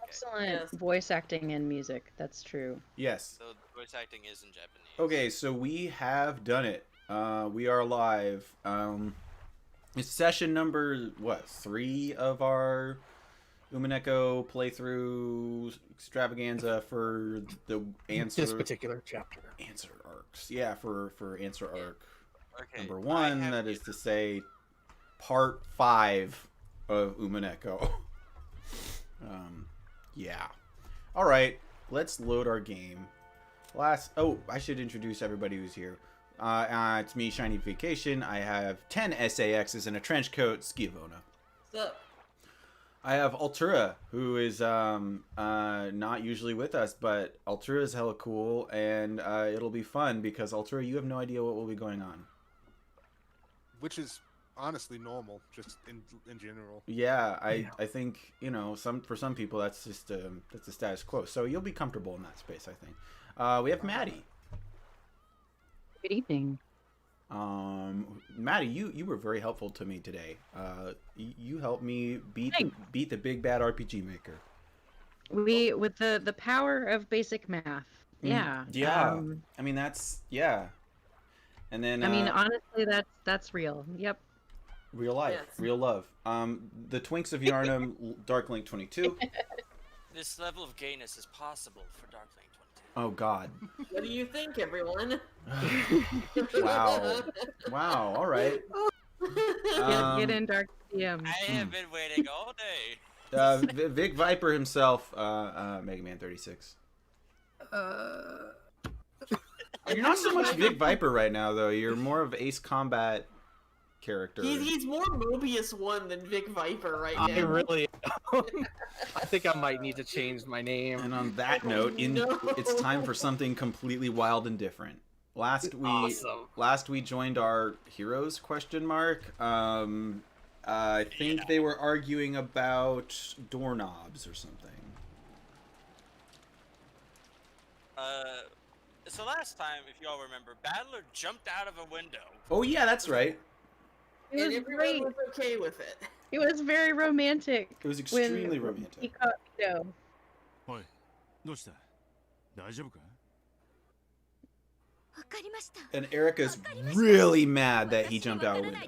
excellent voice acting and music. That's true. Yes. So the voice acting is in Japanese. Okay, so we have done it. We are live. It's session number, what, 3 of our Umineko playthrough extravaganza for the answer... This particular chapter. Answer arcs. Yeah, for answer arc number 1, I that is to say, part 5 of Umineko. Yeah. Alright, let's load our game. Oh, I should introduce everybody who's here. It's me, Shiny Vacation. I have 10 SAXs in a trench coat, Skivona. What's up? I have Altura, who is not usually with us, but Altura is hella cool, and it'll be fun because Altura, you have no idea what will be going on. Which is honestly normal, just in general. Yeah, I think, you know, for some people that's just that's the status quo. So you'll be comfortable in that space, I think. We have Maddie. Good evening. Maddie, you were very helpful to me today. You helped me beat the big bad RPG maker. With the power of basic math. Yeah. Yeah. I mean that's And then I mean honestly that's real. Yep. Real life, Yes. real love. The Twinks of Yarnum, Darklink 22. This level of gayness is possible for Darklink 22. Oh God. What do you think, everyone? Wow. Wow. All right. Get in Dark DM. I have been waiting all day. Vic Viper himself, Mega Man 36. You're not so much Vic Viper right now, though. You're more of Ace Combat character. He's more Mobius 1 than Vic Viper right I now. really. I think I might need to change my name. And on that note, it's time for something completely wild and different. Last we joined our heroes ? I think they were arguing about doorknobs or something. So last time, if y'all remember, Battler jumped out of a window. Oh yeah, that's right. It And was everyone great. was okay with it. It was very romantic. It was extremely He romantic. caught Vito. おい、どうした？大丈夫か？ And Erica's really mad that he jumped out a window.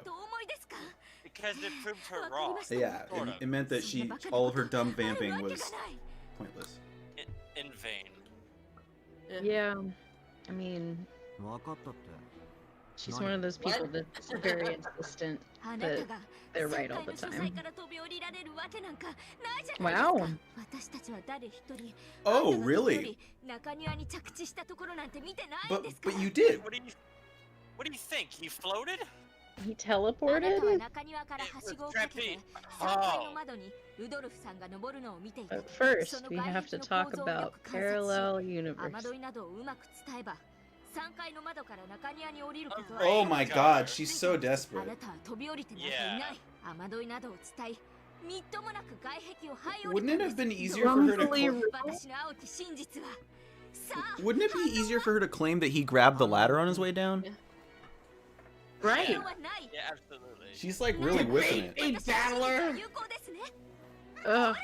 Because it proved her wrong. Yeah, it meant that all of her dumb vamping was pointless. In vain. Yeah. I mean, 分かったって。 she's one of those people that's very insistent that they're right all the time. Wow. Oh, really? But you did. What do you think? He floated? He teleported? But first, we have to talk about parallel universe. Oh my God, she's so desperate. Yeah. Wouldn't it have been easier for her to? Wouldn't it be easier for her to claim that he grabbed the ladder on his way down? Right. Yeah, absolutely. She's like really whipping it. Hey, Battler! Ugh.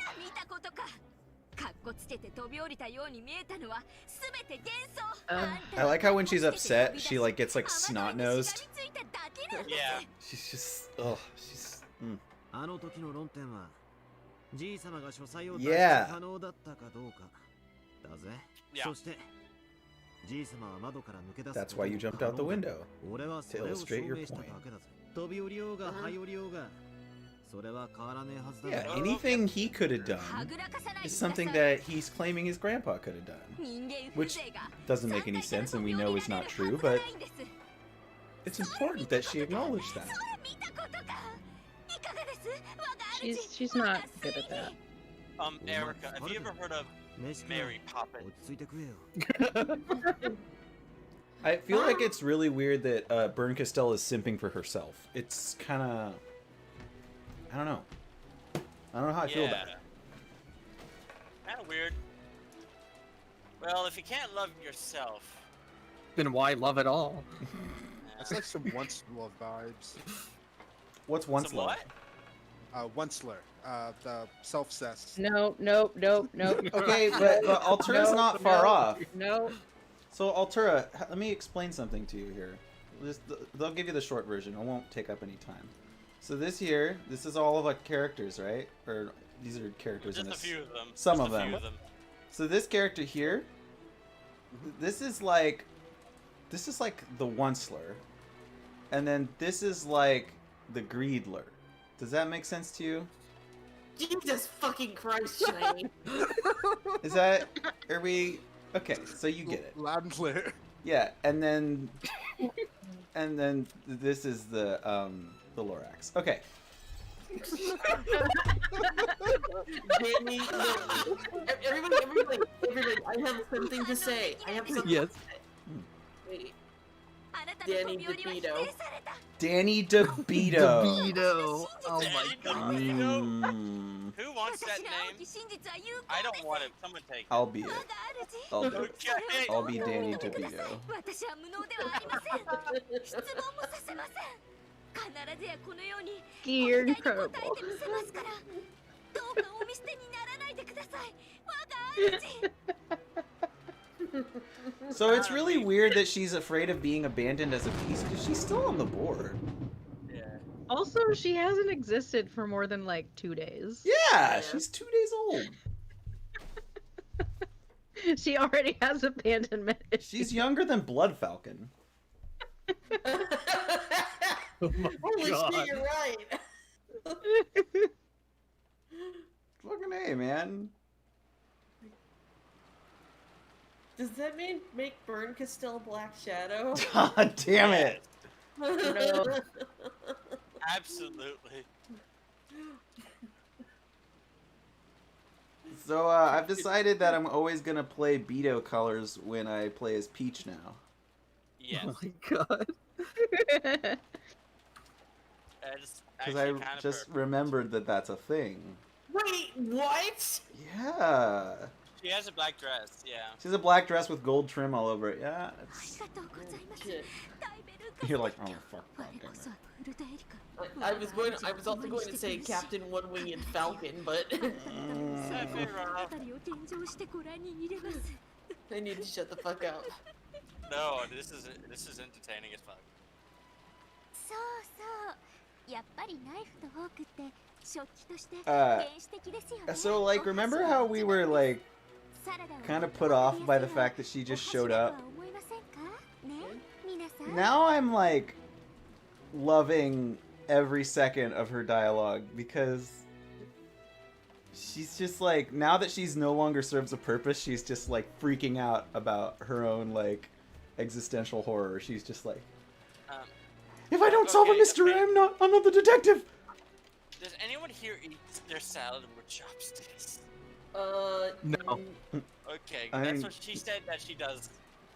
I like how when she's upset, she like gets like snot-nosed. Yeah. She's just, ugh, she's. あの時の論点は、じい様が書斎を脱 Yeah. 出可能だったかどうかだぜ。 Yeah. そして、じい様は窓から抜け出す That's why you jumped out the window. 俺はそれを To 証 illustrate your 明しただ point. けだぜ。飛び降りようが這い降りようが、それは変わらねえはずだ Yeah, ぜ。 anything he could have done is something that he's claiming his grandpa could have done. Which doesn't make any sense and we know is not true, but it's important that she acknowledged that. She's not good at that. Erica, have you ever heard of 飯食え Mary Poppins? 落ち着いて食えよ。 I feel like it's really weird that Bern Castell is simping for herself. It's kind of... I don't know. I don't know how I feel about it. Kind of weird. Well, if you can't love yourself, Then why love at all? That's like some once love vibes. What's once some love? what? Onceler, the self-cess. No. Okay, but Altura's No, not far no, off. No. So Altura, let me explain something to you here. They'll give you the short version. It won't take up any time. So this here, this is all of like characters, right? Or these are characters Just in a few of them. Some Just of a them. few of them. So this character here, this is like the Onceler, and then this is like the Greedler. Does that make sense to you? Jesus fucking Christ, Shiny. Is that, are we, okay, so you get it. Loud and clear. Yeah, and then this is the Lorax. Okay. Danny, no. Everybody, I have something to say. Yes. Wait. Danny DeVito. Danny DeVito. DeVito. Oh my god. Who wants that name? I don't want it. Someone take it. I'll be it. I'll be it. Okay. I'll be Danny DeVito. You're incredible. So it's really weird that she's afraid of being abandoned as a piece because she's still on the board. Yeah. Also, she hasn't existed for more than like 2 days. Yeah, she's 2 days old. She already has abandonment issues. She's younger than Blood Falcon. Oh my Holy god. shit, you're right. Fucking A, man. Does that mean make Burn Castell Black Shadow? God damn it. No. Absolutely. So I've decided that I'm always gonna play Beto colors when I play as Peach now. Yes. Oh my god. Because I just remembered that that's a thing. Wait, what? Yeah. She has a black dress, yeah. She has a black dress with gold trim all over it. Yeah. It's... Shit. You're like, oh fuck. I was also going to say Captain One Winged Falcon, but I need to shut the fuck up. No, this is entertaining as fuck. So like, remember how we were like kind of put off by the fact that she just showed up? Now I'm like loving every second of her dialogue because she's just like, now that she's no longer serves a purpose, she's just like freaking out about her own like existential horror. She's just like, if I don't solve a mystery, I'm not the detective. Does anyone here eat their salad with chopsticks? No. Okay, that's what she said that she does.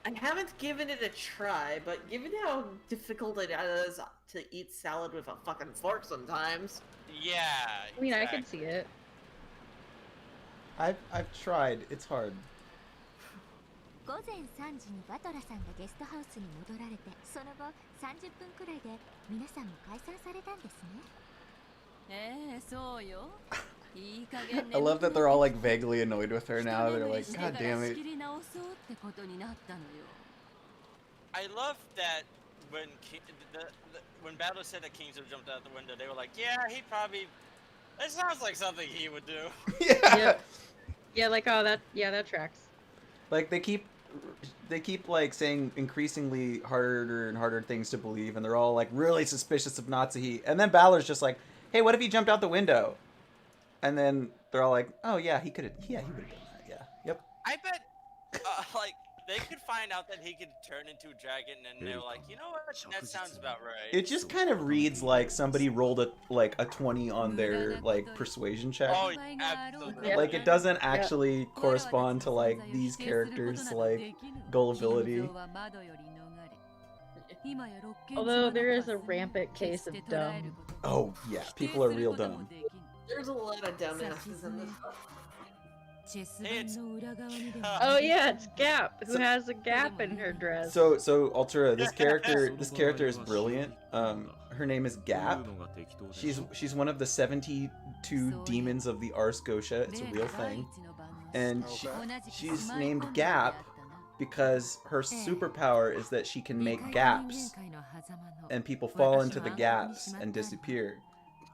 I haven't given it a try, but given how difficult it is to eat salad with a fucking fork sometimes. Yeah. I mean, I can see it. I've tried. It's hard. 午前3時にバトラさんがゲストハウスに戻られて、その後30分くらいで皆さんも解散されたんですね。そうよ。いい加減 I love that they're all like vaguely annoyed with her now. They're like, God damn it. I love that when when Battle said that Kings have jumped out the window, they were like, yeah, he probably. That sounds like something he would do. Yeah. Yeah, like, oh, that tracks. Like they keep like saying increasingly harder and harder things to believe, and they're all like really suspicious of Natsuhi. And then Balor's just like, hey, what if he jumped out the window? And then they're all like, oh yeah, he would have done that. Yeah. Yep. I bet, like, they could find out that he could turn into a dragon, and they're like, you know what? That sounds about right. It just kind of reads like somebody rolled a 20 on their like persuasion check. Oh, absolutely. Like it doesn't actually correspond to like these characters' like gullibility. Although there is a rampant case of dumb. Oh yeah, people are real dumb. There's a lot of dumbasses in this. Oh yeah, it's Gap, who has a gap in her dress. So Ultra, this character is brilliant. Her name is Gap. She's one of the 72 demons of the Ars Gotia. It's a real thing. And she's named Gap because her superpower is that she can make gaps and people fall into the gaps and disappear.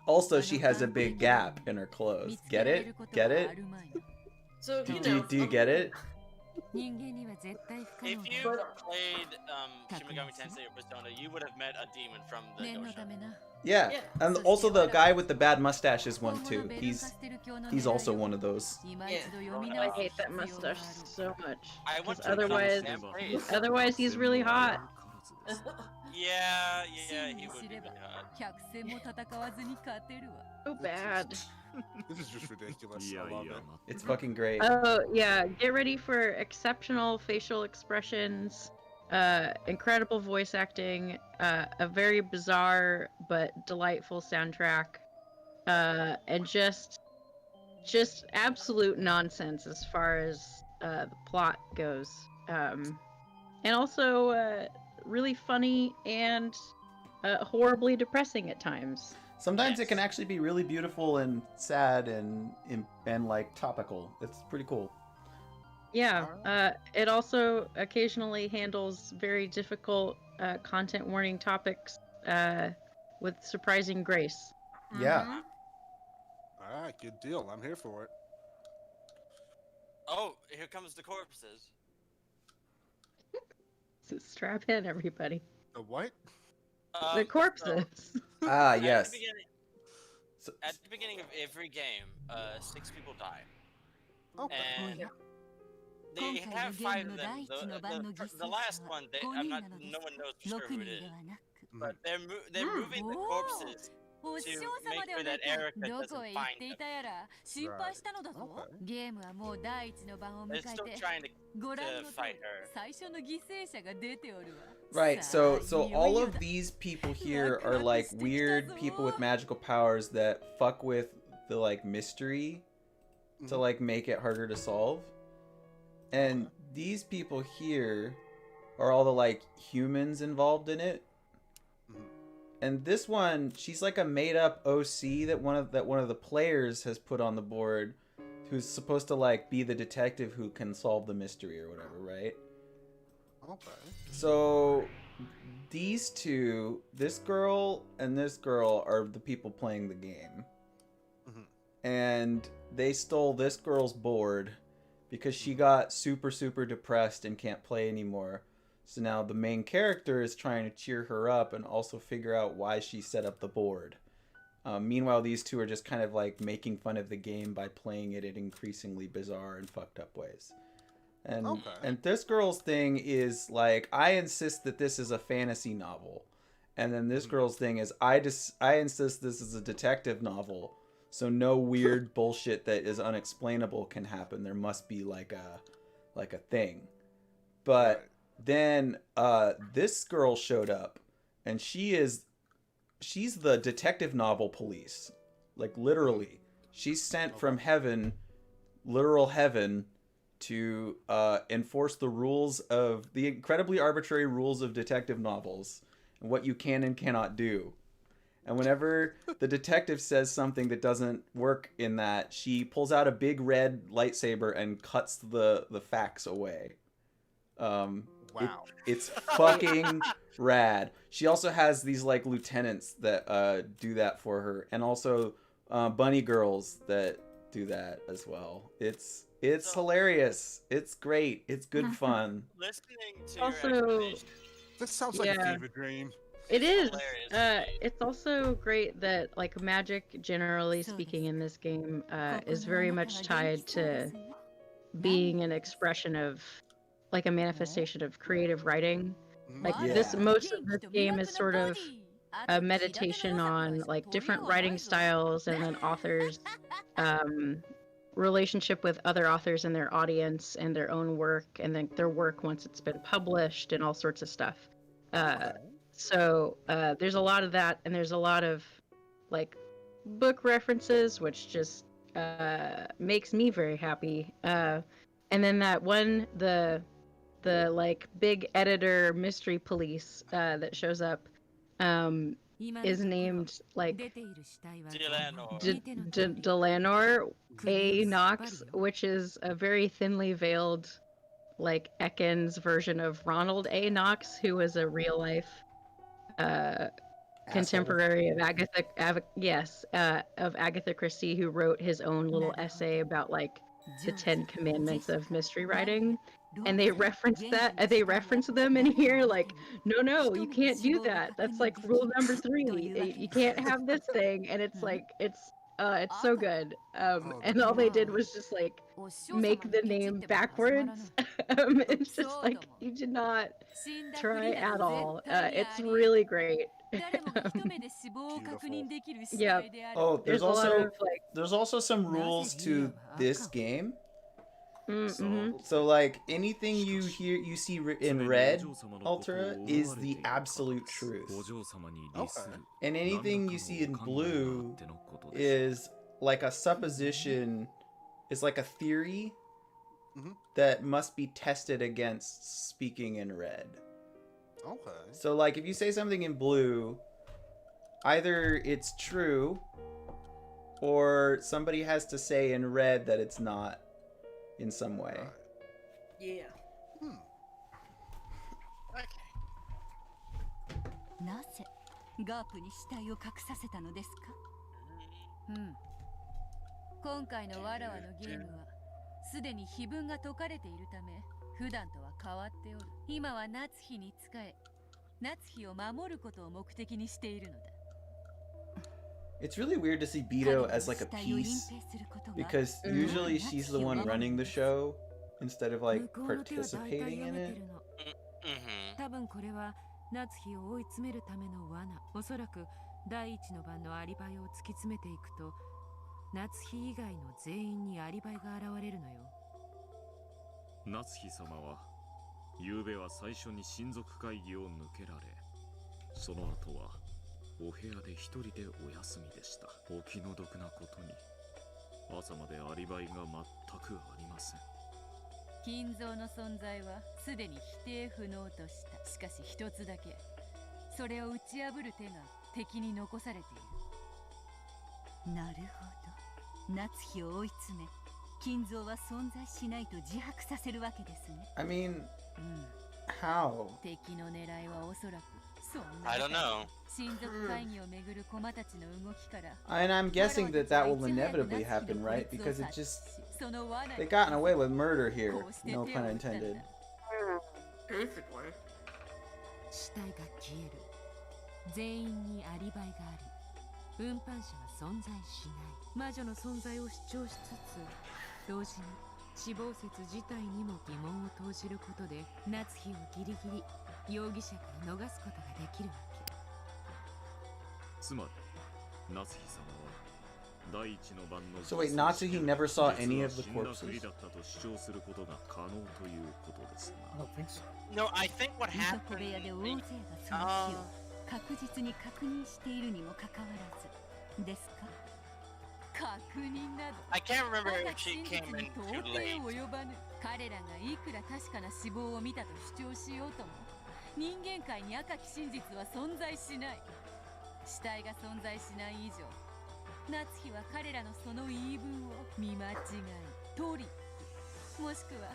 Also, she has a big gap in her clothes. Get it? Get it? So, Do you get it? If you played Shin Megami Tensei or Persona, you would have met a demon from the Gosha. Yeah. Yeah, And so also see, the I know. guy with the bad mustache is one too. He's also one of those. I hate that mustache so much. I went 'Cause to otherwise, otherwise he's really hot. yeah, he would be really hot. So bad. This is just ridiculous. I love it. It's fucking great. Oh yeah, get ready for exceptional facial expressions, incredible voice acting, a very bizarre but delightful soundtrack, and just absolute nonsense as far as the plot goes, and also really funny and horribly depressing at times. Sometimes it Yes. can actually be really beautiful and sad and like topical. It's pretty cool. Yeah, it also occasionally handles very difficult content warning topics with surprising grace. Yeah. All right, good deal. I'm here for it. Oh, here comes the corpses. So strap in, everybody. The what? The corpses. Ah, At the yes. beginning- So- At the beginning of every game, 6 people die. Okay. And they have 5 of them. The last one, no one knows for sure who it is. But they're moving the corpses to make sure that Erica doesn't find them. They're still trying to fight her. Right, so all of these people here are like weird people with magical powers that fuck with the like mystery to like make it harder to solve. And these people here are all the like humans involved in it. And this one, she's like a made-up OC that one of the players has put on the board, who's supposed to like be the detective who can solve the mystery or whatever, right? Okay. So these two, this girl and this girl, are the people playing the game. And they stole this girl's board because she got super depressed and can't play anymore. So now the main character is trying to cheer her up and also figure out why she set up the board. Meanwhile, these two are just kind of like making fun of the game by playing it in increasingly bizarre and fucked up ways. And this girl's thing is like, I insist that this is a fantasy novel. And then this girl's thing is, I insist this is a detective novel. So no weird bullshit that is unexplainable can happen. There must be like a thing. But then this girl showed up, and she's the detective novel police. Like literally. She's sent from heaven, literal heaven, to enforce the rules of the incredibly arbitrary rules of detective novels and what you can and cannot do. And whenever the detective says something that doesn't work in that, she pulls out a big red lightsaber and cuts the facts away. Wow. It's fucking rad. She also has these like lieutenants that do that for her, and also bunny girls that do that as well. It's hilarious. It's great. It's good fun. Listening to Also- your explanation, This sounds like a Yeah. fever dream. It is. hilarious. It's also great that like magic, generally speaking, in this game, is very much tied to being an expression of, like, a manifestation of creative writing. Like Yeah. most of this game is sort of a meditation on like different writing styles and then authors' relationship with other authors and their audience and their own work and then their work once it's been published and all sorts of stuff. So there's a lot of that, and there's a lot of like book references, which just makes me very happy. And then that one, the like big editor mystery police that shows up is named like Delanor A. Knox, which is a very thinly veiled like Ekans version of Ronald A. Knox, who was a real life contemporary of Agatha of Agatha Christie, who wrote his own little essay about like the 10 commandments of mystery writing. And they reference them in here like, no, you can't do that, that's like rule number 3, you can't have this thing. And it's like it's so good. And all they did was just like make the name backwards. It's just like you did not try at all. It's really great. Yeah. Oh, There's a lot of like there's also some rules to this game. mm-hmm. So like anything you see in red, Altera, is the absolute truth. And anything you see in blue is like a supposition, is like a theory that must be tested against speaking in red. Okay. So like if you say something in blue, either it's true or somebody has to say in red that it's not in some way. Yeah. Okay. なぜガープに死体を隠させたのですか？今回のわらわのゲームはすでに碑文が解かれているため普段とは変わっておる。今は夏日に仕え、夏日を守ることを目的にしているのだ。It's really weird to see Beto as like a piece, because usually she's the one running the show instead of like participating in it. 多分これは夏日を追い詰めるための罠。おそらく第一の番のアリバイを突き詰めていくと、夏日以外の全員にアリバイが現れるのよ。夏日様は昨べは最初に親族会議を抜けられ、その後はお部屋で一人でお休みでした。お気の毒なことに朝までアリバイが全くありません。金蔵の存在はすでに否定不能とした。しかし一つだけ、それを打ち破る手が敵に残されている。なるほど。夏日を追い詰め、金蔵は存在しないと自白させるわけですね。I mean, how? 敵の狙いはおそらく I don't know. And I'm guessing that will inevitably happen, right? Because it just... They gotten away with murder here. No pun intended. Basically. 死体が消える。全員にアリバイがあり、運搬車は存在しない。魔女の存在を主張しつつ、同時に死亡説自体にも疑問を投じることで、夏日をギリギリ容疑者から逃すことができるわけ。つまり、夏日様は第一の番の So wait, Natsuhi never saw any of the corpses? I don't think so. No, I think what happened. 確実に確認しているにもかかわらずですか？確認など I can't remember if she came in too late. 彼らがいくら確かな死亡を見たと主張しようとも、人間界に赤き真実は存在しない。死体が存在しない以上、夏日は彼らのその言い分を見間違い、トリック、もしくは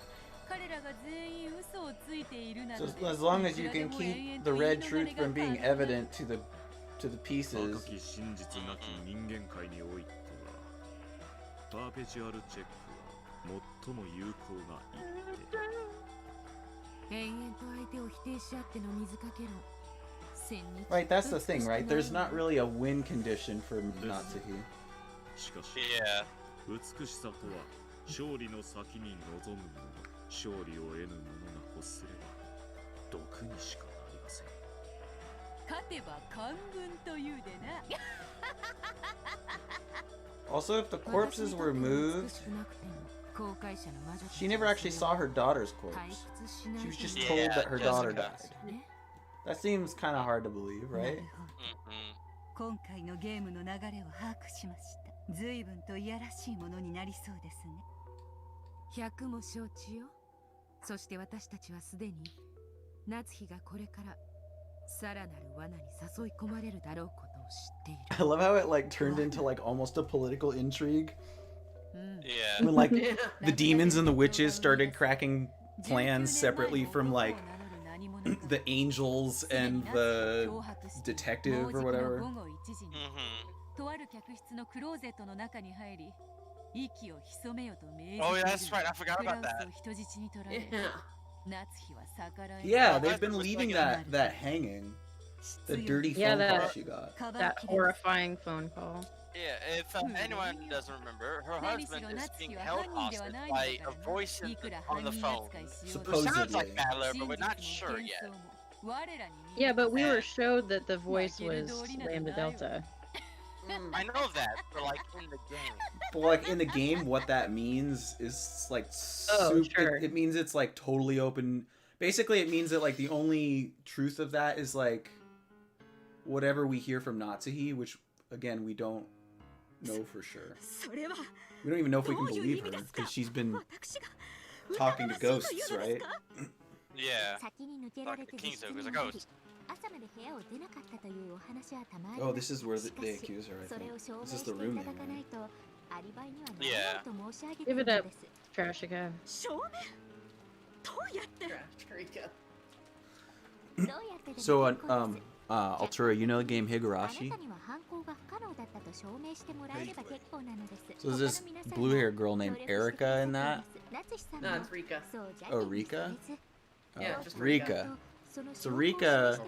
彼らが全員嘘をついているなどで、 So as long as you can keep the red truth from being evident to the pieces. 赤き真実なき人間界においては、パーペチュアルチェックは最も有効な一手。延々と相手を否定し合っての水かけ論。Right, that's the thing, right? There's not really a win condition for Natsuhi. しかし、 Yeah. 美しさとは勝利の先に望むもの。勝利を得ぬ者が欲すれば毒にしかなりません。勝てば官軍というでな。 Also, if the corpses were moved, she never actually saw her daughter's corpse. She was just told that her daughter died. That seems kind of hard to believe, right? 今回のゲームの流れを把握しました。随分といやらしいものになりそうですね。百も承知よ。そして私たちはすでに夏日がこれからさらなる罠に誘い込まれるだろうことを知っている。 I love how it like turned into like almost a political intrigue. Yeah. When like the demons and the witches started cracking plans separately from like the angels and the detective or whatever. Oh, yeah, that's right. I forgot about that. Yeah, they've been leaving that hanging. The dirty phone call she got. That horrifying phone call. Yeah, if anyone doesn't remember, her husband is being held hostage by a voice on the phone. Supposedly. It sounds like Battler, but we're not sure yet. Yeah, but we were showed that the voice was Lambda Delta. I know that, but like in the game. But like in the game, what that means is like Sure. it means it's like totally open. Basically, it means that like the only truth of that is like whatever we hear from Natsuhi, which again we don't know for sure. We don't even know if we can believe her because she's been talking to ghosts, right? Yeah. Like the King's a ghost. Oh, this is where they accuse her, I think. This is the room they were in. Yeah. Give it up, Trashika. So, Altura, you know the game Higurashi? So there's this blue-haired girl named Erica in that? No, it's Rika. Oh, Rika? Yeah, just Rika. So Rika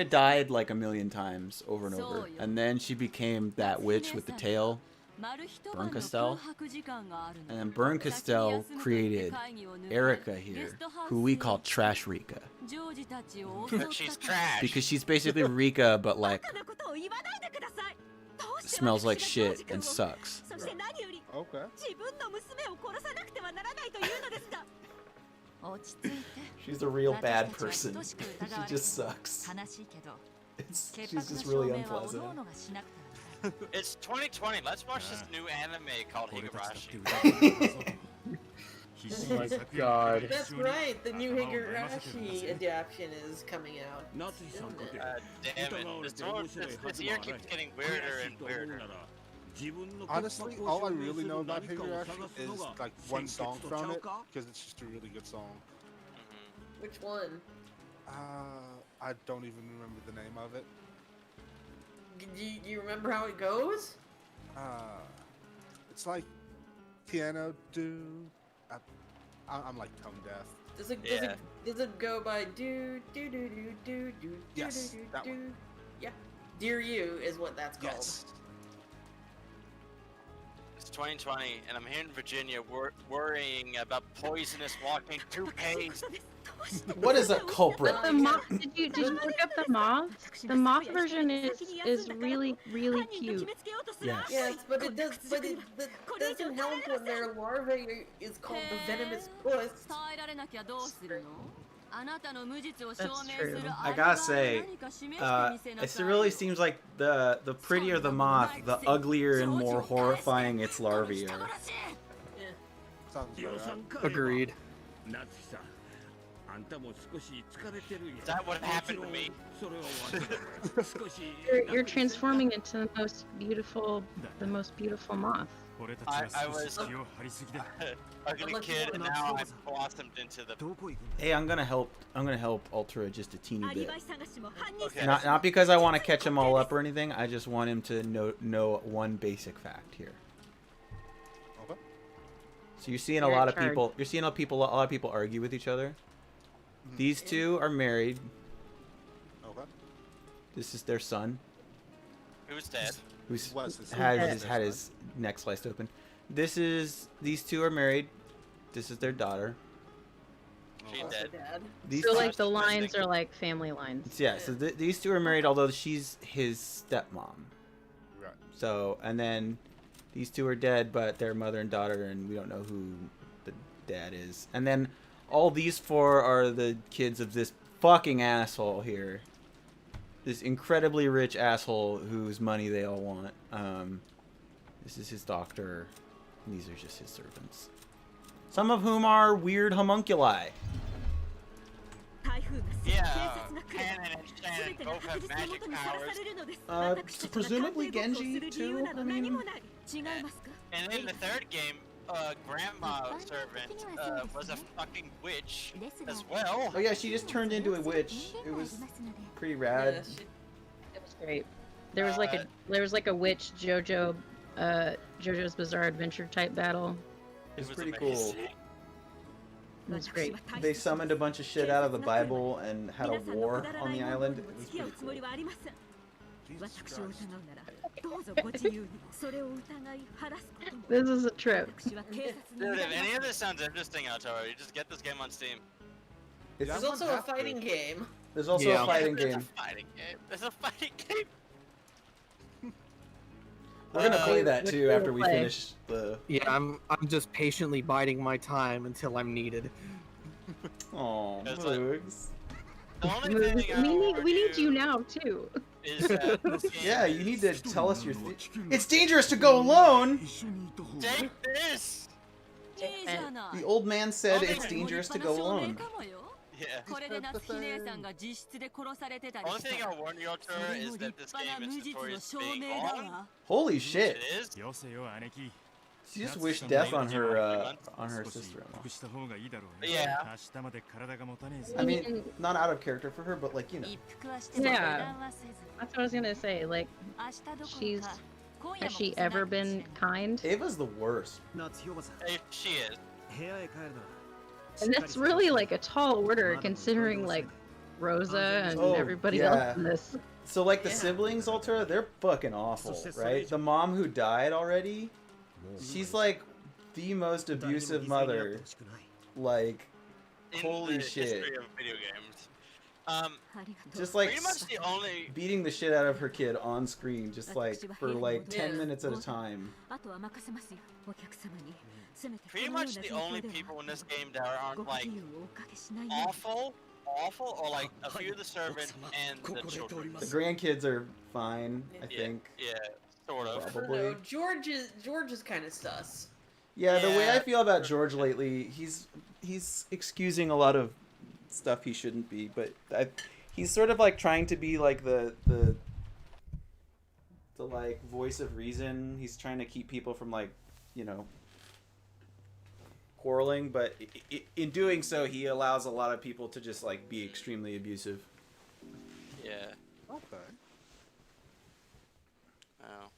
died like a million times over and over, and then she became that witch with the tail, Burncastel, and then Burncastel created Erica here, who we call Trash Rika. She's trash. Because she's basically Rika, but like smells like shit and sucks. Okay. She's a real bad person. She just sucks. She's just really unpleasant. It's 2020. Let's watch this new anime called Higurashi. Oh my god. That's right, the new Higurashi adaptation is coming out. Damn it. This year keeps getting weirder and weirder. Honestly, all I really know about Higurashi is like one song from it, because it's just a really good song. Which one? I don't even remember the name of it. Do you remember how it goes? It's like piano do. I'm like tone deaf. Does it go by do do do do do do Yes, do that do? one. Yeah, Dear You is what that's called. Yes. It's 2020, and I'm here in Virginia worrying about poisonous walking toupees. What is a culprit? The moth, did you look up the moth? The moth version is really cute. Yes. Yes, but it doesn't help when their larvae is called the venomous puss. That's true. I gotta say, it really seems like the prettier the moth, the uglier and more horrifying its larvae are. Sounds right. Agreed. Is that what happened to me? You're transforming into the most beautiful moth. I was a kid, and now I've blossomed into the. Hey, I'm gonna help Ultra just a teeny bit. Okay. Not because I want to catch him all up or anything. I just want him to know one basic fact here. Okay. So you're seeing a lot of people. You're seeing a lot of people argue with each other. These two are married. Okay. This is their son. Who's dead? Who's had had his neck sliced open. These two are married. This is their daughter. She's dead. These So two, like the lines are like family lines. yeah. So these two are married, although she's his stepmom. Right. So and then these two are dead, but they're mother and daughter, and we don't know who the dad is. And then all these four are the kids of this fucking asshole here. This incredibly rich asshole whose money they all want. This is his doctor. And these are just his servants. Some of whom are weird homunculi. Yeah, Canon and Shannon both have magic powers. Presumably Genji too. I mean, and in the third game, Grandma servant was a fucking witch as well. oh yeah, she just turned into a witch. It was pretty rad. It was great. There was like a witch JoJo's Bizarre Adventure type battle. It was pretty cool. It was great. They summoned a bunch of shit out of the Bible and had a war on the island. It was pretty cool. This is a trip. Dude, if any of this sounds interesting, Altaro, you just get this game on Steam. There's also a fighting game. There's also a fighting game. There's a fighting game. We're gonna play that too after we finish the. Yeah, I'm just patiently biding my time until I'm needed. Oh, Moogs. The only thing we need you now too. Is that yeah, you need to tell us your. It's dangerous to go alone. Take this. The old man said it's dangerous to go alone. Yeah. Only thing I'll warn you, Altaro, is that this game is notorious for being long. Holy shit! It is. She just wished death on her sister-in-law. Yeah. I mean, not out of character for her, but like, you know. Yeah. That's what I was gonna say. Like, has she ever been kind? Ava's the worst. She is. And that's really like a tall order considering like Rosa and everybody else in this. So like the siblings, Ultra, they're fucking awful, right? The mom who died already, she's like the most abusive mother. Like, holy shit. History of video games. Just like pretty much the only beating the shit out of her kid on screen, just like for like 10 minutes at a time. Pretty much the only people in this game that aren't like awful, or like a few of the servants and the children. The grandkids are fine, I think. Yeah, sort of. Probably. George is kind of sus. Yeah, the way I feel about George lately, he's excusing a lot of stuff he shouldn't be, but he's sort of like trying to be like the like voice of reason. He's trying to keep people from like, you know, quarreling, but in doing so, he allows a lot of people to just like be extremely abusive. Yeah. Okay. Oh.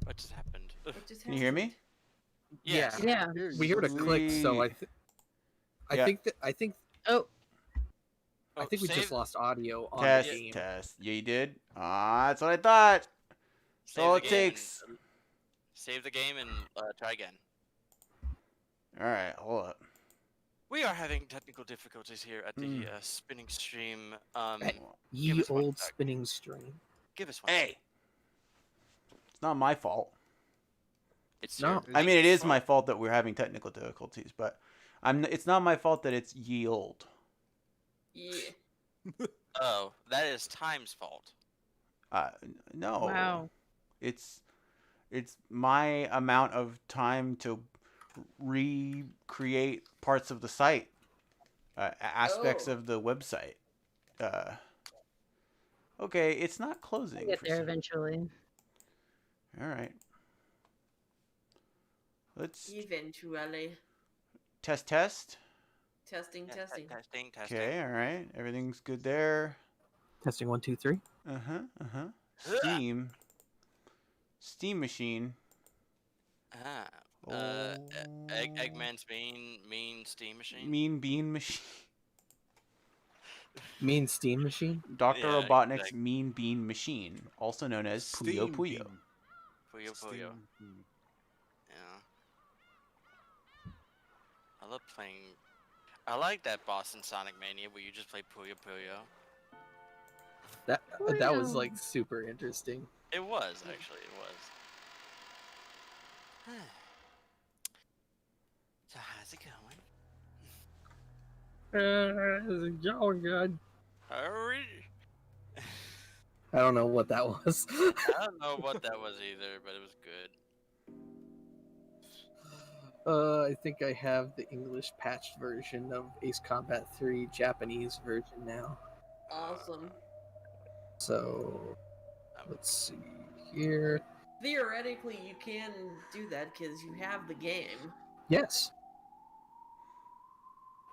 What just happened? Can you hear me? Yes. Yeah. We heard a click, so I think we just lost audio on the game. Test. Yeah, you did? That's what I thought. That's all it takes. Save the game and try again. Alright, hold up. We are having technical difficulties here at the spinning stream. Ye old spinning stream. Give us one. Hey! It's not my fault. It's no. I mean, it is my fault that we're having technical difficulties, but it's not my fault that it's ye old. Yeah. Oh, that is Time's fault. No. Wow. It's my amount of time to recreate parts of the site, aspects of the website. Okay, it's not closing. We'll get there eventually. All right. Let's eventually test. Testing. Okay, all right. Everything's good there. Testing 1, 2, 3. Steam machine. Eggman's mean steam machine. Mean bean machine. Mean steam machine. Dr. Robotnik's mean bean machine, also known as Puyo Puyo. Puyo. Yeah. I love playing. I like that Boston Sonic Mania where you just play Puyo Puyo. That was like super interesting. It was actually. It was. So how's it going? Oh god. Hurry. I don't know what that was. I don't know what that was either, but it was good. I think I have the English patched version of Ace Combat 3 Japanese version now. Awesome. So, let's see here. Theoretically, you can do that because you have the game. Yes.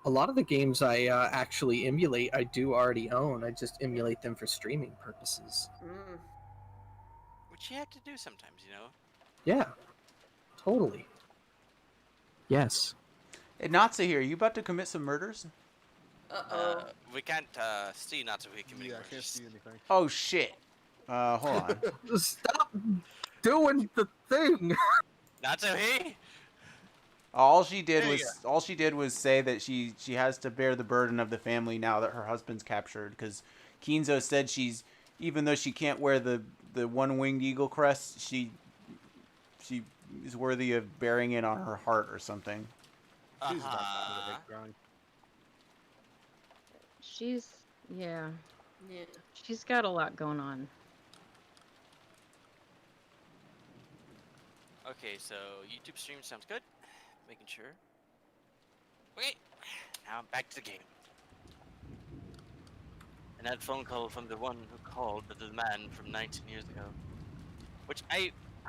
A lot of the games I actually emulate, I do already own. I just emulate them for streaming purposes. Mm. Which you have to do sometimes, you know? Yeah, totally. Yes. Hey, Natsu here. You about to commit some murders? Uh-oh. We can't see Natsu committing Yeah, I can't murders. see anything. Oh shit. Hold on. Stop doing the thing. Natsuhi? All she did was say that she has to bear the burden of the family now that her husband's captured, because Kinzo said even though she can't wear the one-winged eagle crest, she is worthy of bearing it on her heart or something. She's not part of the hate crime. Yeah. Yeah. She's got a lot going on. Okay, so YouTube stream sounds good. Making sure. Okay, now back to the game. And that phone call from the one who called the man from 19 years ago. Which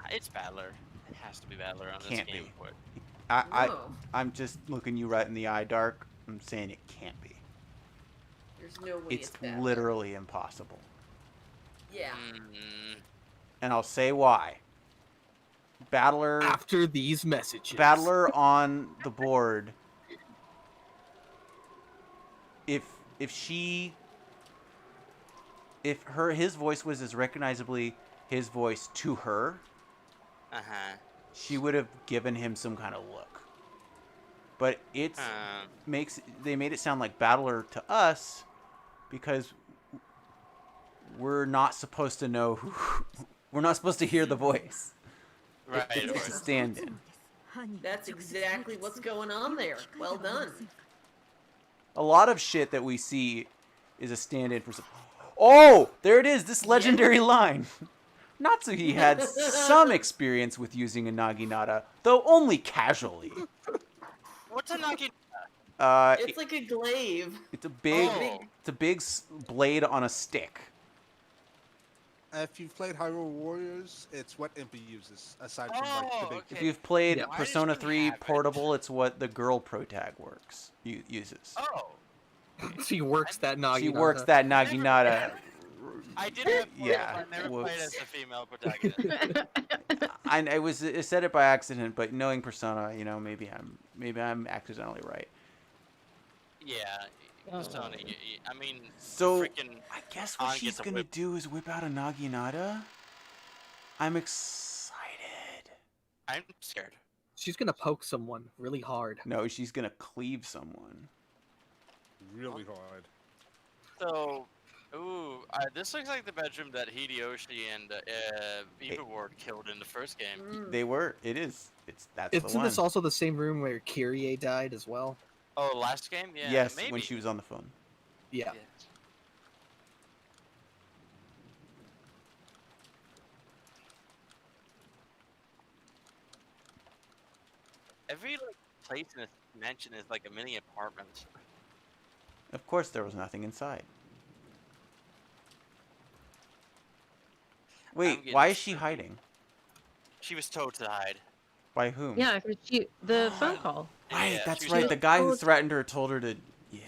it's Battler. It has to be Battler on this Can't game. be. No. I'm just looking you right in the eye, Dark. I'm saying it can't be. There's no way It's that. literally impossible. Yeah. And I'll say why. Battler After these messages. Battler on the board. If his voice was as recognizably his voice to her, she would have given him some kind of look. But they made it sound like Battler to us because we're not supposed to know we're not supposed to hear the voice. Right. It's a stand-in. That's exactly what's going on there. Well done. A lot of shit that we see is a stand-in for some. Oh, there it is. This legendary line. Natsuhi had some experience with using a naginata, though only casually. What's a naginata? It's like a glaive. It's a big blade on a stick. If you've played Hyrule Warriors, it's what Impi uses, aside from like the big. If you've played Persona 3 Portable, it's what the girl protag uses. Oh. She works that naginata. She works that naginata. I did have yeah. I never played as a female protagonist. I said it by accident, but knowing Persona, maybe I'm accidentally right. Yeah. Persona, I mean, so freaking I guess what she's gonna do is whip out a naginata. I'm excited. I'm scared. She's gonna poke someone really hard. No, she's gonna cleave someone. Really hard. So, this looks like the bedroom that Hideyoshi and Eva Ward killed in the first game. They were. It is. That's Isn't the one. this also the same room where Kyrie died as well? Oh, last game? Yeah. Yes, maybe. when she was on the phone. Yeah. Every place in this mansion is like a mini apartment. Of course, there was nothing inside. Wait, why is she hiding? She was told to hide. By whom? Yeah, the phone call. Right, Yeah, that's she was right. told- The guy who threatened her told her to. Yeah.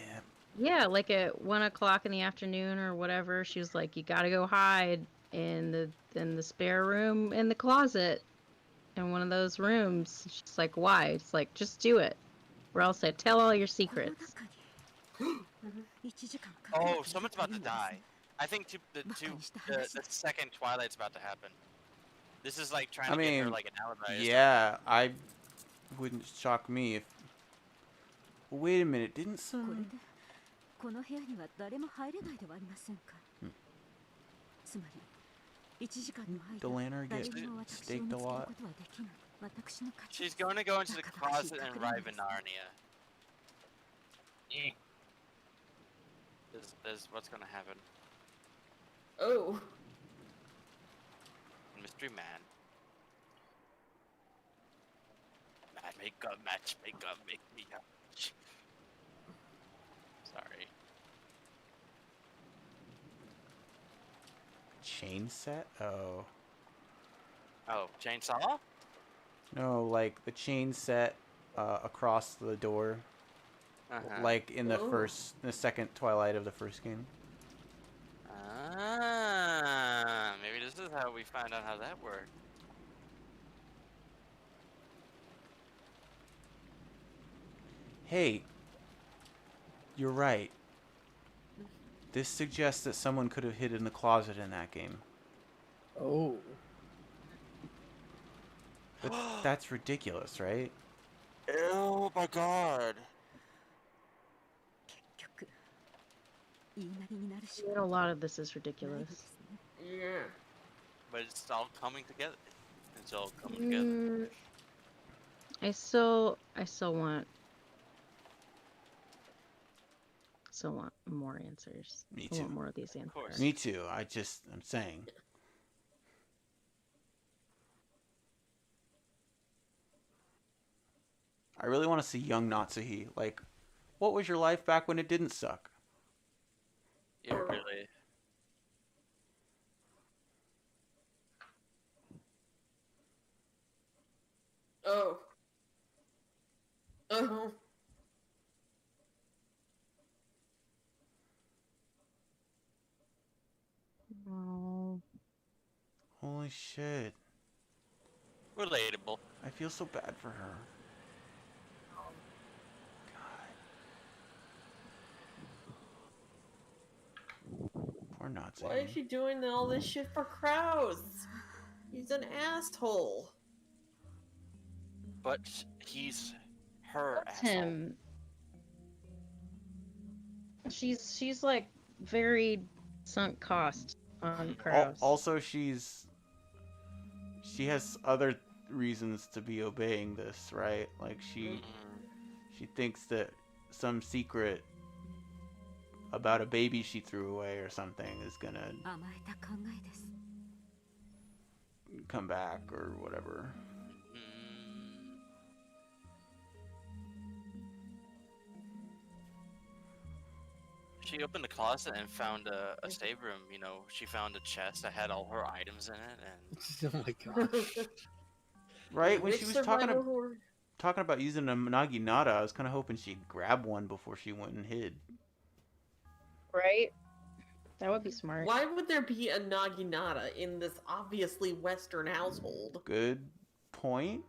Yeah, like at 1 o'clock in the afternoon or whatever. She was like, "You gotta go hide in the spare room in the closet, in one of those rooms." She's like, "Why?" It's like, "Just do it, or else I tell all your secrets." Oh, someone's about to die. I think the second Twilight's about to happen. This is like trying to get her like an alibi. Yeah, I wouldn't shock me if. Wait a minute, didn't some? Delanner get staked a lot. She's going to go into the closet and arrive in Narnia. There's what's gonna happen. Oh. Mystery man. Matchmaker, make me up. Sorry. Chain set? Oh. Oh, chainsaw? No, like the chain set across the door. Like in the second Twilight of the first game. Ah, maybe this is how we find out how that worked. Hey, you're right. This suggests that someone could have hid in the closet in that game. Oh. But that's ridiculous, right? Oh my god. A lot of this is ridiculous. Yeah. But it's all coming together. It's all coming together. I still want more answers. Me too. I want more of these answers. Me too. I'm saying. I really want to see young Natsuhi. Like, what was your life back when it didn't suck? Yeah, really. Oh. Uh-huh. Oh. Holy shit. Relatable. I feel so bad for her. God. Poor Natsuhi. Why is she doing all this shit for Kraus? He's an asshole. But he's her That's asshole. him. She's like very sunk cost on Kraus. Also, she has other reasons to be obeying this, right? Like she thinks that some secret about a baby she threw away or something is gonna come back or whatever. She opened the closet and found a stateroom. You know, she found a chest that had all her items in it, and oh my gosh. Right when she was talking about using a naginata, I was kind of hoping she'd grab one before she went and hid. Right? That would be smart. Why would there be a naginata in this obviously Western household? Good point.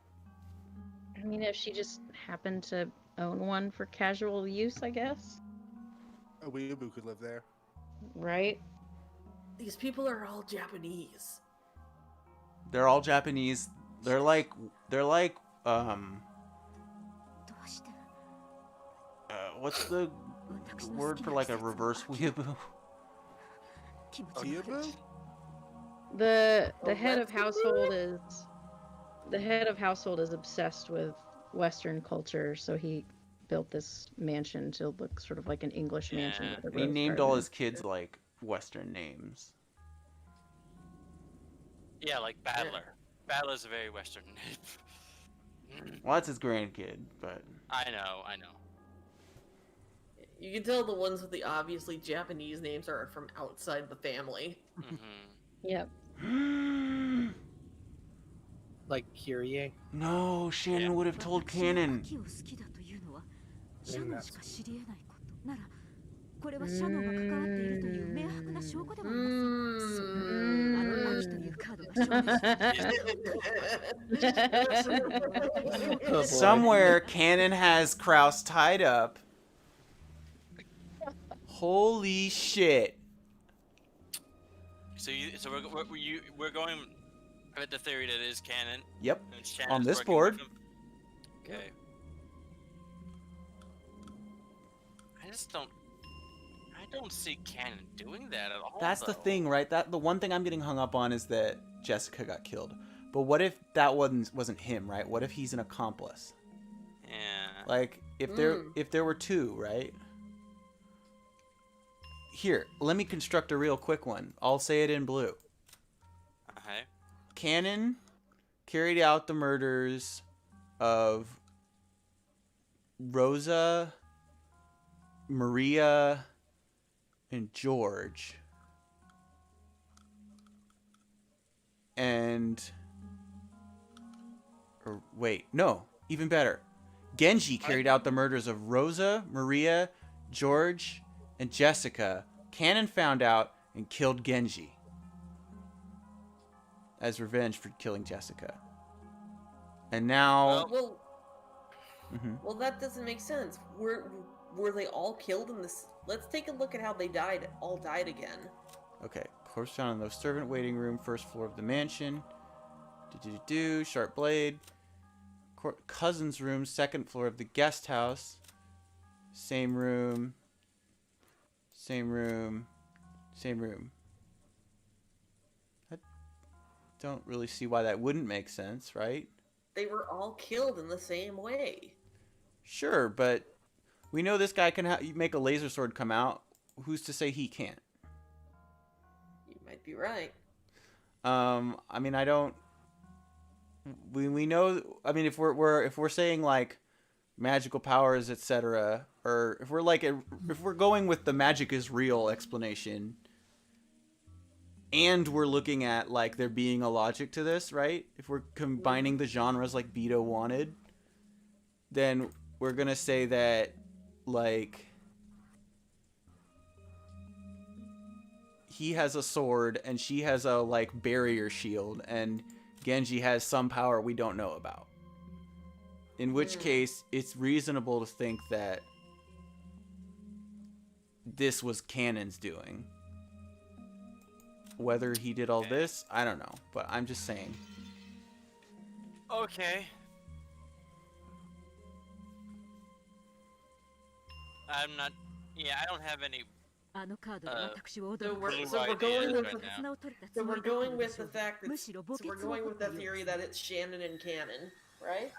I mean, if she just happened to own one for casual use, I guess. A weeaboo could live there. Right? These people are all Japanese. They're all Japanese. They're like what's the word for like a reverse weeaboo? Weeaboo? The head of household is obsessed with Western culture, so he built this mansion to look sort of like an English mansion. With a He rose named garden. all his kids like Western names. yeah, like Battler. Battler's a very Western name. Well, that's his grandkid, but I know. You can tell the ones with the obviously Japanese names are from outside the family. Yep. Like Kyrie. No, Shannon would have told Canon. Somewhere, Canon has Kraus tied up. Holy shit! So we're going with the theory that it is canon. Yep. And Shannon's On this working board. with him? Okay. I don't see Canon doing that at all. That's the thing, right? The one thing I'm getting hung up on is that Jessica got killed. But what if that wasn't him, right? What if he's an accomplice? Yeah. Like if there were two, right? Here, let me construct a real quick one. I'll say it in blue. Okay. Canon carried out the murders of Rosa, Maria, and George. And... Or wait, no, even better. Genji carried out the murders of Rosa, Maria, George, and Jessica. Canon found out and killed Genji as revenge for killing Jessica. And now... Well, that doesn't make sense. Were they all killed in this? Let's take a look at how they died. All died again. Okay, corpse found in the servant waiting room, first floor of the mansion. Sharp blade. Cousin's room, second floor of the guest house. Same room. Same room. Same room. I don't really see why that wouldn't make sense, right? They were all killed in the same way. Sure, but we know this guy can make a laser sword come out. Who's to say he can't? You might be right. I mean, I don't. We know. I mean, if we're saying like magical powers, etc., or if we're going with the magic is real explanation, and we're looking at like there being a logic to this, right? If we're combining the genres like Beto wanted, then we're gonna say that like he has a sword and she has a like barrier shield and Genji has some power we don't know about. In which case, it's reasonable to think that this was Canon's doing. Whether he did all this, I don't know. But I'm just saying. Okay. I'm not... Yeah, I don't have any... So we're going with the fact that... So we're going with the theory that it's Shannon and Canon, right?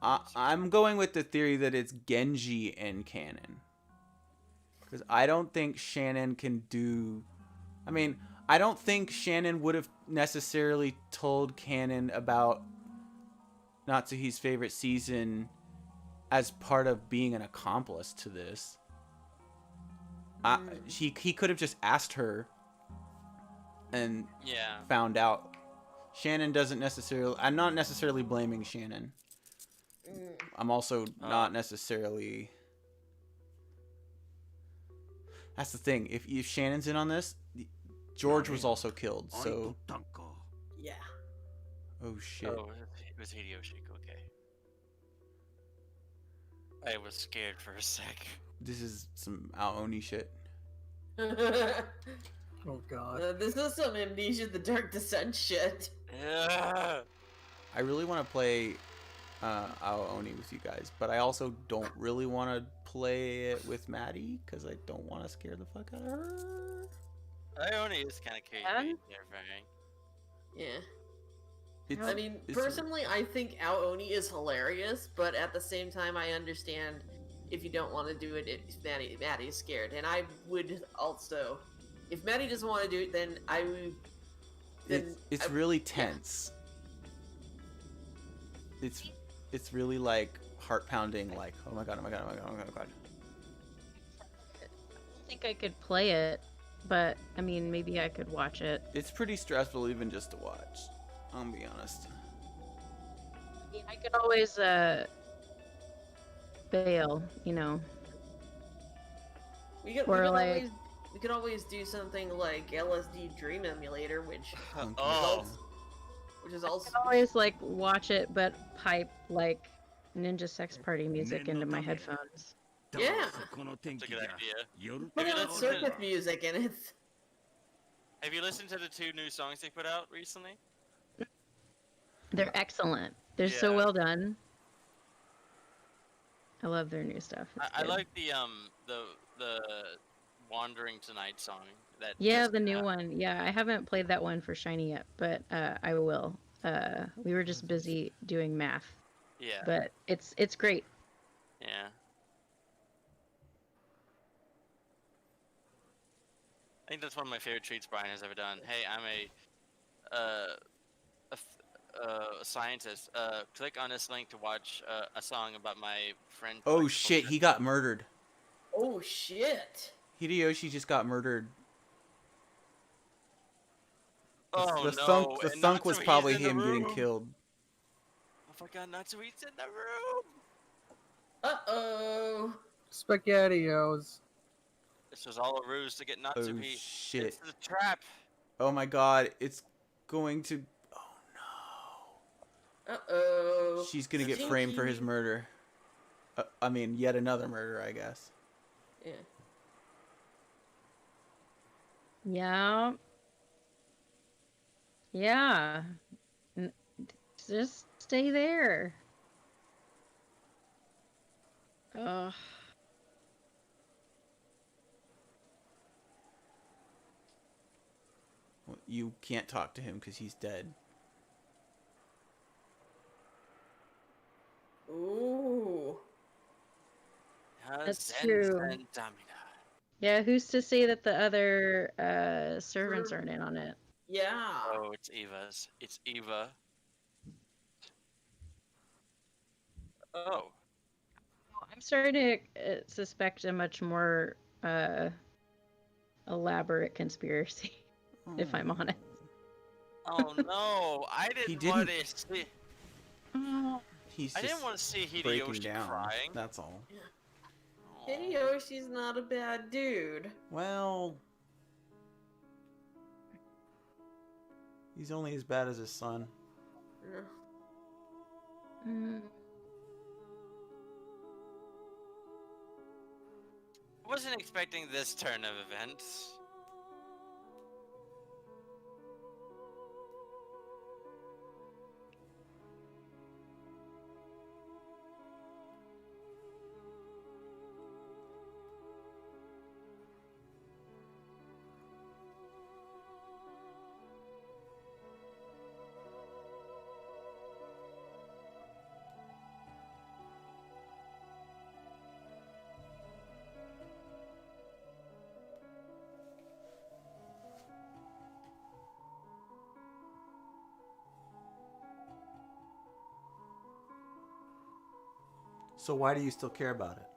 I'm going with the theory that it's Genji and Canon. Because I don't think Shannon can do... I mean, I don't think Shannon would have necessarily told Canon about Natsuhi's favorite season as part of being an accomplice to this. He could have just asked her and found out. Shannon doesn't necessarily... I'm not necessarily blaming Shannon. I'm also not necessarily... That's the thing. If Shannon's in on this, George was also killed, so... Yeah. Oh, shit. Oh, it was Hideyoshi, okay. I was scared for a sec. This is some Aoni shit. Oh, God. This is some Amnesia the Dark Descent shit. Yeah. I really want to play Aoni with you guys, but I also don't really want to play it with Maddie, because I don't want to scare the fuck out of her. Aoni is kind of crazy. Yeah. I mean, personally, I think Aoni is hilarious, but at the same time, I understand if you don't want to do it if Maddie is scared. And I would also... If Maddie doesn't want to do it, then I would... It's really tense. Yeah. It's really like heart-pounding, like, oh my god, oh my god, oh my god, oh my god. I think I could play it, but I mean, maybe I could watch it. It's pretty stressful even just to watch. I'll be honest. Yeah, I could always bail, you know. We could always do something like LSD Dream Emulator, which is also... I could always like watch it, but pipe like Ninja Sex Party music into my headphones. Yeah. That's a good idea. Put on circus music and it's... Have you listened to the 2 new songs they put out recently? They're excellent. They're so well done. I love their new stuff. I like the Wandering Tonight song. The new one. Yeah, I haven't played that one for Shiny yet, but I will. We were just busy doing math. Yeah. But it's great. Yeah. I think that's one of my favorite tweets Brian has ever done. Hey, I'm a scientist. Click on this link to watch a song about my friend. Oh shit, he got murdered. Oh shit. Hideyoshi just got murdered. Oh the no! The thunk was probably him getting killed. Oh my god, Natsui's in the room! Uh-oh. SpaghettiOs. This was all a ruse to get Natsui. Oh shit. It's the trap. Oh my god, it's going to... Oh no. Uh-oh. She's gonna get framed for his murder. I mean, yet another murder, I guess. Yeah. Yeah. Yeah. Just stay there. Ugh. Well, you can't talk to him because he's dead. Ooh. That's true. Yeah, who's to say that the other servants aren't in on it? Yeah. Oh, it's Eva's. It's Eva. Oh. I'm starting to suspect a much more elaborate conspiracy, if I'm honest. Oh no! I didn't want to see. I didn't want to see Hideyoshi crying. That's all. Yeah. Hideyoshi's not a bad dude. Well, he's only as bad as his son. Yeah. I wasn't expecting this turn of events. So why do you still care about it?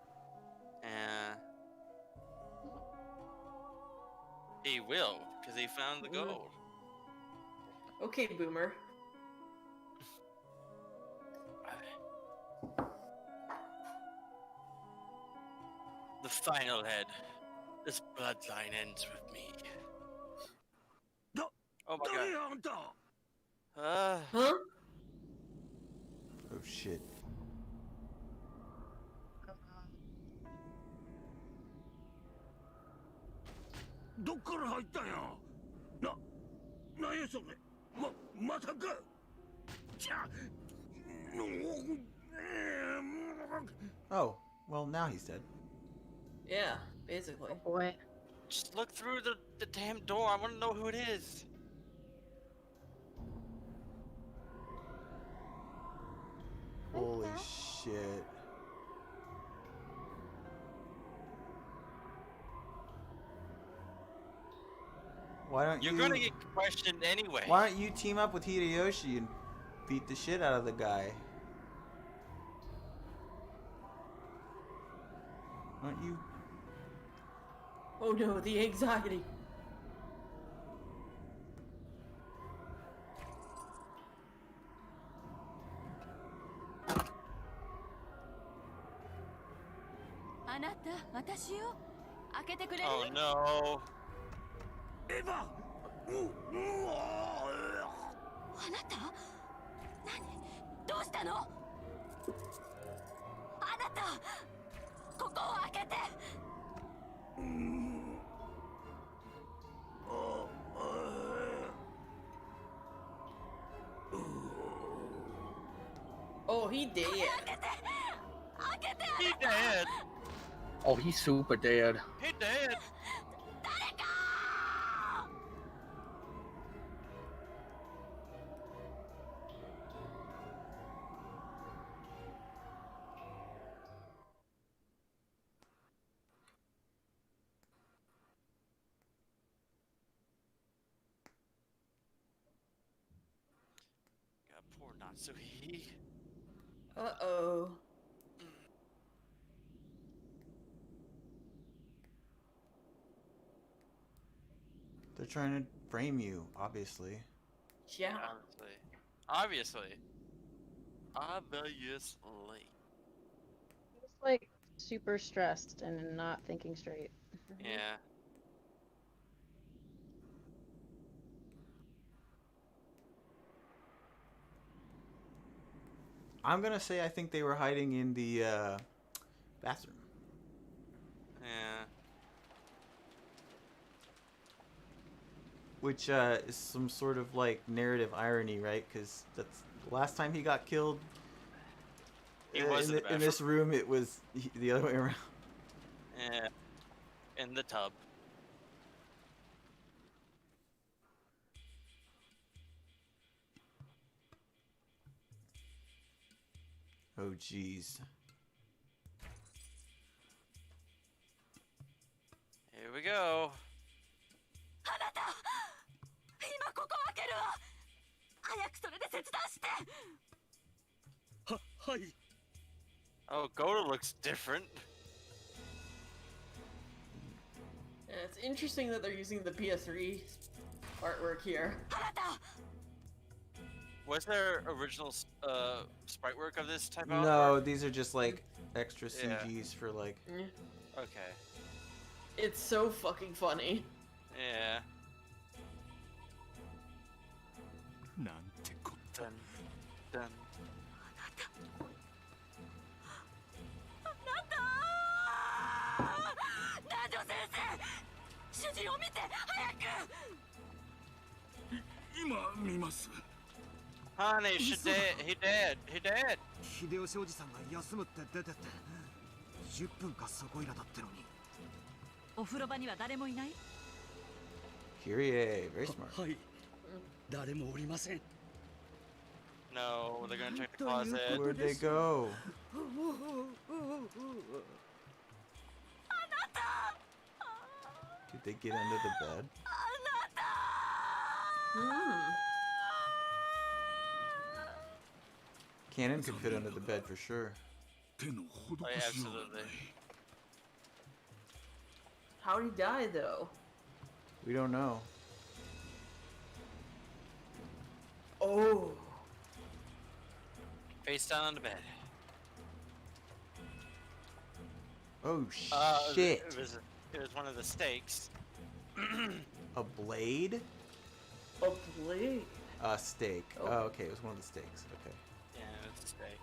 He will, because he found the gold. Okay, Boomer. The final head. This bloodline ends with me. Oh my god. Huh? Oh shit. Oh, well now he's dead. Yeah, basically. Oh boy. Just look through the damn door. I want to know who it is. Holy shit. Why don't You're gonna get questioned anyway. Why don't you team up with Hideyoshi and beat the shit out of the guy? Aren't you? Oh no, the anxiety. Oh no. Eva! Oh, he dead. He dead. Oh, he's super dead. He dead. Poor Natsuhi. Uh-oh. They're trying to frame you, obviously. Yeah. Obviously. He's like super stressed and not thinking straight. Yeah. I'm gonna say I think they were hiding in the bathroom. Yeah. Which is some sort of like narrative irony, right? Because that's the last time he got killed. In this room, it was the other way around. Yeah. In the tub. Oh, jeez. Here we go. Oh, Koro looks different. Yeah, it's interesting that they're using the PS3 artwork here. Was there original sprite work of this type of No, artwork? these are just like extra CGs for like. Okay. It's so fucking funny. Yeah. Dun, dun. Honey, he dead. He dead. 秀吉おじさんが休むって出てって10分かそこいらだってのにお風呂場には誰もいない Kyrie, very smart. はい誰もおりません No, they're gonna check the closet. Where'd they go? Did they get under the bed? Cannon could fit under the bed for sure. Oh, yeah, absolutely. How'd he die, though? We don't know. Oh. Face down on the bed. Oh shit! It was one of the stakes. A blade? A blade? A stake. Oh, okay, it was one of the stakes. Okay. Yeah, it's a stake.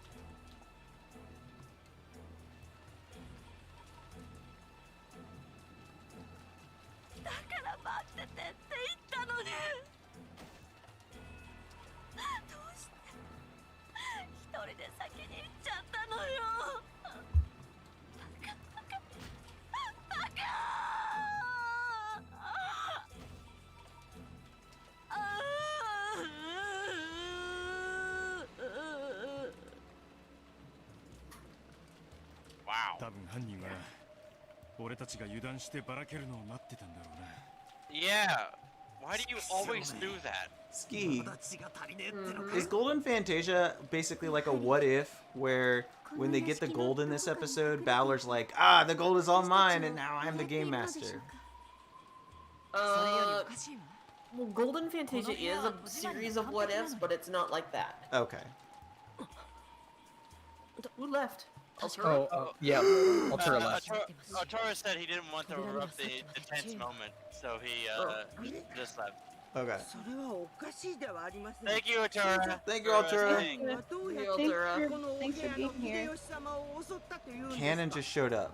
Yeah, why do you always do that? Ski. Is Golden Fantasia basically like a what if, where when they get the gold in this episode, Balor's like, ah, the gold is all mine, and now I'm the game master? Well, Golden Fantasia is a series of what ifs, but it's not like that. Okay. Who left? Yeah, Altura left. Altura said he didn't want to interrupt the tense moment, so he just left. Okay. Thank you, Altura. Thank you, Altura. Thanks for being here. Cannon just showed up.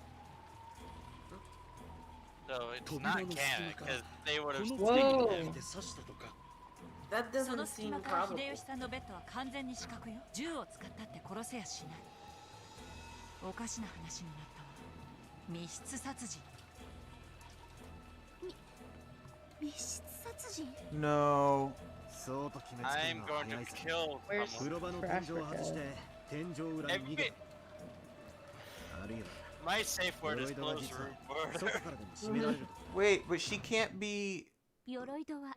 So it's not canon, because they would have Whoa. taken him. That doesn't seem probable. おかしな話になったわ。密室殺人。密室殺人 No. そうと決めつける I'm のは going 早 to いさ kill 風呂場の天井を外して天井裏に逃げるあるいは My safe word is 鎧戸は close 実は room 外 word. からでも閉められる Wait, but she can't be. 鎧戸は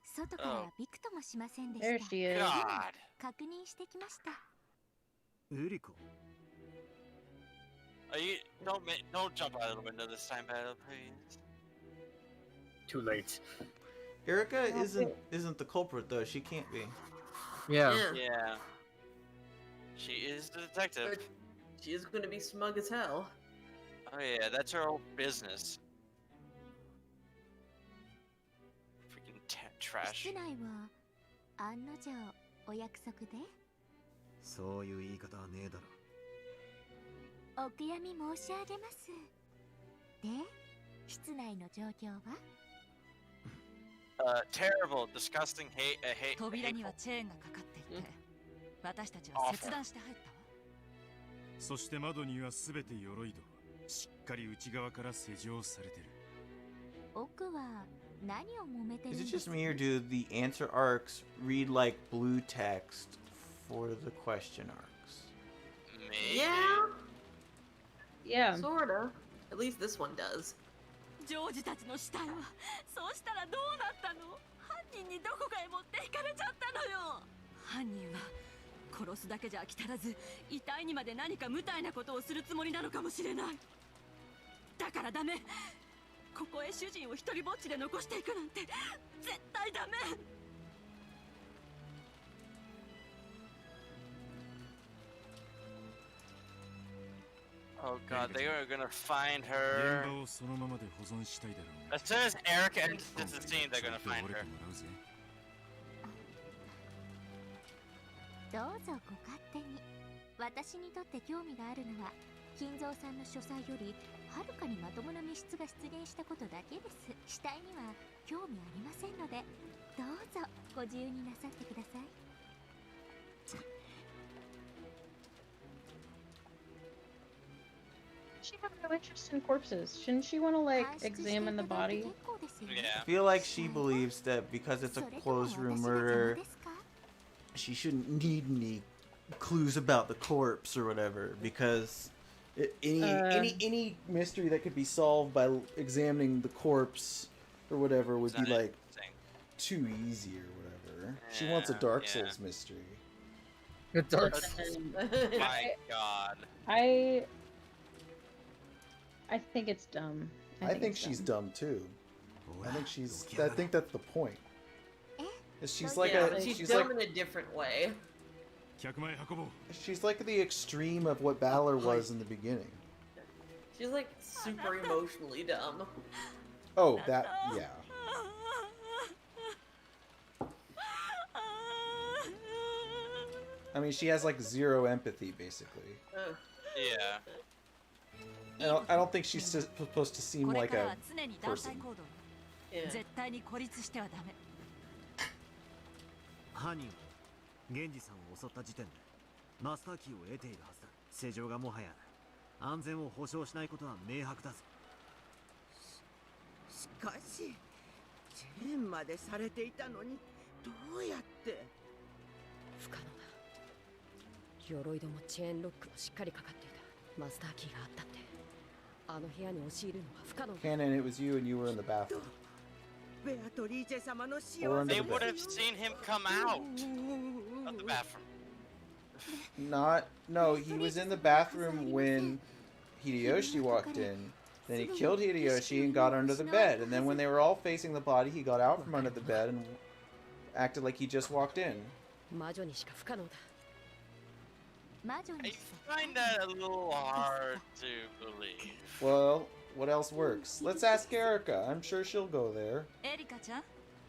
外からびくともしませんで There した。 she is. God. 確認してきました。エリコ Don't jump out of the window this time, Battle, please. Too late. Erica isn't the culprit though. She can't be. Yeah. Yeah. She is the detective. But she is going to be smug as hell. Oh yeah, that's her old business. Freaking trash. 室内は案の定お約束で。そういう言い方はねえだろ。お悔やみ申し上げます。で、室内の状況は？ Terrible, disgusting, hate. 扉にはチェーンがかかっていて、私たちは切断して入ったわ。そして窓にはすべて鎧戸、しっかり内側から施錠されてる。奥は何を揉めてるん Is で it す just か？ me or do the answer arcs read like blue text for the question arcs? Maybe. Yeah. Sorta. At least this one does. ジョージたちの死体は、そうしたらどうなったの？犯人にどこかへ持っていかれちゃったのよ。犯人は殺すだけじゃ飽き足らず、遺体にまで何か無体なことをするつもりなのかもしれない。だからダメ。ここへ主人を一人ぼっちで残していくなんて絶対ダメ。Oh god, they are gonna find her. 現場をそのままで保存したいだろうが。 As soon as Eric enters the scene, they're gonna find her. どうぞご勝手に。私にとって興味があるのは、金蔵さんの書斎よりはるかにまともな密室が出現したことだけです。死体には興味ありませんので、どうぞご自由になさってください。She have no interest in corpses. Shouldn't she want to like examine the body? Yeah. I feel like she believes that because it's a closed room murder, she shouldn't need any clues about the corpse or whatever. Because any mystery that could be solved by examining the corpse or whatever would be like too easy or whatever. She wants a Dark Souls mystery. A Dark Souls. My god. I think it's dumb. I think she's dumb too. I think that's the point. She's like she's dumb in a different way. She's like the extreme of what Balor was in the beginning. She's like super emotionally dumb. Oh, that, yeah. I mean, she has like zero empathy, basically. Yeah. I don't think she's supposed to seem like a person. Yeah. 絶対に孤立してはダメ。犯人は源氏さんを襲った時点でマスターキーを得ているはずだ。施錠がもはや安全を保証しないことは明白だぞ。しかしチェーンまでされていたのにどうやって？不可能だ。鎧戸もチェーンロックもしっかりかかっていた。マスターキーがあったって。あの部屋に押し入るのは不可能だ。 Canon, it was you and you were in the bathroom. ベアトリーチェ様の死 Or を under They the would bed. have seen him come out of the bathroom. No, he was in the bathroom when Hideyoshi walked in. Then he killed Hideyoshi and got under the bed. And then when they were all facing the body, he got out from under the bed and acted like he just walked in. 魔女にしか不可能だ。 I find that a little hard to believe. Well, what else works? Let's ask Erica. I'm sure she'll go there. エリカちゃん、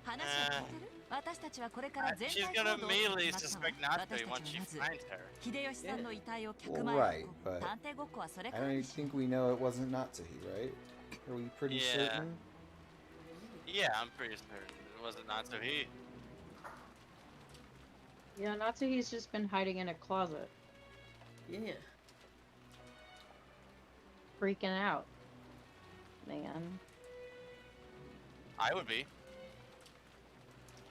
話を聞いてる？私たちはこれから全 She's 体 gonna 行動を immediately 始め suspect ますわ。 Naku once she 私たち finds はま her. ず秀吉さんの遺体を客 Well, 前 right, に but 探偵ごっこはそれか I ら don't で even しょ。 think we know it wasn't Natsuhi, right? Are we pretty Yeah. certain? Yeah, I'm pretty certain it wasn't Natsuhi. Yeah, Natsuhi's just been hiding in a closet, Yeah. freaking out. Man. I would be.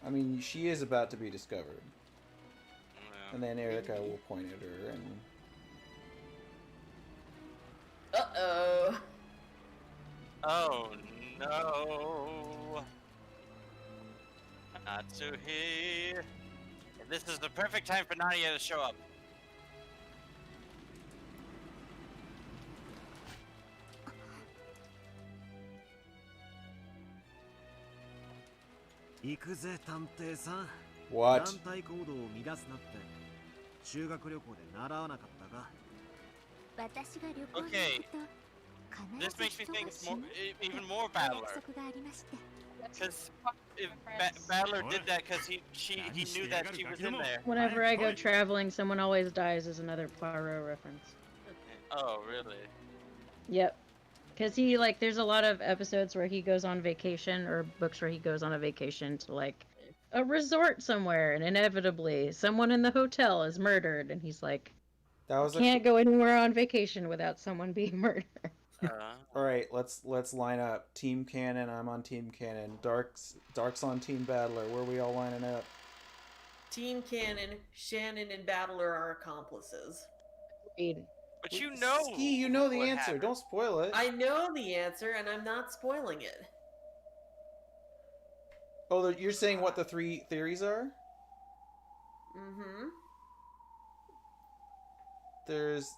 I mean, she is about to be discovered. Yeah. And then Erica will point at her and... Uh-oh. Oh no. Natsuhi. This is the perfect time for Nadia to show up. What? Okay. This makes me think it's more, even more Battler. Because Battler did that because he knew that she was in there. Whenever I go traveling, someone always dies is another Poirot reference. Oh, really? Yep. Because he, like, there's a lot of episodes where he goes on vacation, or books where he goes on a vacation to, like, a resort somewhere, and inevitably someone in the hotel is murdered, and he's like, can't go anywhere on vacation without someone being murdered. All right, let's line up. Team Cannon, I'm on Team Cannon. Dark's on Team Battler. Where are we all lining up? Team Cannon, Shannon, and Battler are accomplices. But you know, Ski, you know the answer. Happened. Don't spoil it. I know the answer, and I'm not spoiling it. Oh, you're saying what the 3 theories are? Mm-hmm. There's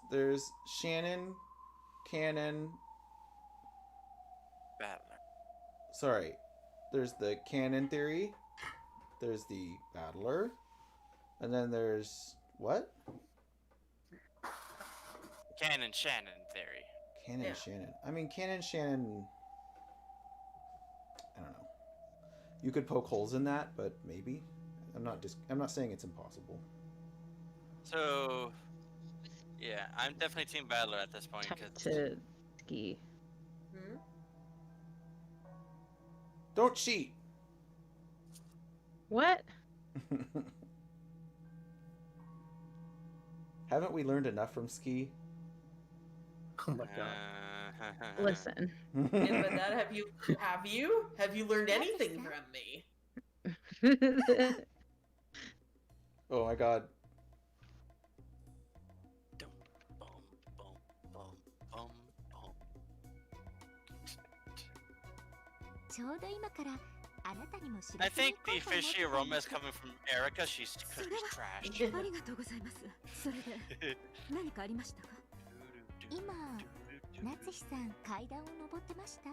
Shannon, Cannon. Battler. Sorry. There's the Cannon theory. There's the Battler. And then there's what? Cannon Shannon theory. Cannon Shannon. I mean, Cannon Shannon. I don't know. You could poke holes in that, but maybe. I'm not saying it's impossible. So, yeah, I'm definitely Team Battler at this point. To Ski. Hmm? Don't cheat. What? Haven't we learned enough from Ski? Oh my god. Listen. And by that, have you learned anything from me? Oh my god. I think the fishy aroma is coming from Erica. She's trash. 今、夏日さん階段を登ってました？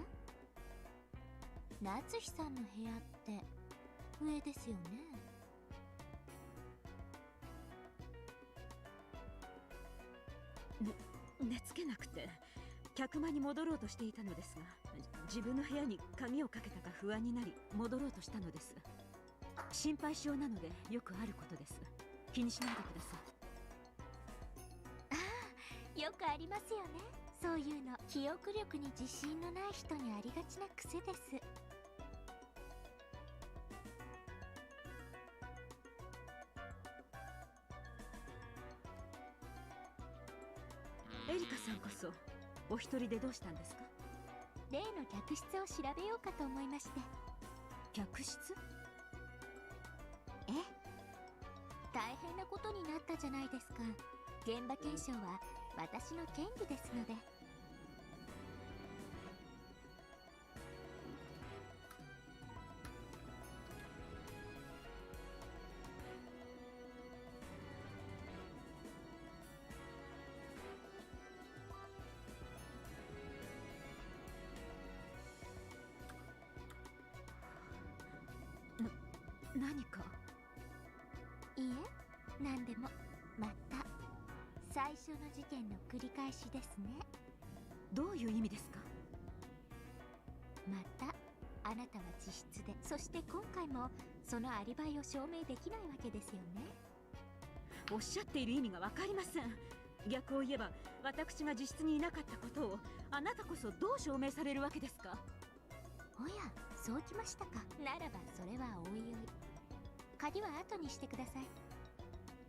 夏日さんの部屋って上ですよね。寝つけなくて客間に戻ろうとしていたのですが、自分の部屋に鍵をかけたか不安になり戻ろうとしたのです。心配性なのでよくあることです。気にしないでください。ああ、よくありますよね。そういうの記憶力に自信のない人にありがちな癖です。エリカさんこそお一人でどうしたんですか？例の客室を調べようかと思いまして。客室？ええ、大変なことになったじゃないですか。現場検証は私の権利ですので。何か？いいえ、何でも。また最初の事件の繰り返しですね。どういう意味ですか？またあなたは自室で、そして今回もそのアリバイを証明できないわけですよね。おっしゃっている意味がわかりません。逆を言えば私が自室にいなかったことをあなたこそどう証明されるわけですか？おや、そうきましたか。ならばそれはおいおい。鍵は後にしてください。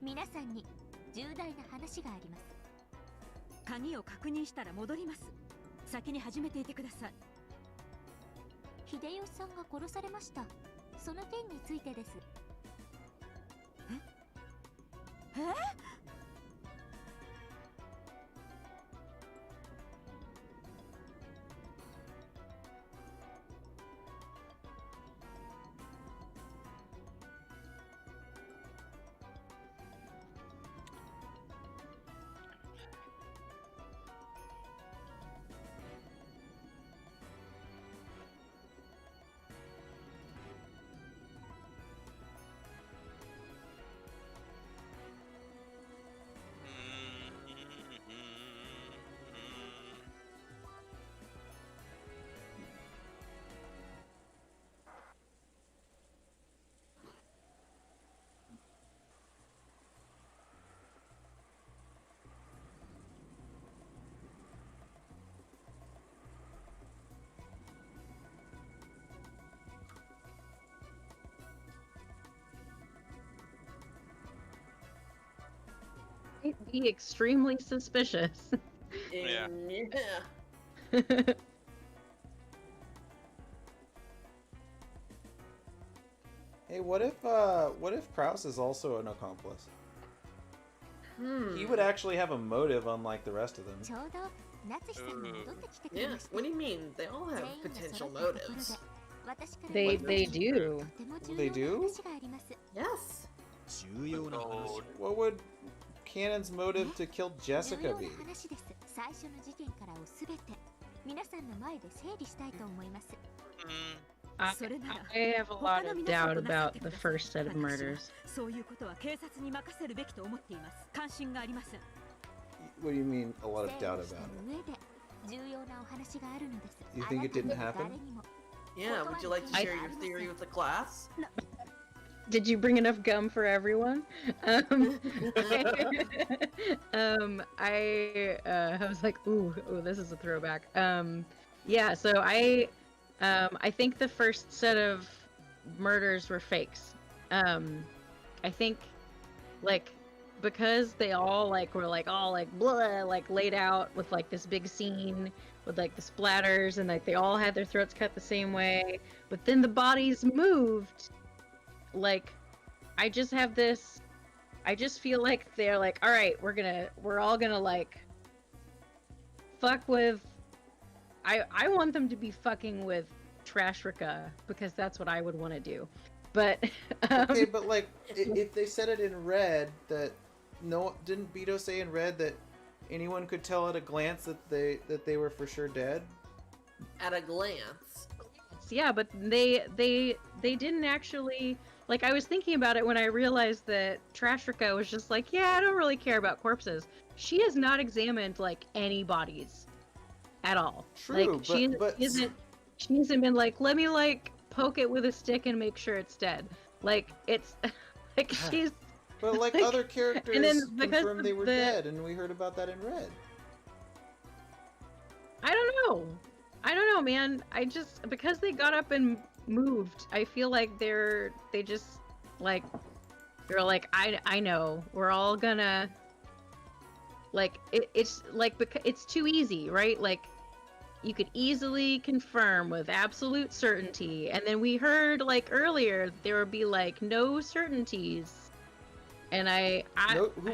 皆さんに重大な話があります。鍵を確認したら戻ります。先に始めていてください。秀吉さんが殺されました。その件についてです。might be extremely suspicious. Yeah. Hey, what if Kraus is also an accomplice? He would actually have a motive, unlike the rest of them. Yeah. What do you mean? They all have potential motives. They do. They do? Yes. What would Cannon's motive to kill Jessica be? I have a lot of doubt about the first set of murders. What do you mean, a lot of doubt about it? You think it didn't happen? Yeah, would you like to share your theory with the class? Did you bring enough gum for everyone? I was like, ooh, this is a throwback. Yeah, so I think the first set of murders were fakes. I think, like, because they all were all blah, laid out with this big scene with the splatters, and they all had their throats cut the same way, but then the bodies moved. I just feel like they're all right, we're all gonna fuck with. I want them to be fucking with Trashrika, because that's what I would want to do. But okay, but if they said it in red, didn't Beto say in red that anyone could tell at a glance that they were for sure dead? At a glance. Yeah, but they didn't actually. I was thinking about it when I realized that Trashrika was just yeah, I don't really care about corpses. She has not examined any bodies at all. True, she hasn't been let me poke it with a stick and make sure it's dead. It's she's. But other characters confirmed they were dead, and we heard about that in red. I don't know, man. Because they got up and moved, I feel like they're I know, we're all gonna it's because it's too easy, right? You could easily confirm with absolute certainty, and then we heard earlier there would be no certainties. And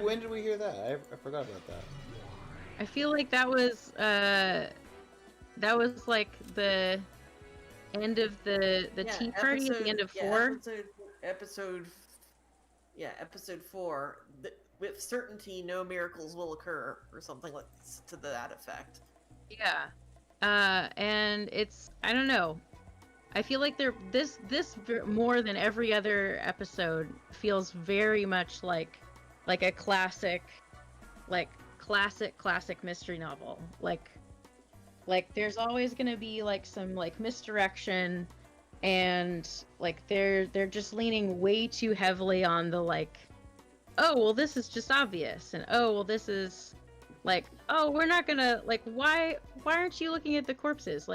when did we hear that? I forgot about that. I feel like that was the end of the tea party at the end of 4. Episode 4. With certainty, no miracles will occur, or something to that effect. Yeah, and I don't know. I feel like this more than every other episode feels very much like a classic mystery novel. There's always gonna be some misdirection, and they're just leaning way too heavily on the oh well, this is just obvious, and oh well, this is oh, we're not gonna why aren't you looking at the corpses?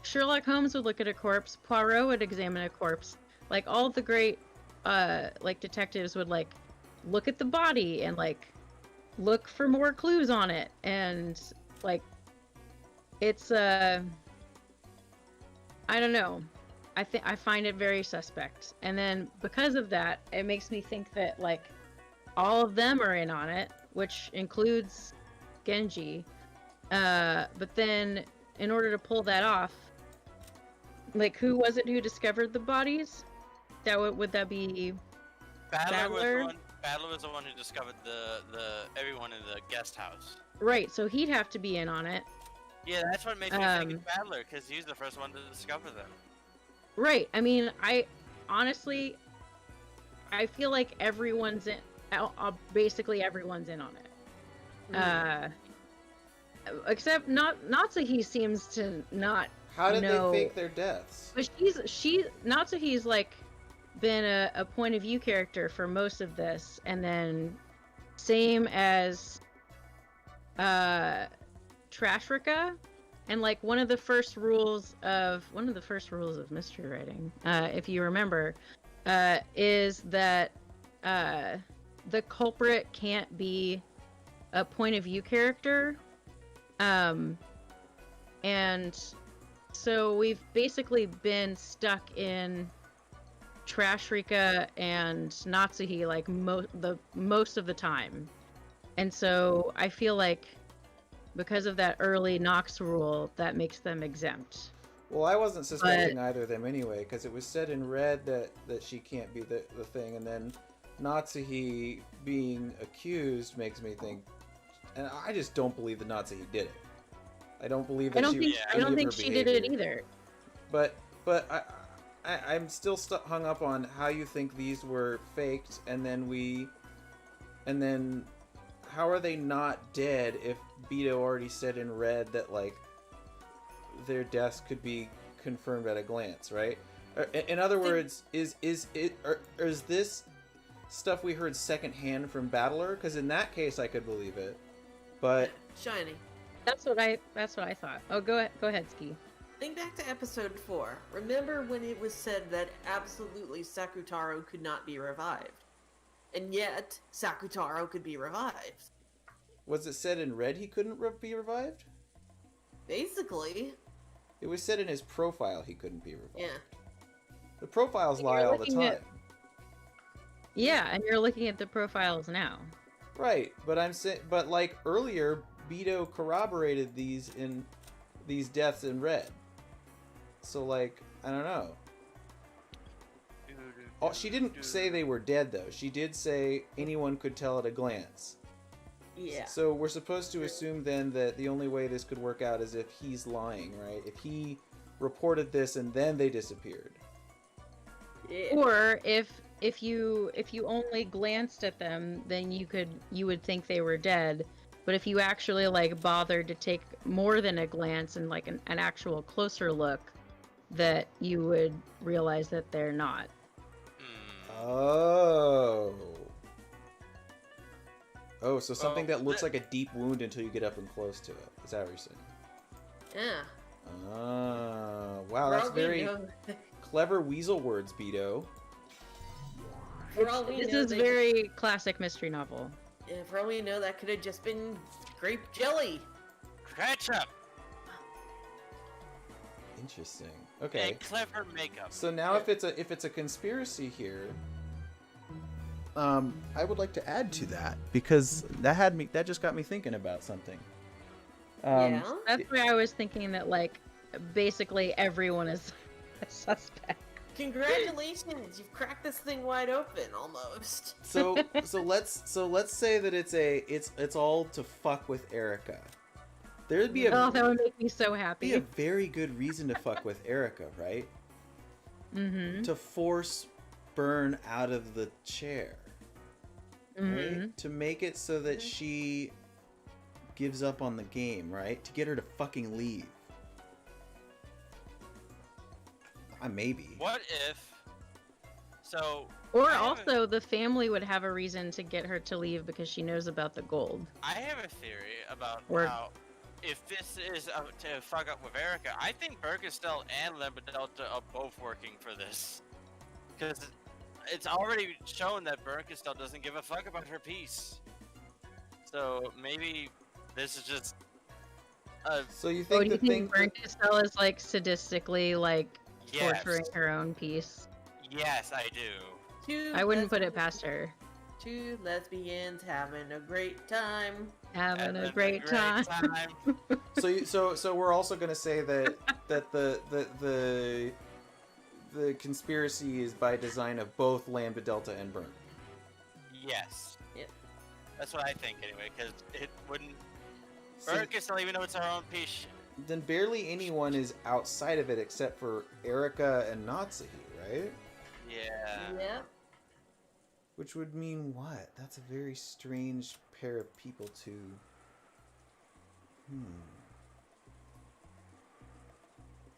Sherlock Holmes would look at a corpse, Poirot would examine a corpse, all the great detectives would look at the body and look for more clues on it, and it's I don't know, I find it very suspect. And then because of that, it makes me think that all of them are in on it, which includes Genji, but then in order to pull that off, who was it who discovered the bodies? Would that be Battler? Battler was the one who discovered the everyone in the guest house. Right, so he'd have to be in on it. Yeah, that's what makes me think it's Battler, because he's the first one to discover them. Right. I mean, I feel like everyone's in. Basically, everyone's in on it. Except Natsuhi seems to not. How did they fake their deaths? But Natsuhi's been a point of view character for most of this, and then same as Trashrika, and one of the first rules of mystery writing, if you remember, is that the culprit can't be a point of view character. And so we've basically been stuck in Trash Rika and Natsuhi like most of the time. And so I feel like because of that early Nox rule, that makes them exempt. Well, I wasn't suspecting either of them anyway, because it was said in red that she can't be the thing, and then Natsuhi being accused makes me think, and I just don't believe that Natsuhi did it. I don't believe that I don't think she did it either. But I'm still hung up on how you think these were faked, and then how are they not dead if Beto already said in red that like their deaths could be confirmed at a glance, right? In other words, is this stuff we heard secondhand from Battler? Because in that case, I could believe it. But Shiny. That's what I thought. Oh, go ahead, Ski. Think back to episode 4. Remember when it was said that absolutely Sakutaro could not be revived, and yet Sakutaro could be revived. Was it said in red he couldn't be revived? Basically. It was said in his profile he couldn't be revived. Yeah. The profiles lie all the time. Yeah, and you're looking at the profiles now. Right, but I'm saying, but like earlier, Beto corroborated these deaths in red. So like, I don't know. Oh, she didn't say they were dead though. She did say anyone could tell at a glance. Yeah. So we're supposed to assume then that the only way this could work out is if he's lying, right? If he reported this and then they disappeared. Yeah. Or if you only glanced at them, then you would think they were dead. But if you actually like bothered to take more than a glance and like an actual closer look, that you would realize that they're not. Oh. Oh, so something that looks like a deep wound until you get up and close to it. Is that what you're saying? Yeah. Ah, wow, that's very clever weasel words, Beto. This is very classic mystery novel. Yeah, for all we know, that could have just been grape jelly. Ketchup. Interesting. Okay. And clever makeup. So now, if it's a conspiracy here, I would like to add to that because that just got me thinking about something. Yeah. That's why I was thinking that like basically everyone is a suspect. Congratulations, you've cracked this thing wide open almost. So let's say that it's all to fuck with Erica. There'd be that would make me so happy. Be a very good reason to fuck with Erica, right? Mm-hmm. To force Burn out of the chair, right? To make it so that she gives up on the game, right? To get her to fucking leave. Maybe. What if? So. Or also, the family would have a reason to get her to leave because she knows about the gold. I have a theory about how, if this is to fuck up with Erica, I think Bergestel and Lembedelta are both working for this. Because it's already shown that Bergestel doesn't give a fuck about her piece. So maybe this is just. So you think do you think Bergestel is like sadistically like torturing her own piece? Yes, I do. I wouldn't put it past her. Two lesbians having a great time. Having a great time. So we're also gonna say that the conspiracy is by design of both Lambda Delta and Burn. Yes. Yeah. That's what I think anyway, because it wouldn't. Bergestel, even though it's our own piece. Then barely anyone is outside of it except for Erica and Natsuhi, right? Yeah. Yeah. Which would mean what? That's a very strange pair of people to...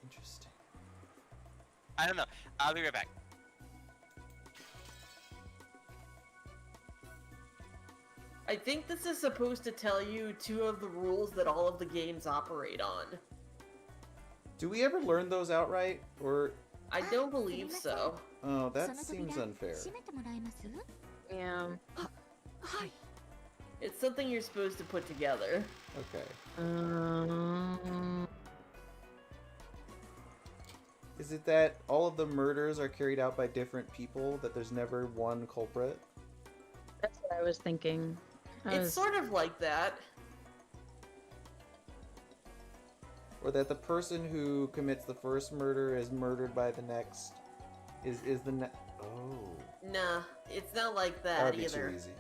Interesting. I don't know. I'll be right back. I think this is supposed to tell you two of the rules that all of the games operate on. Do we ever learn those outright, or... I don't believe so. Oh, that seems unfair. Yeah. It's something you're supposed to put together. Okay. Is it that all of the murders are carried out by different people, that there's never one culprit? That's what I was thinking. It's sort of like that. Or that the person who commits the first murder is murdered by the next. Is the next. Oh. Nah, it's not like that That would be either. too easy.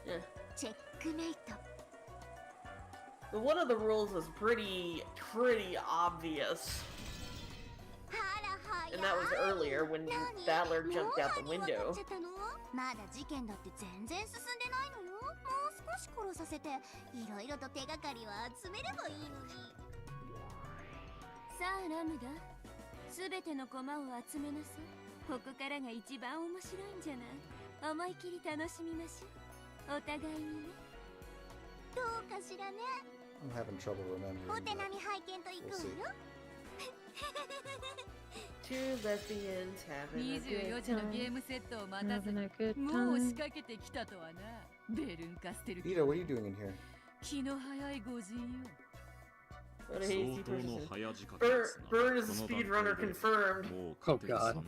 Yeah. But one of the rules was pretty obvious. And that was earlier when Battler jumped out the window. まだ事件だって全然進んでないのよ。もう少し殺させて、いろいろと手がかりを集めればいいのに。さあラムダ、すべての駒を集めなさい。ここからが一番面白いんじゃない。思い切り楽しみましょう。お互いにね。どうかしらね。I'm having trouble remembering. お手並み拝見と行くわよ。Two lesbians having a good 24時のゲームセットを待たずにもう仕掛けてきたとはな。ベルンカステル Vito, what are you doing in here? 気の早い御人よ。 What a hasty person. Burn is a speedrunner confirmed. Oh god.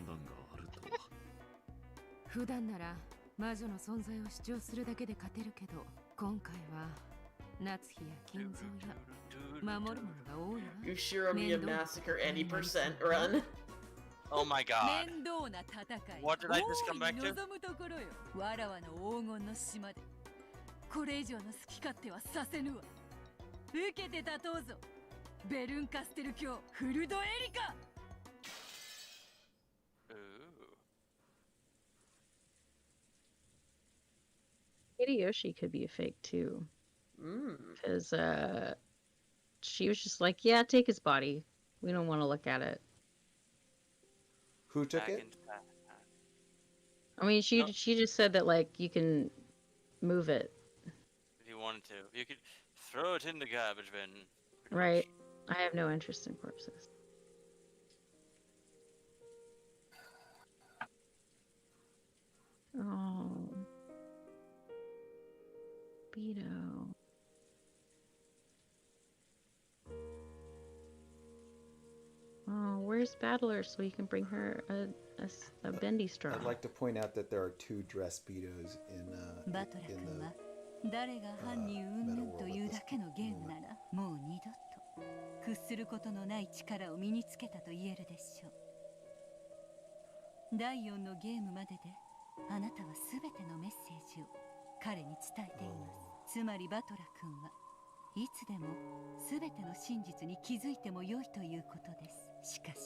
普段なら魔女の存在を主張するだけで勝てるけど、今回は夏日や金蔵や守るものが多いわ。Ushiromiya Massacre any percent run. Oh my god. 面倒な戦い。 What did I just come back to? 望むところよ。わらわの黄金の島で。これ以上の好き勝手はさせぬわ。受けて立とうぞ。ベルンカステル卿フルドエリカ。Hideyoshi could be a fake too. Because she was just like, yeah, take his body. We don't want to look at it. Who took it? I mean, she just said that, like, you can move it. If you wanted to. You could throw it in the garbage bin. Right. I have no interest in corpses. Oh. Beto. Oh, where's Battler so you can bring her a bendy straw? I'd like to point out that there are two dress speedos in the 誰が犯人云々というだけのゲームならもう二度と屈することのない力を身につけたと言えるでしょう。第4のゲームまでであなたは全てのメッセージを彼に伝えています。つまりバトラ君はいつでも全ての真実に気づいても良いということです。しかし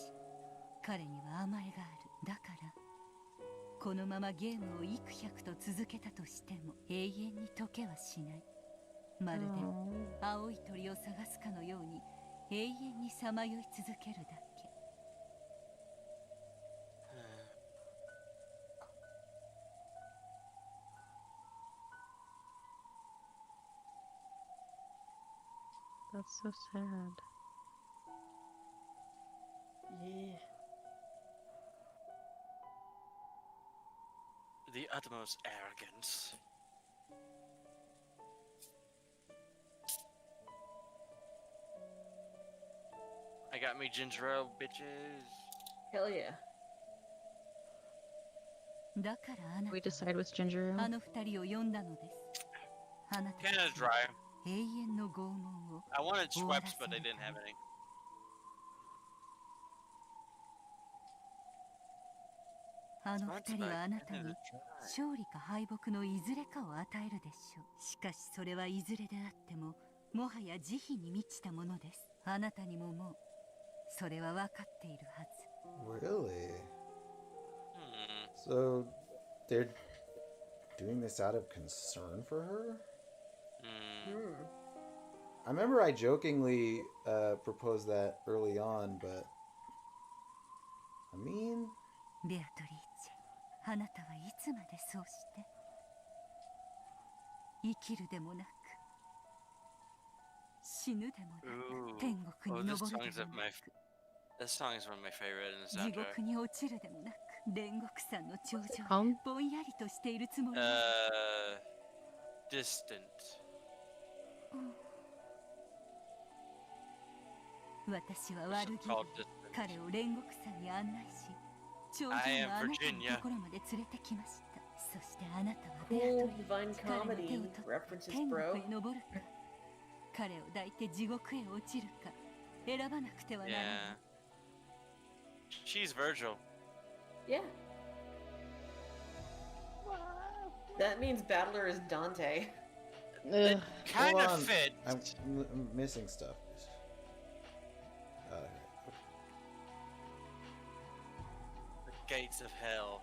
彼には甘えがある。だからこのままゲームを幾百と続けたとしても永遠に解けはしない。まるで青い鳥を探すかのように永遠にさまよい続けるだけ。That's so sad. Yeah. The utmost arrogance. I got me ginger ale, bitches. Hell yeah. だからあなた We decide what's ginger あ ale? の二人を呼んだのです。あなた Canada's dry. 永遠の拷問を I wanted Schweppes, but they didn't have any. あの二人はあなたに勝利か敗北のいずれかを与えるでしょう。しかしそれはいずれであってももはや慈悲に満ちたものです。あなたにももうそれは分かっているはず。 Really? So they're doing this out of concern for her? I remember I jokingly proposed that early on, but I mean... ベアトリーチェ、あなたはいつまでそうして生きるでもなく死ぬでもなく天国に登るでもなく This song is one of my favorite in the 地 soundtrack. 獄に落ちるでもなく煉獄山の頂上 Calm? ぼんやりとしているつもり。distant. 私は悪気で彼を煉獄山に案内し、頂上のあなたのところまで連れてきました。そしてあなたはベアトリー、彼の手を取って天国へ登るか、彼を抱いて地獄へ落ちるか、選ばなくてはならない。She's Virgil. Yeah. That means Battler is Dante. It kind of fits. I'm missing stuff. The gates of hell.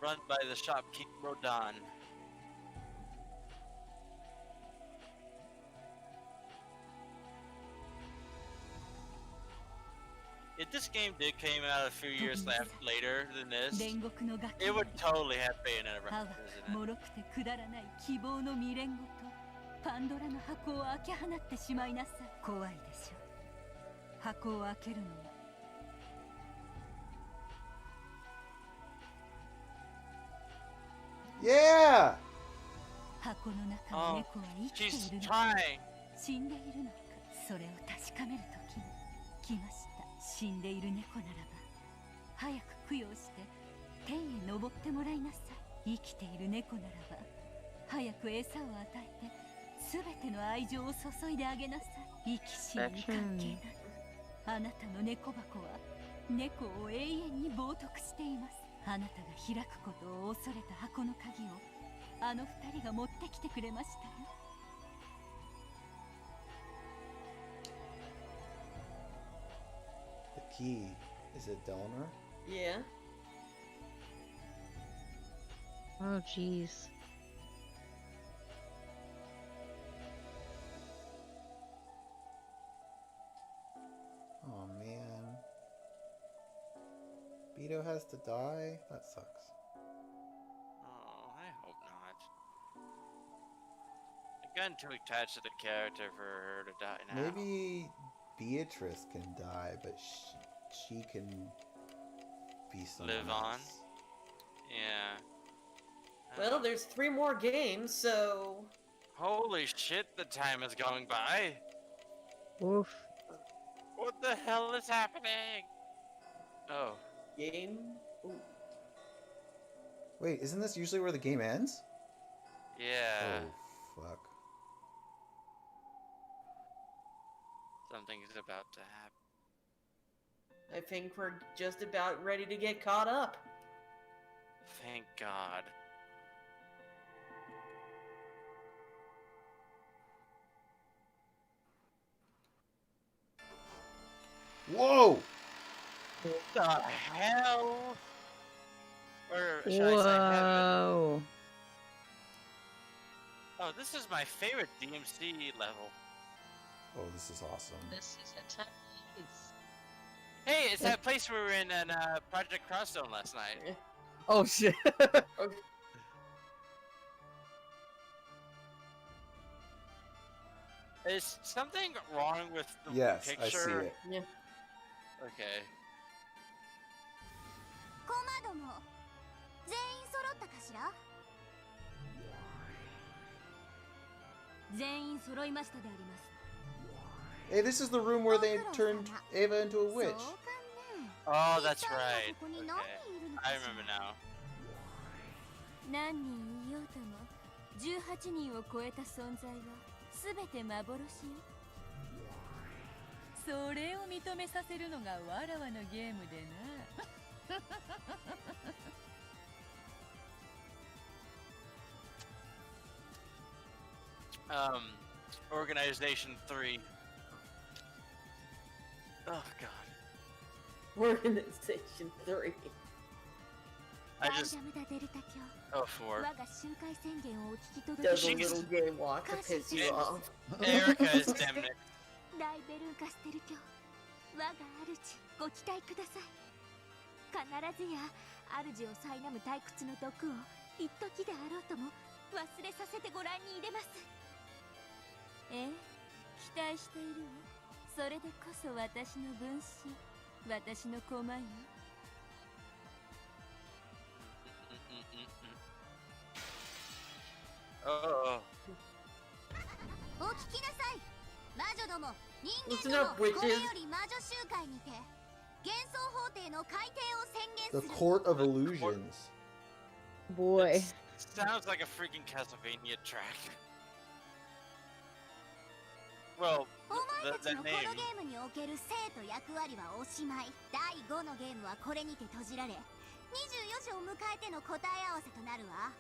Run by the shopkeep Rodan. If this game did came out a few years later than this, it would totally have Bayonetta references in it. 脆くてくだらない希望の未練ごとパンドラの箱を開け放ってしまいなさい。怖いでしょ。箱を開けるのは。Yeah! 箱の中の猫は生きているのか死んでいるのか、それを確かめる時に来ました。死んでいる猫ならば早く供養して天へ昇ってもらいなさい。生きている猫ならば早く餌を与えて全ての愛情を注いであげなさい。生き死に関係なくあなたの猫箱は猫を永遠に冒涜しています。あなたが開くことを恐れた箱の鍵をあの二人が持ってきてくれましたよ。The key, is it Delmer? Yeah. Oh, jeez. Oh man. Beto has to die? That sucks. Oh, I hope not. I've gotten too attached to the character for her to die now. Maybe Beatrice can die, but she can be someone live on. else. Yeah. Well, there's 3 more games, so... Holy shit, the time is going by. Oof. What the hell is happening? Oh. Game? Ooh. Wait, isn't this usually where the game ends? Yeah. Oh, fuck. Something is about to happen. I think we're just about ready to get caught up. Thank God. Whoa! What the hell? Or should Whoa. I say heaven? Oh, this is my favorite DMC level. Oh, this is awesome. This is intense. Hey, it's that place we were in Project Crosstone last night. Oh shit. Is something wrong with the yes, picture? I see it. Yeah. Okay. コマども、全員揃ったかしら？全員揃いましたであります。 Hey, this is the room where they turned Ava into a witch. Oh, that's right. Okay. I remember now. 何人いようとも18人を超えた存在は全て幻よ。それを認めさせるのがわらわのゲームでな。Organization 3. Oh god. Organization 3. I just... Oh, 4. Does a little game walk to piss you off. Erica is damn it. 大ベルーカステル教、我が主ご期待ください。必ずや主を苛む退屈の毒を一時であろうとも忘れさせてご覧に入れます。ええ、期待しているわ。それでこそ私の分身、私の駒よ。Oh. Listen up, witches. The Court of Illusions. Boy. Sounds like a freaking Castlevania track. Well, that name. 24時を迎えての答え合わせとなるわ。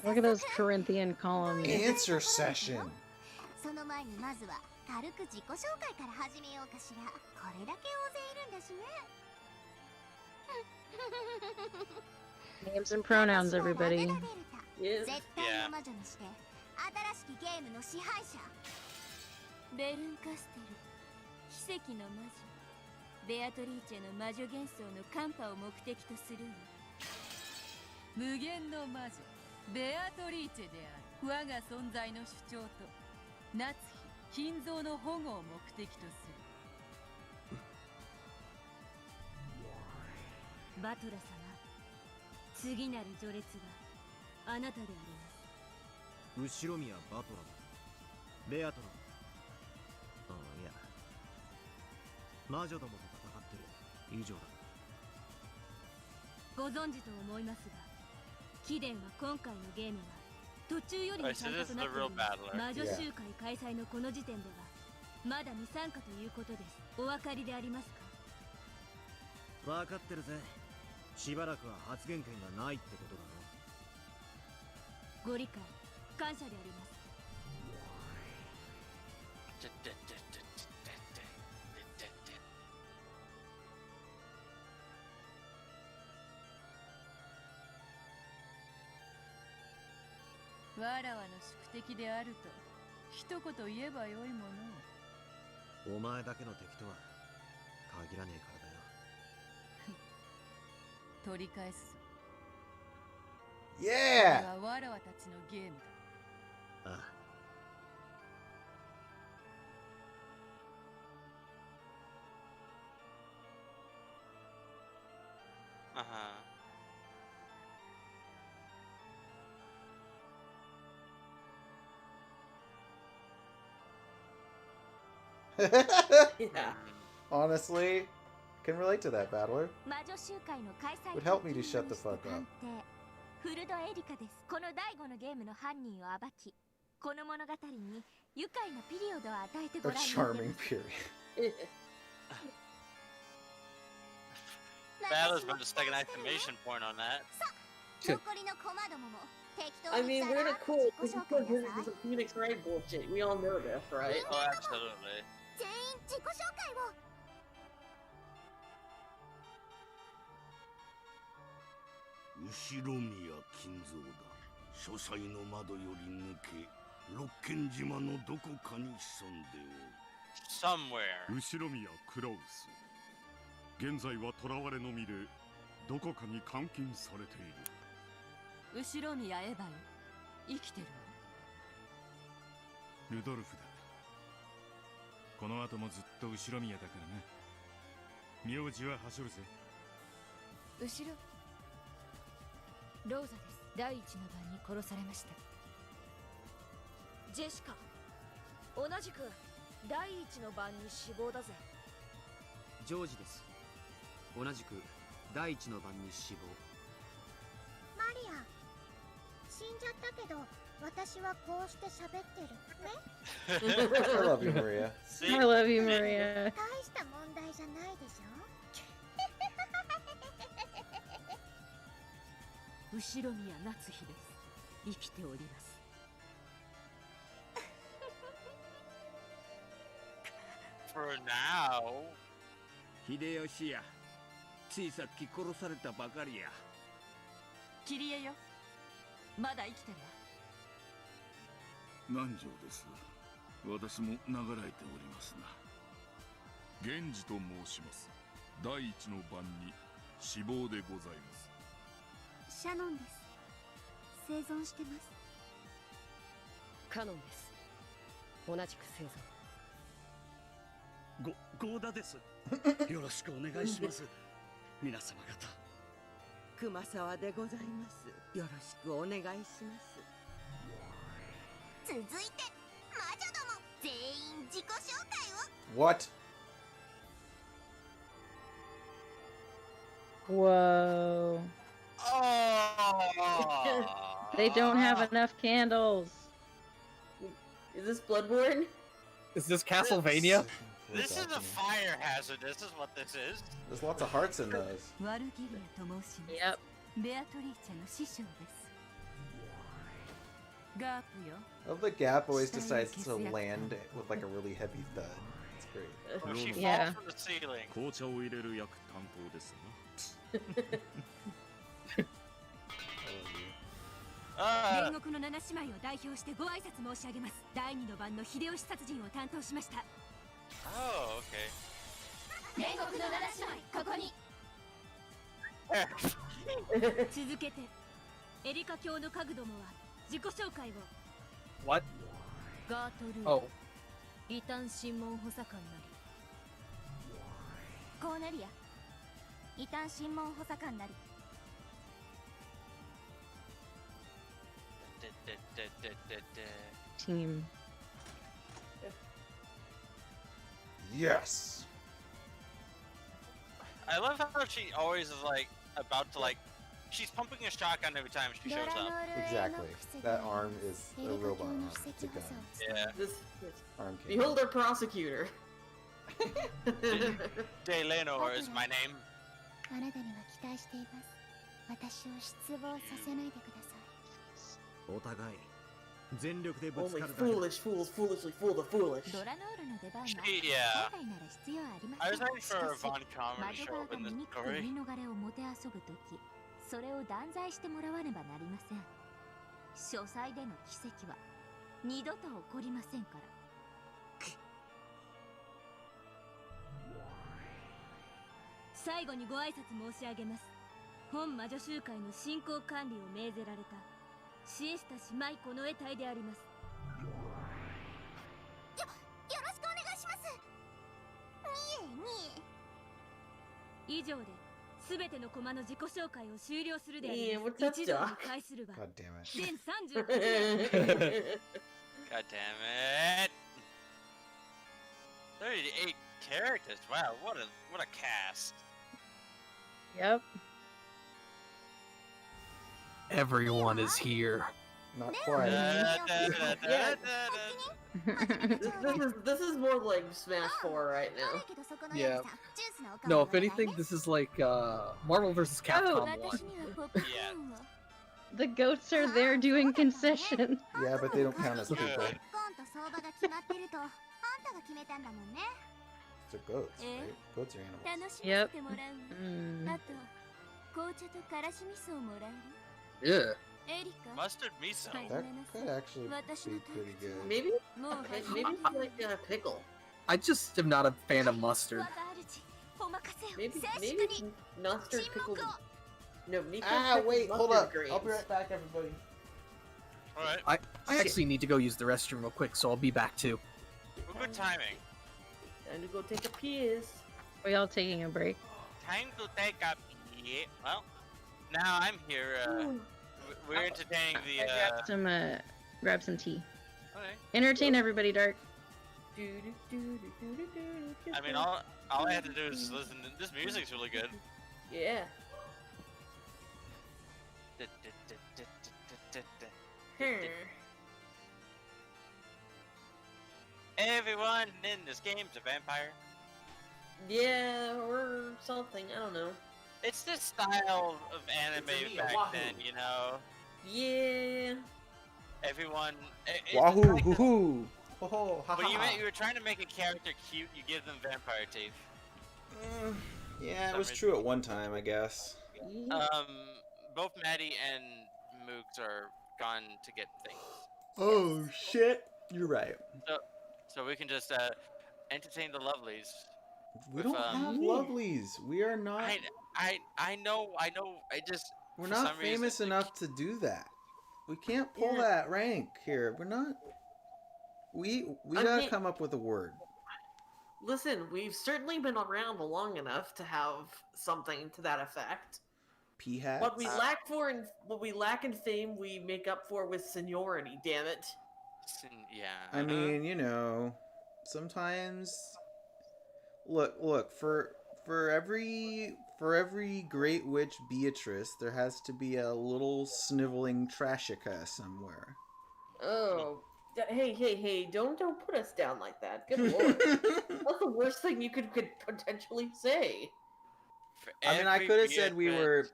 Look at those Corinthian columns. Answer session. その前にまずは軽く自己紹介から始めようかしら。これだけ大勢いるんだしね。 Names and pronouns, everybody. Yes. 絶対の魔女にして新しきゲームの支配者。ベルンカステル、奇跡の魔女。ベアトリーチェの魔女幻想のカンパを目的とするわ。無限の魔女ベアトリーチェである。我が存在の主張と夏日金蔵の保護を目的とする。バトラ様、次なる序列はあなたであります。後ろ宮バトラだ。ベアトラ。ああ、いや、魔女どもと戦ってる以上だ。ご存知と思いますが、貴殿は今回のゲームは途中よりの参加となっている魔女集会開催のこの時点ではまだ未参加ということです。お分かりでありますか？分かってるぜ。しばらくは発言権がないってことだろ。ご理解感謝であります。わらわの宿敵であると一言言えばよいもの。お前だけの敵とは限らねえからだよ。取り返す。Yeah! これはわらわたちのゲームだ。ああ。Yeah. Honestly, can relate to that, Battler. Would help me to shut the fuck up. フルドエリカです。この第5のゲームの犯人を暴き、この物語に愉快なピリオドを与えてご A らんに charming period. Battle's about to stick an exclamation point on that. I mean, we're the cool. This is a Phoenix Wright bullshit. We all know this, right? Oh, absolutely. 全員自己紹介を。後ろ宮金蔵だ。書斎の窓より抜け、六軒島のどこかに潜んでおる。Somewhere. 後ろ宮クラウス。現在は囚われの身でどこかに監禁されている。後ろ宮エヴァン、生きてるルドルフだ。この後もずっと後ろ宮だからな。名字ははしょるぜ。後ろローザです。第一の番に殺されました。ジェシカ、同じく第一の番に死亡だぜ。ジョージです。同じく第一の番に死亡。マリア、死んじゃったけど私はこうして喋ってるね。 I love you, Maria. I love you, Maria. 大した問題じゃないでしょ。後ろ宮夏日です。生きております。For now. 秀吉や、ついさっき殺されたばかりや。キリエよ、まだ生きてるわ。南條です。私も流られておりますな。源氏と申します。第一の番に死亡でございます。シャノンです。生存してます。カノンです。同じく生存。ゴーダです。よろしくお願いします。皆様方。熊沢でございます。よろしくお願いします。What? Whoa. Oh. They don't have enough candles. Is this Bloodborne? Is this Castlevania? This is a fire hazard. This is what this is. There's lots of hearts in those. Yep. ベアトリーチェの師匠ですガープよ I love that Gap always decides to land with like a really heavy thud. It's great. Or she Yeah. falls from the ceiling. 紅茶を入れる役担当です煉獄の七姉妹を代表してご挨拶申し上げます。第二の番の秀吉殺人を担当しました。 Oh, okay. 煉獄の七姉妹ここに続けてエリカ教の家具どもは自己紹介を What? ガートルー Oh. 異端審問補佐官なりコーネリア異端審問補佐官なり Team. Yes. I love how she always is like about to like. She's pumping a shotgun every time she shows up. Exactly. That arm is a robot arm. It's a gun. Yeah. This Arm cannon. behold our prosecutor. De Lenore is my name. あなたには期待しています。私を失望させないでください。お互い全力でぶつ Only かるだけ foolish fools foolishly fool the foolish. ドラノールの出番は Yeah. 本来なら必要ありま I せ was ん。 waiting し for かし Von Kamen 魔 to 女 show 側 up が in this 醜く story. 言い逃れをもてあそぶとき、それを断罪してもらわねばなりません。書斎での奇跡は二度と起こりませんから。最後にご挨拶申し上げます。本魔女集会の進行管理を命ぜられたシエスタ姉妹この得体であります。よろしくお願いします。以上で全てのコマの自己紹介を終了するであり Yeah, ま what's す。 up, 一度に Doc? 会するは God damn it. 全39 God damn it. 38 characters. Wow, what a cast. Yep. Everyone is here. Not quite. This is more like Smash 4 right now. Yeah. No, if anything, this is like Marvel vs. Capcom 1. Yeah. The goats are there doing concession. Yeah, but they don't count as people. ゴンと相場が決まってると、あんたが決めたんだもんね。 They're goats, right? Goats are animals. 楽しませてもらう。あと紅茶とからし味噌をもらえる。 Yeah. エリカ。 Mustard miso. That could actually be pretty good. Maybe like a pickle. I just am not a fan of mustard. Maybe mustard pickle. No, Nico wait, hold mustard up. grains. I'll be right back, everybody. Alright. I actually need to go use the restroom real quick, so I'll be back too. Well, good timing. Time to go take a piss. Are we all taking a break? Time to take a pee. Well, now I'm here. We're entertaining the. Grab some tea. Okay. Entertain everybody, Dark. I mean, all I have to do is listen. This music's really good. Yeah. Everyone in this game's a vampire. Yeah, or something. I don't know. It's this style of anime back then, you know. Yeah. Everyone. Wahoo! Hoo hoo! Ho ho! Ha But you ha! were trying to make a character cute. You give them vampire teeth. Yeah, it was true at one time, I guess. Both Maddie and Moogs are gone to get things. Oh shit! You're right. So we can just entertain the lovelies. We don't have lovelies. We are not. I know. We're for not some reason, famous enough to do that. We can't pull that rank here. We're not. We gotta come up with a word. Listen, we've certainly been around long enough to have something to that effect. P-hats? What we lack in fame, we make up for with seniority. Damn it. Yeah. I mean, you know, sometimes look for every great witch Beatrice, there has to be a little sniveling Trashica somewhere. Oh, hey! Don't put us down like that. Good lord, that's the worst thing you could potentially say. I mean, I could have said we were.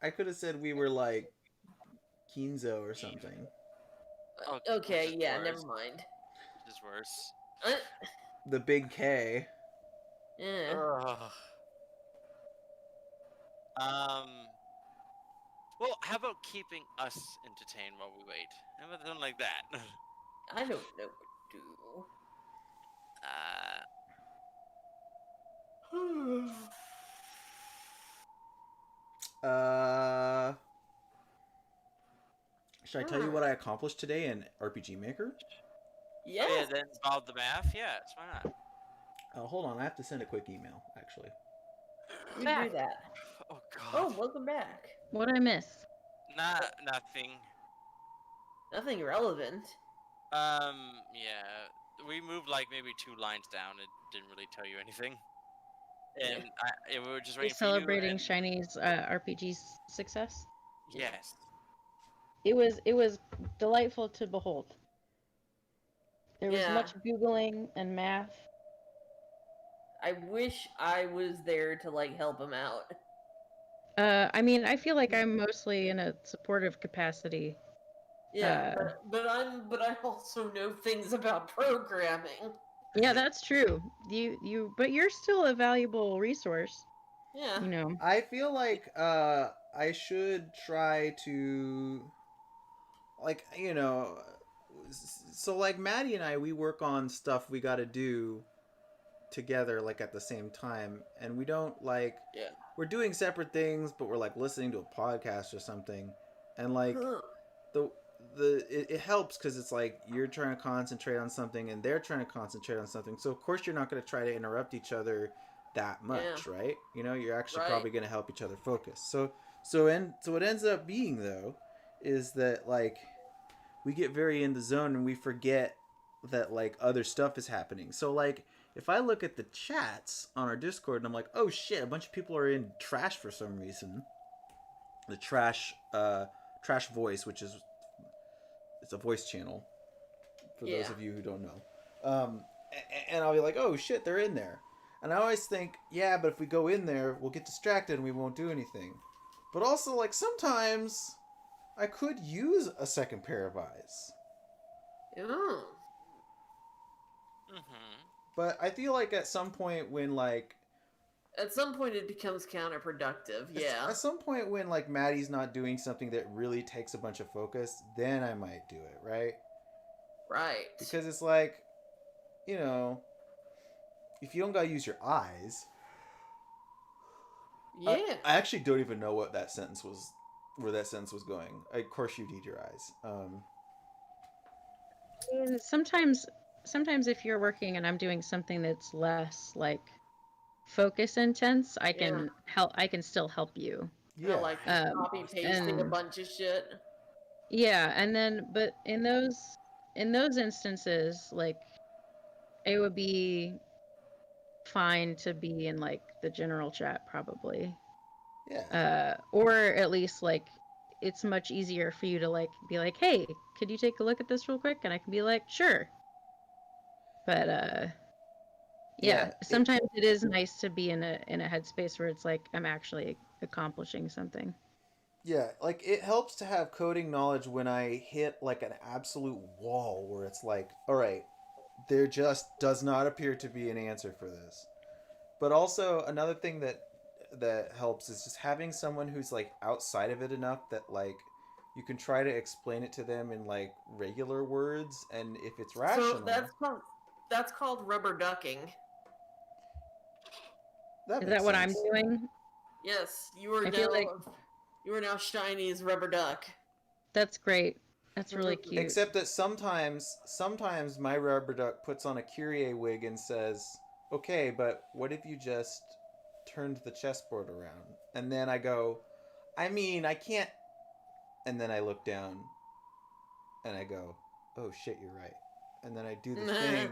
I could have said we were like Kinzo or something. Okay, yeah, never mind. Which is worse. The big K. Yeah. Well, how about keeping us entertained while we wait? How about something like that? I don't know what to do. Should I tell you what I accomplished today in RPG Maker? Yeah. Oh, yeah, then solve the math? Yes, why not? Hold on, I have to send a quick email, actually. You do that. Oh, God. Oh, welcome back. What'd I miss? Nothing. Nothing relevant. Yeah. We moved like maybe 2 lines down. It didn't really tell you anything. And we were just waiting for you. Celebrating Shiny's RPG success. Yes. It was delightful to behold. There was much Googling and math. I wish I was there to like help him out. I mean, I feel like I'm mostly in a supportive capacity. Yeah, but I also know things about programming. Yeah, that's true. But you're still a valuable resource. Yeah. You know. I feel like I should try to, like, you know, so like Maddie and I, we work on stuff we got to do together, like at the same time, and we don't like. Yeah. We're doing separate things, but we're like listening to a podcast or something, and like it helps because it's like you're trying to concentrate on something and they're trying to concentrate on something. So of course you're not going to try to interrupt each other that much, right? You know, you're actually probably going to help each other focus. So what ends up being though is that like we get very in the zone and we forget that like other stuff is happening. So like if I look at the chats on our Discord and I'm like, oh shit, a bunch of people are in trash for some reason. The trash voice, which is it's a voice channel for those of you who don't know. And I'll be like, oh shit, they're in there. And I always think, yeah, but if we go in there, we'll get distracted and we won't do anything. But also, like, sometimes I could use a second pair of eyes. Oh. But I feel like at some point when, like... At some point it becomes counterproductive, yeah. At some point when, like, Maddie's not doing something that really takes a bunch of focus, then I might do it, right? Right. Because it's like, you know, if you don't gotta use your eyes... Yeah. I actually don't even know what that sentence was, where that sentence was going. Of course you need your eyes. Sometimes if you're working and I'm doing something that's less like focus intense, I can help. I can still help you. Yeah, like copy pasting a bunch of shit. Yeah, and then but in those instances, like it would be fine to be in like the general chat probably. Yeah. Or at least like it's much easier for you to like be like, hey, could you take a look at this real quick? And I can be like, sure. But yeah, sometimes it is nice to be in a headspace where it's like I'm actually accomplishing something. Yeah, like it helps to have coding knowledge when I hit like an absolute wall where it's like, all right, there just does not appear to be an answer for this. But also another thing that helps is just having someone who's like outside of it enough that like you can try to explain it to them in like regular words, and if it's rational. So that's called rubber ducking. Is that what I'm doing? Yes, you are now Shiny's rubber duck. That's great. That's really cute. Except that sometimes my rubber duck puts on a Kyrie wig and says, okay, but what if you just turned the chessboard around? And then I go, I mean, I can't. And then I look down and I go, oh shit, you're right. And then I do the thing.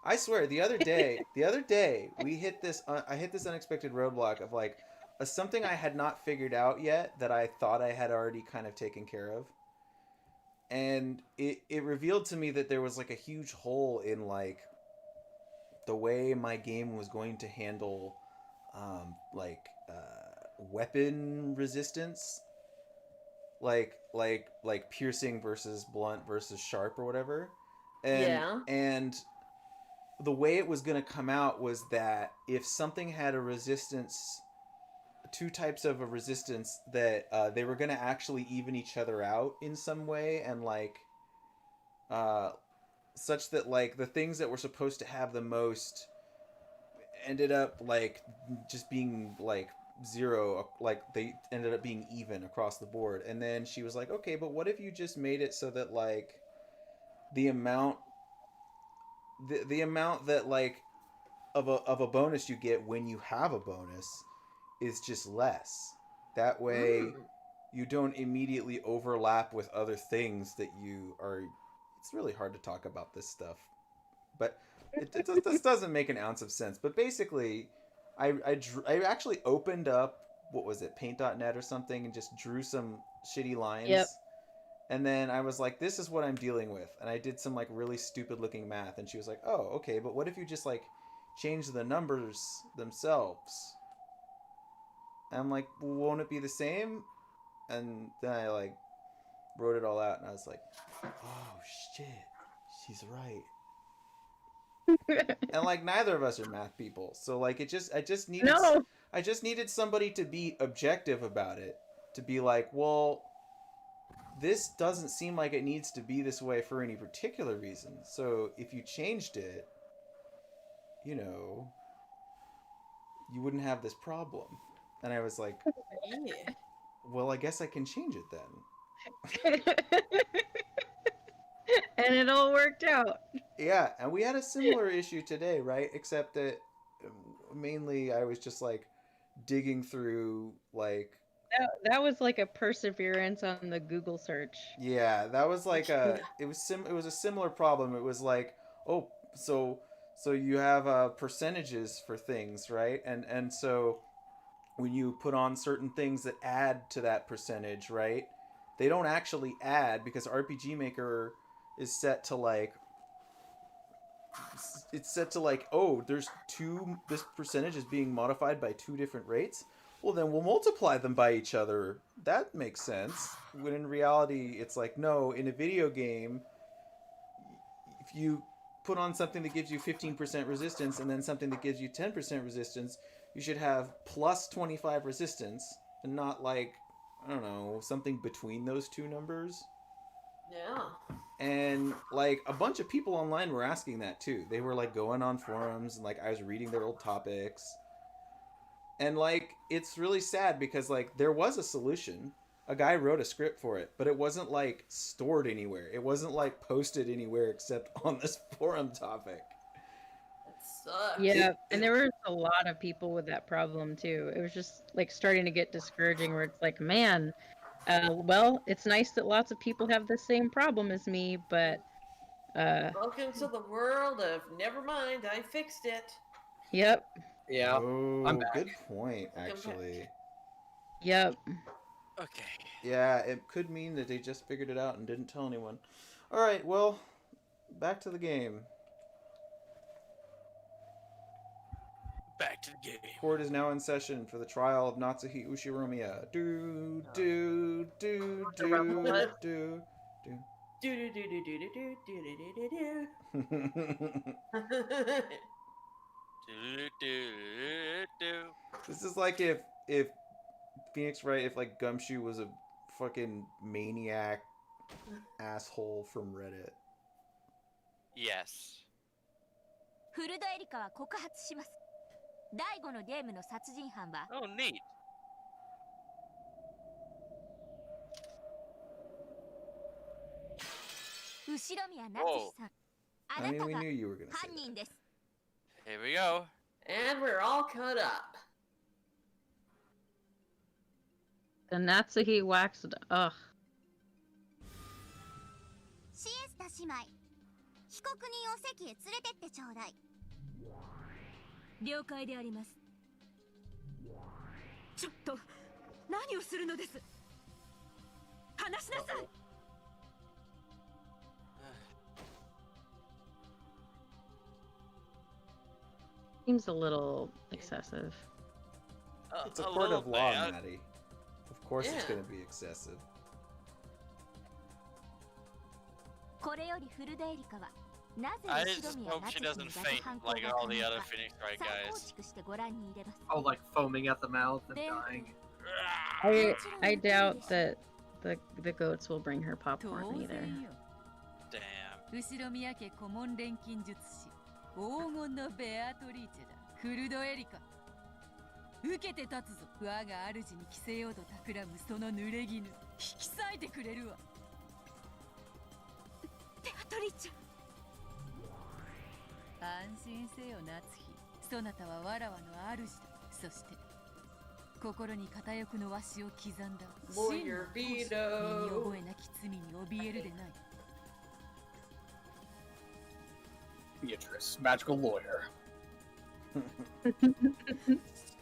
I swear, the other day, we hit this. I hit this unexpected roadblock of like something I had not figured out yet that I thought I had already kind of taken care of, and it revealed to me that there was like a huge hole in like the way my game was going to handle, weapon resistance, like piercing versus blunt versus sharp or whatever, and the way it was going to come out was that if something had a resistance, two types of a resistance, that they were going to actually even each other out in some way, and like such that like the things that were supposed to have the most ended up like just being like zero, like they ended up being even across the board. And then she was like, okay, but what if you just made it so that like the amount that like of a bonus you get when you have a bonus is just less. That way you don't immediately overlap with other things that you are. It's really hard to talk about this stuff, but this doesn't make an ounce of sense. But basically, I actually opened up, what was it, paint.net or something, and just drew some shitty lines. Yep. And then I was like, this is what I'm dealing with. And I did some like really stupid looking math. And she was like, oh, okay, but what if you just like change the numbers themselves? And I'm like, well, won't it be the same? And then I like wrote it all out, and I was like, oh shit, she's right. And like neither of us are math people, so like I just needed somebody to be objective about it, to be like, well, this doesn't seem like it needs to be this way for any particular reason, so if you changed it, you know, you wouldn't have this problem. And I was like, Yeah. well, I guess I can change it then. And it all worked out. Yeah, and we had a similar issue today, right? Except that mainly I was just like digging through like that was like a perseverance on the Google search. Yeah, that was like it was a similar problem. It was like, oh, so you have percentages for things, right? And so when you put on certain things that add to that percentage, right? They don't actually add, because RPG Maker is set to like, it's set to like, oh, this percentage is being modified by two different rates. Well, then we'll multiply them by each other. That makes sense. When in reality, it's like, no, in a video game, if you put on something that gives you 15% resistance and then something that gives you 10% resistance, you should have plus 25 resistance and not like, I don't know, something between those two numbers. Yeah. And like a bunch of people online were asking that too. They were like going on forums, and like I was reading their old topics. And like it's really sad because like there was a solution. A guy wrote a script for it, but it wasn't like stored anywhere. It wasn't like posted anywhere except on this forum topic. That sucks. Yeah, and there were a lot of people with that problem too. It was just like starting to get discouraging, where it's like, man, well, it's nice that lots of people have the same problem as me, but welcome to the world of never mind, I fixed it. Yep. Yeah. Oh, good point, actually. Yep. Okay. Yeah, it could mean that they just figured it out and didn't tell anyone. All right, well, back to the game. Back to the game. Court is now in session for the trial of Natsuhi Ushiromiya. Do do do do do do. This is like if Phoenix Wright, if like Gumshoe was a fucking maniac asshole from Reddit. Yes. フルドエリカは告発します。第5のゲームの殺人犯は Oh, neat. 後宮夏日さん。あな I た mean, we が knew you were gonna say 犯人です。 Here we go. And we're all cut up. The Natsuhi waxed. Ugh. シエスタ姉妹、被告人を席へ連れてってちょうだい。了解であります。ちょっと何をするのです。話しなさい。Seems a little excessive. It's a court of law, Maddie. Of course it's going to be excessive. これよりフルデエリカはなぜ I 後 just ろ宮 hope ナ she ツ doesn't に faint 犯行が like 可 all 能 the か other Phoenix Wright 再構 guys. 築してご覧に入れます。 Oh, like foaming at the mouth and dying. I doubt that the goats will bring her popcorn either. Damn. 後ろ宮家顧問錬金術師黄金のベアトリーチェだ。フルドエリカ、受けて立つぞ。我が主に着せようと企むその濡れ衣、引き裂いてくれるわ。ベアトリーチェ、安心せよ夏日、そなたはわらわの主だ。そして心に片翼のわしを刻んだ真の闘士、身に覚えなき罪に怯えるでない。Beatrice, magical lawyer.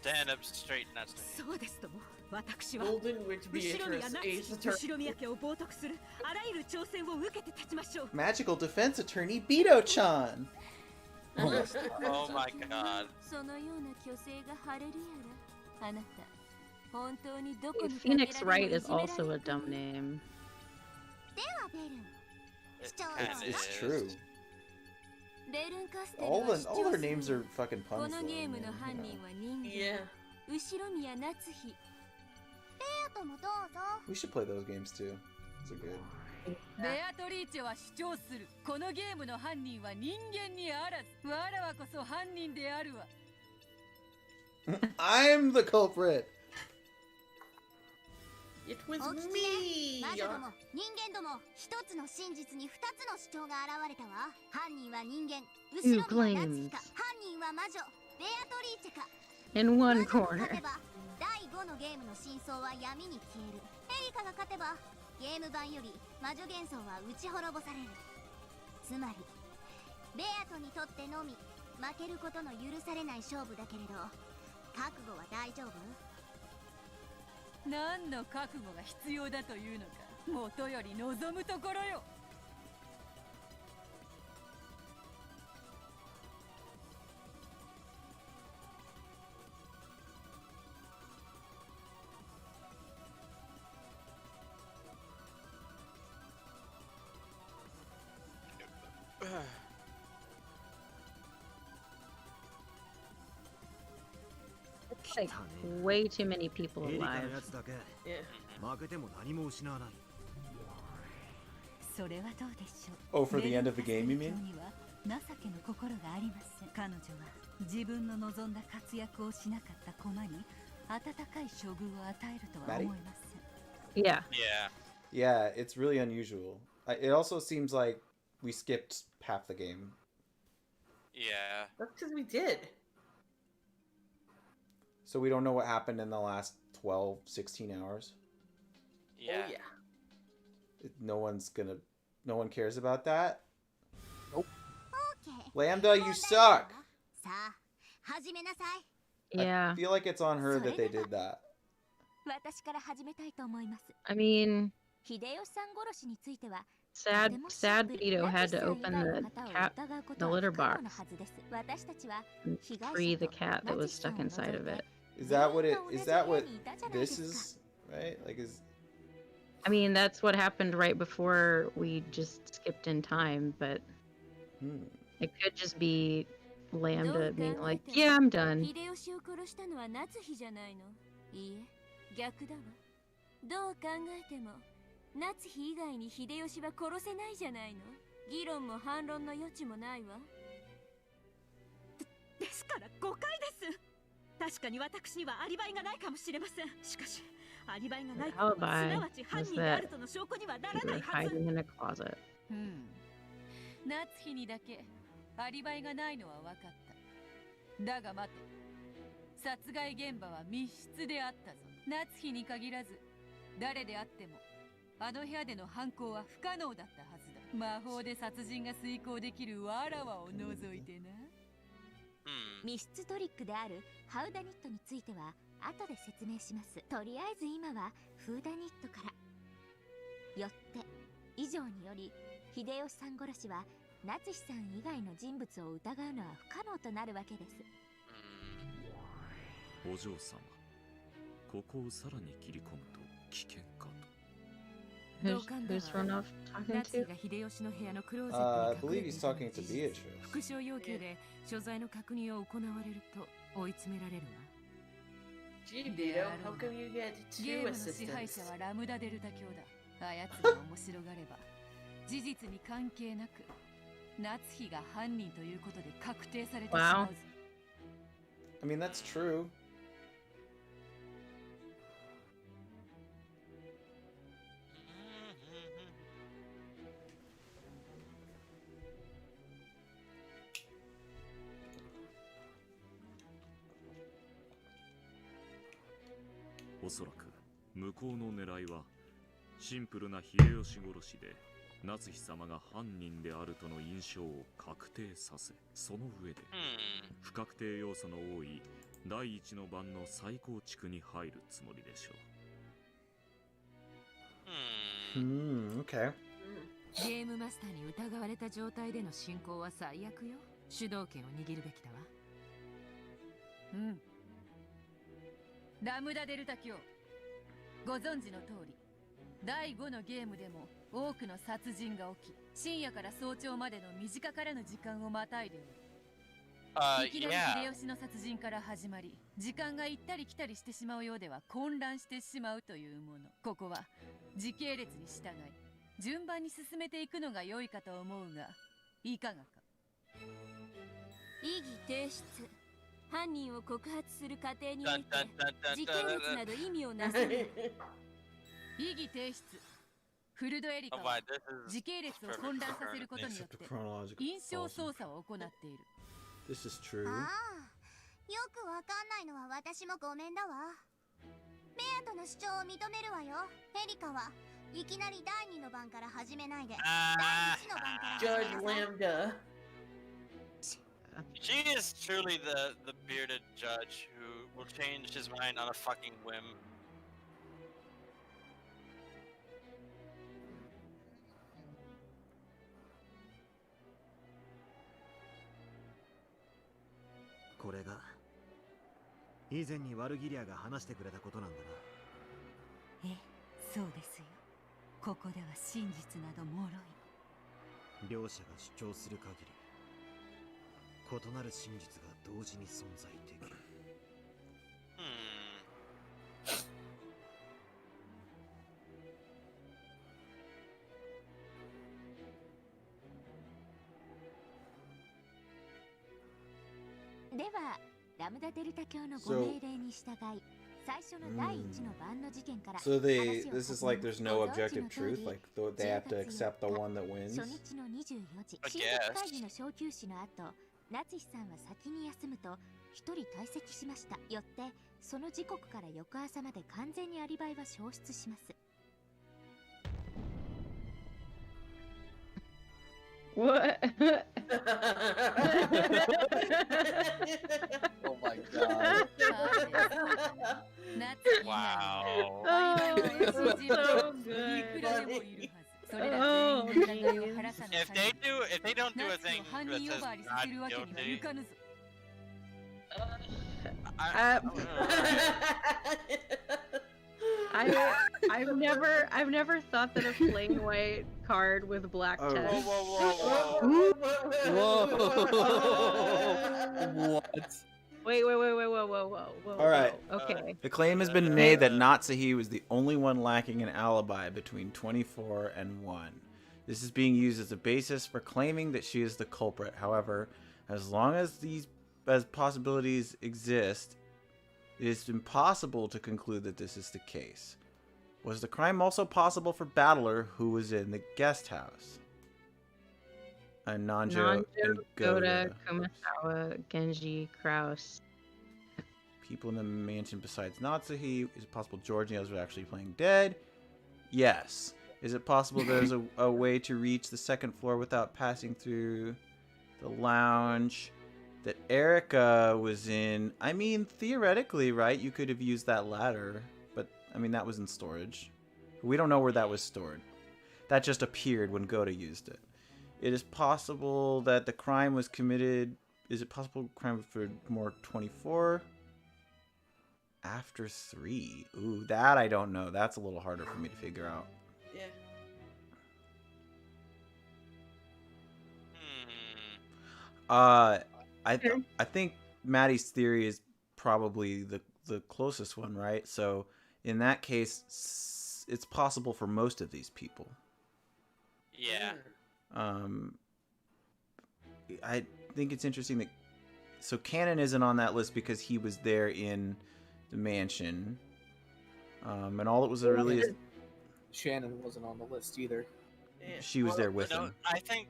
Stand up straight, Natsu. そうですとも。私は Golden Witch 後ろ宮 Beatrice, ナ Ace ツ、 Attorney. 後ろ宮家を冒涜するあらゆる挑戦を受けて立ちましょう。 Magical defense attorney Beto-chan. Oh my god. そのような虚勢が晴れるやら。あなた、本当にどこに Phoenix Wright is also a dumb name. ではベルン、 It 主張 kinda It's is. true. ベルンカステル All は the 主 all 張 their する。 names are fucking こ puns の though. ゲーム I の mean, 犯 you 人 know. は人間。 Yeah. 後ろ宮夏日。ベアともどうぞ。 We should play those games too. Those are good. ベアトリーチェは主張する。このゲームの犯人は人間にあらず。わらわこそ犯人であるわ。I'm the culprit. It was お聞き me. ね。魔女ども、人間ども、一つの真実に二つの主張が現れたわ。犯人は人間、後ろ宮夏日か。犯人は魔女、ベアトリーチェか。 In one 魔女が corner. 勝てば、第5のゲームの真相は闇に消える。エリカが勝てば、ゲーム版より魔女幻想は打ち滅ぼされる。つまり、ベアトにとってのみ、負けることの許されない勝負だけれど、覚悟は大丈夫？何の覚悟が必要だというのか、元より望むところよ。Like way too many people エリカの alive. やつだけ Yeah. 負けても何も失わない。それはどうでしょう。 Oh, for the end of the game, you mean? には情けの心がありません。彼女は自分の望んだ活躍をしなかった駒に温かい処遇を与えるとは思えません。 Yeah. Yeah. Yeah, it's really unusual. It also seems like we skipped half the game. Yeah. That's because we did. So we don't know what happened in the last 12, 16 hours. Yeah. Oh yeah. No one cares about that? Nope. Lambda, you suck! さあ、始めなさい。 Yeah. I feel like it's on her that they did that. 私から始めたいと思います。 I mean, 秀吉さん殺しについては、 sad Beto had to open the litter box and free the cat that was stuck inside of it. Is that what this is? Right? Like I mean, that's what happened right before we just skipped in time, but it could just be Lambda being like, yeah, I'm done. 秀吉を殺したのは夏日じゃないの。いいえ、逆だわ。どう考えても、夏日以外に秀吉は殺せないじゃないの。議論も反論の余地もないわ。ですから誤解です。確かに私にはアリバイがないかもしれません。しかし、アリバイがないことはすなわち犯人であるとの証拠にはならないはず。 hiding in a closet. 夏日にだけアリバイがないのは分かった。だが待て、殺害現場は密室であったぞ。夏日に限らず誰であってもあの部屋での犯行は不可能だったはずだ。魔法で殺人が遂行できるわらわを除いてな。密室トリックであるハウダニットについては後で説明します。とりあえず今はフーダニットから。よって以上により秀吉さん殺しは夏日さん以外の人物を疑うのは不可能となるわけです。お嬢様、ここをさらに切り込むと危険かと。Who's run off talking to? I believe he's talking to Beatrice. 復唱要求で所在の確認を行われると追い詰められるわ。Gee, Vito, how come you get ゲー two ムの支配 assistants? 者はラムダデルタ教だ。あやつが面白がれば事実に関係なく夏日が犯人ということで確定されてしまうぞ。 I mean, that's true. おそらく向こうの狙いはシンプルな秀吉殺しで夏日様が犯人であるとの印象を確定させ、その上で不確定要素の多い第一の番の再構築に入るつもりでしょう。Okay. ゲームマスターに疑われた状態での進行は最悪よ。主導権を握るべきだわ。ラムダデルタ教、ご存知の通り第5のゲームでも多くの殺人が起き、深夜から早朝までの短からぬ時間をまたいでおる。いきなり秀吉の殺人から始まり、時間が行ったり来たりしてしまうようでは混乱してしまうというもの。ここは時系列に従い順番に進めていくのが良いかと思うが、いかがか。異議提出。犯人を告発する過程において時系列など意味をなさない。異議提出。フルドエリカは時系列を混乱させることによって印象操作を行っている。This is true. ああ、よくわかんないのは私もごめんだわ。ベアとの主張を認めるわよ。エリカはいきなり第2の番から始めないで第1の番から始めなさい。 Judge Lambda. She is truly the bearded judge who will change his mind on a fucking whim. これが以前にワルギリアが話してくれたことなんだな。ええ、そうですよ。ここでは真実など脆い。両者が主張する限り異なる真実が同時に存在できる。ではラムダデルタ教のご命令に従い、最初の第一の番の事件から So this is like there's no objective truth, like they have to accept the one that wins. 初日の24時、親族会議の小休止の後、夏日さんは先に休むと一人退席しました。よってその時刻から翌朝まで完全にアリバイは消失します。What? Oh my god. Wow. Oh, this is so good. Oh, If they don't do a thing that says not guilty, I've never thought that a plain white card with black text. Whoa. What? Wait, whoa. All right. Okay. The claim has been made that Natsuhi was the only one lacking an alibi between 24 and 1. This is being used as a basis for claiming that she is the culprit. However, as long as these possibilities exist, it is impossible to conclude that this is the case. Was the crime also possible for Battler, who was in the guest house? And Nanjo and Goda. Kumasawa, Genji, Kraus. People in the mansion besides Natsuhi. Is it possible George and the others were actually playing dead? Yes. Is it possible there's a way to reach the second floor without passing through the lounge that Erica was in? I mean, theoretically, right? You could have used that ladder, but I mean, that was in storage. We don't know where that was stored. That just appeared when Goda used it. It is possible that the crime was committed. Is it possible crime for more 24? After 3. Ooh, that I don't know. That's a little harder for me to figure out. Yeah. I think Maddie's theory is probably the closest one, right? So in that case, it's possible for most of these people. Yeah. I think it's interesting that so Cannon isn't on that list because he was there in the mansion, and all it was really is Shannon wasn't on the list either. she was there with him. I think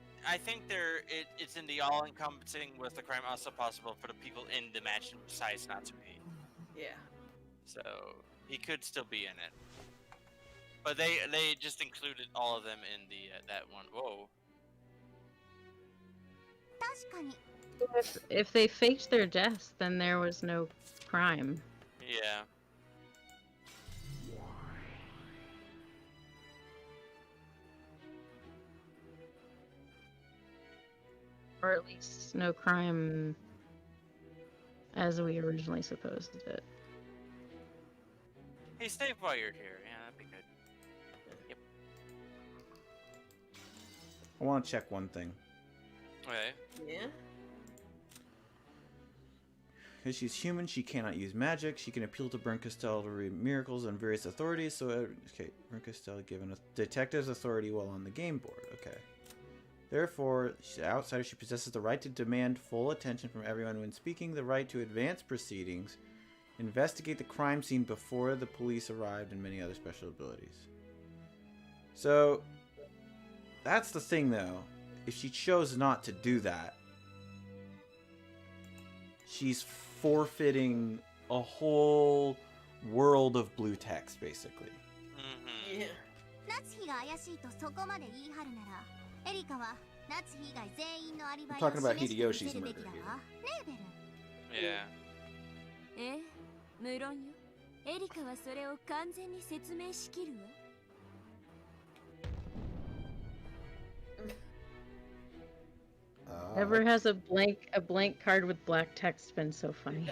it's in the all-encompassing. Was the crime also possible for the people in the mansion besides Natsuki? Yeah. So he could still be in it, but they just included all of them in the that one. Whoa. If they faked their deaths, then there was no crime. Yeah. Or at least no crime as we originally supposed it. Hey, save while you're here. Yeah, that'd be good. Yep. I want to check one thing. Okay. Yeah. Because she's human, she cannot use magic. She can appeal to Brent Costello to read miracles and various authorities. So, okay, Brent Costello given a detective's authority while on the game board. Okay. Therefore, she's an outsider. She possesses the right to demand full attention from everyone when speaking, the right to advance proceedings, investigate the crime scene before the police arrived, and many other special abilities. So, that's the thing, though. If she chose not to do that, she's forfeiting a whole world of blue text, basically. Yeah. I'm talking about Hideyoshi's murder here. Yeah. 無論よ。エリカはそれを完全に説明しきるわ。Never has a blank card with black text been so funny.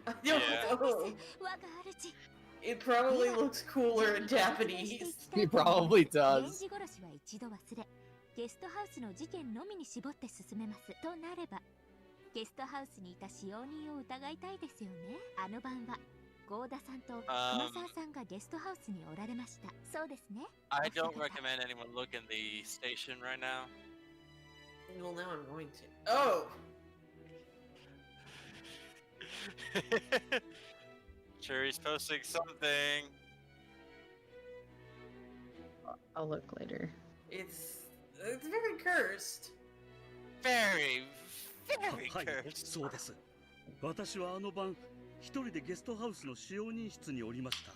I don't know. It probably looks cooler in Japanese. He probably does. ゲストハウスの事件のみに絞って進めますとなれば、ゲストハウスにいた使用人を疑いたいですよね。あの晩はゴーダさんと熊沢さんがゲストハウスにおられました。そうですね。I don't recommend anyone look in the station right now. Well, now I'm going to. Oh! Cherry's posting something. I'll look later. It's very cursed. Very cursed. そうです。私はあの晩一人でゲストハウスの使用人室におりました。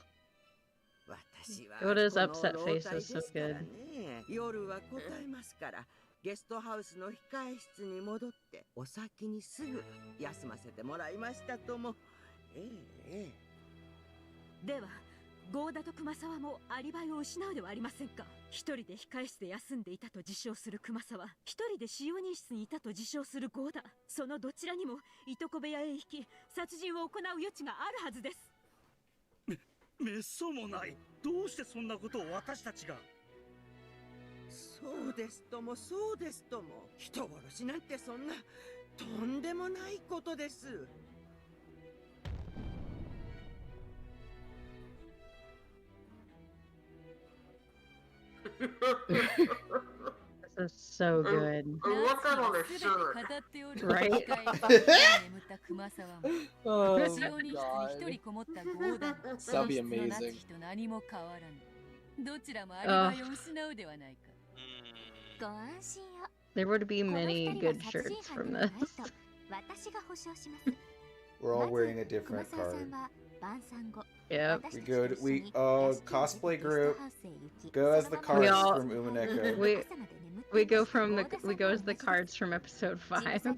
私は Goda's upset face is so good. 夜は答えますから。ゲストハウスの控え室に戻ってお先にすぐ休ませてもらいましたとも。ではゴーダと熊沢もアリバイを失うではありませんか。一人で控え室で休んでいたと自称する熊沢、一人で使用人室にいたと自称するゴーダ、そのどちらにもいとこ部屋へ行き殺人を行う余地があるはずです。めっそうもない。どうしてそんなことを私たちが。そうですともそうですとも、人殺しなんてそんなとんでもないことです。This is so good. Look at all this shirt. Right? Oh my god. That'll be amazing. There would be many good shirts from this. We're all wearing a different card. Yep. We cosplay group. Go as the cards from Umineko. We go as the cards from episode 5. And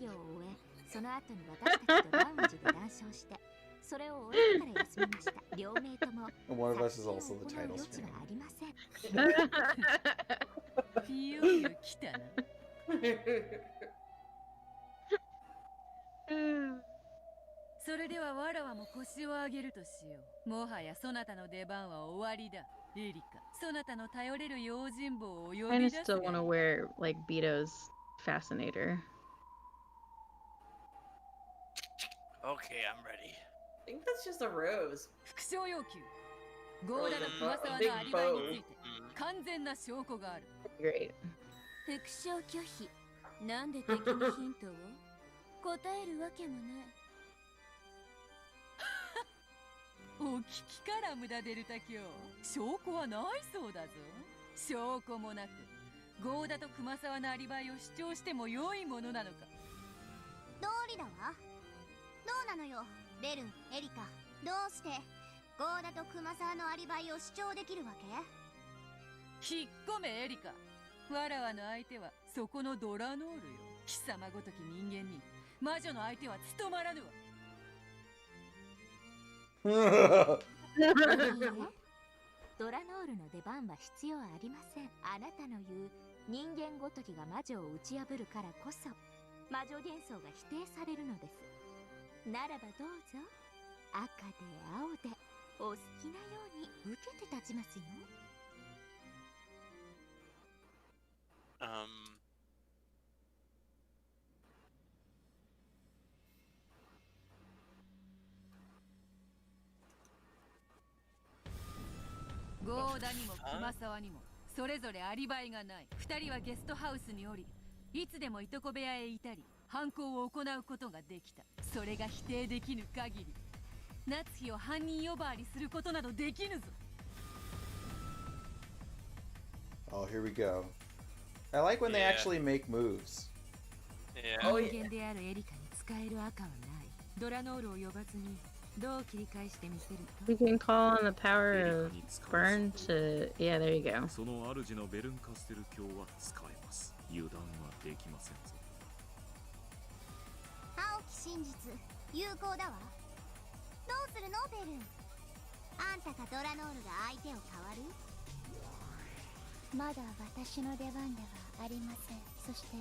one of us is also the title screen. それではわらわも腰を上げるとしよう。もはやそなたの出番は終わりだ。エリカ、そなたの頼れる用心棒を呼び I 出す。 still want to wear like Bito's fascinator. Okay, I'm ready. I think that's just a rose. 副賞要求。ゴーダの熊沢のアリバイについて完全な証拠がある。 Great. 副賞拒否。なんで敵にヒントを答えるわけもない。お聞きから無駄デルタ卿。証拠はないそうだぞ。証拠もなくゴーダと熊沢のアリバイを主張しても良いものなのか。道理だわ。どうなのよ、レルン、エリカ。どうしてゴーダと熊沢のアリバイを主張できるわけ？引っ込めエリカ。わらわの相手はそこのドラノールよ。貴様ごとき人間に魔女の相手は務まらぬわ。ドラノールの出番は必要ありません。あなたの言う人間ごときが魔女を打ち破るからこそ魔女幻想が否定されるのです。ならばどうぞ、赤で青でお好きなように受けて立ちますよ。ゴーダにも熊沢にもそれぞれアリバイがない。二人はゲストハウスにおり、いつでもいとこ部屋へいたり犯行を行うことができた。それが否定できぬ限り夏日を犯人呼ばわりすることなどできぬぞ。 Oh, here we go. I like when they actually make moves. Yeah. 人間であるエリカに使える赤はない。ドラノールを呼ばずにどう切り返してみせるか。 We can call on the power of burn to... Yeah, there you go. その主のベルンカステル教は使えます。油断はできませんぞ。青き真実、有効だわ。どうするのベルン。あんたかドラノールが相手を変わる？まだ私の出番ではありません。そして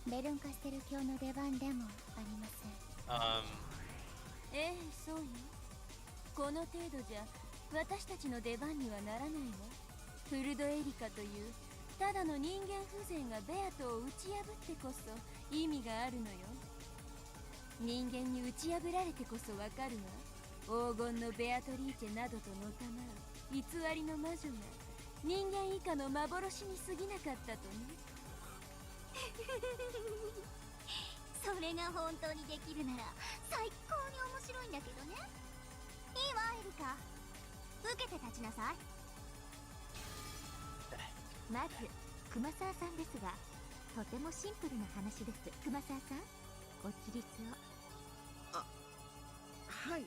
ベルンカステル教の出番でもありません。ええ、そうよ。この程度じゃ私たちの出番にはならないわ。フルドエリカというただの人間風情がベアトを打ち破ってこそ意味があるのよ。人間に打ち破られてこそわかるわ。黄金のベアトリーチェなどとのたまう偽りの魔女が人間以下の幻に過ぎなかったとね。それが本当にできるなら最高に面白いんだけどね。いいわエリカ、受けて立ちなさい。まず熊沢さんですが、とてもシンプルな話です。熊沢さん、ご起立を。はい。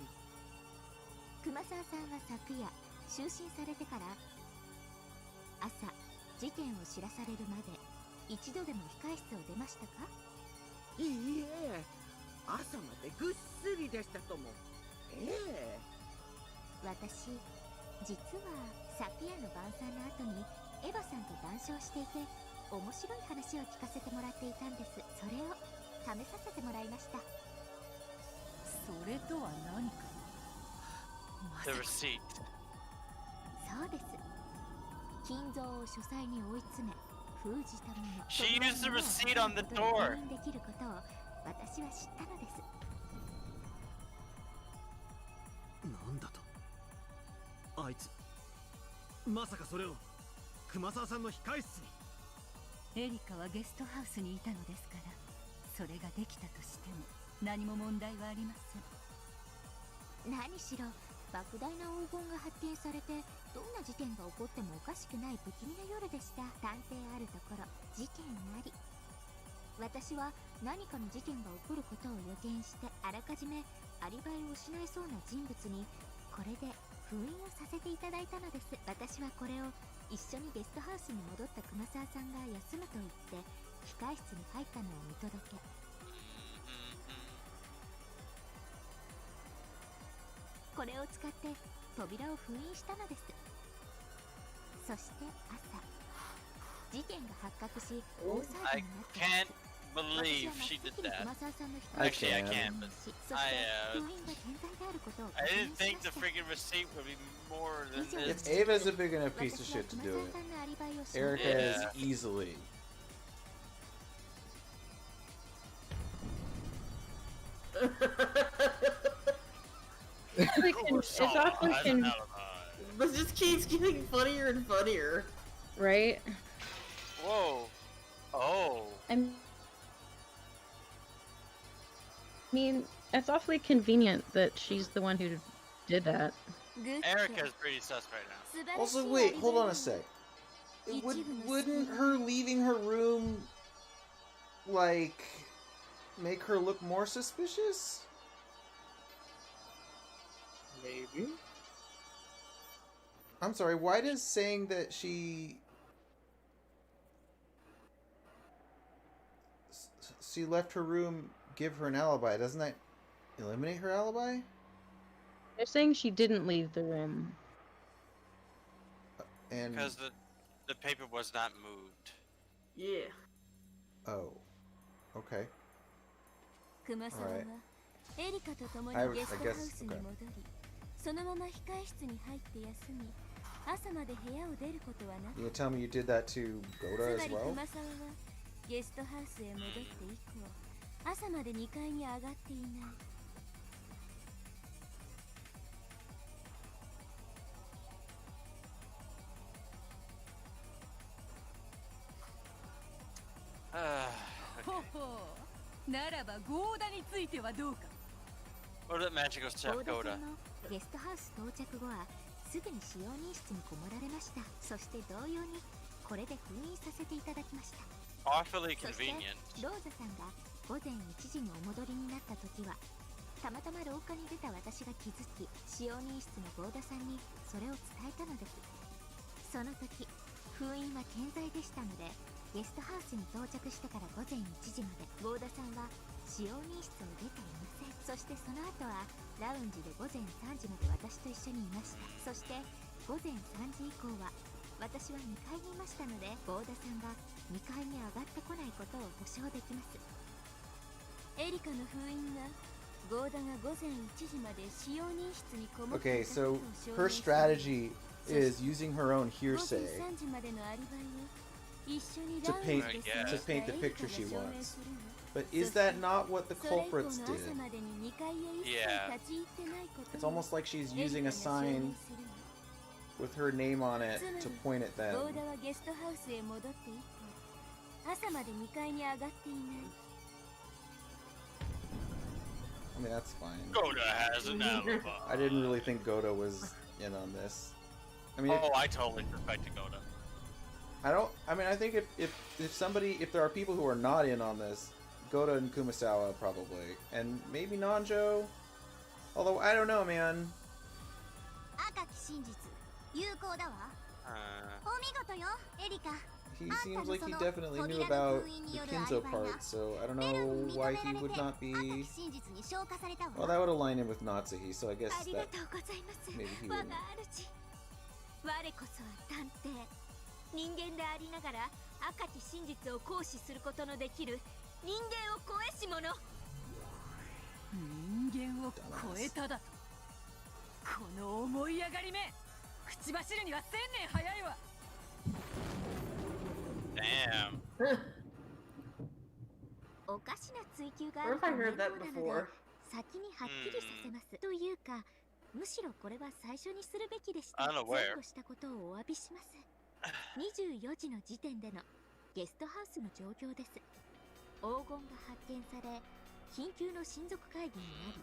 熊沢さんは昨夜就寝されてから朝事件を知らされるまで一度でも控え室を出ましたか？いいえ、朝までぐっすりでしたとも。私、実はサピアの晩餐の後にエヴァさんと談笑していて面白い話を聞かせてもらっていたんです。それを試させてもらいました。それとは何か。 The receipt. そうです。金蔵を書斎に追い詰め封じたもの。 She used the receipt on the door. できることを私は知ったのです。なんだと。あいつまさかそれを熊沢さんの控室に。エリカはゲストハウスにいたのですから、それができたとしても何も問題はありません。何しろ莫大な黄金が発見されてどんな事件が起こってもおかしくない不気味な夜でした。探偵あるところ事件あり。私は何かの事件が起こることを予見してあらかじめアリバイを失いそうな人物にこれで封印をさせていただいたのです。私はこれを一緒にゲストハウスに戻った熊沢さんが休むと言って控室に入ったのを見届け、これを使って扉を封印したのです。そして朝、事件が発覚し大騒ぎになったのです。 believe she did that. Actually, I can, but I didn't think the freaking receipt would be more than this. If Ava's a big enough piece of shit to do it, Erica is easily. It's awfully This just keeps getting funnier and funnier. Right? Whoa. Oh. I mean, it's awfully convenient that she's the one who did that. Erica's pretty sus right now. Also, wait, hold on a sec. Wouldn't her leaving her room, like, make her look more suspicious? Maybe. I'm sorry, why does saying that she left her room give her an alibi? Doesn't that eliminate her alibi? They're saying she didn't leave the room. And because the paper was not moved. Yeah. Oh. Okay. Alright. I guess, okay. そのまま控え室に入って休み、朝まで部屋を出ることはなく、 You tell me you did that to Goda つま as り well? 熊沢はゲストハウスへ戻って以降、朝まで2階に上がっていない。ほほう、ならばゴーダについてはどうか。 What about Magical Chef Goda? ゲストハウス到着後はすぐに使用人室にこもられました。そして同様にこれで封印させていただきました。 Awfully そして convenient. ローザさんが午前1時にお戻りになった時は、たまたま廊下に出た私が気づき、使用人室のゴーダさんにそれを伝えたのです。その時封印は健在でしたので、ゲストハウスに到着してから午前1時までゴーダさんは使用人室を出ていません。そしてその後はラウンジで午前3時まで私と一緒にいました。そして午前3時以降は私は2階にいましたので、ゴーダさんが2階に上がってこないことを保証できます。エリカの封印がゴーダが午前1時まで使用人室にこもってい Okay, たことを so 証 her 明し strategy is using her own 午前 hearsay 3時までのアリバイを一緒に to ラウンジ paint で過ごしたエ the リカ picture が she 証明 wants. するの。 But is that not what the それ以降の culprits 朝 did? までに2階へ一切 Yeah. 立ち入ってないこと It's almost like she's using a sign with her name on it to point at ゴ them. ーダはゲストハウスへ戻って以降、朝まで2階に上がっていない。 I mean, that's fine. Goda has an alibi. I didn't really think Goda was in on this. I mean, Oh, I totally suspected Goda. I think if there are people who are not in on this, Goda and Kumasawa probably, and maybe Nanjo. Although I don't know, man. 赤き真実、有効だわ。お見事よ、エリカ。 He seems like he definitely knew about the Kinzo part, so I don't know why he would not be. Well, that would align him with Natsuhi, so I guess that maybe he would. 我こそは探偵。人間でありながら赤き真実を行使することのできる人間を超えし者。人間を超えただと。この思い上がりめ、口走るには1000年早いわ。 Damn. おかしな追求があると思うので、先にはっきりさせます。というか、むしろこれは最初にするべきでした。前後したことをお詫びします。24時の時点でのゲストハウスの状況です。黄金が発見され、緊急の親族会議になり、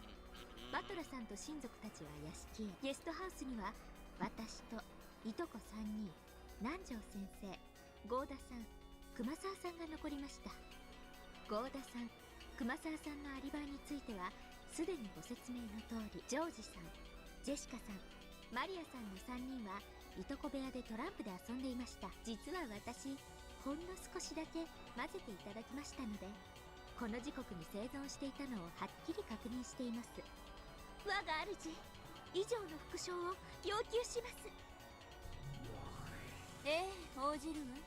バトラさんと親族たちは屋敷へ。ゲストハウスには私といとこ3人、南條先生、ゴーダさん、熊沢さんが残りました。ゴーダさん、熊沢さんのアリバイについてはすでにご説明の通り、ジョージさん、ジェシカさん、マリアさんの3人はいとこ部屋でトランプで遊んでいました。実は私、ほんの少しだけ混ぜていただきましたので、この時刻に生存していたのをはっきり確認しています。我が主、以上の復唱を要求します。応じるわ。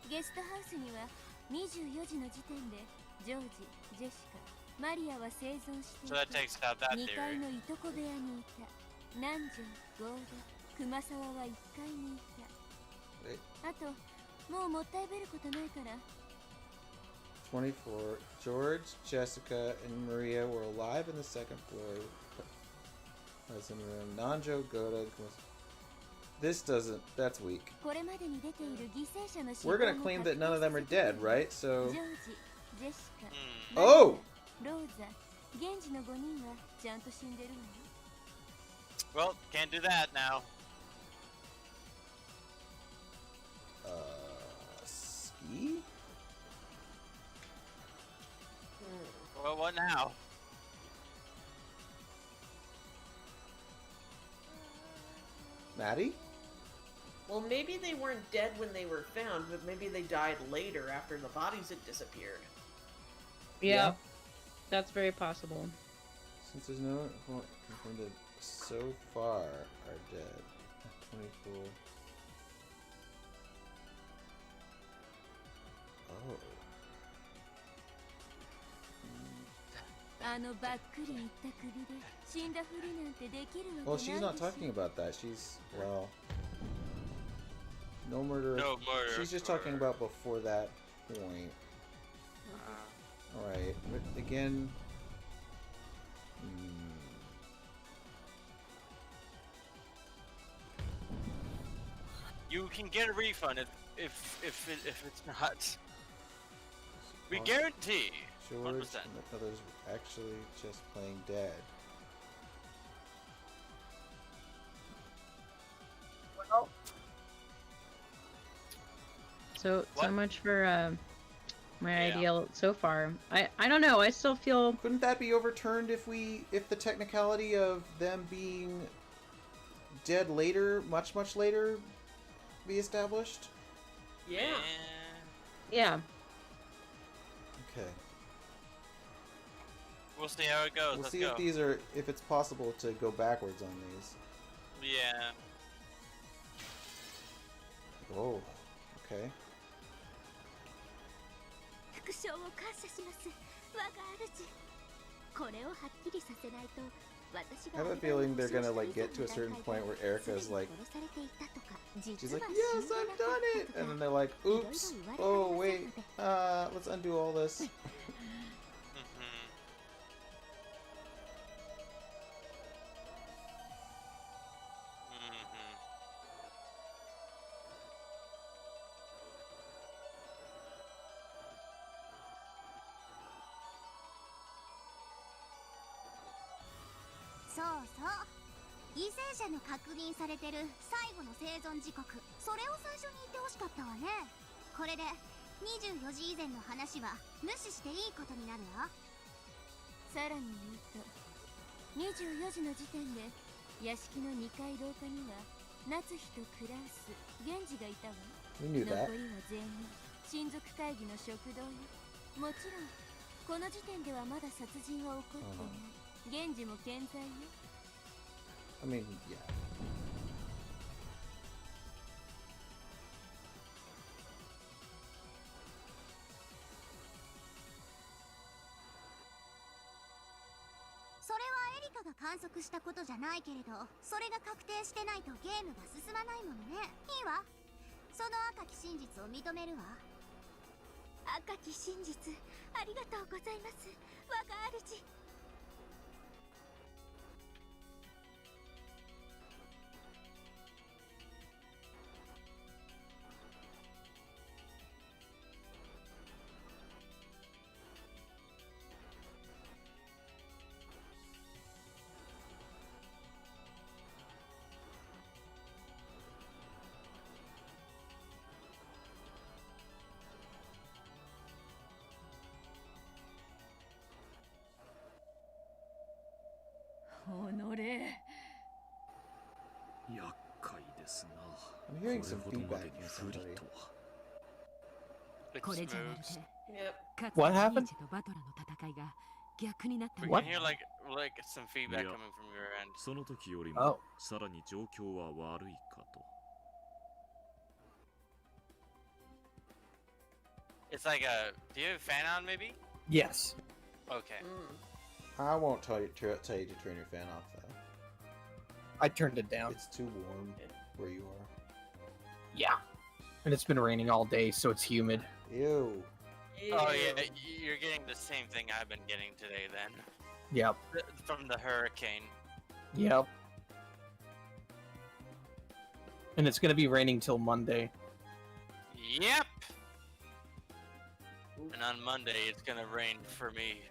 ゲストハウスには24時の時点でジョージ、ジェシカ、マリアは生存していて、2階のいとこ部屋にいた。南條、ゴード、熊沢は1階にいた。あと、もうもったいぶることないから。24. George, Jessica, and Maria were alive in the second floor. Present room. Nanjo, Goda. This doesn't. That's weak. We're gonna claim that none of them are dead, right? So. Oh! Well, can't do that now. Ski? Well, what now? Maddie? Well, maybe they weren't dead when they were found, but maybe they died later after the bodies had disappeared. Yeah, that's very possible. Since there's no confirmed that so far are dead. 24. Oh. Well, she's not talking about that. She's, well... No murder. No murder. She's just talking about before that point. Alright, but again... You can get a refund if it's not. We guarantee. George and the others were actually just playing dead. Well. So much for my idea so far. I don't know. I still feel. Couldn't that be overturned if the technicality of them being dead later, much later, be established? Yeah. Yeah. Okay. We'll see how it goes. We'll see if it's possible to go backwards on these. Yeah. Oh. Okay. I have a feeling they're gonna get to a certain point where Erica's like, she's like, yes, I've done it, and then they're like, oops, oh wait, let's undo all this.犠牲者の確認されてる最後の生存時刻、それを最初に言ってほしかったわね。これで24時以前の話は無視していいことになるわ。さらに言うと、24時の時点で屋敷の2階廊下には夏日とクラウス、源氏がいたわ。残りは全員親族会議の食堂よ。もちろんこの時点ではまだ殺人は起こってない。源氏も健在よ。I mean, yeah. それはエリカが観測したことじゃないけれど、それが確定してないとゲームが進まないものね。いいわ。その赤き真実を認めるわ。赤き真実、ありがとうございます。我が主。hearing some feedback from somebody. What happened? We can hear like some feedback coming from your end. その時よりOh. もさらに状況は悪いかと。It's like a. Do you have a fan on, maybe? Yes. Okay. I won't tell you to turn your fan off though. I turned it down. It's too warm where you are. Yeah. And it's been raining all day, so it's humid. Ew. Oh yeah, you're getting the same thing I've been getting today then. Yep. From the hurricane. Yep. And it's gonna be raining till Monday. Yep. And on Monday it's gonna rain for me.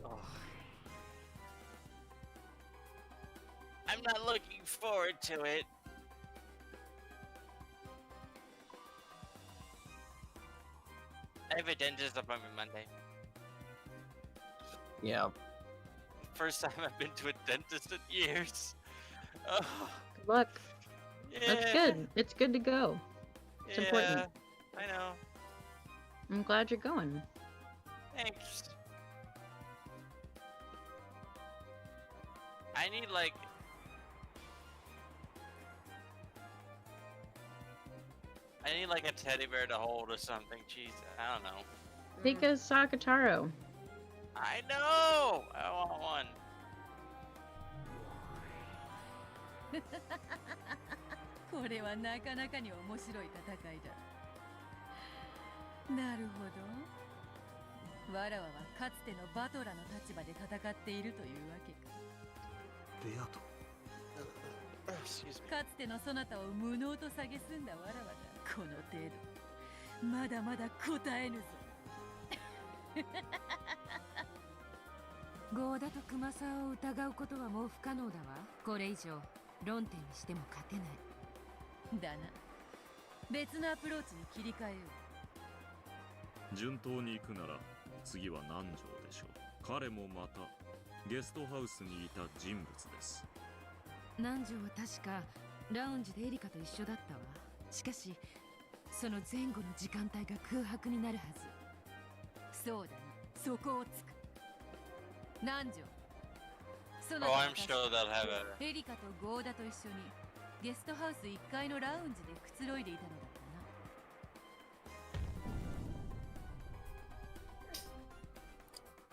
Oh. I'm not looking forward to it. I have a dentist appointment Monday. Yeah. First time I've been to a dentist in years. Oh. Good luck. Yeah. That's good. It's good to go. It's important. I know. I'm glad you're going. Thanks. I need like a teddy bear to hold or something. Jeez, I don't know. Take a Sakataro. I know! I want one. これはなかなかに面白い戦いだ。なるほど。わらわはかつてのバトラの立場で戦っているというわけか。ベアト。かつてのそなたを無能と蔑んだわらわだ。この程度。まだまだ答えぬぞ。ゴーダと熊沢を疑うことはもう不可能だわ。これ以上論点にしても勝てない。だな。別のアプローチに切り替えよう。順当に行くなら次は南條でしょう。彼もまたゲストハウスにいた人物です。南條は確かラウンジでエリカと一緒だったわ。しかしその前後の時間帯が空白になるはず。そうだな。そこをつく。南條。そのエリカとゴーダと一緒にゲストハウス1階のラウンジでくつろいでいたのだっ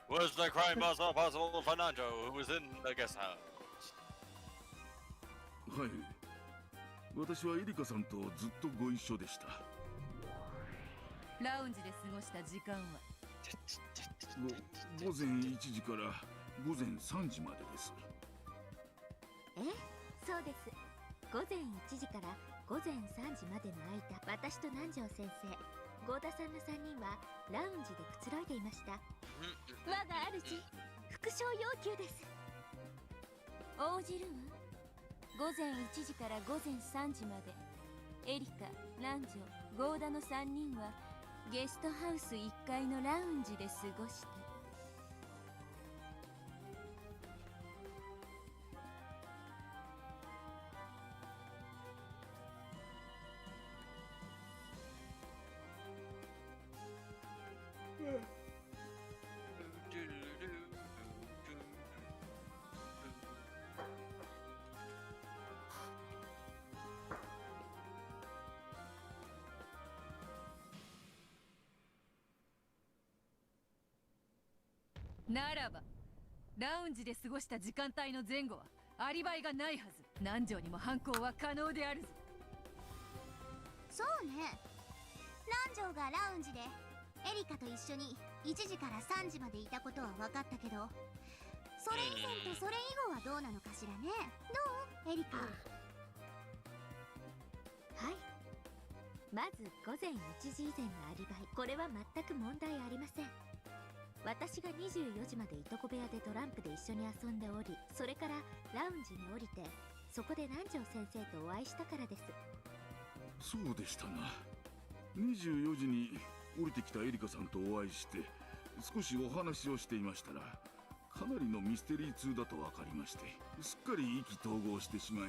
たな。Was the crime also possible for Nanjo, who was in the guest house? はい。私はエリカさんとずっとご一緒でした。ラウンジで過ごした時間は午前1時から午前3時までです。そうです。午前1時から午前3時までの間、私と南條先生、合田さんの3人はラウンジでくつろいでいました。我が主、復唱要求です。応じるわ。午前1時から午前3時まで、エリカ、南條、合田の3人はゲストハウス1階のラウンジで過ごして。ならばラウンジで過ごした時間帯の前後はアリバイがないはず。南條にも犯行は可能であるぞ。そうね。南條がラウンジでエリカと一緒に1時から3時までいたことは分かったけど、それ以前とそれ以後はどうなのかしらね。どうエリカ。はい。まず午前1時以前のアリバイ、これは全く問題ありません。私が24時までいとこ部屋でトランプで一緒に遊んでおり、それからラウンジに降りて、そこで南條先生とお会いしたからです。そうでしたな。24時に降りてきたエリカさんとお会いして少しお話をしていましたら、かなりのミステリー通だと分かりまして、すっかり意気投合してしまい。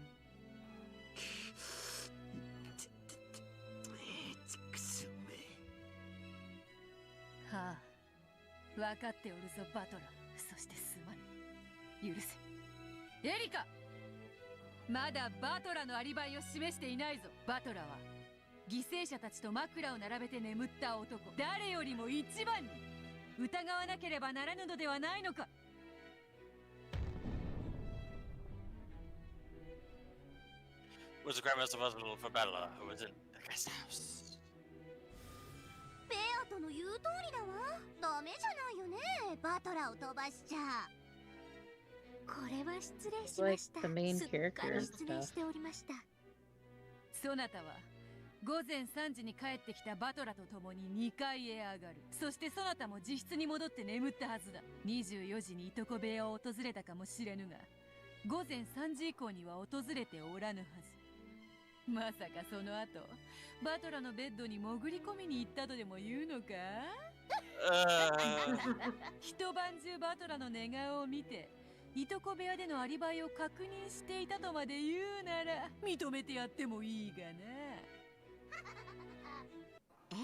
ああ、分かっておるぞバトラー。そしてすまぬ。許せ。エリカ、まだバトラのアリバイを示していないぞ。バトラは犠牲者たちと枕を並べて眠った男、誰よりも一番に疑わなければならぬのではないのか。Was the grandmaster responsible for Bella, who was in the guest house? ベアトの言う通りだわ。ダメじゃないよね、バトラを飛ばしちゃ。これは失礼しました。 Like the main すっか character り and 失礼 stuff. しておりました。そなたは午前3時に帰ってきたバトラと共に2階へ上がる。そしてそなたも自室に戻って眠ったはずだ。24時にいとこ部屋を訪れたかもしれぬが、午前3時以降には訪れておらぬはず。まさかその後バトラのベッドに潜り込みに行ったとでも言うのか？一晩中バトラの寝顔を見ていとこ部屋でのアリバイを確認していたとまで言うなら認めてやってもいいがな。ええ、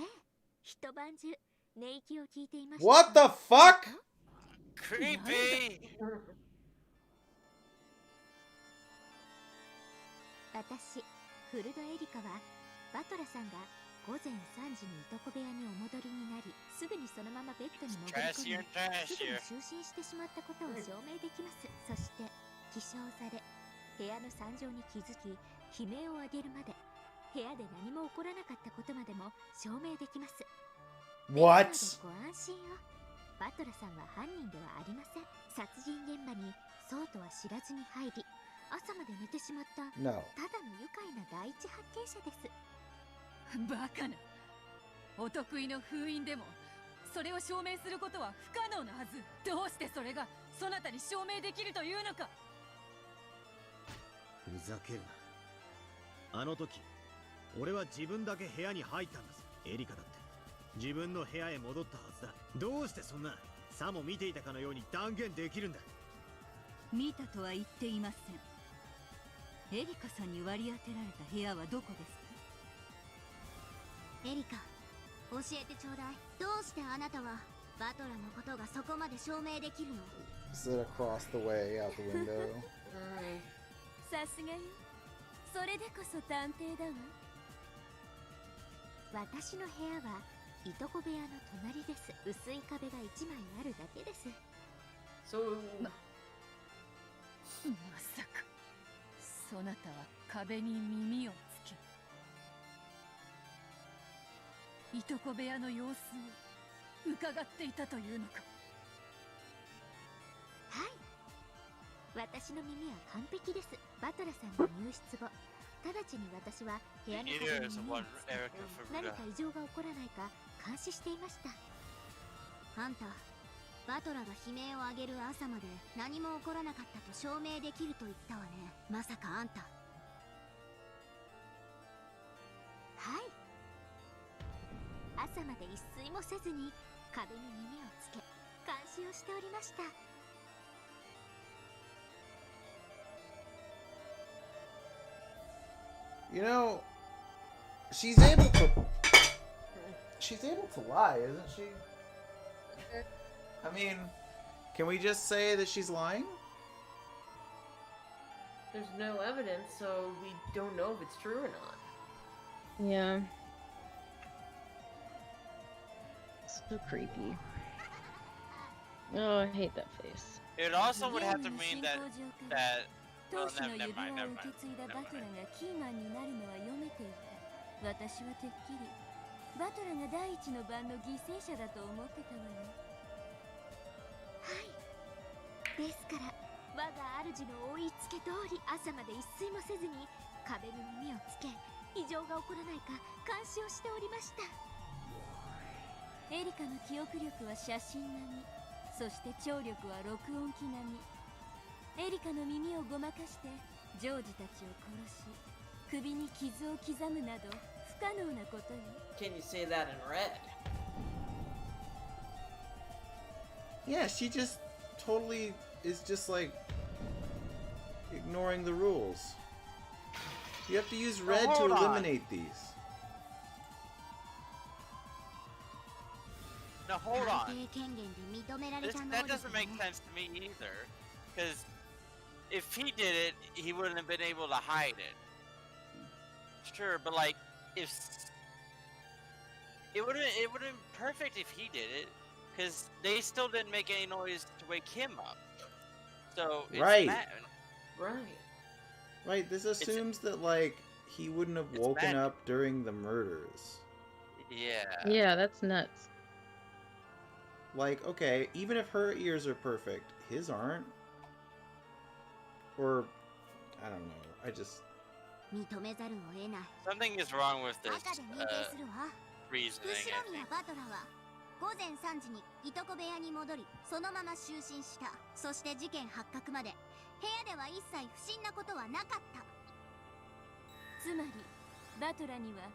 一晩中寝息を聞いていました。 What the fuck? Creepy! 私、フルドエリカはバトラさんが午前3時にいとこ部屋にお戻りになり、すぐにそのままベッドに潜り込み、すぐに就寝してしまったことを証明できます。そして起床され、部屋の惨状に気づき悲鳴を上げるまで、部屋で何も起こらなかったことまでも証明できます。 What? ご安心を。バトラさんは犯人ではありません。殺人現場にそうとは知らずに入り、朝まで寝てしまった No. ただの愉快な第一発見者です。バカな。お得意の封印でもそれを証明することは不可能なはず。どうしてそれがそなたに証明できるというのか。ふざけるな。あの時俺は自分だけ部屋に入ったんだぞ。エリカだって自分の部屋へ戻ったはずだ。どうしてそんなさも見ていたかのように断言できるんだ。見たとは言っていません。エリカさんに割り当てられた部屋はどこですか？エリカ、教えてちょうだい。どうしてあなたはバトラのことがそこまで証明できるの？ Sit across the way out the window. さすがよ。それでこそ探偵だわ。私の部屋はいとこ部屋の隣です。薄い壁が1枚あるだけです。まさかそなたは壁に耳をつけ、いとこ部屋の様子を伺っていたというのか。はい、私の耳は完璧です。バトラさんの入室後、直ちに私は部屋の壁に耳をつけ、何か異常が起こらないか監視していました。あんた、バトラが悲鳴を上げる朝まで何も起こらなかったと証明できると言ったわね。まさかあんた。はい、朝まで一睡もせずに壁に耳をつけ監視をしておりました。You know, she's able to lie, isn't she? I mean, can we just say that she's lying? There's no evidence, so we don't know if it's true or not. Yeah. So creepy. Oh, I hate that face. It also would have to mean that well, never mind. 受け継いだバトラがキーマンになるのは読めていた。私はてっきりバトラが第一の番の犠牲者だと思ってたわよ。はい。ですから我が主の追いつけ通り、朝まで一睡もせずに壁に耳をつけ、異常が起こらないか監視をしておりました。エリカの記憶力は写真並み、そして聴力は録音機並み。エリカの耳をごまかしてジョージたちを殺し、首に傷を刻むなど不可能なことよ。 Can you say that in red? Yeah, she just totally is just like ignoring the rules. You have to use red to eliminate these. Now hold on. That doesn't make sense to me either. Because if he did it, he wouldn't have been able to hide it. Sure, but like, if it would have been perfect if he did it, because they still didn't make any noise to wake him up. So it's Right. Right. This assumes that like he wouldn't have woken up during the murders. Yeah. Yeah, that's nuts. Like, okay, even if her ears are perfect, his aren't. Or, I don't know. I just... Something is wrong with this reasoning, I think. 午前3時にいとこ部屋に戻り、そのまま就寝した。そして事件発覚まで部屋では一切不審なことはなかった。つまりバトラには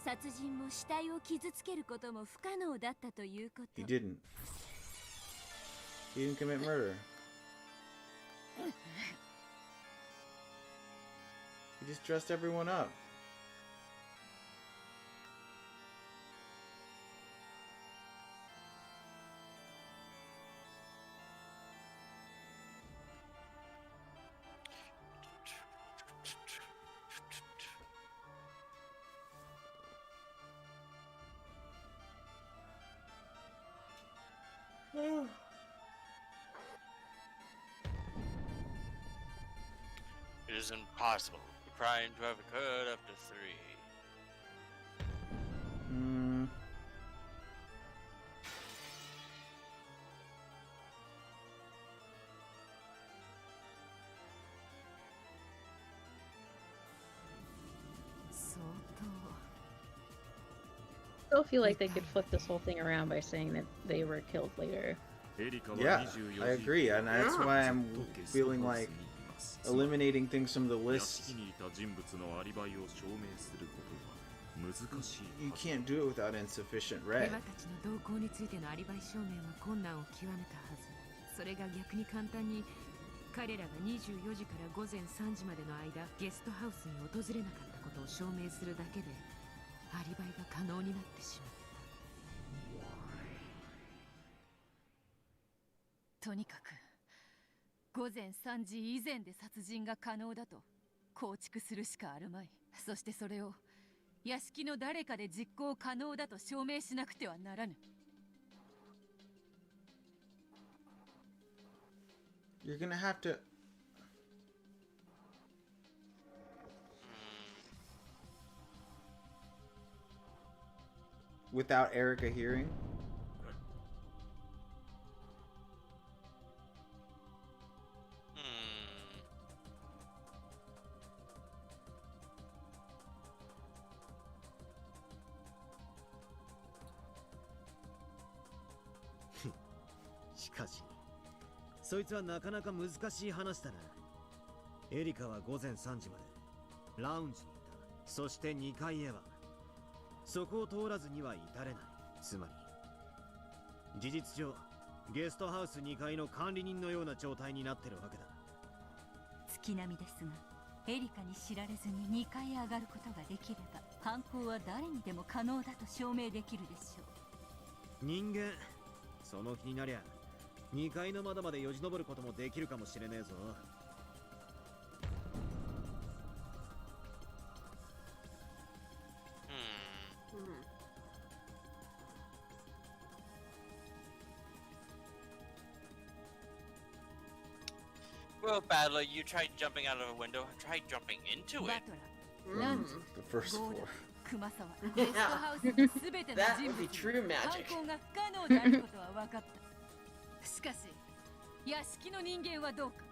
殺人も死体を傷つけることも不可能だったということ。He didn't. He didn't commit murder. He just dressed everyone up. It is impossible for crime to have occurred after 3. I still feel like they could flip this whole thing around by saying that they were killed later. Yeah, I agree, and that's why I'm feeling like eliminating things from the list. You can't do it without insufficient red. 動向についてのアリバイ証明は困難を極めたはず。それが逆に簡単に彼らが24時から午前3時までの間ゲストハウスに訪れなかったことを証明するだけでアリバイが可能になってしまった。とにかく午前3時以前で殺人が可能だと構築するしかあるまい。そしてそれを屋敷の誰かで実行可能だと証明しなくてはならぬ。You're gonna have to... Without Erica hearing? Shikashi. そいつはなかなか難しい話だな。エリカは午前3時までラウンジにいた。そして2階へはそこを通らずには至れない。つまり事実上ゲストハウス2階の管理人のような状態になってるわけだ。月並みですが、エリカに知られずに2階へ上がることができれば犯行は誰にでも可能だと証明できるでしょう。人間その気になりゃ2階の窓までよじ登ることもできるかもしれねえぞ。Well, Battler, you tried jumping out of a window. Try jumping into it. The first floor. That would be true magic. しかし、屋敷の人間はどうか。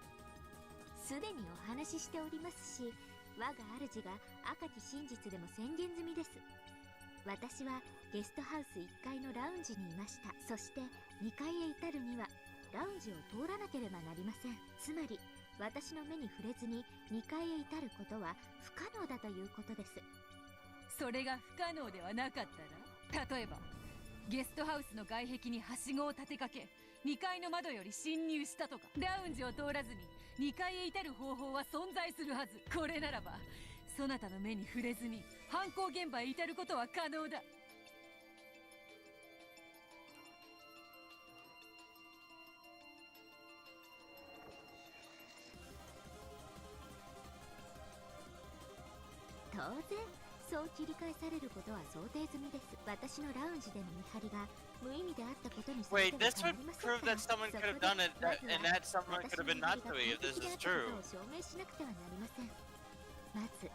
すでにお話ししておりますし、我が主が赤き真実でも宣言済みです。私はゲストハウス1階のラウンジにいました。そして2階へ至るにはラウンジを通らなければなりません。つまり私の目に触れずに2階へ至ることは不可能だということです。それが不可能ではなかったら、例えばゲストハウスの外壁にはしごを立てかけ2階の窓より侵入したとか、ラウンジを通らずに2階へ至る方法は存在するはず。これならばそなたの目に触れずに犯行現場へ至ることは可能だ。せん。そう切り返されることは想定済みです。私のラウンジでの見張りが無意味であったことにされ Wait, ては this 構 would いません prove から。 that someone そ could こ have で done it, まず and は that someone 私 could have の been 見張り Natsui が if 完 this 璧で is あったこと true. を証明しなくてはなりません。まず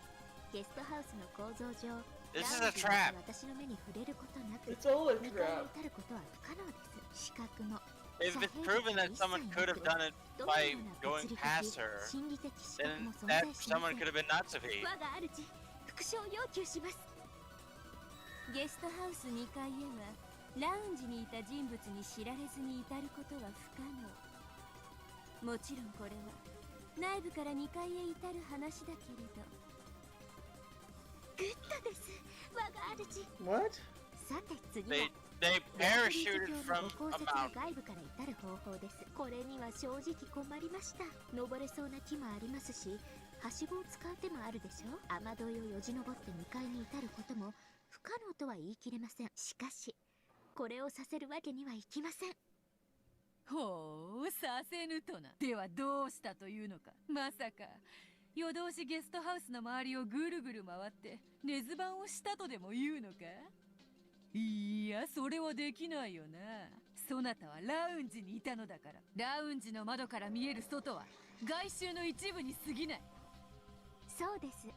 ゲストハウスの構造上、 This ラウ is ン a ジに trap. 私の目に触れることなく It's all a 2階に trap. 至ることは不可能です。視覚も If it's proven that someone could have done it by going past her, 心理的視覚 then も存 that 在しま someone せん。 could have been Natsuki. 我が主、復唱要求します。ゲストハウス2階へはラウンジにいた人物に知られずに至ることは不可能。もちろんこれは内部から2階へ至る話だけれど。グッドです、我が主。 What? さて次は They parachuted の from ご a 考察 mountain. の外部から至る方法です。これには正直困りました。登れそうな木もありますし、はしごを使う手もあるでしょう。雨どいをよじ登って2階に至ることも不可能とは言い切れません。しかしこれをさせるわけにはいきません。ほう、させぬとな。ではどうしたというのか。まさか夜通しゲストハウスの周りをぐるぐる回って根津番をしたとでも言うのか。いや、それはできないよな。そなたはラウンジにいたのだから。ラウンジの窓から見える外は外周の一部に過ぎない。そうです。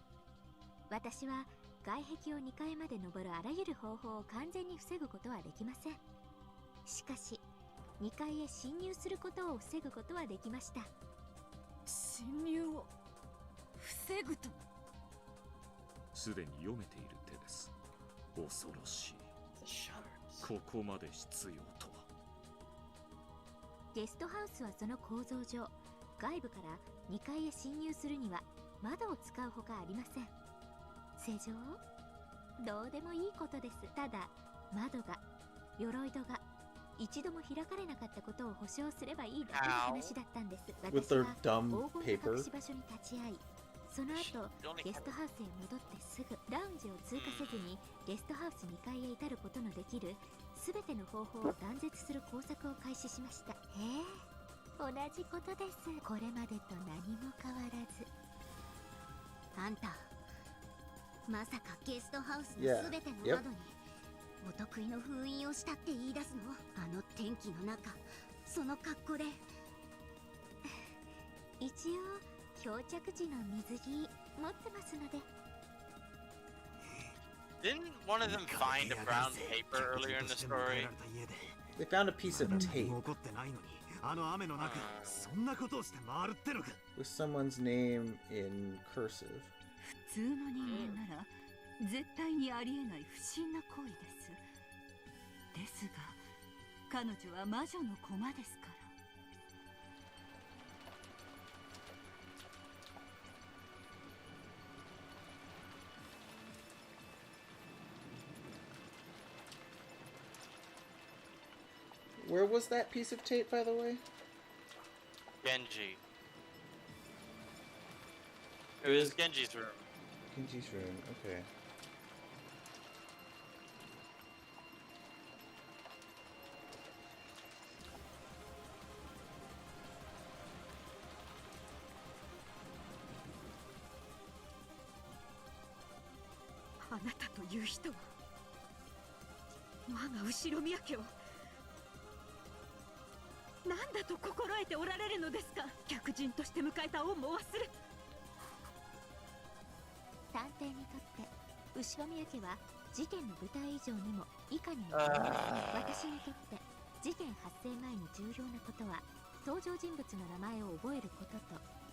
私は外壁を2階まで登るあらゆる方法を完全に防ぐことはできません。しかし2階へ侵入することを防ぐことはできました。侵入を防ぐとすでに読めている手です。恐ろしい。ここまで必要とは。ゲストハウスはその構造上、外部から2階へ侵入するには窓を使うほかありません。正常？どうでもいいことです。ただ窓が、鎧戸が一度も開かれなかったことを保証すればいいだけの話だったんです。 With 私 their は dumb 黄金 paper. の隠し場所に立ち会い、その後ゲストハウスへ戻ってすぐラウンジを通過せずにゲストハウス2階へ至ることのできる全ての方法を断絶する工作を開始しました。同じことです。これまでと何も変わらず。あんた、まさかゲストハウスの全ての窓にお得意の封印をしたって言い出すの？あの天気の中、その格好で。一応漂着時の水着持ってますので。 Didn't one of them find a brown paper earlier in the story? They found a piece of tape あの雨の中、そんなことをして回るってのか。 with someone's name in cursive. 普通の人間なら絶対にありえない不審な行為です。ですが彼女は魔女の駒ですから。 Where was that piece of tape, by the way? Genji. It was Genji's room. Genji's room, okay.「あなたという人は我が後ろ宮家を何だと心得ておられるのですか。客人として迎えた恩も忘れ。探偵にとって後ろ宮家は事件の舞台以上にも以下にも私にとって事件発生前に重要なことは登場人物の名前を覚えることと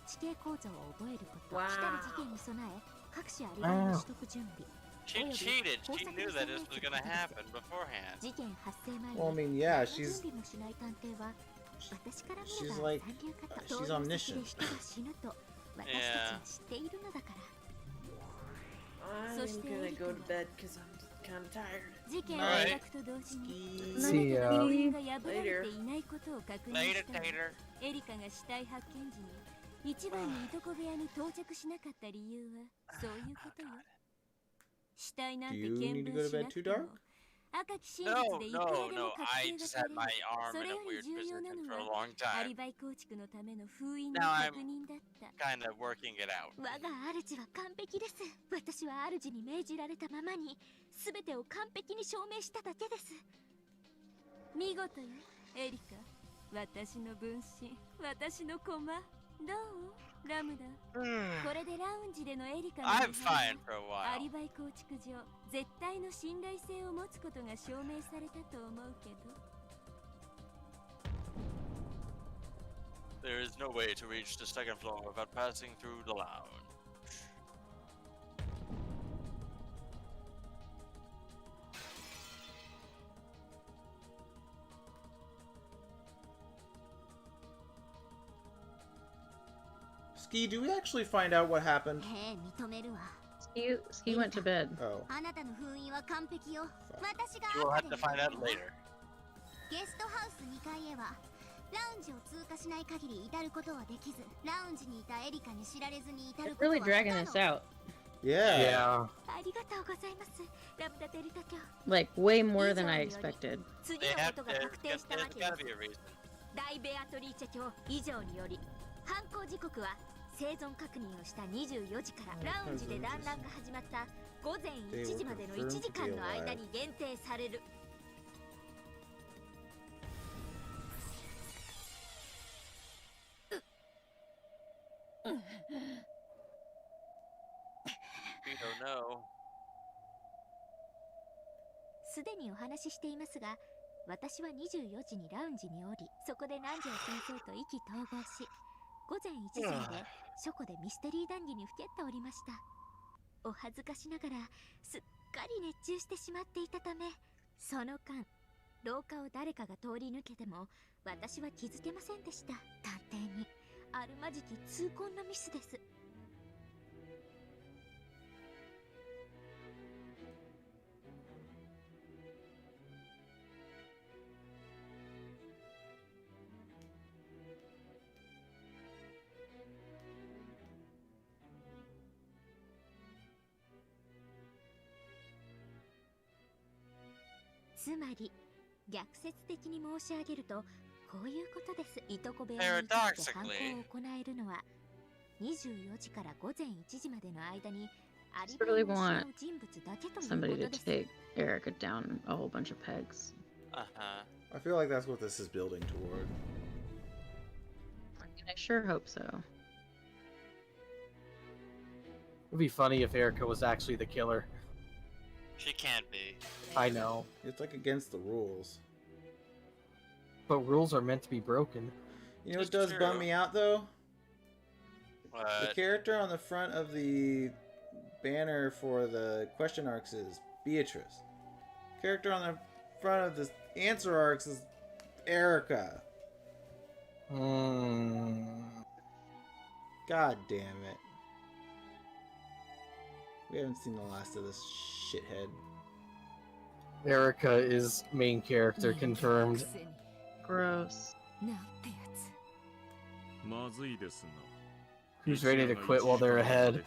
地形構造を覚えること。来たる事件に備え各種アリバイの取得準備。 She cheated. She knew that this was gonna happen beforehand. 事件発生前に Well, I mean, yeah, 準備もしない探偵は私から見れ she's ば like, 三流かと。 she's そういう omniscient. 先で人が死ぬと私たちは知っているのだから。 I'm gonna go to bed because I'm kind of tired. 事件を描くと同時に See ya. 封印が破られていないことを確認したら Later. エリカが死体発見時に一番にいとこ部屋に到着しなかった理由はそういうことよ。死体なんて Do you 見 need to 聞 go to しな bed く too て dark? も No, I just had my arm in a weird position for a long time. Now I'm kind of working it out. 我が主は完璧です。私は主に命じられたままに全てを完璧に証明しただけです。見事よ、エリカ。私の分身、私の駒。どうラムダ。これでラウンジでのエリカのアリバイ構築上、絶対の信頼性を持つことが証明されたと思うけど。There is no way to reach the second floor without passing through the lounge. Ski, do we actually find out what happened? Ski went to bed. Oh. You'll have to find out later. ラウンジを通過しない限り至ることはできず、ラウンジにいたエリカに知られずに至る It's ことは really dragging us out. Yeah. ありがとうございます。ラムダテリタ卿。 Like way more than I expected. 次のことが確定したわけです。大ベアトリーチェ卿以上により、犯行時刻は生存確認をした24時からラウンジで団らんが始まった午前1時までの1時間の間に限定される。すでにお話ししていますが、私は24時にラウンジにおり、そこで南條先生と意気投合し、午前1時まで書庫でミステリー談義にふけっておりました。お恥ずかしながらすっかり熱中してしまっていたため、その間廊下を誰かが通り抜けても私は気づけませんでした。探偵にあるまじき痛恨のミスです。つまり逆説的に申し上げるとこういうことです。いとこ部屋に行って犯行を行えるのは24時から午前1時までの間にアリバイを失う人物だけということです。 Somebody to take Erica down a whole bunch of pegs. I feel like that's what this is building toward. I mean, I sure hope so. It'd be funny if Erica was actually the killer. She can't be. I know. It's like against the rules. But rules are meant to be broken. You know what does bum me out though? What? The character on the front of the banner for the question arcs is Beatrice. Character on the front of the answer arcs is Erica. God damn it. We haven't seen the last of this shithead. Erica is main character confirmed. Gross. Who's ready to quit while they're ahead?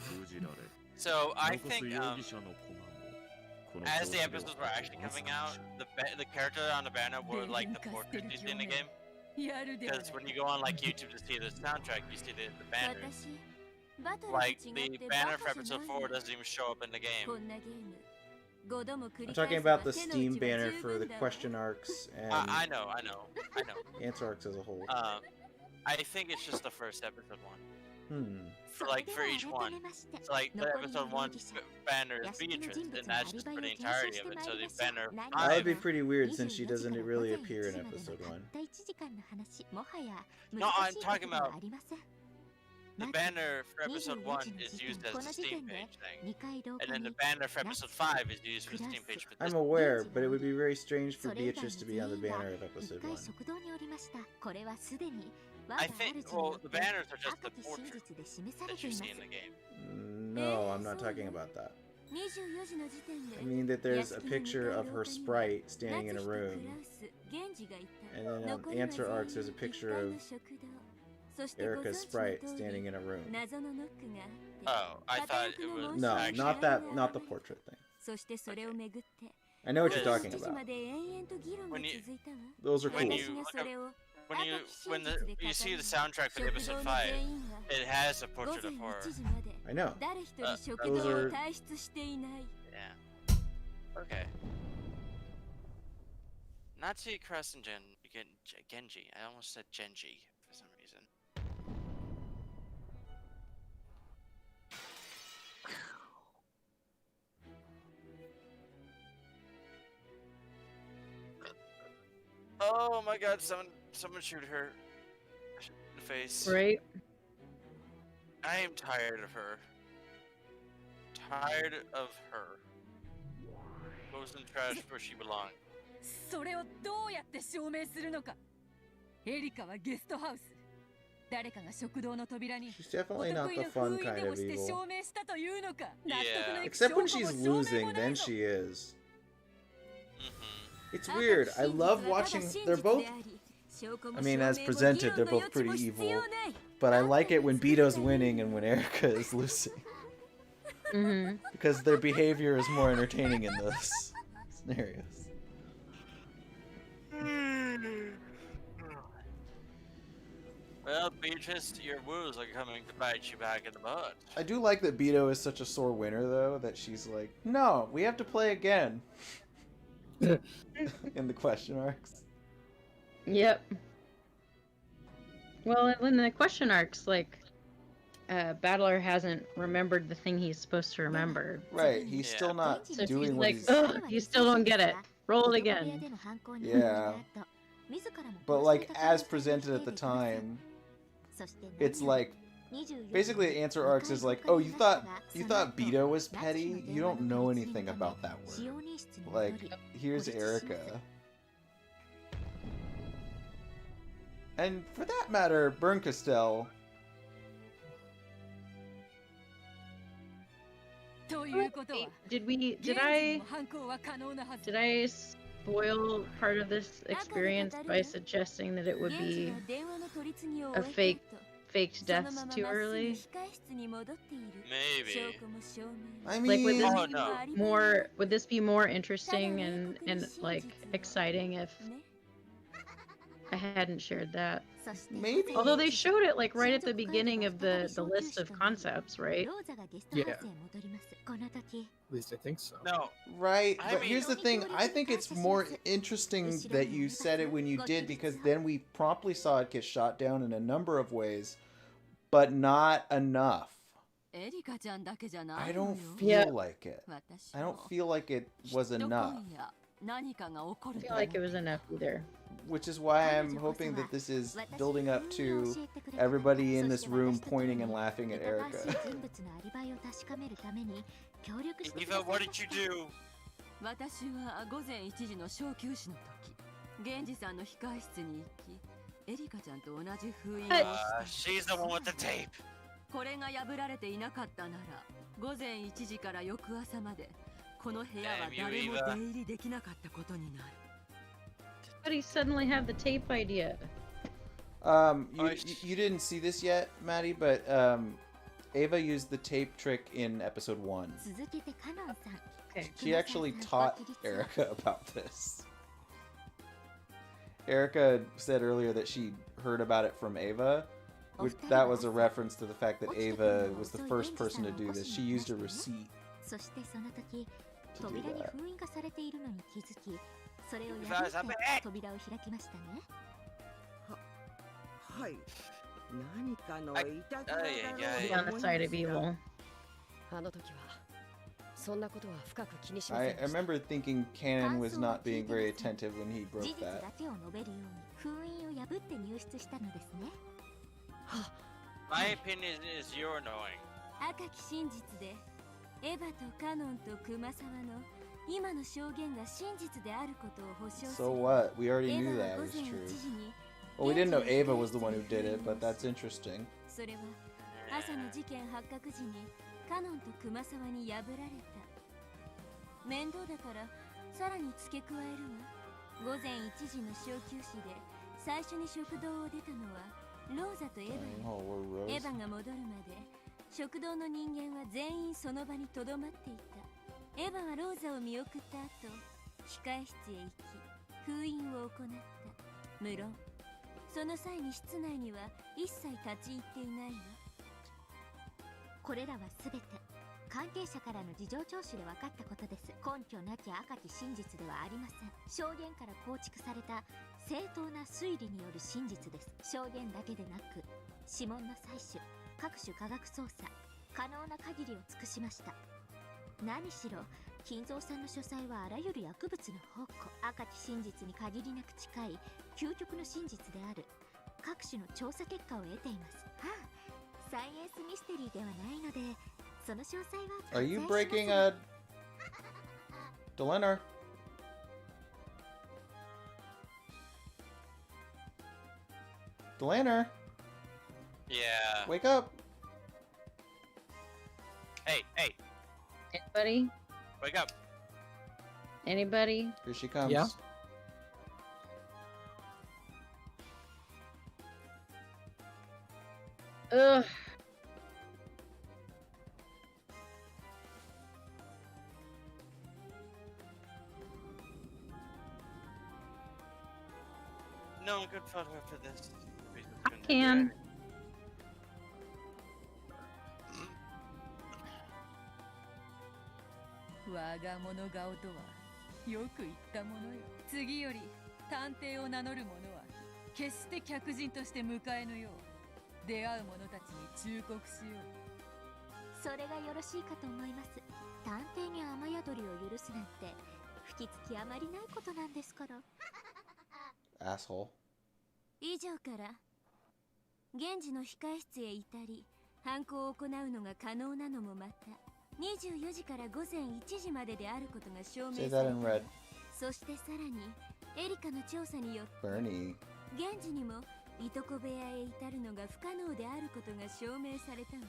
So I think as the episodes were actually coming out, the character on the banner were like the portraits you see in the game. Because when you go on like YouTube to see the soundtrack, you see the banner. Like the banner for episode 4 doesn't even show up in the game. I'm talking about the Steam banner for the question arcs and I know. answer arcs as a whole. I think it's just the first episode one. For each one. So like the episode 1 banner is Beatrice, and that's just for the entirety of it. So the banner 5... That would be pretty weird since she doesn't really appear in episode 1. No, I'm talking about the banner for episode 1 is used as the Steam page thing. And then the banner for episode 5 is used for the Steam page for this. I'm aware, but it would be very strange for Beatrice to be on the banner of episode 1. I think, well, the banners are just the portrait that you see in the game. No, I'm not talking about that. I mean that there's a picture of her sprite standing in a room. And then on answer arcs there's a picture of Erica's sprite standing in a room. Oh, I thought it was No, not the portrait thing. I know what you're talking about. Those are cool. When you see the soundtrack for episode 5, it has a portrait of horror. I know. Those are. Yeah. Okay. Natsu Crescent Genji. I almost said Genji for some reason. Oh my god, someone shoot her in the face. Right. I am tired of her. Tired of her. Goes in the trash where she belongs. それをどうやって証明するのか。エリカはゲストハウス。誰かが食堂の扉に She's definitely not the fun kind of evil. 証明したというのか。 Except when she's losing, then she is. It's weird. I love watching. They're both. I mean, as presented, they're both pretty evil. But I like it when Bito's winning and when Erica is losing. Because their behavior is more entertaining in those scenarios. Well, Beatrice, your woos are coming to bite you back in the butt. I do like that Bito is such a sore winner, though, that she's like, no, we have to play again. In the question arcs. Yep. Well, in the question arcs, like, Battler hasn't remembered the thing he's supposed to remember. Right, he's still not so doing he's what like, he's... ugh, you still don't get it. Roll it again. Yeah. But, like, as presented at the time, it's like, basically the answer arcs is like, oh, you thought Bito was petty? You don't know anything about that word. Like, here's Erica. And for that matter, Berncastel. Did I spoil part of this experience by suggesting that it would be a faked deaths too early? Maybe. I mean, like, would this be more interesting and like exciting if I hadn't shared that? Maybe. Although they showed it like right at the beginning of the list of concepts, right? Yeah. At least I think so. No. Right, but here's the thing. I think it's more interesting that you said it when you did, because then we promptly saw it get shot down in a number of ways, but not enough. I don't feel like it. I don't feel like it was enough. I feel like it was enough either. Which is why I'm hoping that this is building up to everybody in this room pointing and laughing at Erica. Eva, what did you do? She's the one with the tape. これが破られていなかったなら、午前1時から翌朝までこの部屋は誰も出入りできなかったことになる。But he suddenly had the tape idea. You didn't see this yet, Maddie, but Ava used the tape trick in episode 1. She actually taught Erica about this. Erica said earlier that she heard about it from Ava. That was a reference to the fact that Ava was the first person to do this. She used a receipt to do that. On the side of evil. I remember thinking Canon was not being very attentive when he broke that. My opinion is you're annoying. So what? We already knew that was true. Well, we didn't know Ava was the one who did it, but that's interesting. Oh, we're Rose. エヴァが戻るまで食堂の人間は全員その場に留まっていた。エヴァはローザを見送った後、控え室へ行き封印を行った。無論その際に室内には一切立ち入っていないわ。これらは全て関係者からの事情聴取で分かったことです。根拠なき赤き真実ではありません。証言から構築された正当な推理による真実です。証言だけでなく指紋の採取、各種科学捜査、可能な限りを尽くしました。何しろ金蔵さんの書斎はあらゆる薬物の宝庫。赤き真実に限りなく近い究極の真実である各種の調査結果を得ています。はあ、サイエンスミステリーではないのでその詳細は。 Are you breaking a Delenor? Delenor? Yeah. Wake up. Hey, hey. Anybody? Wake up. Anybody? Here she comes. Yeah. Ugh. No one could photo her for this. I can. 我が物顔とはよく言ったものよ。次より探偵を名乗る者は決して客人として迎えぬよう出会う者たちに忠告しよう。それがよろしいかと思います。探偵に雨宿りを許すなんて吹きつきあまりないことなんですから。 Asshole. 以上から現時の控え室へ至り犯行を行うのが可能なのもまた24時から午前1時までであることが証明され Say that in red. そしてさらにエリカの調査によって Bernie. 現時にもいとこ部屋へ至るのが不可能であることが証明されたわ。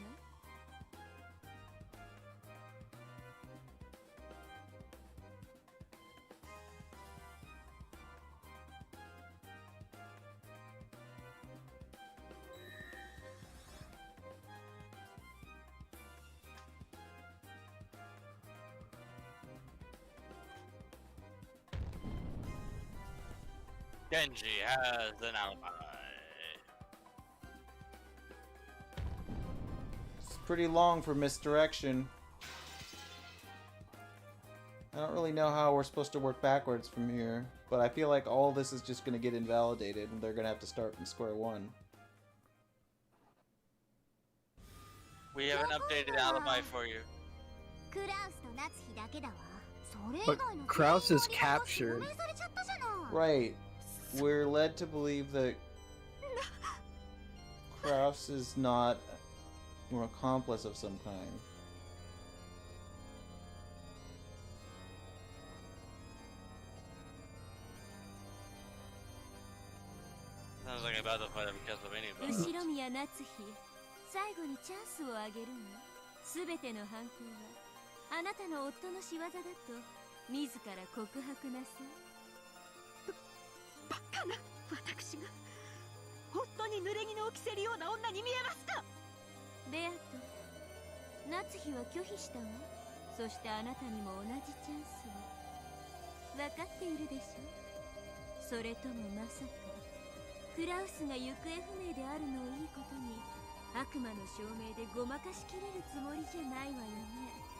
Genji has an alibi. It's pretty long for misdirection. I don't really know how we're supposed to work backwards from here, but I feel like all this is just going to get invalidated and they're going to have to start from square one. We have an updated alibi for you. But Kraus is captured. Right. We're led to believe that Kraus is not an accomplice of some kind. Sounds like about to fight him because of anybody. 後ろ宮夏日、最後にチャンスをあげるの。すべての犯行はあなたの夫の仕業だと自ら告白なさい。バカな私が本当に濡れ衣を着せるような女に見えますか。ベアと夏日は拒否したわ。そしてあなたにも同じチャンスを分かっているでしょ。それともまさかクラウスが行方不明であるのをいいことに悪魔の証明でごまかしきれるつもりじゃないわよね。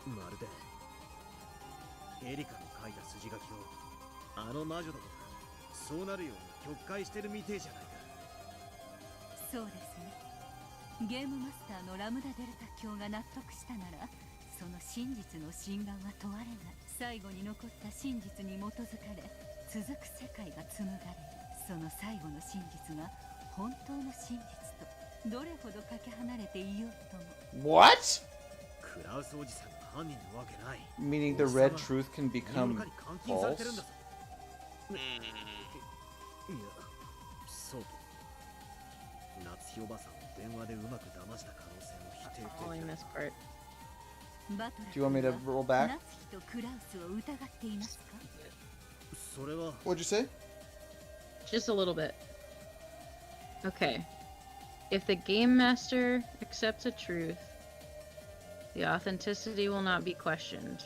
まるでエリカの書いた筋書きをあの魔女どもがそうなるように曲解してるみてえじゃないか。そうですね。ゲームマスターのラムダデルタ教が納得したならその真実の真贋は問われない。最後に残った真実に基づかれ続く世界が紡がれる。その最後の真実が本当の真実とどれほどかけ離れていようとも。 What? クラウスおじさんが犯人なわけない。 Meaning the red truth can become false? いや、そうと。夏日おばさんを電話でうまく騙した可能性も否定的。 Following this part. Do you want me to roll back? What'd you say? Just a little bit. Okay. If the game master accepts a truth, the authenticity will not be questioned.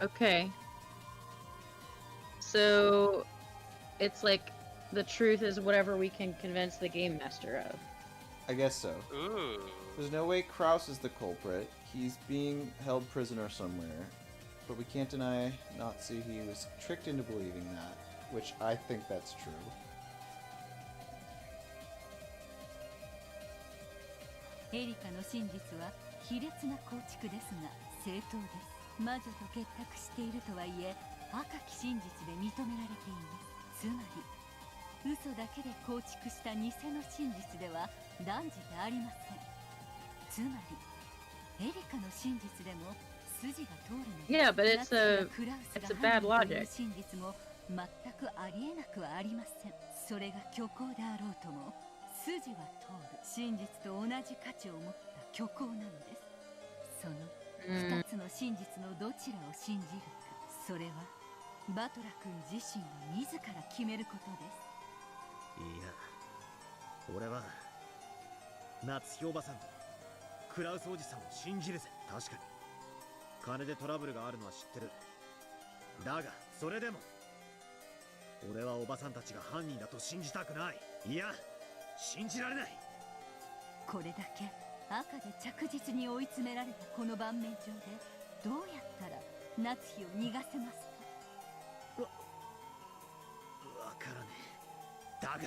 Okay. So it's like the truth is whatever we can convince the game master of. I guess so. Ooh. There's no way Kraus is the culprit. He's being held prisoner somewhere. But we can't deny Natsu he was tricked into believing that, which I think that's true. Erika の真実は卑劣な構築ですが正当です。魔女と結託しているとはいえ、赤き真実で認められています。つまり、嘘だけで構築した偽の真実では断じてありません。つまり、エリカの真実でも筋が通るので、Yeah, but it's a bad logic. 真実も全くありえなくはありません。それが虚構であろうとも、筋は通る真実と同じ価値を持った虚構なのです。その二つの真実のどちらを信じるか、それはバトラ君自身が自ら決めることです。いや、俺は夏日おばさんとクラウスおじさんを信じるぜ。確かに金でトラブルがあるのは知ってる。だがそれでも俺はおばさんたちが犯人だと信じたくない。いや、信じられない。これだけ赤で着実に追い詰められたこの盤面上でどうやったら夏日を逃がせますか。わからねえ。だが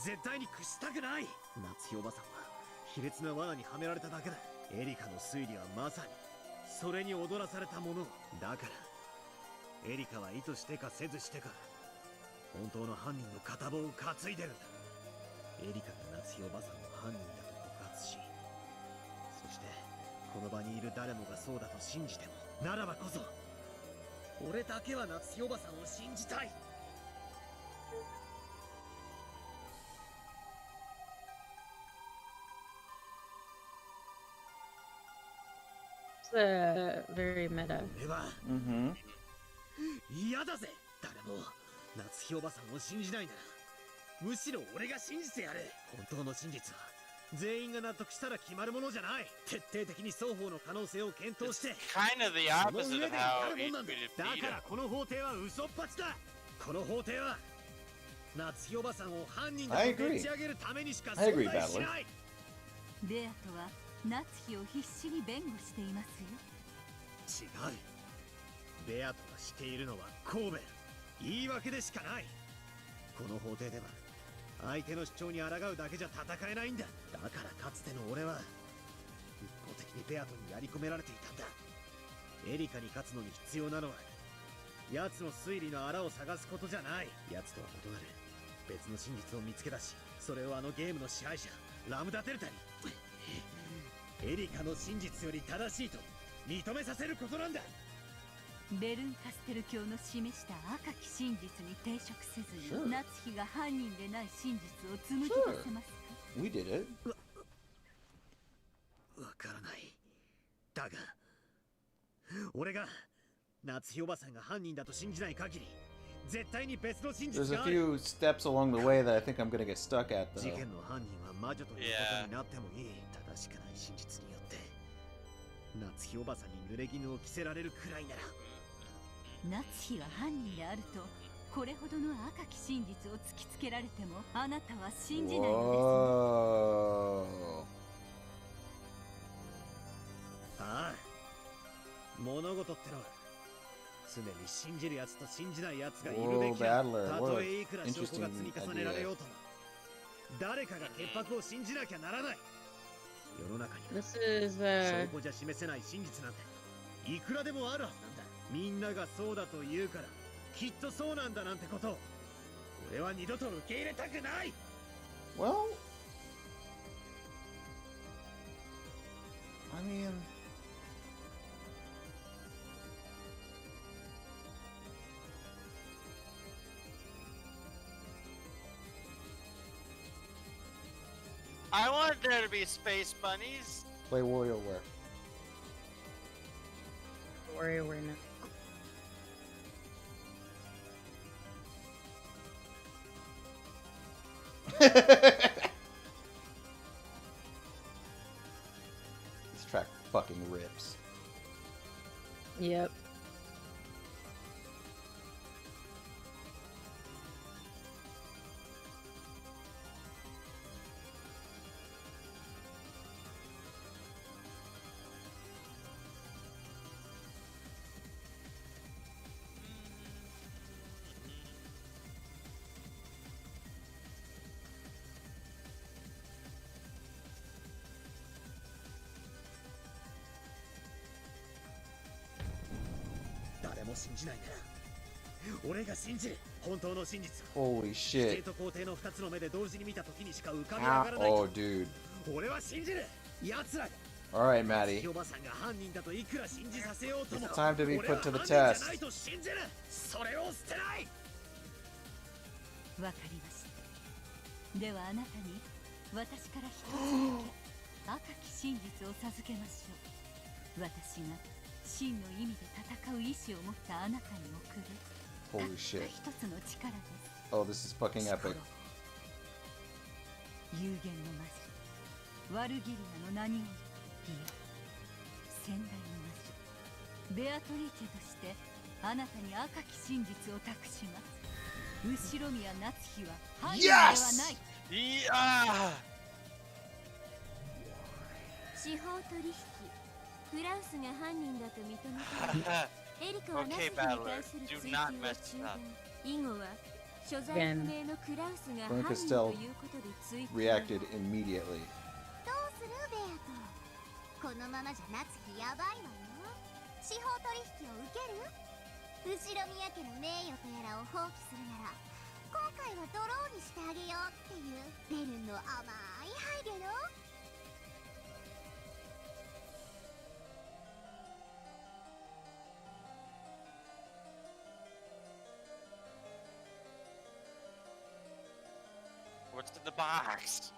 絶対に屈したくない。夏日おばさんは卑劣な罠にはめられただけだ。エリカの推理はまさにそれに踊らされたものだから、エリカは意図してかせずしてか本当の犯人の片棒を担いでるんだ。エリカが夏日おばさんの犯人だと告発し、そしてこの場にいる誰もがそうだと信じても、ならばこそ俺だけは夏日おばさんを信じたい。It's very meta. 俺は嫌だぜ。誰も夏日おばさんを信じないなら、むしろ俺が信じてやる。本当の真実は全員が納得したら決まるものじゃない。徹底的に双方の可能性を検討して、kind of the opposite of how he treated だからこの法廷は嘘っぱちだ。この法廷は夏日おばさんを犯人だとでち上げるためにしか存在しない。ベアとは夏日を必死に弁護していますよ。違う。ベアとがしているのは神戸。言い訳でしかない。この法廷では相手の主張に抗うだけじゃ戦えないんだ。だからかつての俺は一方的にベアトにやり込められていたんだ。エリカに勝つのに必要なのは奴の推理のあらを探すことじゃない。奴とは異なる別の真実を見つけ出し、それをあのゲームの支配者ラムダデルタにエリカの真実より正しいと認めさせることなんだ。ベルンカステル教の示した赤き真実に抵触せずに、夏日が犯人でない真実を紡ぎ出せますか。We did it. わからない。だが俺が夏日おばさんが犯人だと信じない限り、絶対に別の真実 There's が a ある。 few steps along the way that I think I'm gonna get stuck at 事 though. 件の犯人は魔女ということになってもいい。正しくない真実によって夏日おばさんに濡れ衣を着せられるくらいなら、夏日が犯人であるとこれほどの赤き真実を突きつけられてもあなたは信じないのですね。ああ、物事ってのは常に信じるやつと信じないやつがいるべきだ。たとえいくら証拠が積み重ねられようとも、誰かが潔白を信じなきゃならない。世の中には証拠じゃ示せない真実なんていくらでもあるはずなんだ。みんながそうだと言うからきっとそうなんだなんてことを俺は二度と受け入れたくない。 Well, I mean, I want there to be space bunnies. Play WarioWare. WarioWare now. This track fucking rips. Yep. Holy shit. Oh, dude. Alright, Maddie. It's time to be put to the test. わかりました。ではあなたに私から一つだけ赤き真実を授けましょう。私が真の意味で戦う意志を持ったあなたに送る。Holy shit. 一つの力です。 Oh, this is fucking epic. 有限の魔女ワルギリアの何をいや先代の魔女ベアトリーチェとしてあなたに赤き真実を託します。後ろ宮夏日は犯人ではない。いや司法取引フランスが犯人だと認めたエリカは夏日に対する追及を中断。以後は所在不明のクラウスが犯人ということで追及。 Reacted immediately. どうするベアト。このままじゃ夏日やばいわよ。司法取引を受ける。後ろ宮家の名誉とやらを放棄するなら今回はドローにしてあげようっていうベルンの甘い配慮よ。What's in the box?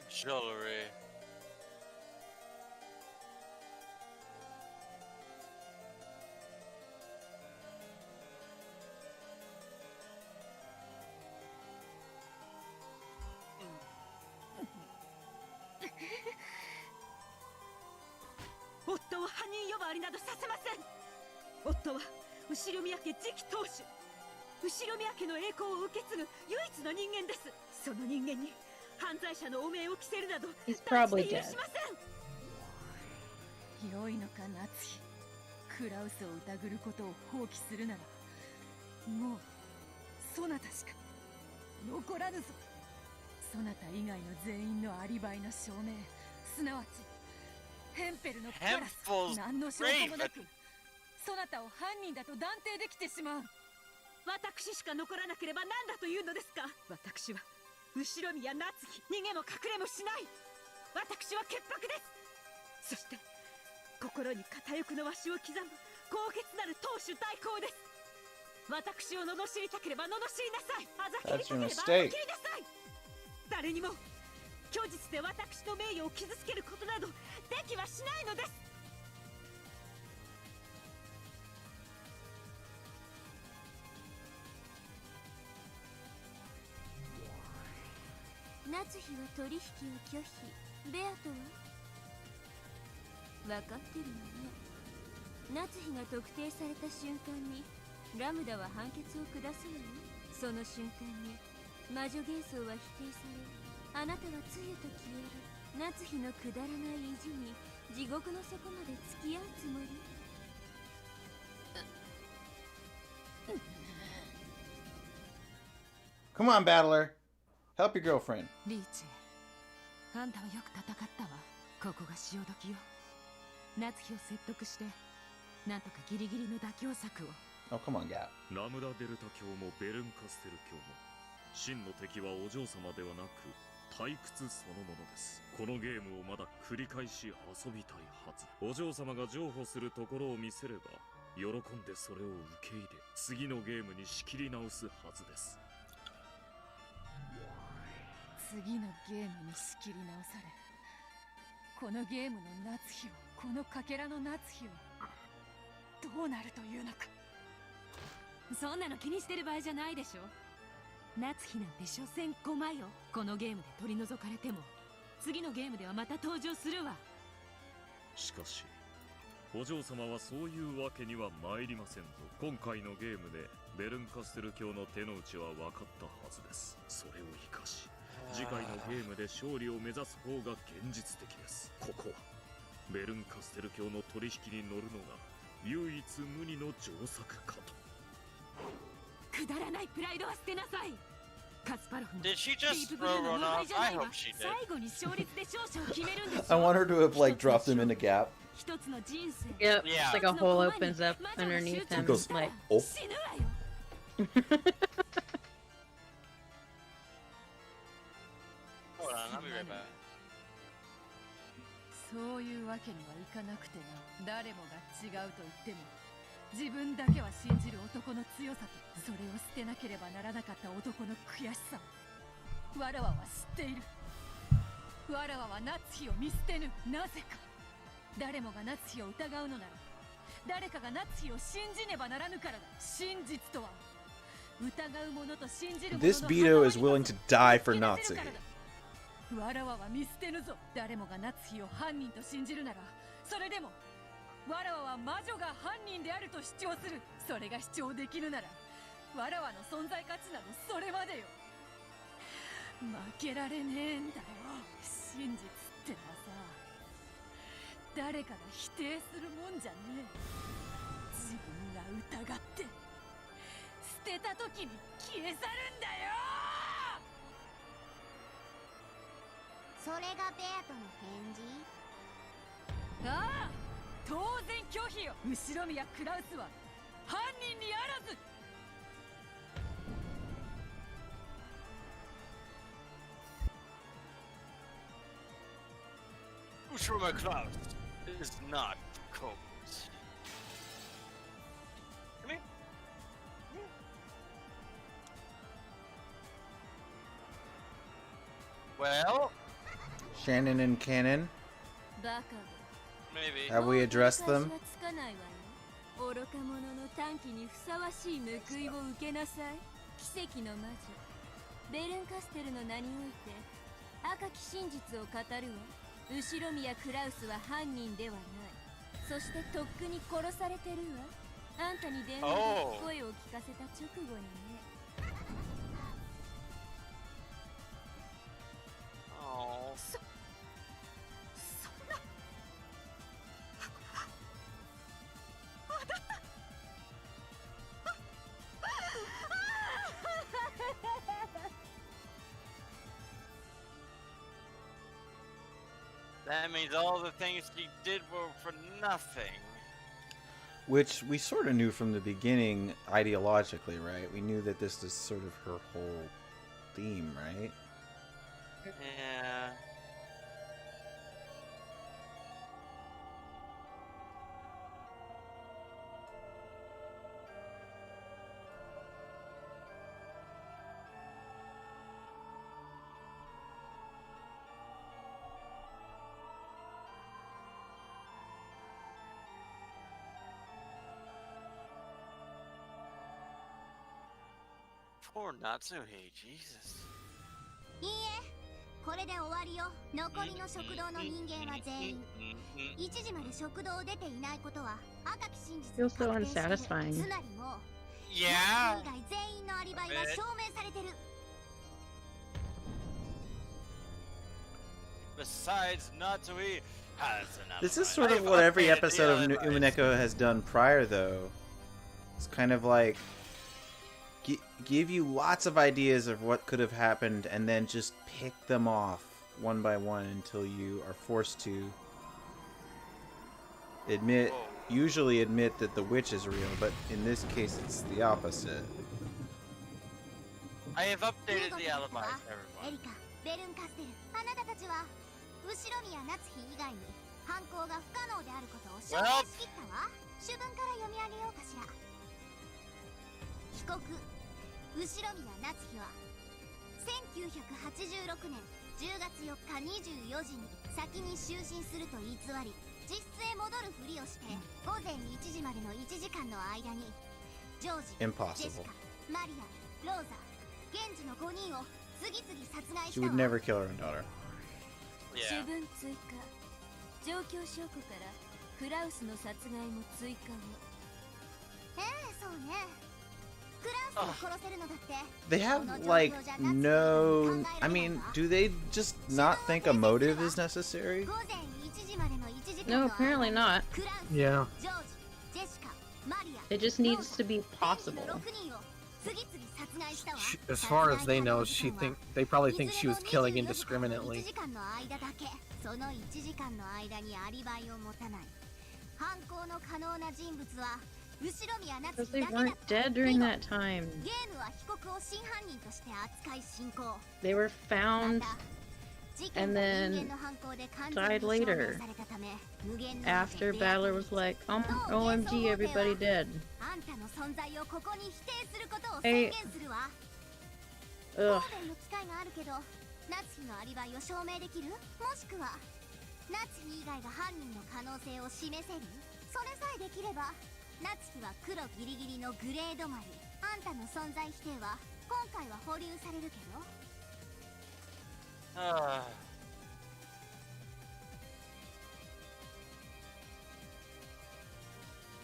Jewelry. Otto は犯人呼ばわりなどさせません。夫は後ろ宮家次期当主、後ろ宮家の栄光を受け継ぐ唯一の人間です。その人間に犯罪者の汚名を着せるなど断じて許しません。良いのか夏日、クラウスを疑ることを放棄するならもうそなたしか残らぬぞ。そなた以外の全員のアリバイの証明、すなわちヘンペルのクラス、何の証拠もなくそなたを犯人だと断定できてしまう。私しか残らなければ何だというのですか。私は後ろ宮夏日、逃げも隠れもしない。私は潔白です。そして心に片翼のわしを刻む高潔なる当主代行です。私を罵りたければ罵りなさい。あざけりたければあざけりなさい。誰にも虚実で私の名誉を傷つけることなどできはしないのです。夏日は取引を拒否。ベアトは分かってるのね。夏日が特定された瞬間にラムダは判決を下すのよ。その瞬間に魔女幻想は否定され、あなたはつゆと消える。夏日のくだらない意地に地獄の底まで付き合うつもり。Come on, battler. Help your girlfriend. リーチェ、あんたはよく戦ったわ。ここが潮時よ。夏日を説得してなんとかギリギリの妥協策を。Oh, come on, Gap. ラムダデルタ教もベルンカステル教も真の敵はお嬢様ではなく退屈そのものです。このゲームをまだ繰り返し遊びたいはず。お嬢様が譲歩するところを見せれば喜んでそれを受け入れ次のゲームに仕切り直すはずです。次のゲームに仕切り直され、このゲームの夏日を、このかけらの夏日をどうなるというのか。そんなの気にしてる場合じゃないでしょ。夏日なんて所詮駒よ。このゲームで取り除かれても次のゲームではまた登場するわ。しかしお嬢様はそういうわけには参りませんぞ。今回のゲームでベルンカステル教の手の内は分かったはずです。それを生かし次回のゲームで勝利を目指す方が現実的です。ここはベルンカステル教の取引に乗るのが唯一無二の上策かと。くだらないプライドは捨てなさい。カスパロフの Did she ディー just プブルー throw の one 無敗 off? じゃな I いわ。 hope she did. 最後に勝率で勝者を決めるんですよ。 I want her to have like dropped him into Gap. 一つの人生。 Yep, it's like a hole opens up underneath him. He goes, Like, oh. 死ぬわよ。 Hold on, I'll be right back. そういうわけにはいかなくてな。誰もが違うと言っても自分だけは信じる男の強さと、それを捨てなければならなかった男の悔しさをわらわは知っている。わらわは夏日を見捨てぬ。なぜか誰もが夏日を疑うのなら誰かが夏日を信じねばならぬからだ。真実とは疑う者と信じる者の This Beto is willing to die for Natsuhi. わらわは見捨てぬぞ。誰もが夏日を犯人と信じるなら、それでもわらわは魔女が犯人であると主張する。それが主張できるならわらわの存在価値などそれまでよ。負けられねえんだよ。真実ってのはさ、誰かが否定するもんじゃねえ。自分が疑って捨てた時に消え去るんだよ。それがベアトの返事？ああ、当然拒否よ。後ろ宮クラウスは犯人にあらず。Ushima Klaus is not cold. Come here. Well, Shannon and Cannon. バカ maybe. Have we addressed them? つかないわよ。愚か者の短期にふさわしい報いを受けなさい。奇跡の魔女ベルンカステルの名において赤き真実を語るわ。後ろ宮クラウスは犯人ではない。そしてとっくに殺されてるわ。あんたに電話で声を聞かせた直後にね。Oh. That means all the things she did were for nothing. Which we sort of knew from the beginning ideologically, right? We knew that this is sort of her whole theme, right? Yeah. Poor Natsuhi, Jesus. いいえ、これで終わりよ。残りの食堂の人間は全員1時まで食堂を出ていないことは赤き真実 Feels so unsatisfying. つまりもう Yeah. 以外全員のアリバイは証明されてる。 Besides, Natsuhi has an This is alibi. sort of what every episode of Umineko has done prior, though. It's kind of like give you lots of ideas of what could have happened and then just pick them off one by one until you are forced to admit usually admit that the witch is real, but in this case it's the opposite. I have updated the alibis, everyone. エリカ、ベルンカステル、あなたたちは後宮夏日以外に犯行が不可能であることを証明しきったわ。主文から読み上げようかしら。被告、後宮夏日は1986年10月4日24時に先に就寝すると偽り、実質へ戻るふりをして午前1時までの1時間の間にジョージ、ジェシカ、マリア、ローザ、現地の5人を次々殺害したわ。 She would never kill her own daughter. 主文追加。状況証拠からクラウスの殺害も追加を。そうね。クラウスを殺せるのだって。 They have like no. I mean, do they just not think a motive is necessary? No, apparently not. Yeah. It just needs to be possible. As far as they know, they probably think she was killing indiscriminately. Because they weren't dead during that time. They were found and then died later. After Battler was like, OMG, everybody dead. Hey. Ugh. 夏日のアリバイを証明できる？もしくは夏日以外が犯人の可能性を示せる？それさえできれば夏日は黒ギリギリのグレードマリ。あんたの存在否定は今回は保留されるけど。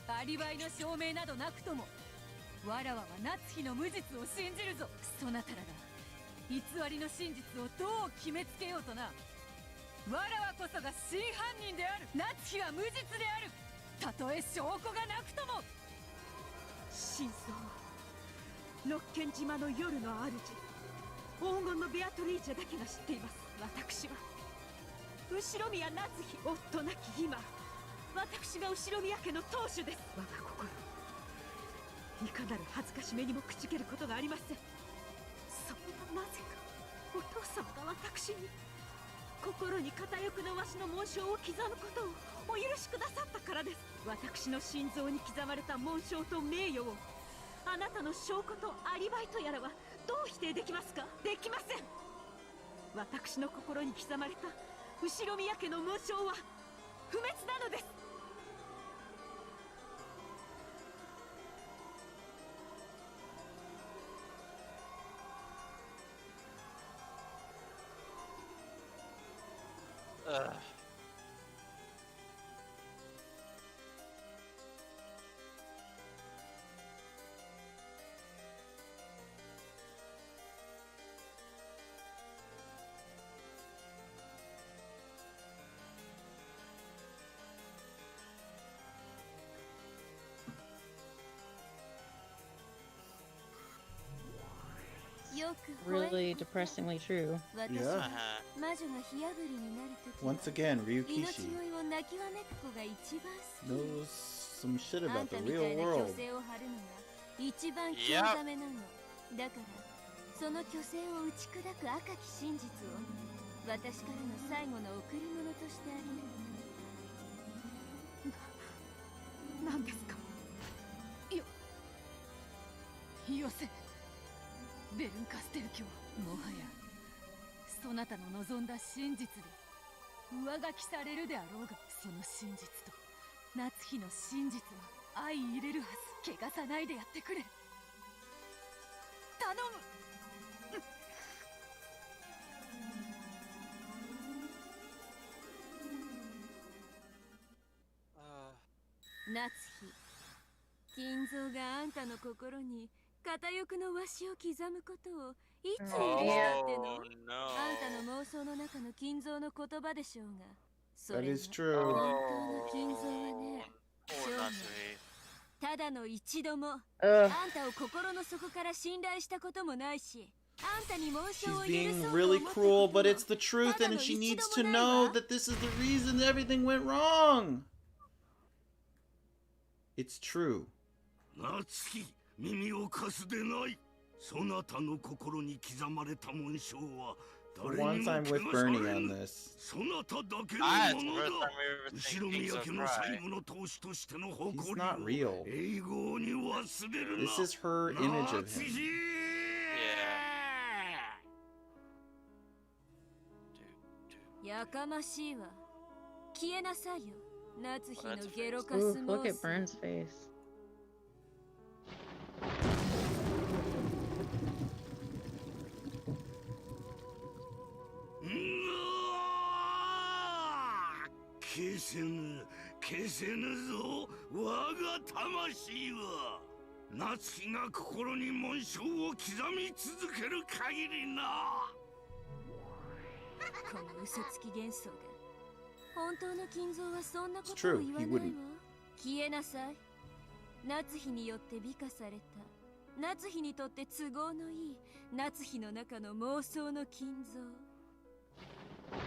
アリバイの証明などなくともわらわは夏日の無実を信じるぞ。そなたらが偽りの真実をどう決めつけようとな、わらわこそが真犯人である。夏日は無実である。たとえ証拠がなくとも。真相はロッケン島の夜の主黄金のベアトリーチェだけが知っています。私は後宮夏日夫なき今、私が後宮家の当主です。我が心いかなる恥ずかしめにも口けることがありません。それはなぜかお父様が私に心に片翼のわしの紋章を刻むことをお許しくださったからです。私の心臓に刻まれた紋章と名誉をあなたの証拠とアリバイとやらはどう否定できますか？できません。私の心に刻まれた後宮家の紋章は不滅なのです。Really depressingly true. Yeah. Once again, Ryukishi knows some shit about the real world. Yep. だからその虚勢を打ち砕く赤き真実を私からの最後の贈り物としてあげる。何ですか？よせベルンカステル卿、もはやそなたの望んだ真実で上書きされるであろうが、その真実と夏日の真実は相入れるはず。汚さないでやってくれ。頼む。夏日、金蔵があんたの心に片翼のわしを刻むことをいつ許したっての？あんたの妄想の中の金蔵の言葉でしょうが、それが本当の金蔵はね、ただの一度もあんたを心の底から信頼したこともないし、あんたに妄想を許そうと思ったことも being really cruel, but it's the truth, and she needs to know that this is the reason everything went wrong. It's true. 夏希、耳を貸すでない。そなたの心に刻まれた紋章は For once I'm with Bernie on this. そなただけのものだ。後ろ宮家の最後の当主としての誇りを He's not real. 永遠に忘れるな。 This is her image of him. Yeah. やかましいわ。消えなさいよ。夏日のゲロカス Ooh, モ look ー at ス。 Burn's face.消せぬぞ、我が魂は。夏日が心に紋章を刻み続ける限りな。この嘘つき幻想が。本当の金蔵はそんなこと It's を true, 言わ he ないわ wouldn't.。消えなさい。夏日によって美化された。夏日にとって都合のいい夏日の中の妄想の金蔵。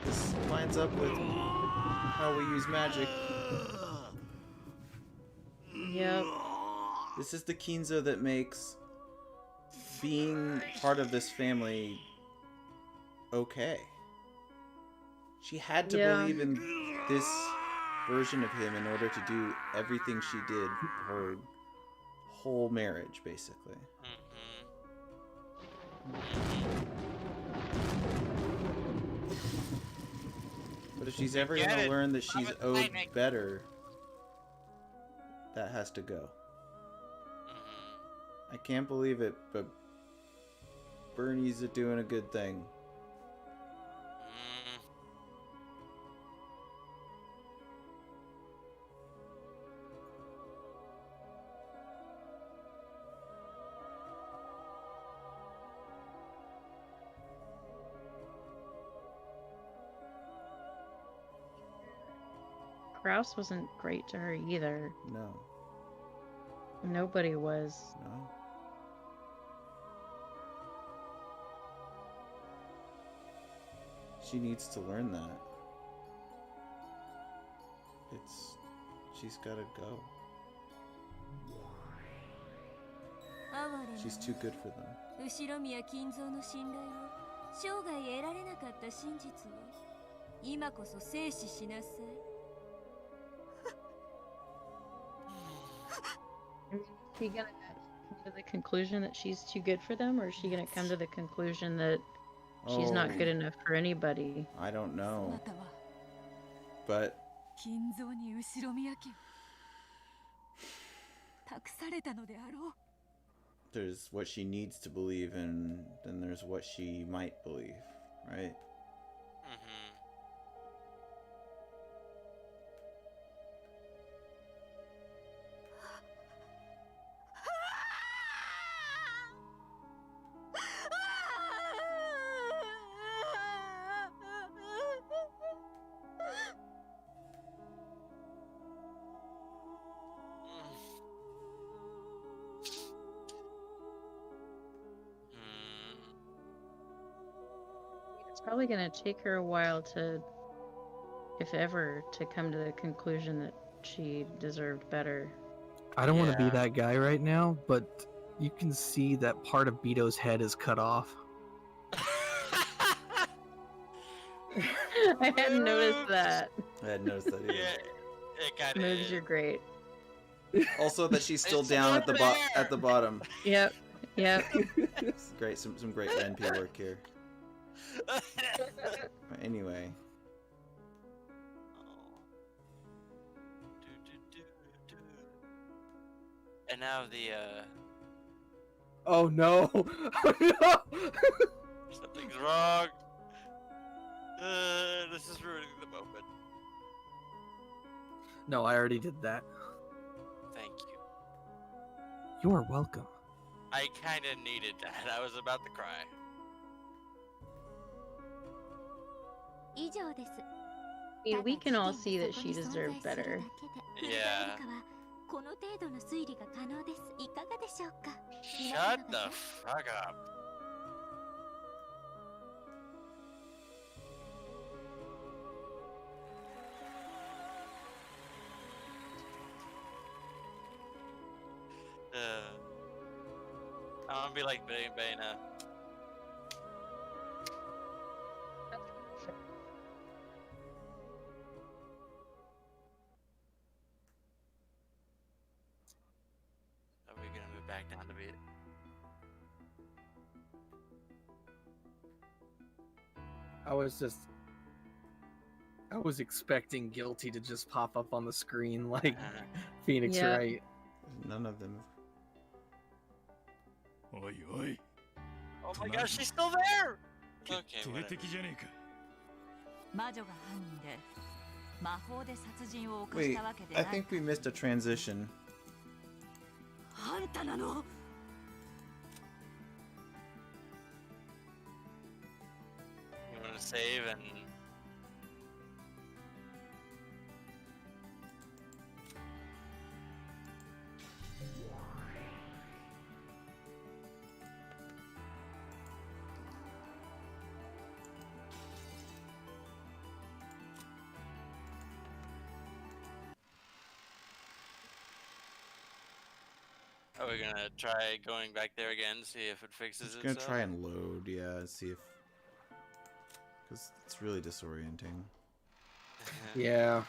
This lines up with how we use magic. Yep. This is the Kinzo that makes being part of this family okay. She had to believe in this version of him in order to do everything she did her whole marriage, basically. But if she's ever gonna learn that she's owed better, that has to go. I can't believe it, but Bernie's doing a good thing. Kraus wasn't great to her either. No. Nobody was. No. She needs to learn that. She's gotta go. She's too good for them. 後ろ宮金蔵の信頼を生涯得られなかった真実を今こそ静止しなさい。Is she gonna come to the conclusion that she's too good for them, or is she gonna come to the conclusion that she's not good enough for anybody? I don't know. But 金蔵に後ろ宮家を託されたのであろう。 there's what she needs to believe in, then there's what she might believe, right? Probably gonna take her a while to, if ever, to come to the conclusion that she deserved better. I don't want to be that guy right now, but you can see that part of Beto's head is cut off. I hadn't noticed that. I hadn't noticed that either. Yeah, it kind of Moves are great. Also, that she's still down at the bottom. Yep. Yep. It's great. Some great NP work here. But anyway. And now the Oh no! Oh no! Something's wrong. This is ruining the moment. No, I already did that. Thank you. You are welcome. I kind of needed that. I was about to cry. I mean, we can all see that she deserved better. Yeah. Shut the fuck up. I'm gonna be like Bayna. Are we gonna move back down to beat? I was expecting Guilty to just pop up on the screen like Phoenix Wright. None of them. Oi, oi. Oh my gosh, she's still there! Okay, whatever. Wait, I think we missed a transition. You wanna save and... Are we gonna try going back there again, see if it fixes Just itself? gonna try and load, yeah, and see if... Because it's really disorienting. Yeah.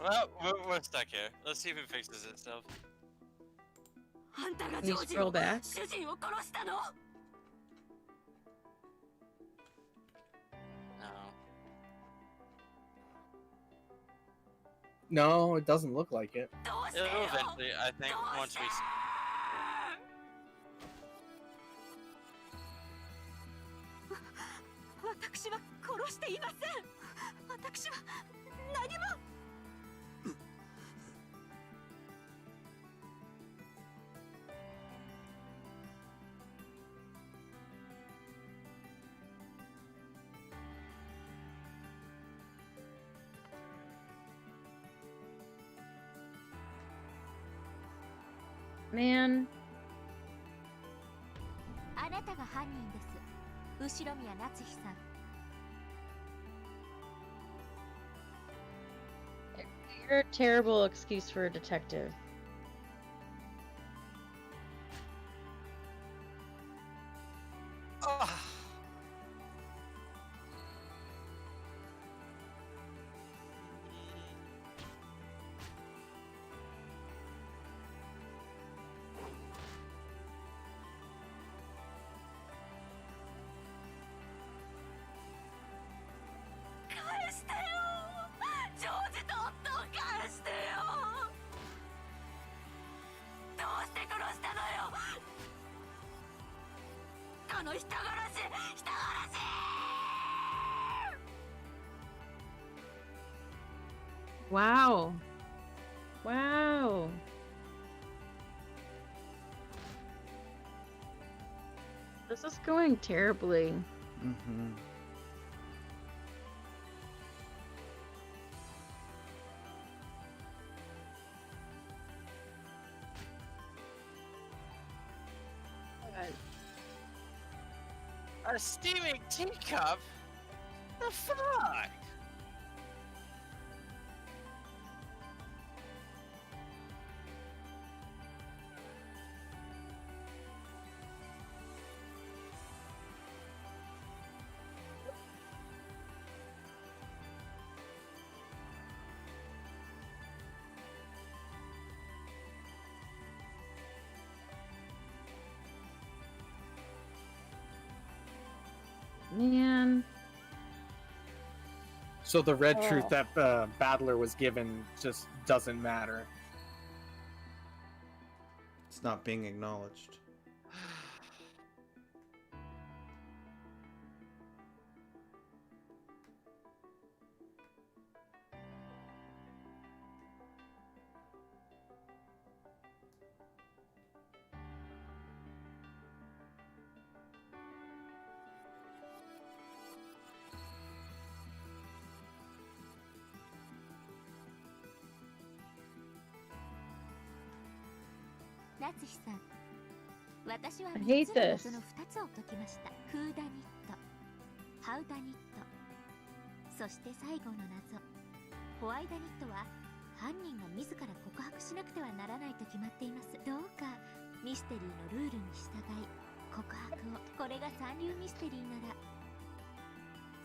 Well, we're stuck here. Let's see if it fixes itself. Can you scroll back? No, it doesn't look like it. It'll eventually, I think, once we... Man. あなたが犯人です。後宮夏日さん。You're a terrible excuse for a detective. Wow. Wow. This is going terribly. Mm-hmm. A steaming teacup? The fuck? Man. So the red truth that Battler was given just doesn't matter. It's not being acknowledged. I hate this. フーダニット、ハウダニット、そして最後の謎、ホワイダニットは犯人が自ら告白しなくてはならないと決まっています。どうかミステリーのルールに従い告白を。これが三流ミステリーなら、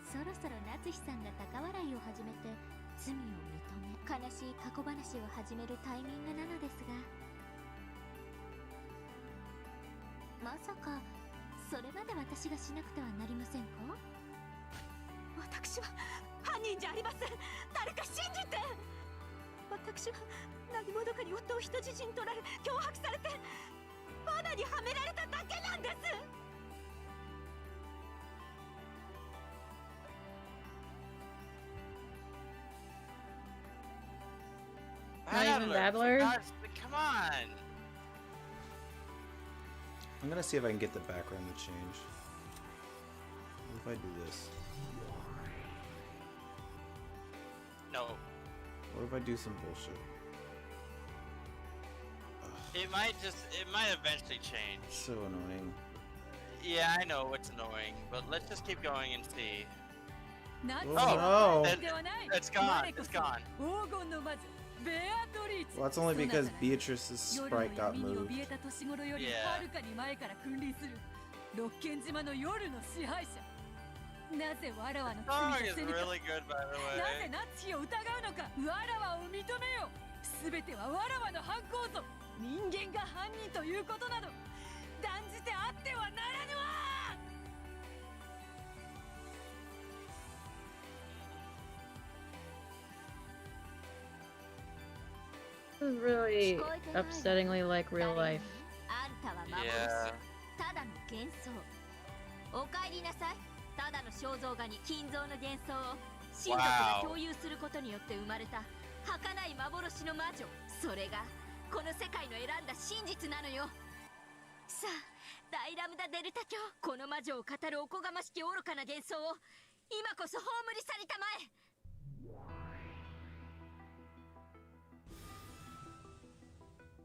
そろそろ夏日さんが高笑いを始めて罪を認め悲しい過去話を始めるタイミングなのですが、まさかそれまで私がしなくてはなりませんか？私は犯人じゃありません。誰か信じて。私は何者かに夫を人質に取られ脅迫されて罠にはめられただけなんです。Not even Babbler? Come on! I'm gonna see if I can get the background to change. What if I do this? No. What if I do some bullshit? It might eventually change. So annoying. Yeah, I know it's annoying, but let's just keep going and see. Oh, no! It's gone. It's gone. Well, that's only because Beatrice's sprite got moved. Yeah. The song is really good, by the way. 全てはわらわの犯行ぞ。人間が犯人ということなど断じてあってはならぬわ。This is really upsettingly like real life. あんたは幻、 Yeah. ただの幻想。お帰りなさい。ただの肖像画に金像の幻想を親族が共有することによって生まれた儚い幻の魔女。それがこの世界の選んだ真実なのよ。さあ、大ラムダデルタ教、この魔女を語るおこがましき愚かな幻想を今こそ葬り去りたまえ。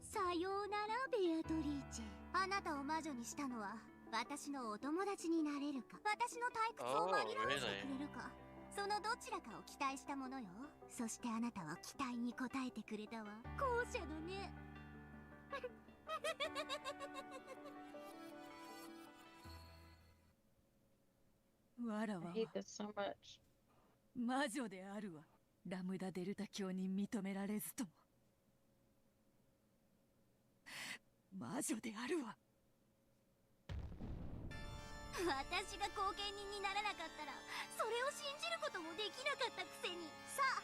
さようならベアトリーチェ。あなたを魔女にしたのは私のお友達になれるか、私の退屈を紛らわしてくれるか、そのどちらかを期待したものよ。そしてあなたは期待に応えてくれたわ。後者のね。わらわは I hate this so much. 魔女であるわ。ラムダデルタ教に認められずとも魔女であるわ。私が後見人にならなかったらそれを信じることもできなかったくせに。さあ、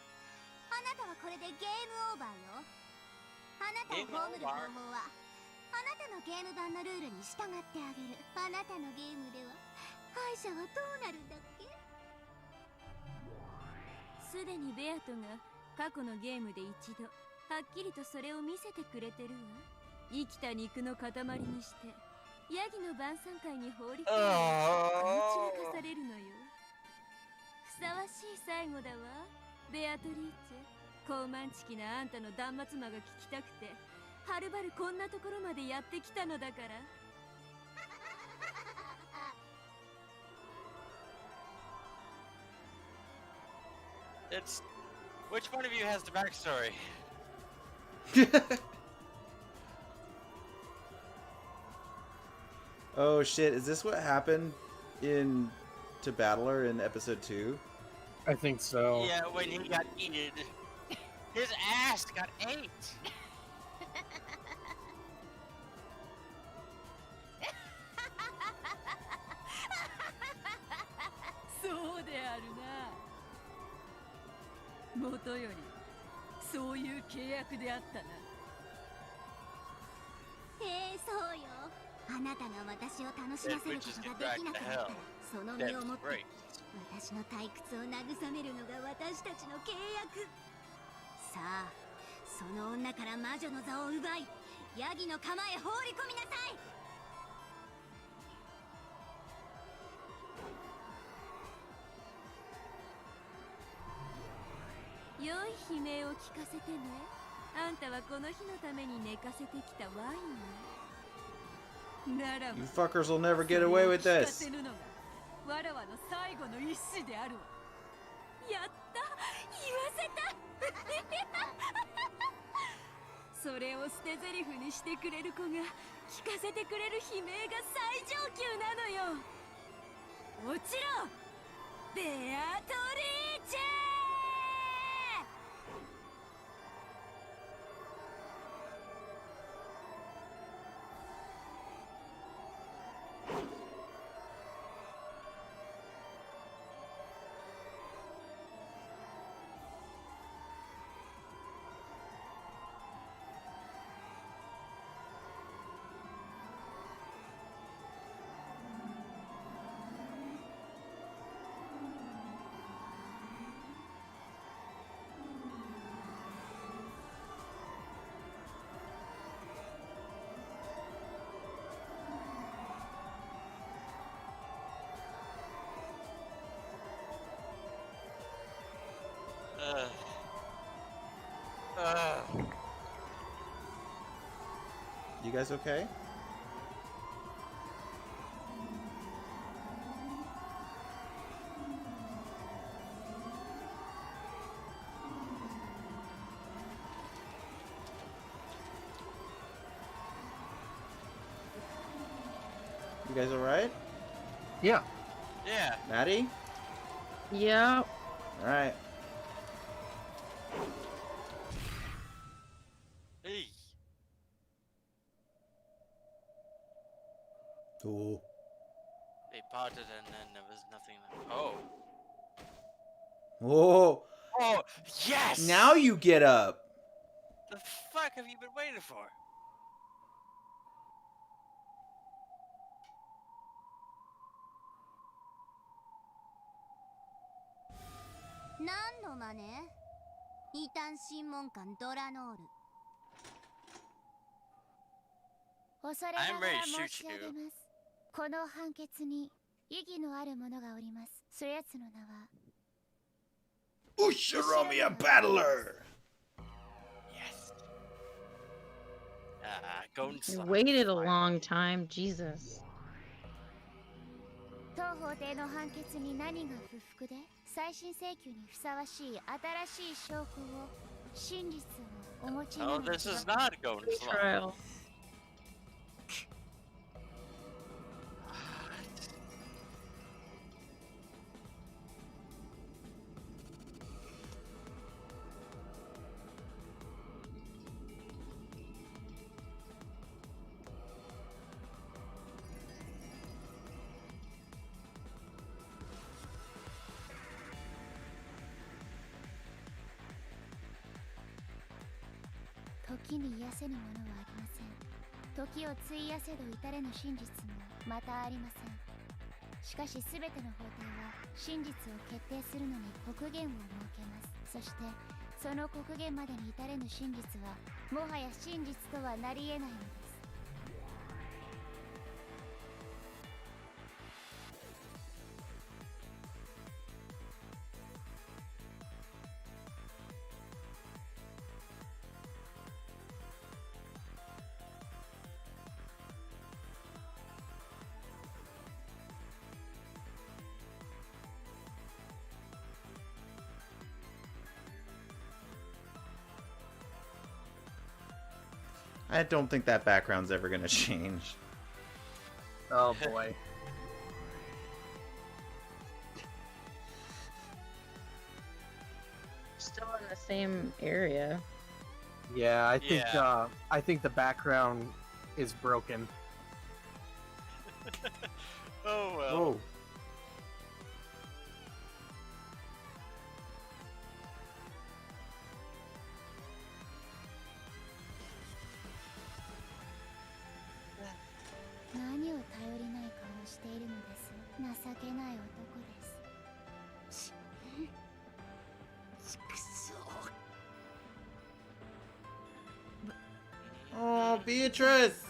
あなたはこれでゲームオーバーよ。あなたを葬る方法はあなたのゲーム版のルールに従ってあげる。あなたのゲームでは敗者はどうなるんだっけ？すでにベアトが過去のゲームで一度はっきりとそれを見せてくれてるわ。生きた肉の塊にしてヤギの晩餐会に放り込んで散らかされるのよ。ふさわしい最後だわ、ベアトリーチェ。高慢ちきなあんたの断末魔が聞きたくてはるばるこんなところまでやってきたのだから。It's which one of you has the backstory? Oh shit, is this what happened to Battler in episode 2? I think so. Yeah, when he got eaten. His ass got ate. そうであるな。もとよりそういう契約であったな。そうよ。あなたが私を楽しませることができなかったらその身をもって私の退屈を慰めるのが私たちの契約。さあ、その女から魔女の座を奪いヤギの釜へ放り込みなさい。良い悲鳴を聞かせてね。あんたはこの日のために寝かせてきたワインね。ならば You fuckers will never get away with this. わらわの最後の一子であるわ。やった、それを捨て台詞にしてくれる子が聞かせてくれる悲鳴が最上級なのよ。落ちろベアトリーチェ。You guys okay? You guys alright? Yeah. Yeah. Maddie? Yep. Alright. Hey. Oh. They parted and then there was nothing left. Oh. Whoa. Oh, yes! Now you get up. The fuck have you been waiting for? I'm ready to shoot you. この判決に意義のある者がおります。そやつの名は Ushiromiya Battler! Yes. Golden You Slot. waited a long time, Jesus. 当法廷の判決に何が不服で再審請求にふさわしい新しい証拠を真実をお持ちにな Oh, る this is not Golden Slot. Trial.「時に癒せぬものはありません。時を費やせど至れぬ真実もまたありません。しかし全ての法廷は真実を決定するのに刻限を設けます。そしてその刻限までに至れぬ真実はもはや真実とはなり得ないのです。I don't think that background's ever gonna change. Oh boy. Still in the same area. Yeah, I think the background is broken. Oh well. Oh. Oh, Beatrice!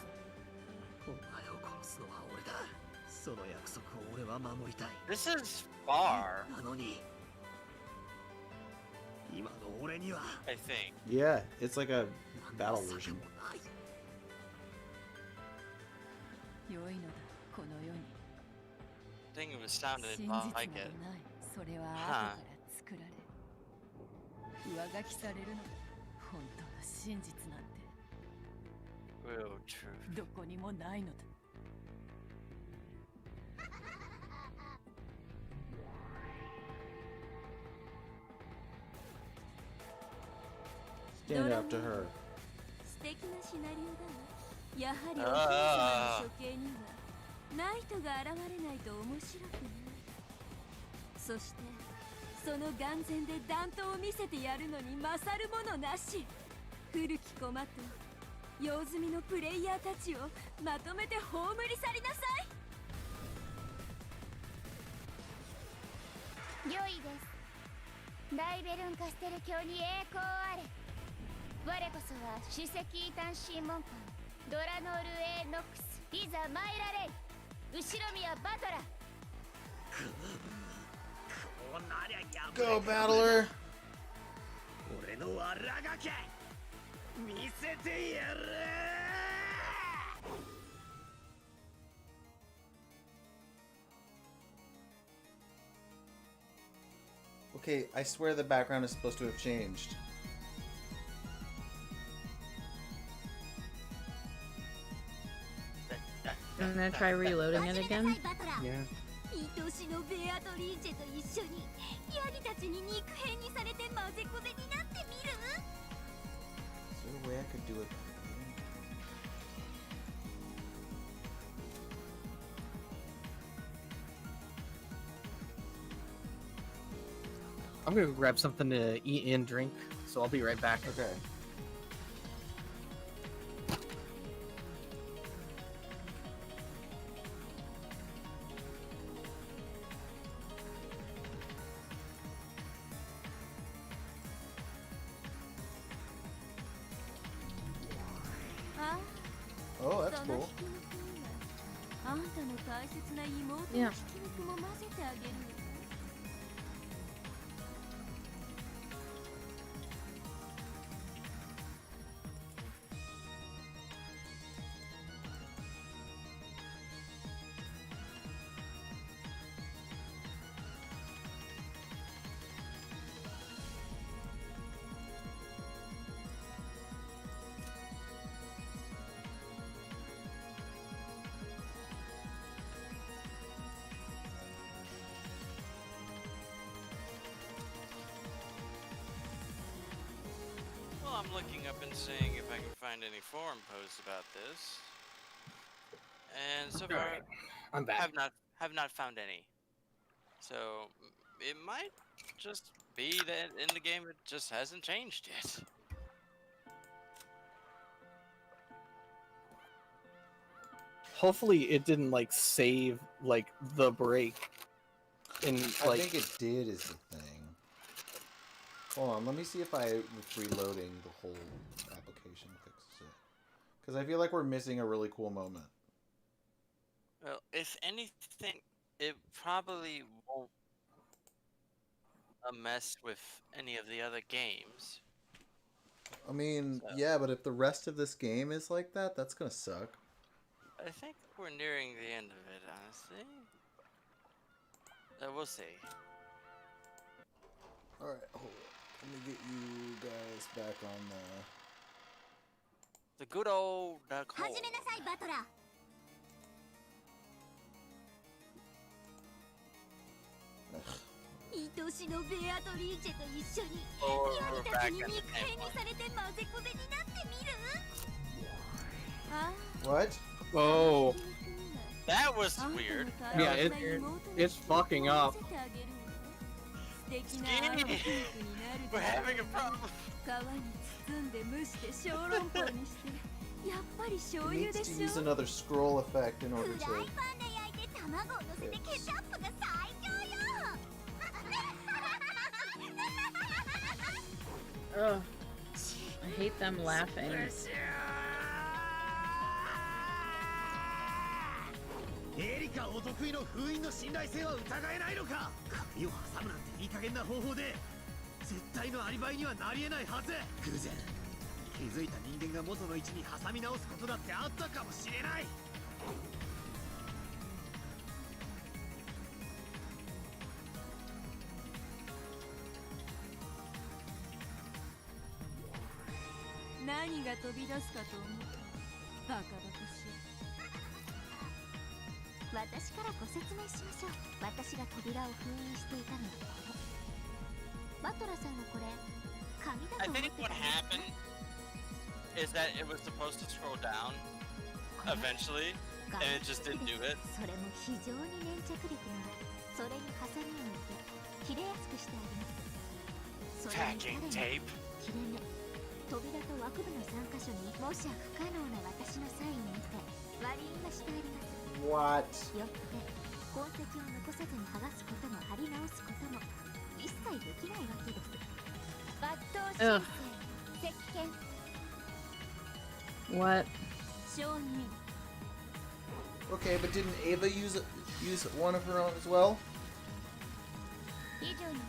This is far. I think. Yeah, it's like a battle version. I think it was sounded like it. Huh. 上書きされるのが本当の真実なんて Real truth. どこにもないのだ。Stand up to her. 素敵なシナリオだわ。やはりお父様の処刑にはナイトが現れないと面白くない。そしてその眼前で弾頭を見せてやるのに勝るものなし。古き駒と用済みのプレイヤーたちをまとめて葬り去りなさい。良いです。ライベルンカステル教に栄光あれ。我こそは首席異端審問官ドラノル・エノックス。いざ参られい後宮バトラ。こうなりゃや Go, battler! 俺のわらがけ見せてやる。 Okay, I swear the background is supposed to have changed. I'm gonna try reloading it again. Yeah. 愛しのベアトリーチェと一緒にヤギたちに肉片にされて混ぜこぜになってみる？ Is there a way I could do it? I'm gonna go grab something to eat and drink, so I'll be right back. Okay. Oh, that's cool. あんたの大切な妹のひき Yeah. 肉も混ぜてあげるよ。 Well, I'm looking up and seeing if I can find any forum posts about this. And so far, Alright, I'm back. have not found any. So it might just be that in the game it just hasn't changed yet. Hopefully it didn't like save like the break. And I like think it did is the thing. Hold on, let me see if with reloading the whole application fixes it. Because I feel like we're missing a really cool moment. Well, if anything, it probably won't mess with any of the other games. I mean, yeah, but if the rest of this game is like that, that's gonna suck. I think we're nearing the end of it, honestly. We'll see. Alright, hold on. Let me get you guys back on the good old Naku. 始めなさいバトラー。愛しのベアトリーチェと一緒に Oh, ヤ we're ギたち back に at the 肉 same 片に one. されて混ぜこぜになってみる？あ What? Oh. That was weird. Yeah, it's fucking up. We're having a problem. 皮に包んで蒸して小籠包にしてやっぱり醤 It 油 needs で to し use ょ。 another scroll effect in フ order ライ to... パンで焼いて卵を乗せてケチャップが最強よ。 Ugh. I hate them laughing. エリカお得意の封印の信頼性は疑えないのか。首を挟むなんていい加減な方法で絶対のアリバイにはなり得ないはず。偶然気づいた人間が元の位置に挟み直すことだってあったかもしれない。何が飛び出すかと思ったバカバカしい。私からご説明しましょう。私が扉を封印していたのはこれ。バトラさんはこれ紙だ I と思って think た what んですか？ happened is that it was supposed to scroll down eventually, and it just didn't do it. それも非常に粘着力がある。それにハサミを入れて切れやすくしてあります。それに Packing さらに tape. 切れ目、扉と枠部の3箇所にもしや不可能な私のサインを見て割り印がしてあります。 What? よって痕跡を残さずに剥がすことも貼り直すことも一切できないわけです。抜刀申請、石鹸。 What? 承認。 Okay, but didn't Ava use one of her own as well? 以上に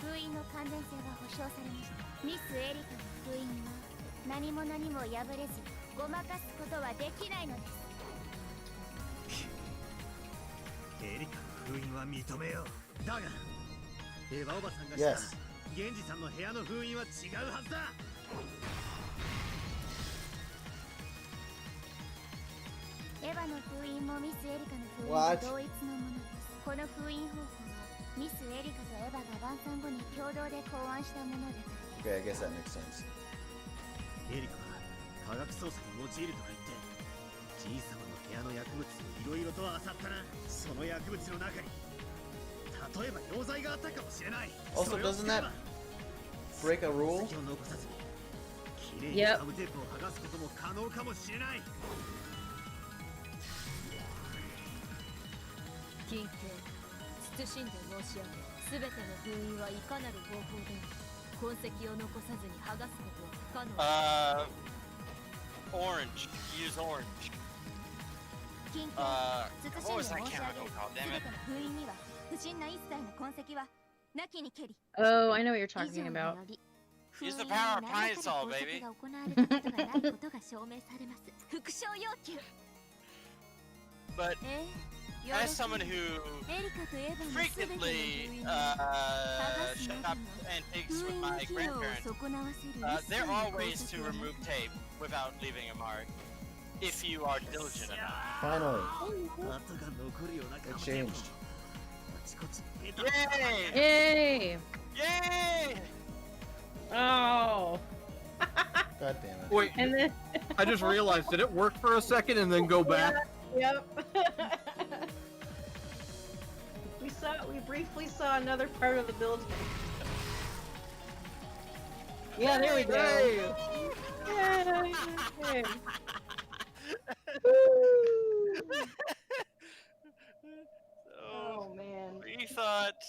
封印の完全性が保証されました。ミスエリカの封印は何者にも破れずごまかすことはできないのです。エリカの封印は認めよう。だがエヴァおばさんがした源氏さんの部屋の封印は違うはずだ。エヴァの封印もミスエリカの封印と同一のものです。この封印方法はミスエリカとエヴァが晩餐後に共同で考案したものだからです。 Okay, I guess that makes sense. エリカは科学操作に用いるとか言ってじい様の部屋の薬物をいろいろと漁ったな。その薬物の中に例えば溶剤があったかもしれない。 Also, doesn't that break a rule? 痕跡を残さずにきれいにガムテープを剥がすことも可能かもしれない。近景、慎んで申し上げ、すべての封印はいかなる方法でも痕跡を残さずに剥がすことは不可能。Orange. Use orange. 近景、 What was 慎 that んで申し上 chemical げる。 called? す Damn べ it. ての封印には不審な一切の痕跡はなきにけり。 Oh, I know what you're 以上 talking に about. より Use the 封印に power of 何ら pine か saw, の工 baby. 作が行われたことがないことが証明されます。復唱要求。 But as someone who エリカとエヴァのすべての封 frequently 印を剥がす shut な up どの antiques 封 with 印の my 機能を grandparents, 損なわせる一 there 切の are 工 ways to 作はな remove く tape without leaving a mark if you are diligent enough. Finally, 跡が残るような it ガムテープ changed. あちこちペタ Yay! Yay! Yay! Oh. God damn it. Wait, And then I just realized, did it work for a second and then go back? Yep. We briefly saw another part of the building. Yeah, there we go. Yay. Oh man. We thought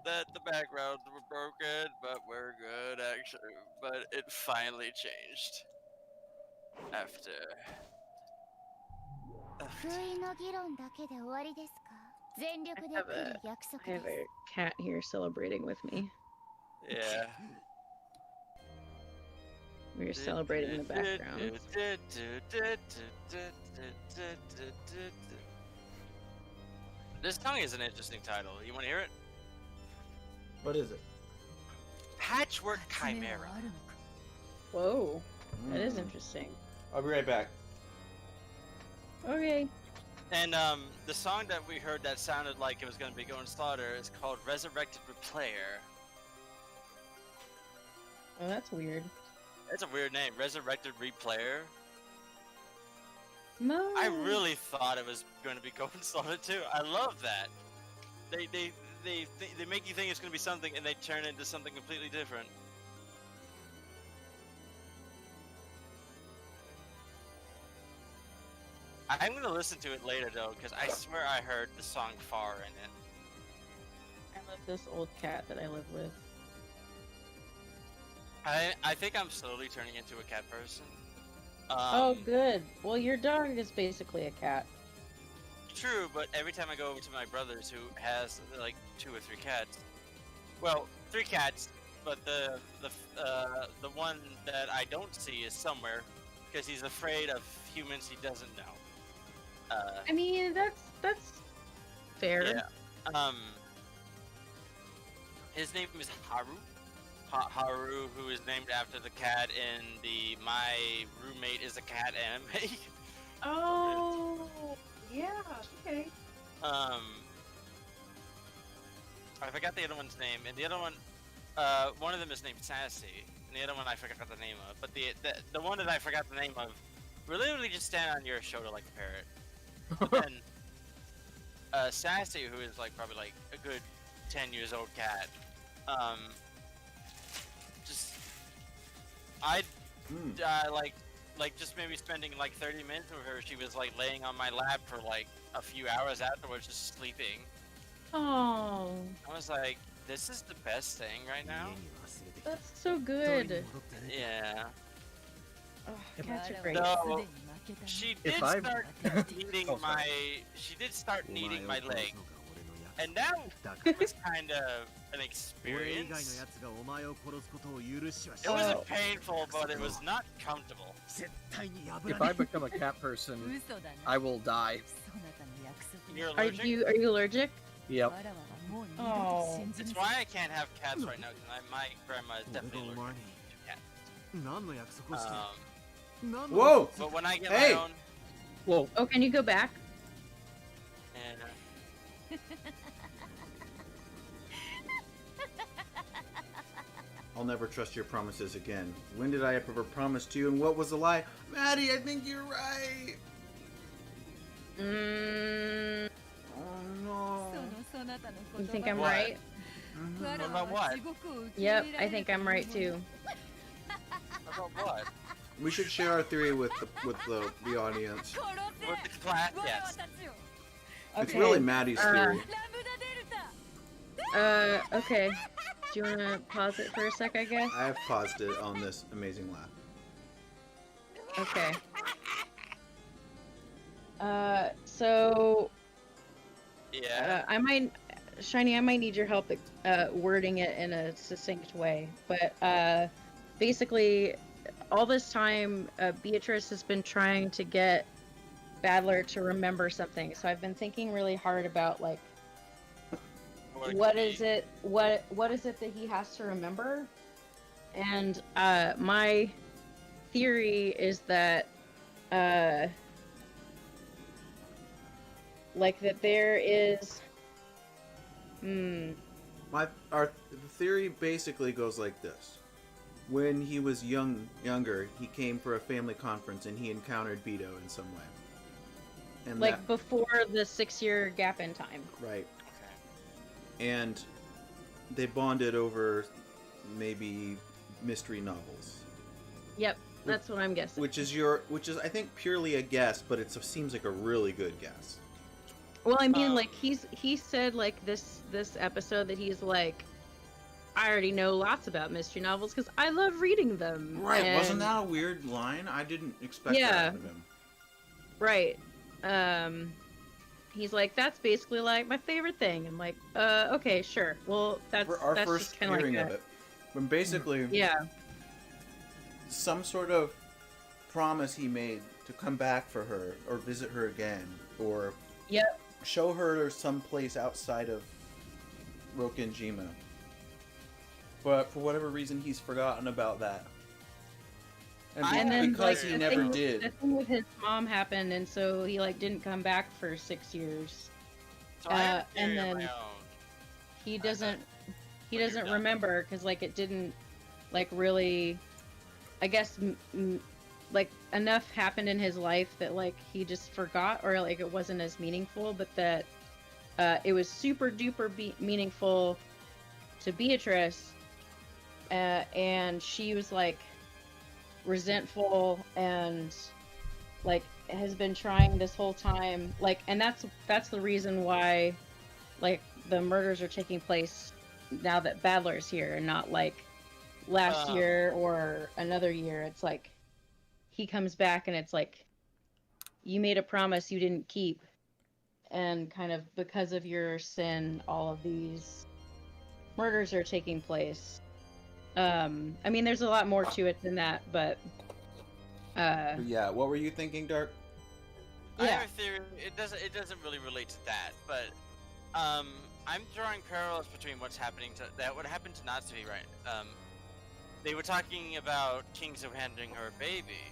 that the backgrounds were broken, but we're good actually. But it finally changed. After. 封印の議論だけで終わりですか？全力で来る約束 I で have す。 a cat here celebrating with me. Yeah. We're celebrating in the background. This song is an interesting title. You want to hear it? What is it? Patchwork Chimera. Whoa, that is interesting. I'll be right back. Okay. And the song that we heard that sounded like it was going to be Going Slaughter is called Resurrected Replayer. Oh, that's weird. That's a weird name, Resurrected Replayer. No. I really thought it was going to be Going Slaughter too. I love that. They make you think it's going to be something and they turn it into something completely different. I'm going to listen to it later though, because I swear I heard the song Far in it. I love this old cat that I live with. I think I'm slowly turning into a cat person. Oh, good. Well, your dog is basically a cat. True, but every time I go over to my brother's, who has like 2 or 3 cats, well, 3 cats, but the one that I don't see is somewhere because he's afraid of humans he doesn't know. I mean, that's fair. Yeah. His name is Haru. Haru, who is named after the cat in the My Roommate is a Cat anime. Oh, yeah, okay. I forgot the other one's name, and the other one, one of them is named Sassy, and the other one I forgot the name of. But the one that I forgot the name of, we literally just stand on your shoulder like a parrot. But then, Sassy, who is like probably like a good 10 years old cat, just like just maybe spending like 30 minutes with her. She was like laying on my lap for like a few hours afterwards, just sleeping. Oh, I was like, this is the best thing right now. that's so good. Yeah. Oh, cats are great. So, she did start needing my. She did start needing my leg, and that was kind of an experience. It wasn't painful, but it was not comfortable. If I become a cat person, I will die. You're Are allergic? you allergic? Yep. Oh. It's why I can't have cats right now, because my grandma is definitely allergic to cats. Whoa! But when I get Hey! my own... Whoa. Oh, can you go back? And, I'll never trust your promises again. When did I ever promise to you, and what was the lie? Maddie, I think you're right. Oh no. You think I'm What? right? What about what? Yep, I think I'm right too. About what? We should share our theory with the audience. With the class? Yes. It's really Maddie's theory. Okay. Do you want to pause it for a sec, I guess? I have paused it on this amazing laugh. Okay. So... Yeah. Shiny, I might need your help wording it in a succinct way. But, basically, all this time, Beatrice has been trying to get Badler to remember something. So I've been thinking really hard about, like, what is it that he has to remember? And my theory is that like that there is Our theory basically goes like this. When he was younger, he came for a family conference and he encountered Beto in some way. And like before the 6-year gap in time. Right. And they bonded over maybe mystery novels. Yep, that's what I'm guessing. Which is I think purely a guess, but it seems like a really good guess. Well, I mean, like he said like this episode that he's like, I already know lots about mystery novels because I love reading them. Right? And... Wasn't that a weird line? I didn't expect that out of him. Right. He's like, that's basically like my favorite thing. I'm like, okay, sure. Well, that's for our that's first just kinda hearing like of that. it. When basically, some sort of promise he made to come back for her or visit her again or show her some place outside of Rokenjima. But for whatever reason, he's forgotten about that. And then, because like, he never the did. thing with his mom happened, and so he like didn't come back for 6 years. So I have a And theory of then my own. he doesn't remember because like it didn't like really, I guess like enough happened in his life that like he just forgot, or like it wasn't as meaningful, but that it was super duper meaningful to Beatrice, and she was like resentful and like has been trying this whole time, like, and that's the reason why like the murders are taking place now that Badler's here and not like last year or another year. It's like he comes back and it's like you made a promise you didn't keep, and kind of because of your sin all of these murders are taking place. I mean, there's a lot more to it than that, but yeah, what were you thinking, Dark? I have a theory. It doesn't really relate to that, but I'm drawing parallels between what happened to Natsui they were talking about King's handing her a baby,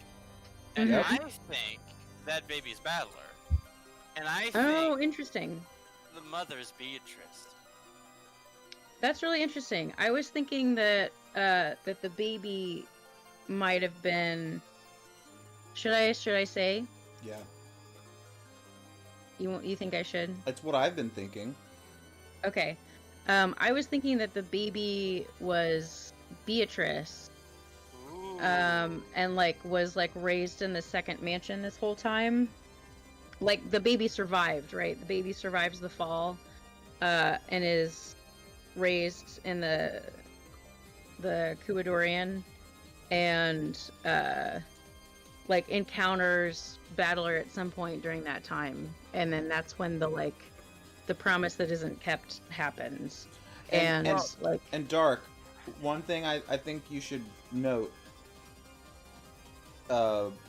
and I think that baby's Battler, and I think interesting. the mother is Beatrice. That's really interesting. I was thinking that that the baby might have been. Should I say? Yeah. You think I should? That's what I've been thinking. Okay. I was thinking that the baby was Beatrice. And like was like raised in the second mansion this whole time. Like the baby survived, right? The baby survives the fall, and is raised in the Kuadorian, and like encounters Battler at some point during that time, and then that's when the promise that isn't kept happens. And Dark, one thing I think you should note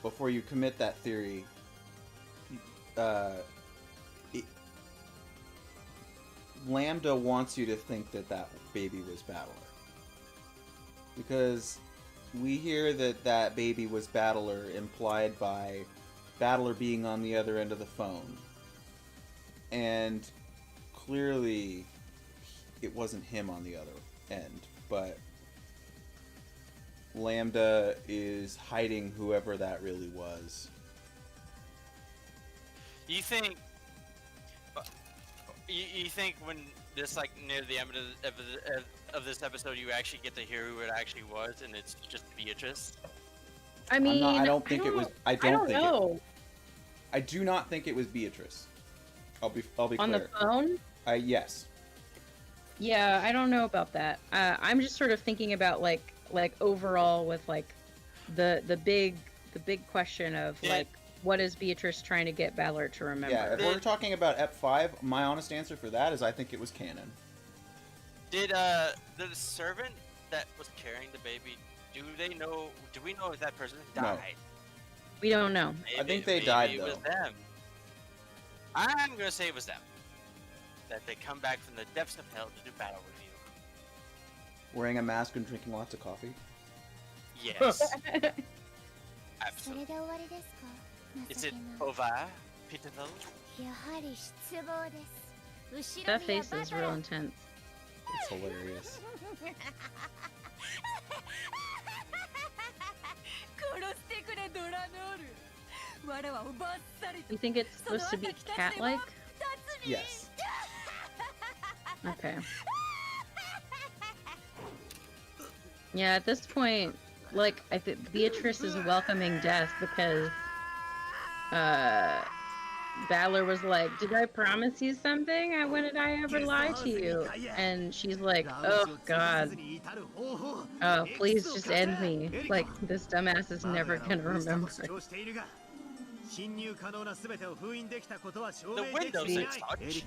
before you commit that theory, Lambda wants you to think that that baby was Battler, because we hear that that baby was Battler implied by Battler being on the other end of the phone, and clearly it wasn't him on the other end, but Lambda is hiding whoever that really was. You think when this near the end of this episode, you actually get to hear who it actually was, and it's just Beatrice? I mean, I don't think it was. I don't know. I do not think it was Beatrice. I'll be on clear. the phone. Yes. Yeah, I don't know about that. I'm just sort of thinking about like overall with the big question of what is Beatrice trying to get Battler to remember? Yeah, if we're talking about Ep 5, my honest answer for that is I think it was canon. Did the servant that was carrying the baby, do we know if that person died? No. We don't know. I think they died, Maybe it was them. I'm gonna say it was them. That they come back from the depths of hell to do battle with you. Wearing a mask and drinking lots of coffee? Yes. Absolutely. Is it over? Pitiful? That face is real intense. It's hilarious. You think it's supposed to be cat-like? Yes. Yeah, at this point, I think Beatrice is welcoming death because Battler was like, "Did I promise you something? When did I ever lie to you?" And she's like, "Oh God, oh please just end me. This dumbass is never gonna remember." The windows are touch.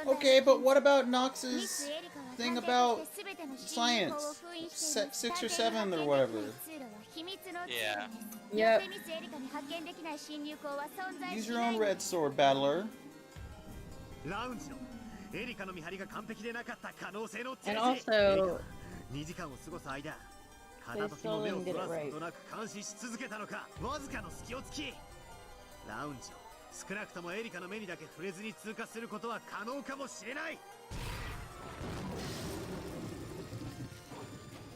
Okay, but what about Nox's thing about science? 6 or 7 or whatever. Yeah. Yep. Use your own red sword, Battler. And also, they still didn't get it right.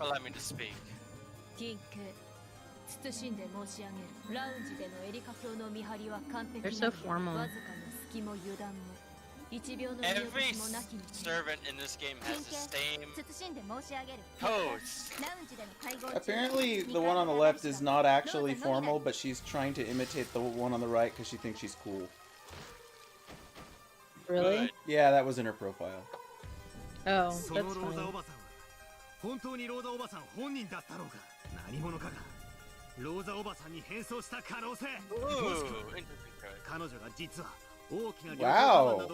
Allow me to speak. They're so formal. Every servant in this game has the same pose. Apparently, the one on the left is not actually formal, but she's trying to imitate the one on the right because she thinks she's cool. Really? Yeah, that was in her profile. Oh, that's fine. Wow!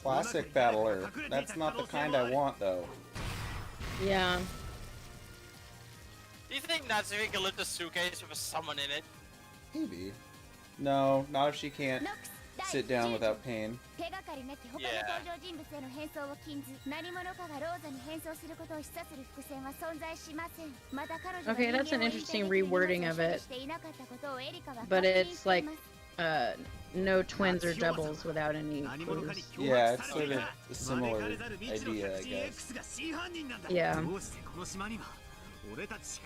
Classic Battler. That's not the kind I want, though. Yeah. Do you think Natsumi can lift a suitcase with someone in it? Maybe. No, not if she can't sit down without pain. Okay, that's an interesting rewording of it. But it's like, no twins or doubles without any clues. Yeah, it's sort of a similar idea, I guess. Yeah. There's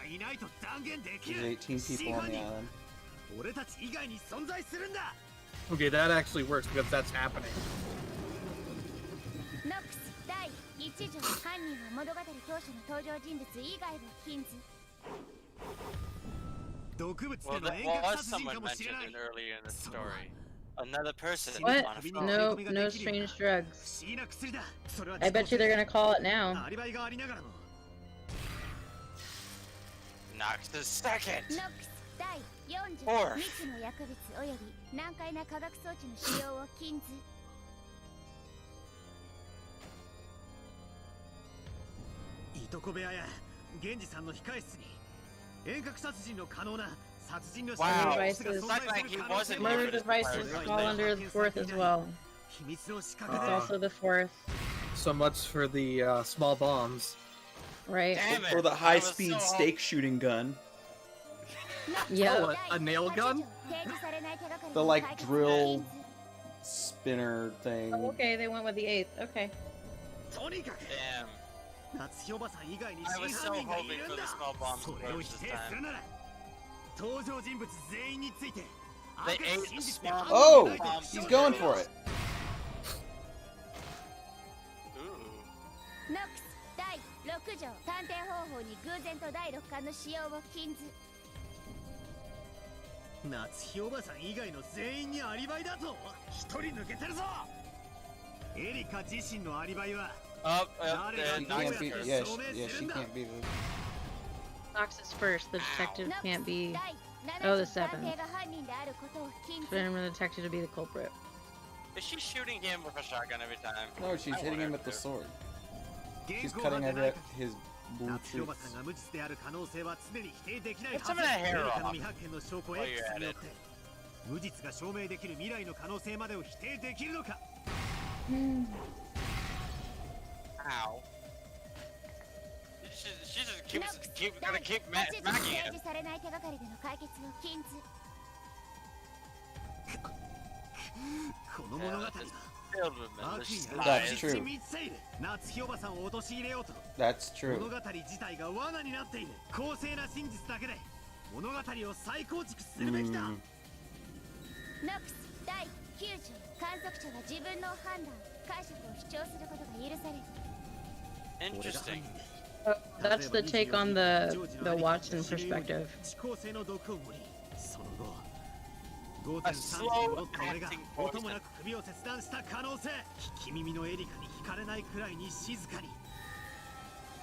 18 people on the island. Okay, that actually works because that's happening. Well, there was someone mentioned earlier in the story. Another person. What? On a phone. No strange drugs. I bet you they're gonna call it now. Nox the second. Fourth. いとこ部屋や源氏さんの控え室に遠隔殺人の可能な殺人の Murder devices fall under the fourth as well. It's also the fourth. So much for the small bombs. Right. Or the high-speed stake shooting gun. Yeah. Oh, a nail gun? The like drill spinner thing. Oh, okay, they went with the 8th. Okay. Damn. I was so hoping for the small bombs to work this time. They ate a small Oh! bomb. He's going for it. Ooh. 第6条探偵方法に偶然と第6巻の使用を禁ず。夏日おばさん以外の全員にアリバイだぞ。一人抜けてるぞ。エリカ自身のアリバイは。She can't be. Yeah, she can't be. Nox is first. The detective can't be. Oh, the 7th. For the detective to be the culprit. Is she shooting him with a shotgun every time? No, she's hitting him with the sword. She's cutting at his blue truth. Put some of that hair off while you're at it. 無実が証明できる未来の可能性までを否定できるのか。 Ow. She just gonna keep macking it. That's true. That's true. 物語自体が罠になっている。公正な真実だけで物語を再構築するべきだ。ノックス第9条観測者が自分の判断解釈を主張することが許される。 Interesting. That's the take on the Watson perspective. A slow acting poison.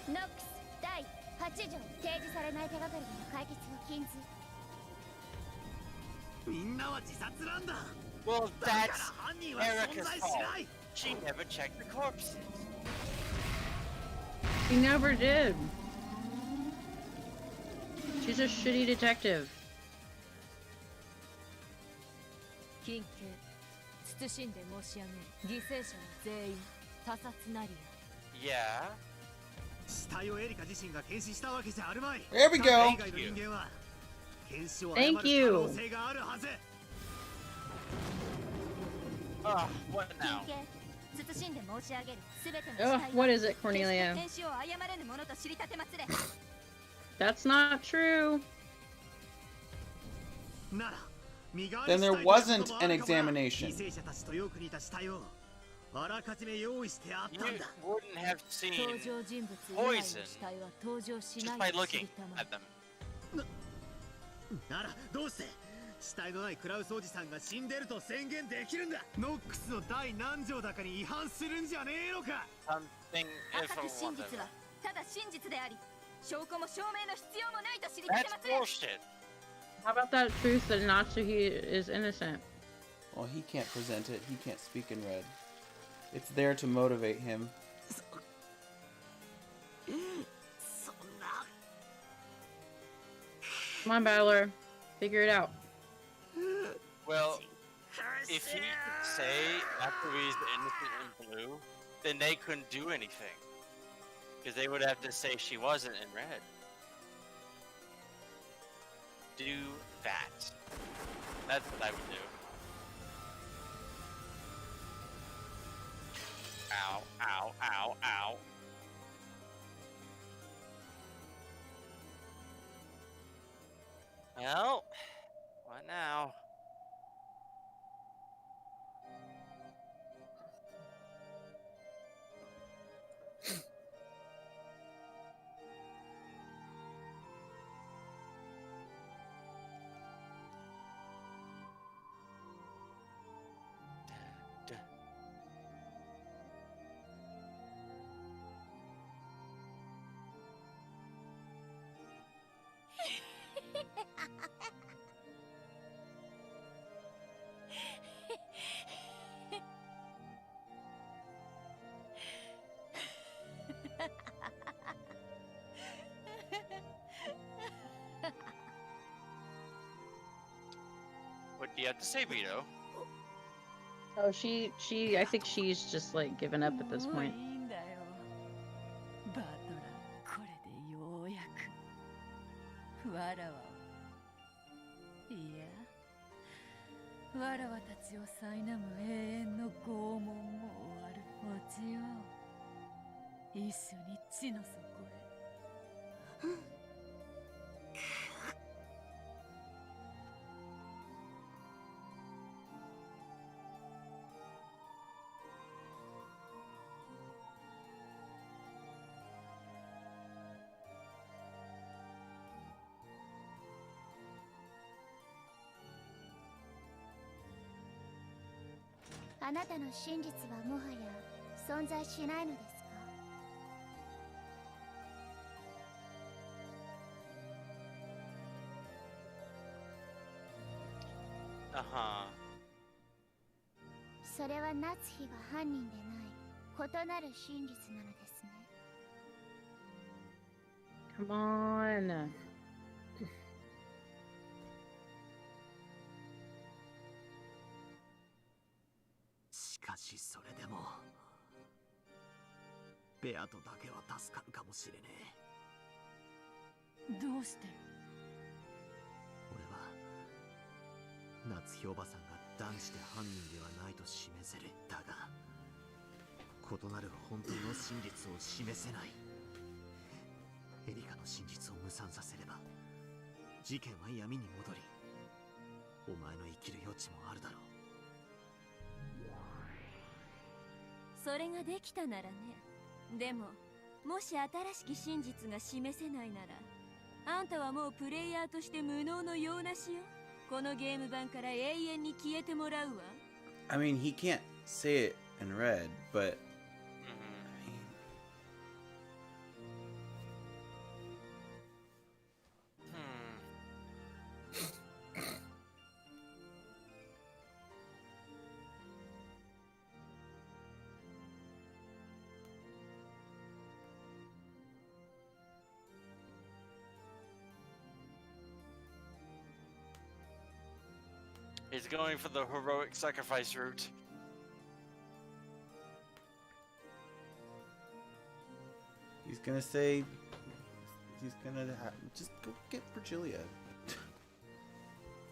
Nox 第8条提示されない手がかりでの解決を禁ず。みんなは自殺なんだ。 Well, that's Erica's fault. She never checked the corpses. He never did. She's a shitty detective. 緊急謹んで申し上げる。犠牲者は全員他殺なりや。 Yeah. 死体をエリカ自身が検視したわけじゃあるまい。 There we go. Thank you. What now? Oh, what is it, Cornelia? That's not true. Then there wasn't an examination. You wouldn't have seen poison just by looking at them. ならどうして死体のないクラウスおじさんが死んでると宣言できるんだ。ノックスの第何条だかに違反するんじゃねえのか。 Something 赤く真実はただ真実であり、証拠も証明の必要もないと知りたてます。 That's bullshit. How about that truth that Natsuhi is innocent? Well, he can't present it. He can't speak in red. It's there to motivate him. Come on, Battler. Figure it out. Well, if he could say Naku is innocent in blue, then they couldn't do anything. Because they would have to say she wasn't in red. Do that. That's what I would do. Ow, ow, ow, ow. Well, what now? What do you have to say, Vito? Oh, I think she's just like given up at this point. バトラー、これでようやくわらわを、いや、わらわたちを苛む永遠の拷問も終わる。おちよう、一緒に地の底へ。あなたの真実はもはや存在しないのですか？それは夏日が犯人でない異なる真実なのですね。Come on. しかしそれでもベアトだけは助かるかもしれねえ。どうして？俺は夏日おばさんが断じて犯人ではないと示せる。だが異なる本当の真実を示せない。エリカの真実を無産させれば事件は闇に戻り、お前の生きる余地もあるだろう。それができたならね。でももし新しき真実が示せないなら、あんたはもうプレイヤーとして無能のようなしよ。このゲーム版から永遠に消えてもらうわ。I mean, he can't say it in red, but He's going for the heroic sacrifice route. he's gonna say he's gonna just go get Virgilia.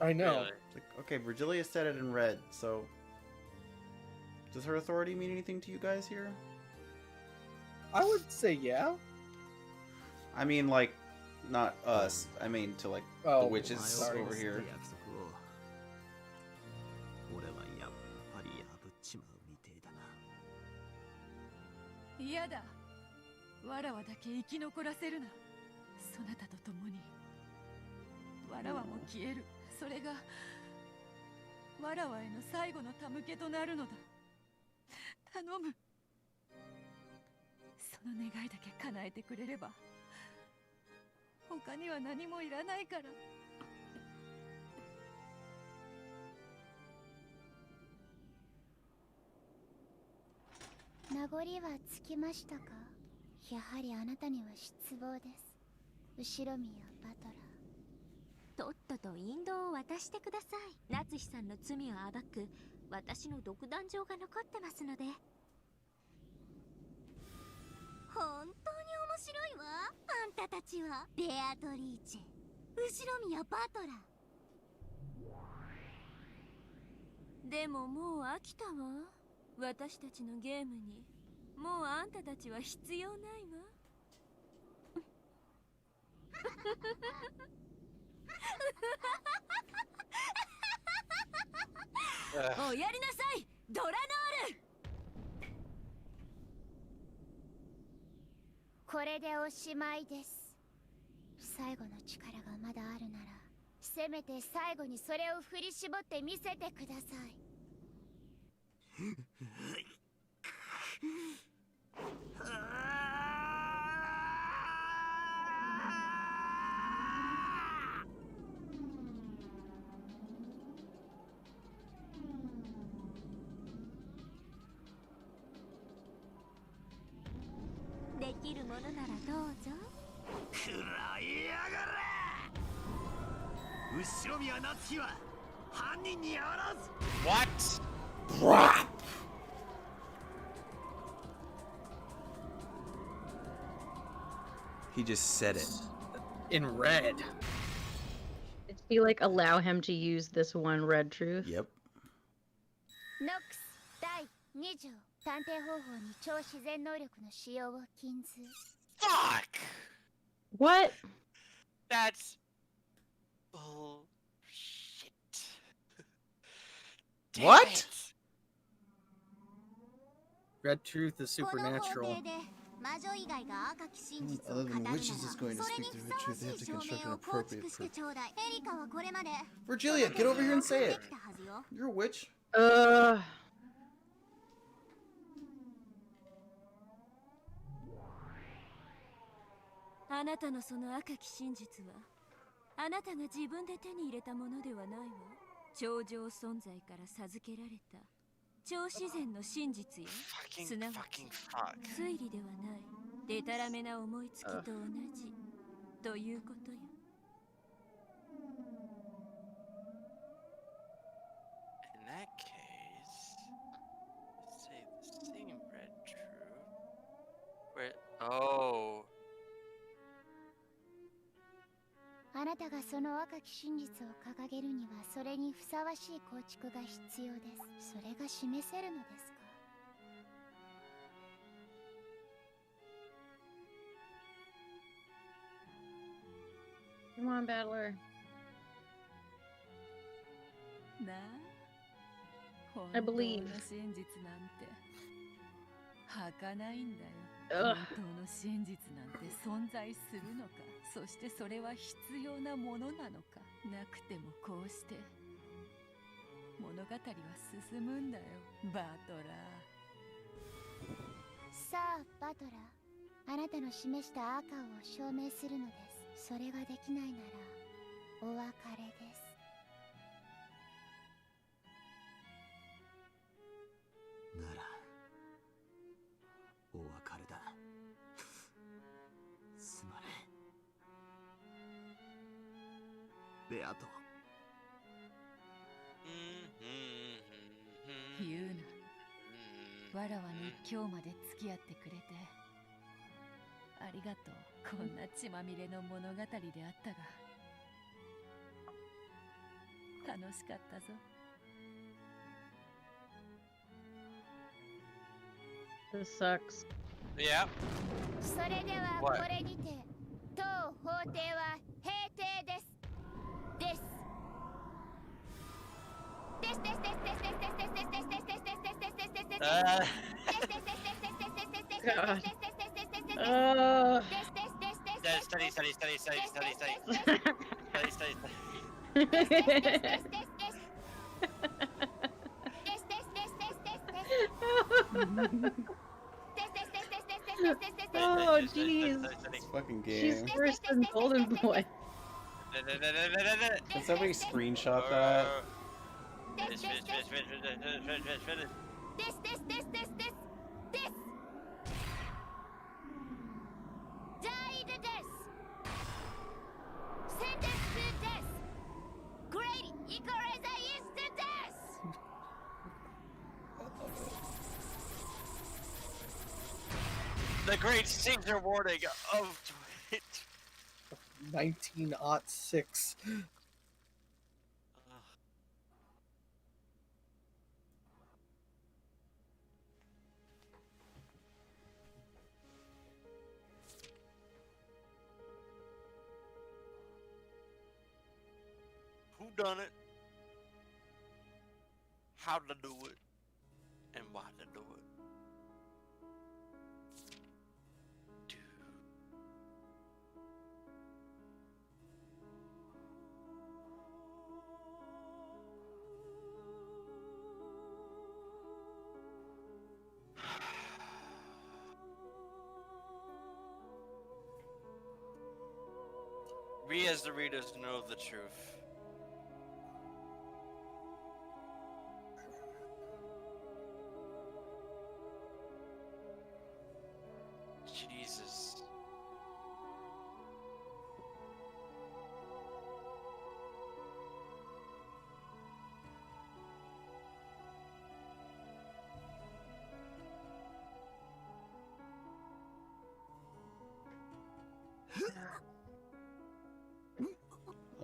I know. Really? Like, okay, Virgilia said it in red, so does her authority mean anything to you guys here? I would say yeah. I mean, like, not us. I mean, to like the witches sorry. over here. 俺はやっぱり破っちまうみてえだな。嫌だ。わらわだけ生き残らせるな。そなたと共にわらわも消える。それがわらわへの最後の手向けとなるのだ。頼む。その願いだけ叶えてくれれば他には何もいらないから。名残はつきましたか？やはりあなたには失望です。後ろ宮バトラとっとと引導を渡してください。夏日さんの罪を暴く私の独壇場が残ってますので。本当に面白いわ、あんたたちは。ベアトリーチェ、後宮バトラー。でももう飽きたわ。私たちのゲームにもうあんたたちは必要ないわ。おやりなさい、ドラノール。これでおしまいです。最後の力がまだあるなら、せめて最後にそれを振り絞って見せてください。できるものならどうぞ。食らいやがれ。後宮夏日は犯人にあらず。 What? He just said it. In red. Did she like allow him to use this one red truth? Yep. ノックス第2条、探偵方法に超自然能力の使用を禁ず。Fuck! What? That's bullshit. What? Red truth is supernatural. Other than witches is going to speak the red truth, they have to construct an appropriate proof. Virgilia, get over here and say it. You're a witch. あなたのその赤き真実はあなたが自分で手に入れたものではないわ。超常存在から授けられた超自然の真実よ。すなわち推理ではないデタラメな思いつきと同じということよ。In that case, let's say the same red truth. Where? Oh. あなたがその若き真実を掲げるにはそれにふさわしい構築が必要です。それが示せるのですか？ Come on, battler. なあ、 I believe. 本当の真実なんて儚いんだよ。 Ugh. 本当の真実なんて存在するのか、そしてそれは必要なものなのか。なくてもこうして物語は進むんだよ、バトラー。さあ、バトラー、あなたの示した赤を証明するのです。それができないならお別れです。ならお別れだ。すまねえベアト。言うな。わらわに今日まで付き合ってくれてありがとう。こんな血まみれの物語であったが楽しかったぞ。 This sucks. Yeah. それではこれにて当法廷は閉廷です。です。ですですですですですですですですですですですですですですOh, jeez. This fucking game. She's worse than Golden Boy. Can somebody screenshot that? The great Caesar warning of Twitch. 1906. Who done it? How to do it? And why to do it? We as the readers know the truth. Jesus.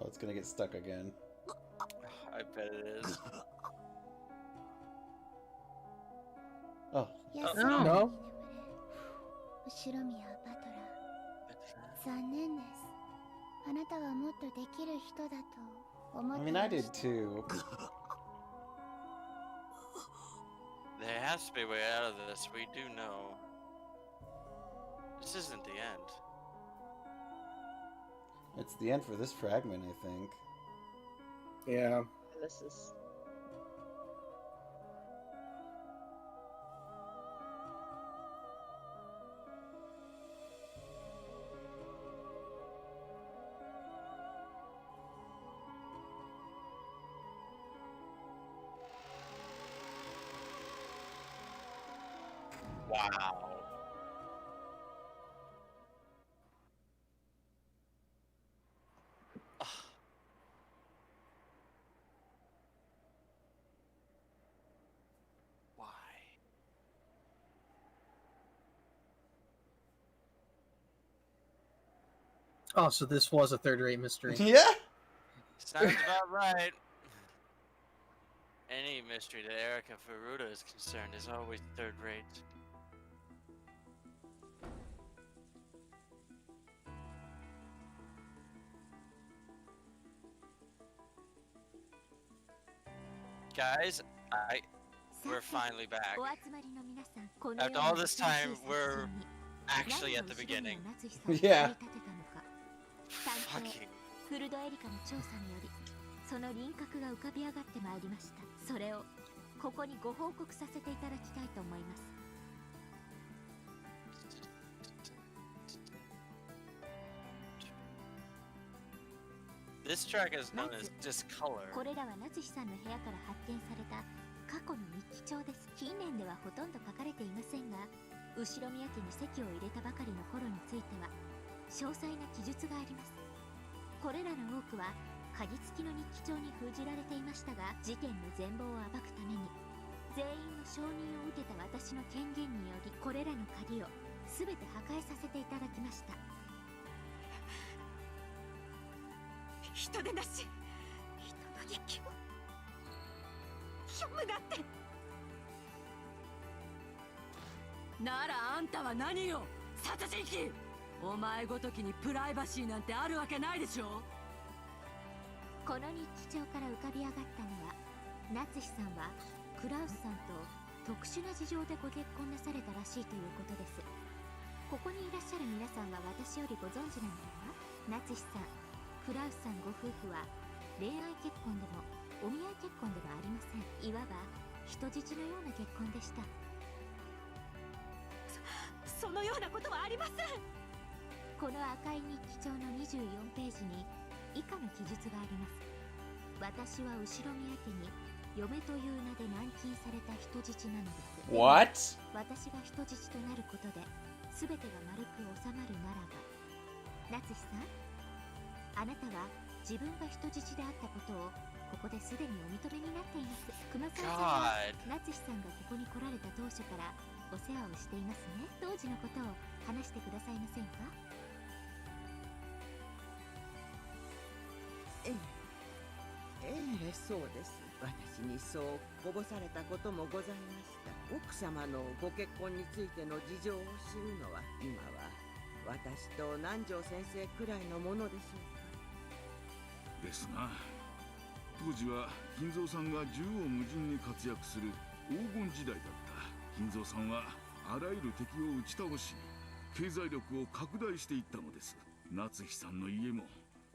Oh, it's gonna get stuck again. I bet it is. Oh. No? 後ろ宮バトラー残念ですあなたはもっとできる人だと思って I mean, I did too. There has to be a way out of this. We do know. This isn't the end. It's the end for this fragment, I think. Yeah. This is. Wow. Why? Oh, so this was a third-rate mystery. Yeah. Sounds about right. Any mystery that Erika Furuta is concerned is always third rate. Guys, we're finally back. After all this time, we're actually at the beginning. Yeah. Fucking. フルドエリカの調査によりその輪郭が浮かび上がってまいりました。それをここにご報告させていただきたいと思います。 This track is known as Discolor. これらは夏日さんの部屋から発見された過去の日記帳です。近年ではほとんど書かれていませんが、後宮家に籍を入れたばかりの頃については詳細な記述があります。これらの多くは鍵付きの日記帳に封じられていましたが、事件の全貌を暴くために全員の承認を受けた私の権限によりこれらの鍵を全て破壊させていただきました。 人でなし人の日記を読むなんて。ならあんたは何よ、殺人鬼。お前ごときにプライバシーなんてあるわけないでしょ。この日記帳から浮かび上がったのは、夏日さんはクラウスさんと特殊な事情でご結婚なされたらしいということです。ここにいらっしゃる皆さんは私よりご存知なのでは。夏日さん、クラウスさんご夫婦は恋愛結婚でもお見合い結婚ではありません。いわば人質のような結婚でした。そのようなことはありません。この赤い日記帳の24ページに以下の記述があります。私は後宮家に嫁という名で軟禁された人質なのです。 What? 私が人質となることで全てが丸く収まるならば、夏日さん、あなたは自分が人質であったことをここですでにお認めになっています。熊沢さんは夏日さんがここに来られた当初からお世話をしていますね。当時のことを話してくださいませんか？そうです。私にそうこぼされたこともございました。奥様のご結婚についての事情を知るのは今は私と南條先生くらいのものでしょうか。ですが、当時は金蔵さんが縦横無尽に活躍する黄金時代だった。金蔵さんはあらゆる敵を打ち倒し、経済力を拡大していったのです。夏日さんの家も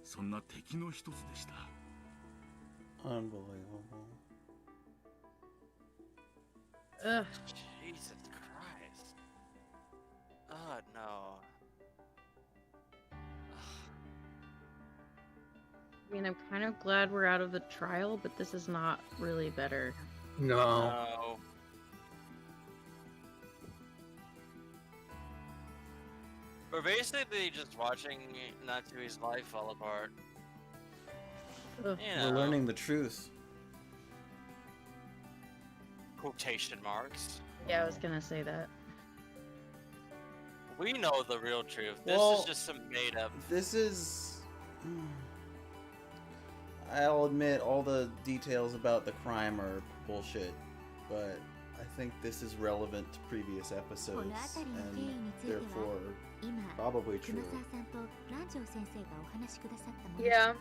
そんな敵の一つでした。Unbelievable. Ugh. Jesus Christ. Oh no. I mean, I'm kind of glad we're out of the trial, but this is not really better. No. We're basically just watching Natsui's life fall apart. Ugh. You know, We're learning the truth. quotation marks. Yeah, I was gonna say that. We know the real truth. This Well, is just some made up. This is... I'll admit all the details about the crime are bullshit, but I think this is relevant to previous episodes, and therefore probably true. Yeah.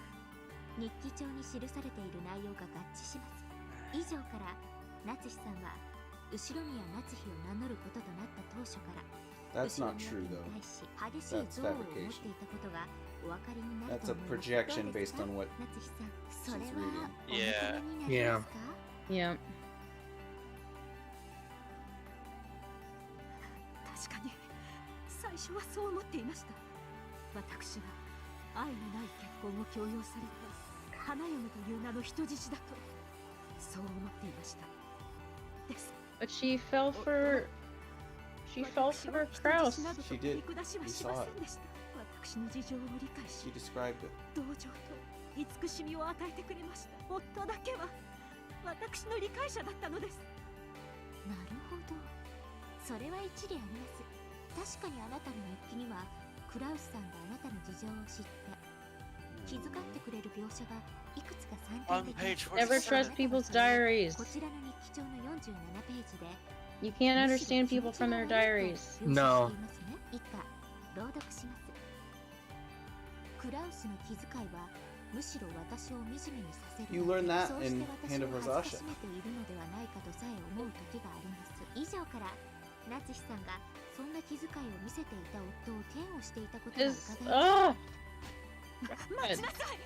日記帳に記されている内容が合致します。以上から夏日さんは後宮夏日を名乗ることとなった当初から That's not true though. That's fabrication. That's a projection based on what she's reading. Yeah. Yeah. Yeah. 確かに最初はそう思っていました。私は愛のない結婚を強要された花嫁という名の人質だとそう思っていました。です。 But she fell for Kraus. She did. We saw it. 私の事情を理解し、 She described it. 同情と慈しみを与えてくれました。夫だけは私の理解者だったのです。なるほど。それは一理あります。確かにあなたの日記にはクラウスさんがあなたの事情を知って気遣ってくれる描写がいくつか散見できます。 Never trust people's diaries. こちらの日記帳の47ページで You can't understand people from their diaries. No. 以下朗読します。クラウスの気遣いはむしろ私を惨めにさせる。 You learned that そうして in 私 Hand を of 恥ず Rosasha. かしめているのではないかとさえ思う時があります。以上から夏日さんがそんな気遣いを見せていた夫を嫌悪していたことが伺えます。待ちなさい。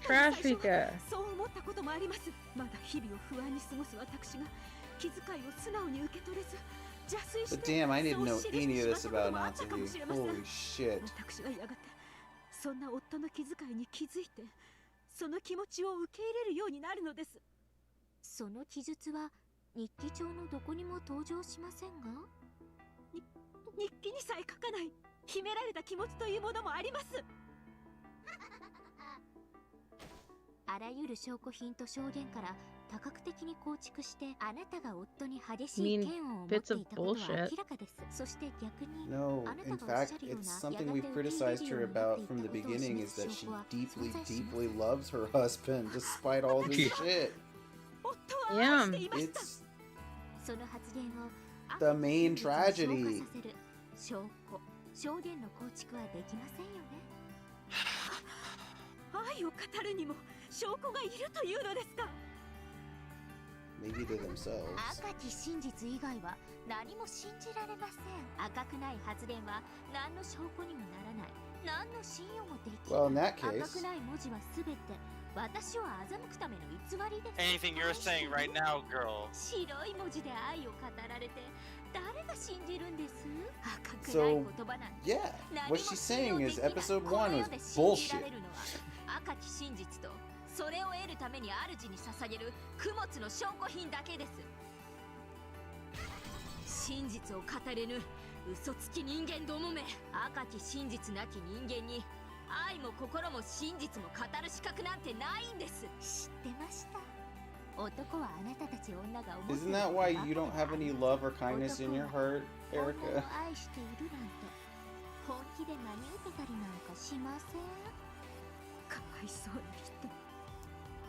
Trash Pika. そう思ったこともあります。まだ日々を不安に過ごす私が気遣いを素直に受け取れず邪推し But て damn, I didn't know そう記して any し of まっ this たこと about もあったかもし Natsuki. れません。 Holy shit. 私はやがてそんな夫の気遣いに気づいてその気持ちを受け入れるようになるのです。その記述は日記帳のどこにも登場しませんが、日記にさえ書かない秘められた気持ちというものもあります。あらゆる証拠品と証言から多角的に構築してあなたが夫に激しい嫌悪を持っていたことは明らかです。そして逆に No, あなた in がおっしゃ fact, るよう it's な something やがて we've 受け入れ criticized るよ her うになって about いた from the ことを beginning 示 is す that 証 she 拠は deeply, 存在します。 deeply loves her husband despite all this shit. 夫は愛していました。 It's その発言を the main 消化 tragedy. させる証拠、証言の構築はできませんよね。愛を語るにも証拠がいるというのですか。 Maybe to themselves. 赤き真実以外は何も信じられません。赤くない発言は何の証拠にもならない。何の信用もできない。 Well, in that 赤 case, くない文字はすべて私を欺くための偽りです。 Anything you're saying right now, girl. 白い文字で愛を語られて誰が信じるんです？赤くない so 言葉なんて yeah, what she's saying is episode 1 was bullshit. 赤き真実とそれを得るために主に捧げる供物の証拠品だけです。真実を語れぬ嘘つき人間どもめ。赤き真実なき人間に愛も心も真実も語る資格なんてないんです。知ってました。Isn't that why you don't have any love or kindness in your heart, Erica? 本気で真に受けたりなんかしません。かわいそうな人。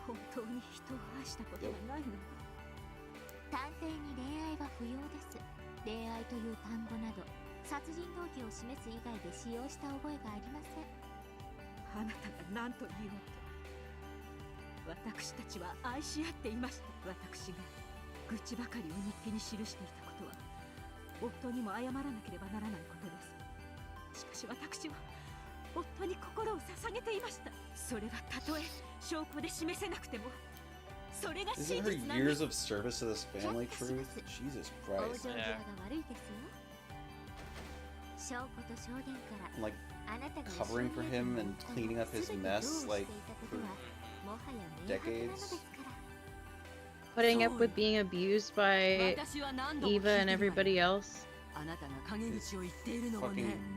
本当に人を愛したことがないの。探偵に恋愛は不要です。恋愛という単語など殺人動機を示す以外で使用した覚えがありません。あなたが何と言おうと、私たちは愛し合っていました。私が愚痴ばかりを日記に記していたことは夫にも謝らなければならないことです。しかし私は夫に心を捧げていました。それはたとえ証拠で示せなくてもそれが真実なんです。 Isn't her years of service to this family truth? Jesus Christ. Yeah. Like covering for him and cleaning up his mess like for decades. Putting up with being abused by Eva and everybody else. Fucking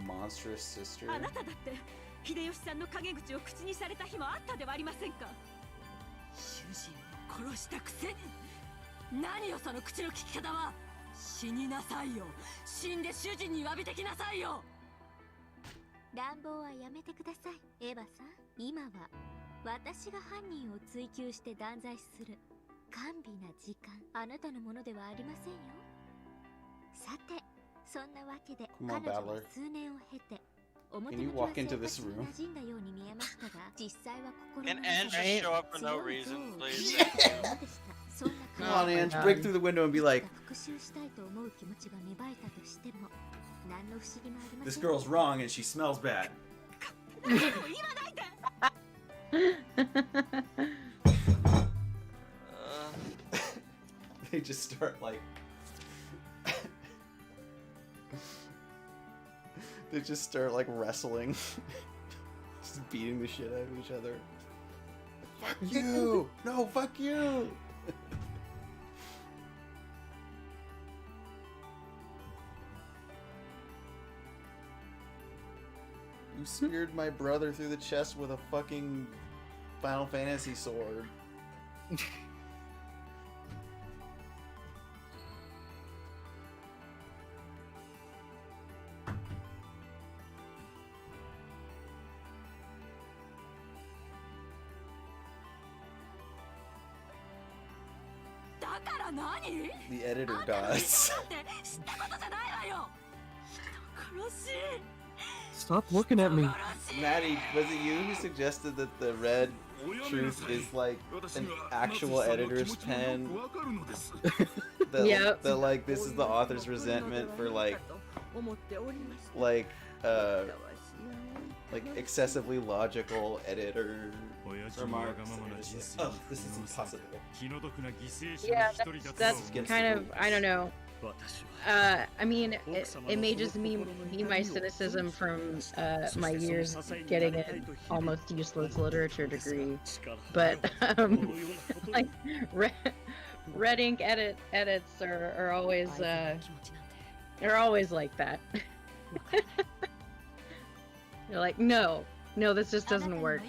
monstrous sister. あなただって秀吉さんの陰口を口にされた日もあったではありませんか。主人を殺したくせに何よその口の利き方は。死になさいよ。死んで主人に詫びてきなさいよ。乱暴はやめてくださいエヴァさん。今は私が犯人を追及して断罪する甘美な時間あなたのものではありませんよ。さてそんなわけで彼女は数年を経て表向きは生活に馴染んだように見えましたが実際は心の中で show up for no reason, please? Come on, Ange, break through the window and be like, this girl's wrong and she smells bad. They just start like... They just start like wrestling. Just beating the shit out of each other. Fuck you! No, fuck you! You speared my brother through the chest with a fucking Final Fantasy sword. The editor does. Stop looking at me. Maddie, was it you who suggested that the red truth is like an actual editor's pen? That like this is the author's resentment for like excessively logical editor remarks. Just, oh, this is impossible. Yeah, that's kind of, I don't know. I mean, it may just be my cynicism from my years getting an almost useless literature degree, but like red ink edits are always they're always like that. You're like, no, this just doesn't work.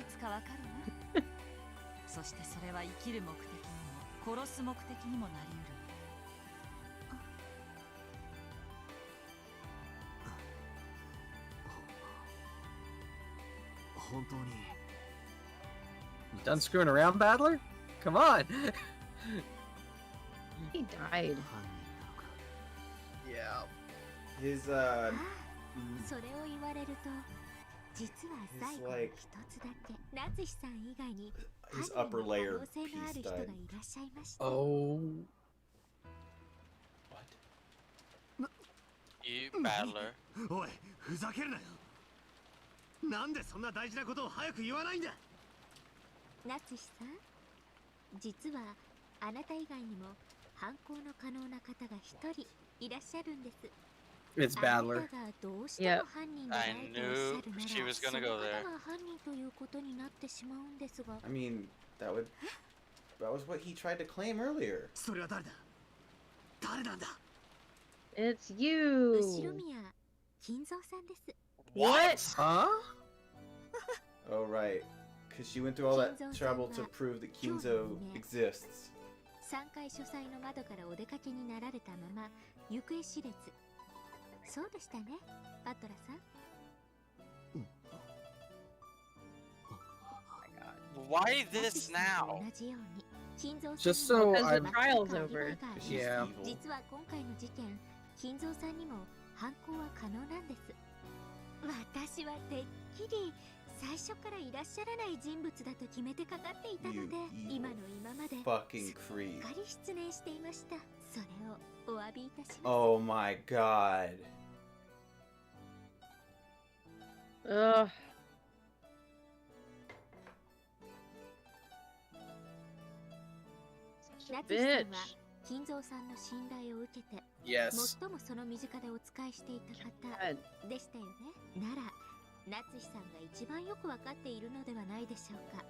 そしてそれは生きる目的にも殺す目的にもなり得る。本当に Done screwing around, Battler? Come on! He died. Yeah. His, それを言われると実は最後に一つだけ夏日さん以外に his upper layer piece died. Oh. What? You battler. おい、ふざけるなよ。なんでそんな大事なことを早く言わないんだ。夏日さん、実はあなた以外にも犯行の可能な方が一人いらっしゃるんです。It's Battler. Yeah. I knew she was gonna go there. I mean, that was what he tried to claim earlier. It's you. What? Huh? Oh right, because she went through all that trouble to prove that Kinzo exists. 3階書斎の窓からお出かけになられたまま行方知れず。そうでしたね、バトラさん。Why this now? Just so Because I'm. the trial's over. Yeah. 実は今回の事件、金蔵さんにも犯行は可能なんです。私はてっきり最初からいらっしゃらない人物だと決めてかかっていたので、今の今まですっかり失念していました。それをお詫びいたします。Oh my god. Ugh. ナツシさんは金蔵さんの信頼を受けて、Yes. 最もその身近でお仕えしていた方でしたよね。ならナツシさんが一番よくわかっているのではないでしょうか。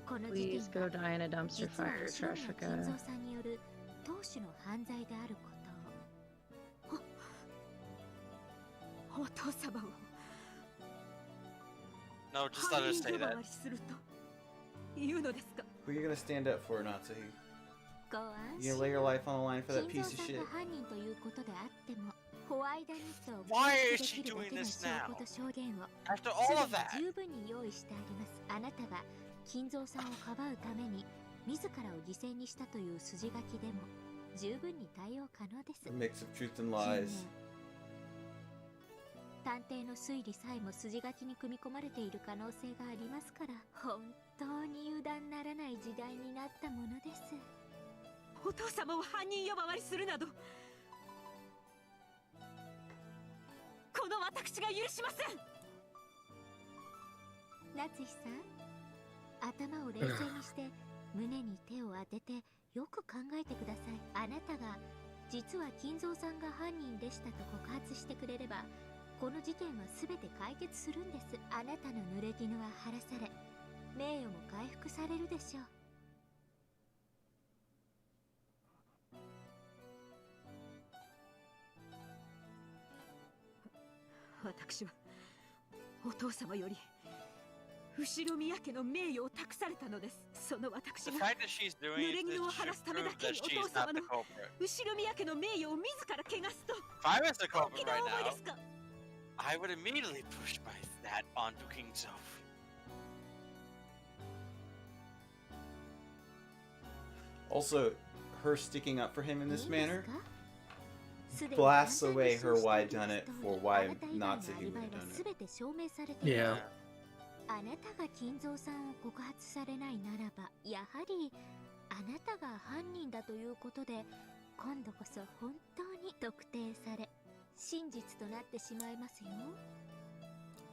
この事件 Please go die in a dumpster 実は fire, 後ろには Trashika. 金蔵さんによる当主の犯罪であることを。お父様を No, just let her say that. するというのですか。 Who are you gonna stand up for, Natsuhi? ご安 You 心 gonna lay your life on the line for that 金 piece 蔵 of さん shit? が犯人ということであっても、ホワイトニットを Why で is she きるだ doing けの this 証 now? 拠と証言を After all of that? 十分に用意してあります。あなたが金蔵さんをかばうために自らを犠牲にしたという筋書きでも十分に対応可能です。 A mix of truth and lies. 探偵の推理さえも筋書きに組み込まれている可能性がありますから、本当に油断ならない時代になったものです。お父様を犯人呼ばわりするなど、この私が許しません。夏日さん、頭を冷静にして胸に手を当ててよく考えてください。あなたが実は金蔵さんが犯人でしたと告発してくれれば、この事件は全て解決するんです。あなたの濡れ衣は晴らされ、名誉も回復されるでしょう。私はお父様より後宮家の名誉を託されたのです。その私 The が fact that she's 濡 doing れ it 衣を is 晴ら to すためだ prove け that にお she's 父様 not の the culprit. 後宮家の名誉を自ら汚すと If I was the 本気 culprit の right 思いで now, すか。 I would immediately push my that onto King Zoph. Also, her sticking up for him in this manner すでに blasts 簡単に away her 信じて why いる done it ストーリー for why あなた以外の Natsuhi アリ would バイ have は done 全 it. て証明されてい Yeah. ます。あなたが金蔵さんを告発されないならば、やはりあなたが犯人だということで、今度こそ本当に特定され、真実となってしまいますよ。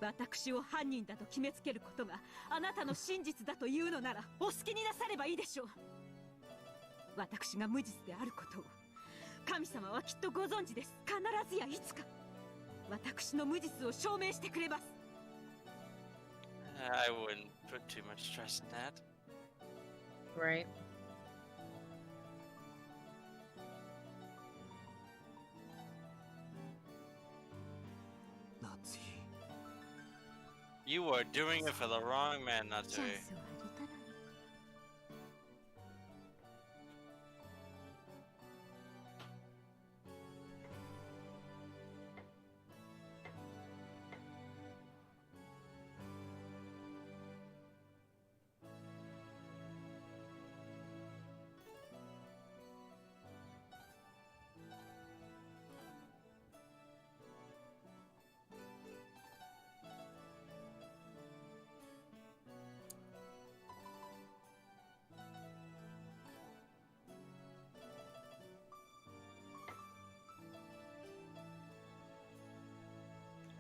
私を犯人だと決めつけることがあなたの真実だというのならお好きになさればいいでしょう。私が無実であることを神様はきっとご存知です。必ずやいつか私の無実を証明してくれます。 I wouldn't put too much trust in that. Right. You are doing it for the wrong man, チャ Natsui. ンスをあげたのに。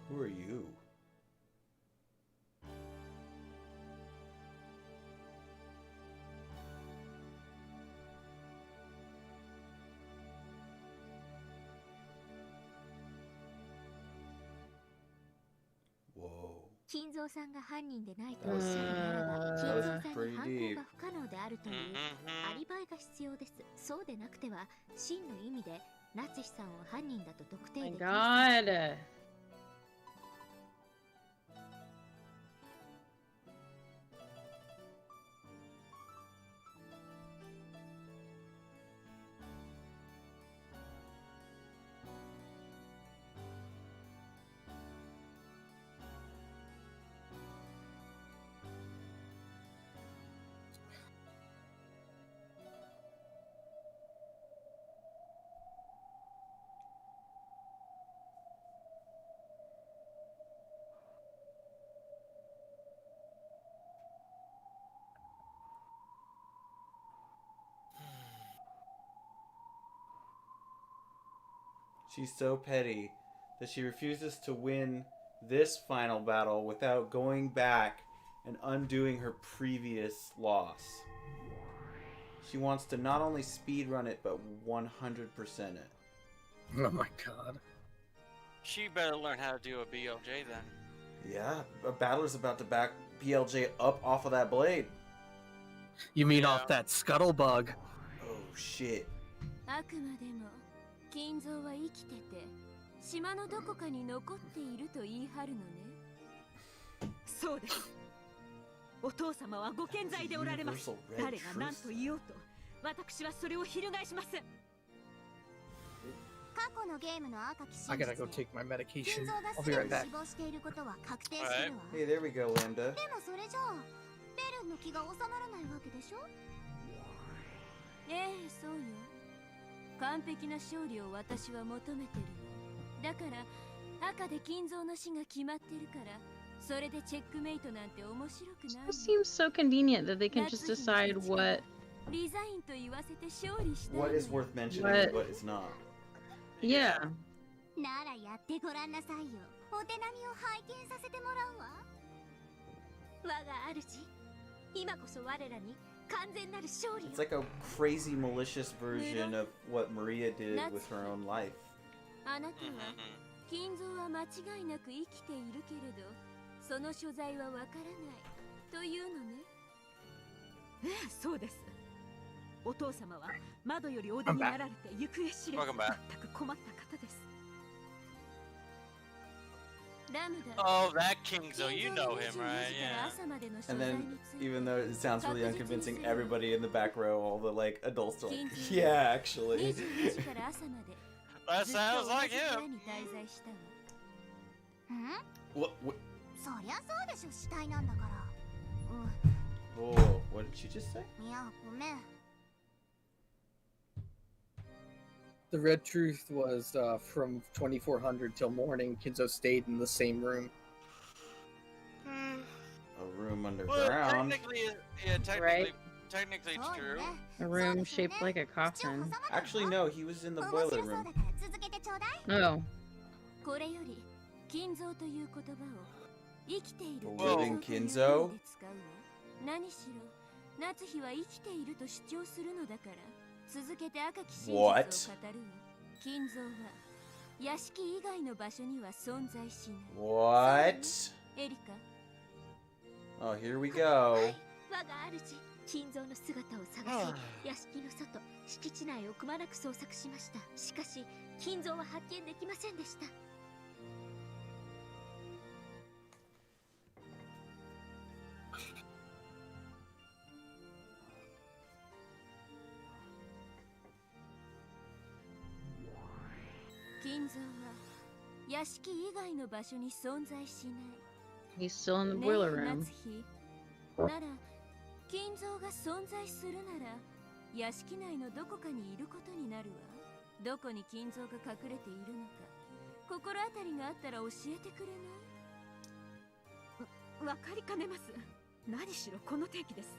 Who are you? Whoa. 金蔵さんが犯人でないとおっしゃるならば、金蔵さんに犯行が不可能であるというアリバイが必要です。そうでなくては真の意味でナツヒさんを犯人だと特定で My きません。 God. She's so petty that she refuses to win this final battle without going back and undoing her previous loss. She wants to not only speedrun it, but 100% it. Oh my god. She better learn how to do a BLJ then. Yeah, a battler's about to back BLJ up off of that blade. You mean off that scuttlebug? Oh shit. あくまでも金蔵は生きてて島のどこかに残っていると言い張るのね。そうです。お父様はご健在でおられます。誰が何と言おうと、私はそれを翻します。過去のゲームの赤き I gotta go take my medication. I'll be right back. Hey, there we go, Lambda. でもそれじゃあベルンの気が収まらないわけでしょ。ええ、そうよ。完璧な勝利を私は求めてる。だから赤で金蔵の死が決まってるから、それでチェックメイトなんて面白くない。It seems so convenient that they can just decide what リザインと言わせて勝利した。What is worth mentioning and what is not. Yeah. ならやってごらんなさいよ。お手並みを拝見させてもらうわ。我が主、今こそ我らに完全なる勝利を。 It's like a crazy malicious version of what Maria did with her own life. あなたは金蔵は間違いなく生きているけれど、その所在はわからないというのね。ええ、そうです。お父様は窓よりお出になられて行方知れず、全く困った方です。Oh, that Kingzo, you know him, right? Yeah. And then, even though it sounds really unconvincing, everybody in the back row, all the like adults, are like, yeah, actually. That sounds like him. What? そりゃそうでしょ、死体なんだから。Whoa, what did she just say? いや、ごめん。The red truth was from 2400 till morning, Kinzo stayed in the same room. A room Well, underground. technically, yeah, Right. technically it's true. A room shaped like a coffin. Actually, no, he was in the boiler room. Oh. これより金蔵という言葉を生きている Living Kinzo? 何しろ夏日は生きていると主張するのだから、続けて赤き真実を語るわ。金蔵は屋敷以外の場所には存在しない。 What? エリカ。 Oh, here we go. 我が主、金蔵の姿を探し、屋敷の外、敷地内をくまなく捜索しました。しかし、金蔵は発見できませんでした。金蔵は屋敷以外の場所に存在しない。 He's still in the boiler ねえ、 room. 夏日。なら金蔵が存在するなら屋敷内のどこかにいることになるわ。どこに金蔵が隠れているのか心当たりがあったら教えてくれない？わかりかねます。何しろこの定期です。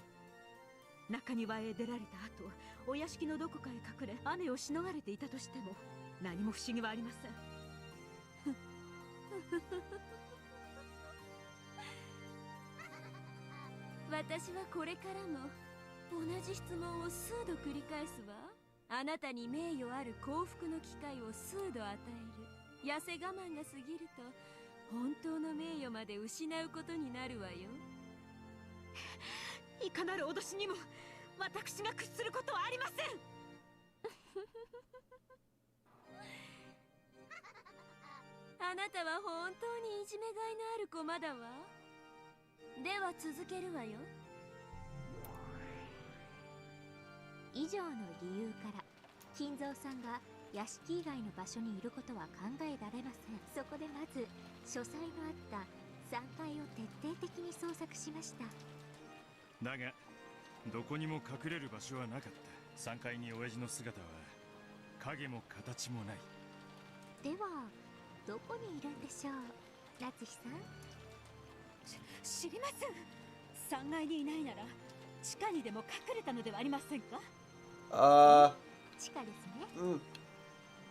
中庭へ出られた後、お屋敷のどこかへ隠れ雨をしのがれていたとしても何も不思議はありません。私はこれからも同じ質問を数度繰り返すわ。あなたに名誉ある幸福の機会を数度与える。痩せ我慢が過ぎると本当の名誉まで失うことになるわよ。いかなる脅しにも私が屈することはありません。あなたは本当にいじめがいのある駒だわ。では続けるわよ。以上の理由から金蔵さんが屋敷以外の場所にいることは考えられません。そこでまず書斎のあった3階を徹底的に捜索しました。だがどこにも隠れる場所はなかった。3階に親父の姿は影も形もない。ではどこにいるんでしょう、夏日さん。知りません。3階にいないなら地下にでも隠れたのではありませんか？地下ですね。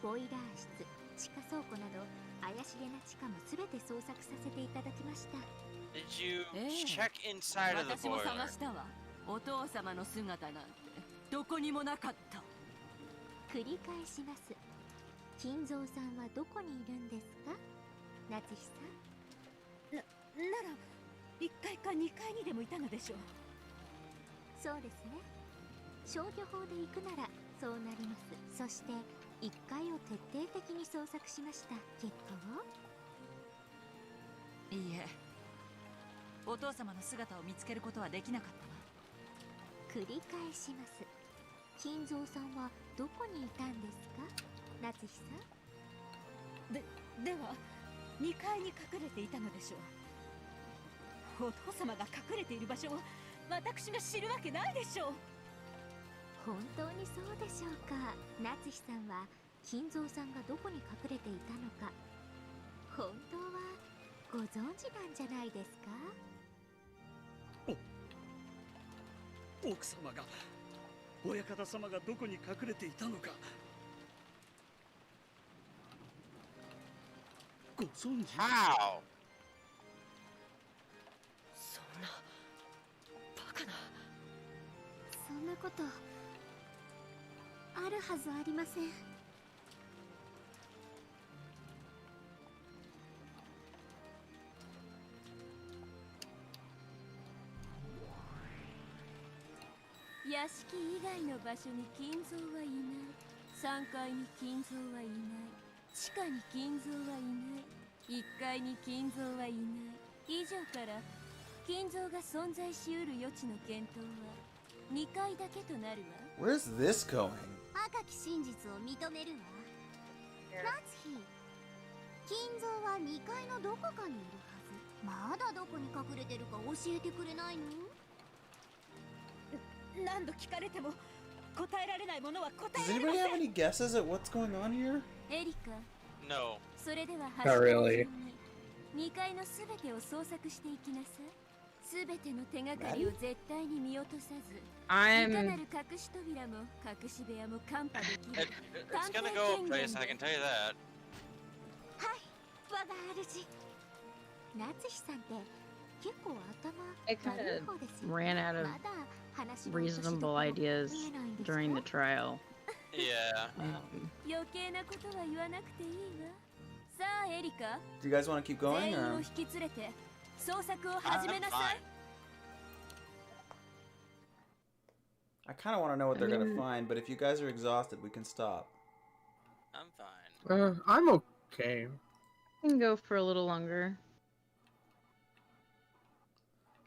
ボイラー室、地下倉庫など怪しげな地下もすべて捜索させていただきました。 Did you check inside of the 私も boiler? 探したわ。お父様の姿なんてどこにもなかった。繰り返します。金蔵さんはどこにいるんですか、夏日さん。なら1階か2階にでもいたのでしょう。そうですね。消去法で行くならそうなります。そして1階を徹底的に捜索しました。結果は？いいえ、お父様の姿を見つけることはできなかったわ。繰り返します。金蔵さんはどこにいたんですか、夏日さん。では2階に隠れていたのでしょう。お父様が隠れている場所を私が知るわけないでしょう。本当にそうでしょうか。夏日さんは金蔵さんがどこに隠れていたのか本当はご存知なんじゃないですか。奥様が、親方様がどこに隠れていたのかご存知？ How? そんなバカな。そんなことあるはずありません。屋敷以外の場所に金蔵はいない。3階に金蔵はいない。地下に金蔵はいない。1階に金蔵はいない。以上から金蔵が存在しうる余地の検討は2階だけとなるわ。 Where's this going? 赤き真実を認めるわ。夏日、金蔵は2階のどこかにいるはず。まだどこに隠れてるか教えてくれないの？何度聞かれても答えられないものは答 Does えられ anybody ま have せん。 any guesses at what's going on here? エリカ、 No. それでは Not really. 2階のすべてを捜索していきなさい。すべての手がかりを絶対に見落とさず、いかなる隠し扉も隠し部屋もカンパできる。 It's gonna go a place, I can tell you that. はい、我が主。夏日さんって結構頭 I kind 悪い of 方ですよ。 ran out of まだ話の落としど reasonable ころ ideas 見えないんですか？ during the trial. Yeah. 余計なことは言わなくていいわ。さあエリカ、 Do you guys want to keep 全 going 員を or? 引き連れて捜索を始めなさい。 I kind of want to know what they're gonna find, but if you guys are exhausted, we can stop. I'm fine. I'm okay. We can go for a little longer.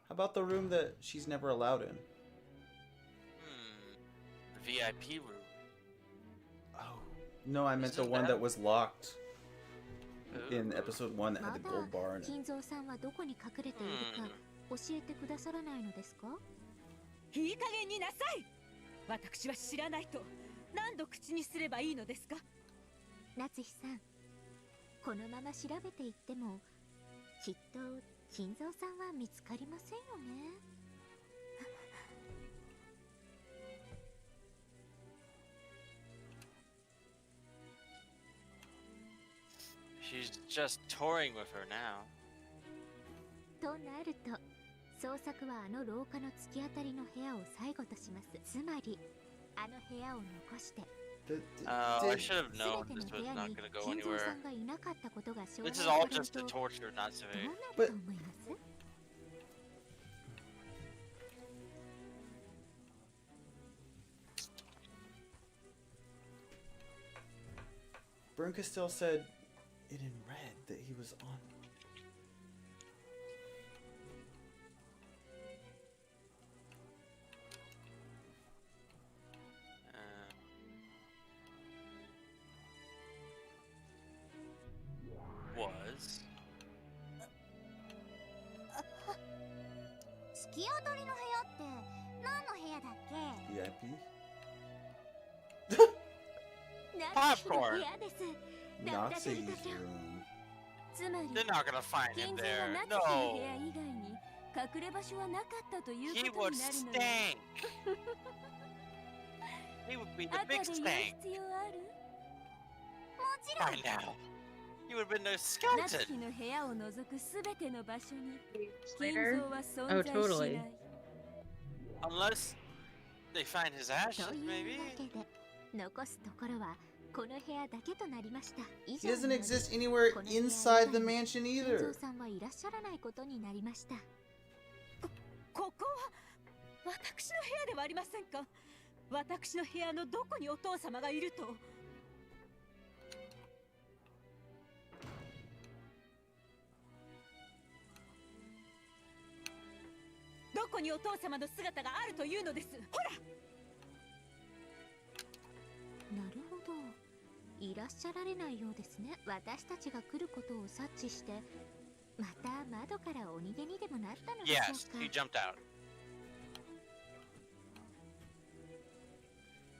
How about the room that she's never allowed in? The VIP room. Oh. No, I meant the one that was locked in episode 1 that had the gold bar in it. 金蔵さんはどこに隠れているか教えてくださらないのですか？いい加減になさい。私は知らないと何度口にすればいいのですか？夏日さん、このまま調べていってもきっと金蔵さんは見つかりませんよね。She's just touring with her now. となると捜索はあの廊下の突き当たりの部屋を最後とします。つまりあの部屋を残して I should have known 全 this ての was 部屋 not に gonna go 金蔵 anywhere. さんがいなかったことが証明 This さ is れ all る just と a どう torture, not な survey. ると思います？ Brunka still said it in red that he was on. Was. 突き当たりの部屋って何の部屋だっけ？ VIP? 夏日の部 Popcorn. 屋です。ダブダブル Nazi's タちゃん。 room. つまり They're not gonna find 金 him 蔵は there. ナチの部 No. 屋以外に隠れ場所はなかったという He こと would になるのよ。 stink. He would be the 赤で big 言う stank. 必要ある？も by now. You would have been a skeleton. Later? Oh, totally. Unless they find his ashes, という maybe. わけで残すところはこの部屋だけとなりました。以 He 上 doesn't に exist anywhere この部屋以 inside 外 the に mansion 金 either. 蔵さんはいらっしゃらないことになりました。ここは私の部屋ではありませんか。私の部屋のどこにお父様がいると。どこにお父様の姿があるというのです。ほら。なるほど。いらっしゃられないようですね。私たちが来ることを察知して、また窓からお逃げにでもなったのでしょ Yes, うか。 he jumped out.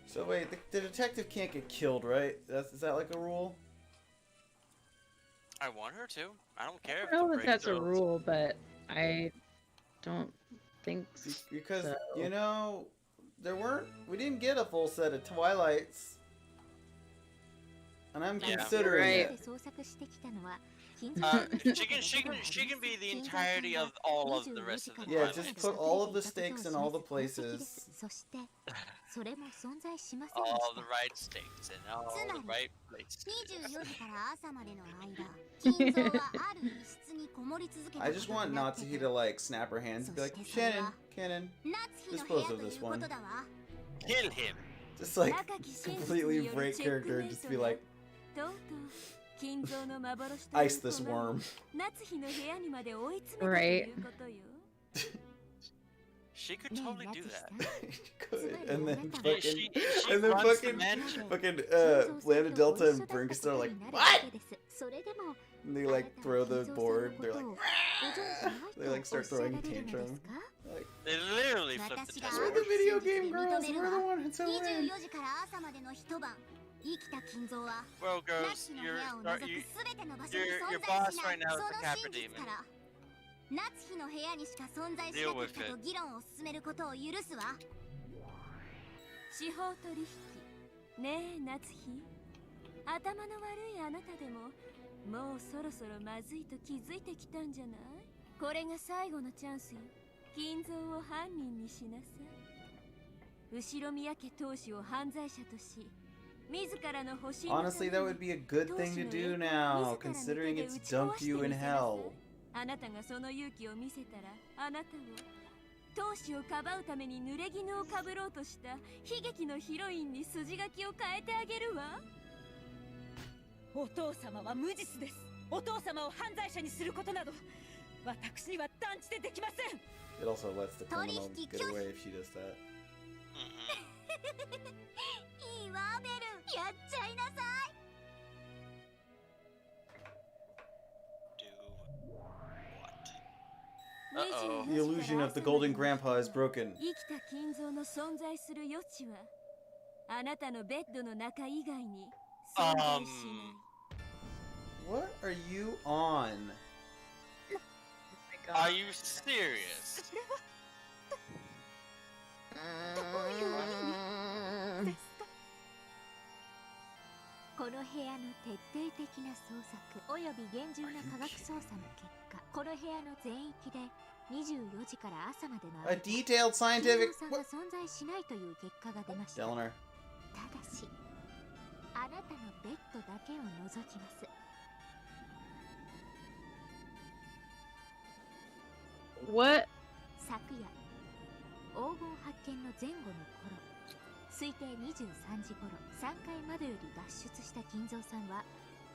So wait, the detective can't get killed, right? Is that like a rule? I want her to. I don't care. I don't know if that's a rule, but I don't think Because so. you know, we didn't get a full set of Twilights, and I'm Yeah. considering Right. it. 捜索してきたのは She can be the entirety of all of the rest of the Yeah, Twilight. just put all of the stakes in all the places. そしてそれも存在しません All でし the た。 right stakes in all the right places. 24時から朝までの間、金蔵はある一室にこもり続けた I こ just と want になってい Natsuhi る。 to like snap her hands and be like, Shannon, Cannon, 夏日の部 dispose 屋 of とい this うこ one. とだわ。 Kill him. Just like completely break character and just be like, とうとう金蔵の幻と ice this worm. 夏日の部屋にまで追い詰めたということよ。 She could totally do that. Could. And then She- fucking, she and then runs the fucking, mansion. Lana Delta and Brinkster are like, what? それでも And they like throw the board. They're like, they like start throwing a tantrum. Like, They literally flipped the 私が test. we're the video game 認 girls. める We're わ the ones who win. 24時から朝までの一晩、生きた金蔵は Well, 夏 girls, 日の部屋を除くすべての場所に your 存在 boss しない right now そ is の the 真 Capra 実 Demon. から夏日の部屋にしか存在しな Deal か with ったと it. 議論を進めることを許すわ。司法取引ねえ夏日、頭の悪いあなたでももうそろそろまずいと気づいてきたんじゃない？これが最後のチャンスよ。金蔵を犯人にしなさい。後宮家当主を犯罪者とし、自らの保身のために Honestly, that would be a good thing to do now, considering it's dumped you in hell. あなたがその勇気を見せたら、あなたを当主をかばうために濡れ衣をかぶろうとした悲劇のヒロインに筋書きを変えてあげるわ。お父様は無実です。お父様を犯罪者にすることなど私には断じてできません。 It also lets the criminal get away if she does that. いいわベル、やっちゃいなさい。 Uh-oh. The illusion of the golden grandpa is broken. 生きた金蔵の存在する余地はあなたのベッドの中以外に存在しない。What are you on? Are you serious? この部屋の徹底的な捜索および厳重な科学捜査の結果、この部屋の全域で24時から朝までの A detailed scientific. 金蔵さんが存在しないという結果が出ました。 Eleanor. ただし、あなたのベッドだけを除きます。 What? 昨夜、黄金発見の前後の頃、推定23時頃、3階窓より脱出した金蔵さんは、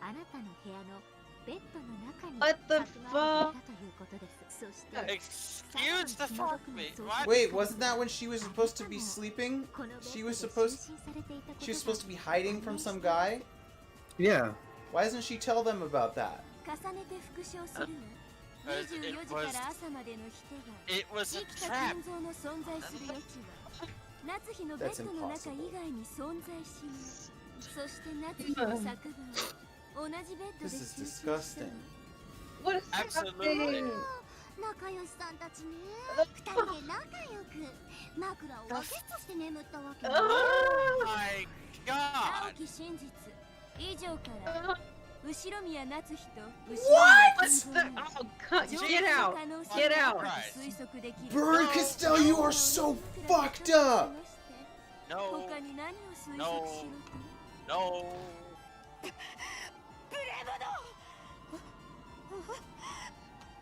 あなたの部屋のベッドの中に What the かくまわれていたということです。そして、 Excuse the fuck me. What? Wait, wasn't that when she was supposed to be sleeping? She was supposed to be hiding from some guy? Yeah. Why doesn't she tell them about that? 重ねて復唱するの。24時から朝までの人が It was a 生きた trap. 金蔵の存在する余地は夏日のベッドの中以外に存在しない。そして夏日の昨晩同じベッドで This is 就寝した disgusting. の。 What is Absolutely. 仲良しさんたちね。二人で仲良く枕を分けとして眠ったわけね。 Oh my 青 god. き真実 Oh, get out! Get out! Bird Castell, you are so fucked up! No. No. No.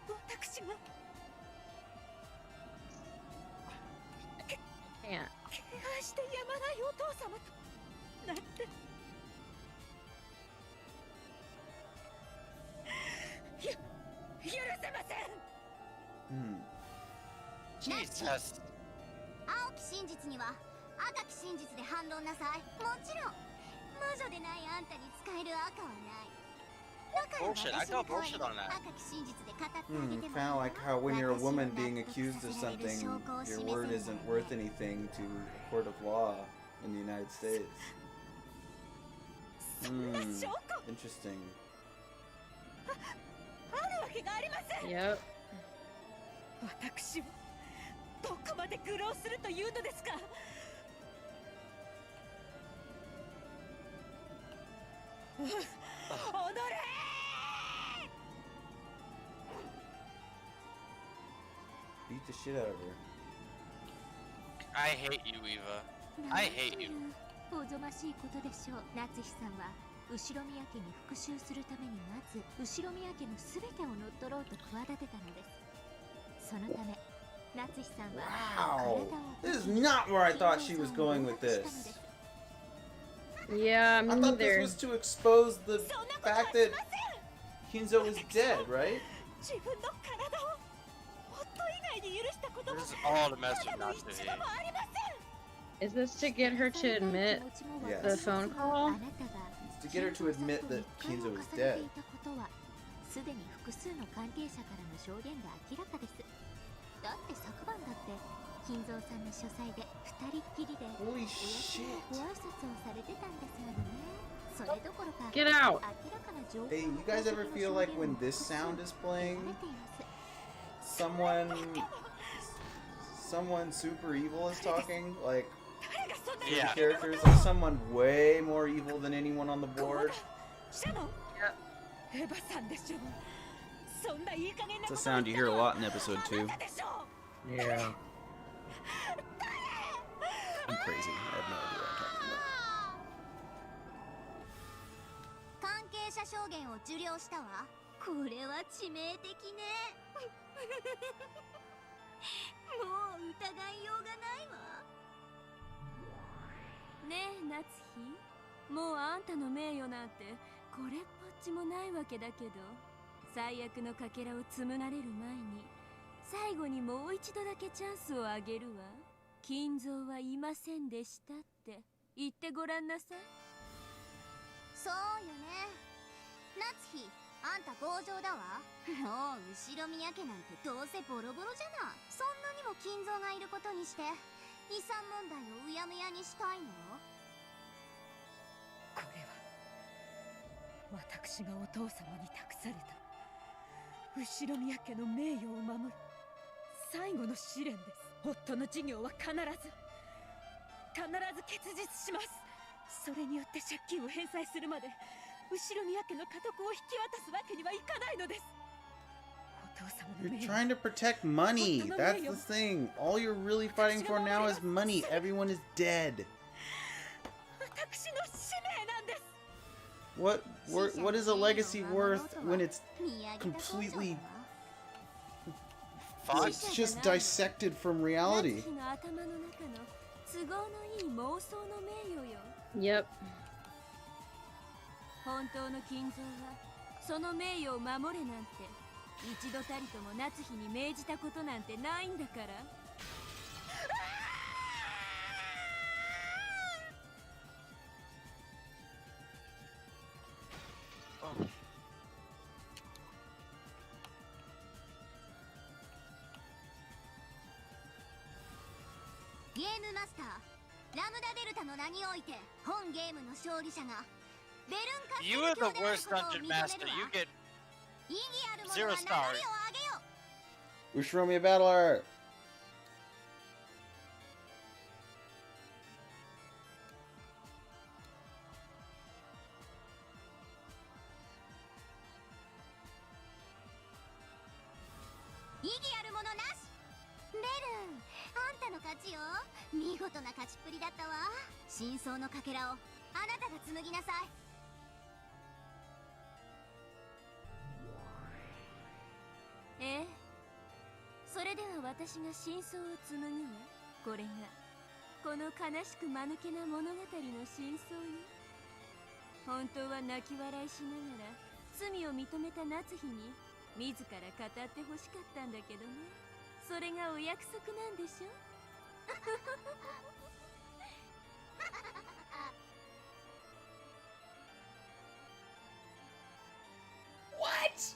私が Can't. 怪我してやまないお父様となんて許せません。Jesus. 青き真実には赤き真実で反論なさい。もちろん魔女でないあんたに使える赤はない。 Bullshit. I call bullshit on that. Kind of like how when you're a woman being accused of something, your word isn't worth anything to a court of law in the United States. Interesting. Yep. 私をどこまで愚弄するというのですか。踊れ。 Beat the shit out of her. I hate you, Eva. I hate you. おぞましいことでしょう。夏日さんは後ろ宮家に復讐するためにまず後ろ宮家のすべてを乗っ取ろうと企てたのです。そのため夏日さんは Wow! This is not where I thought she was going with this. Yeah, me I thought neither. this was to expose the fact that Kinzo was dead, right? This is all to mess with Natsuhi. Is this to get her to admit Yes. the phone call? It's to get her to admit that Kinzo was dead. すでに複数の関係者からの証言で明らかです。だって昨晩だって金蔵さんの書斎で二人っきりでおやすみのご挨拶をされてたんですものね。それどころか Get out! Hey, you guys ever feel like when this sound is playing, someone super evil is talking? Like, Yeah. characters, like someone way more evil than anyone on the board? It's a sound you hear a lot in episode 2. Yeah. I'm crazy. I have no idea what I'm talking about. 関係者証言を受領したわ。これは致命的ね。もう疑いようがないわ。ねえ夏日、もうあんたの名誉なんてこれっぽっちもないわけだけど、最悪のかけらを紡がれる前に最後にもう一度だけチャンスをあげるわ。金蔵はいませんでしたって言ってごらんなさい。そうよね。夏日、あんた強情だわ。もう後ろ宮家なんてどうせボロボロじゃない。そんなにも金蔵がいることにして遺産問題をうやむやにしたいの？これは私がお父様に託された後ろ宮家の名誉を守る最後の試練です。夫の事業は必ず結実します。それによって借金を返済するまで後ろ宮家の家督を引き渡すわけにはいかないのです。 You're trying to protect money. That's the thing. All you're really fighting for now is money. Everyone is dead. What is a legacy worth when it's completely it's just dissected from reality? Yep. 本当の金蔵はその名誉を守れなんて一度たりとも夏日に命じたことなんてないんだから。ゲームマスター、ラムダデルタの名において本ゲームの勝利者がベルンカステル You are 教 the である worst ことを dungeon 認める master. わ。 You get 意義あるもの 0は stars. 名乗りを上げよ。 Ushiromi Battler! たの勝ちよ。見事な勝ちっぷりだったわ。真相のかけらをあなたが紡ぎなさい。ええ、それでは私が真相を紡ぐわ。これがこの悲しく間抜けな物語の真相よ。本当は泣き笑いしながら罪を認めた夏日に自ら語ってほしかったんだけどね。それがお約束なんでしょ。What?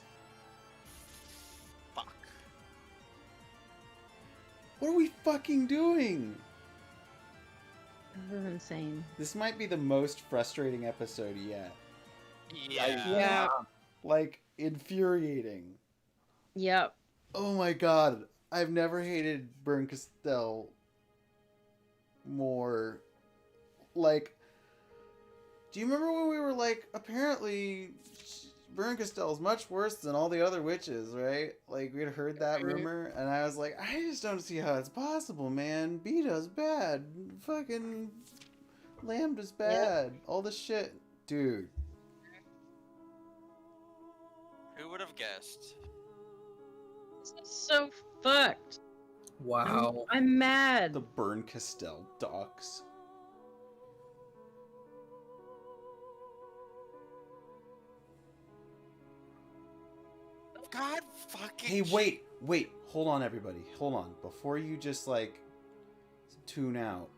Fuck. What are we fucking doing? This is insane. This might be the most frustrating episode yet. Yeah. Like, infuriating. Yep. Oh my god. I've never hated Burn Castell more. Like, do you remember when we were like, apparently Burn Castell is much worse than all the other witches, right? Like, we'd heard that rumor, and I was like, I just don't see how it's possible, man. Beta's bad. Fucking Lambda's bad. Yep. All this shit. Dude. Who would have guessed? This is so fucked. Wow. I'm mad. The Burn Castell docs. God fucking. Hey, wait. Hold on, everybody. Hold on. Before you just, like, tune out.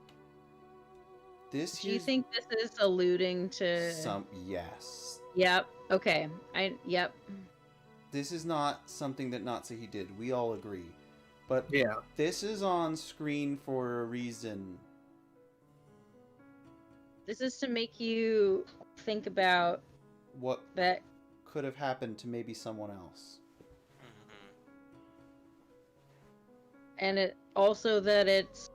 Do you think this is alluding to... Yes. Yep. Okay. Yep. This is not something that Natsuhi did. We all agree. But yeah, this is on screen for a reason. This is to make you think about what that could have happened to maybe someone else. And it also that it's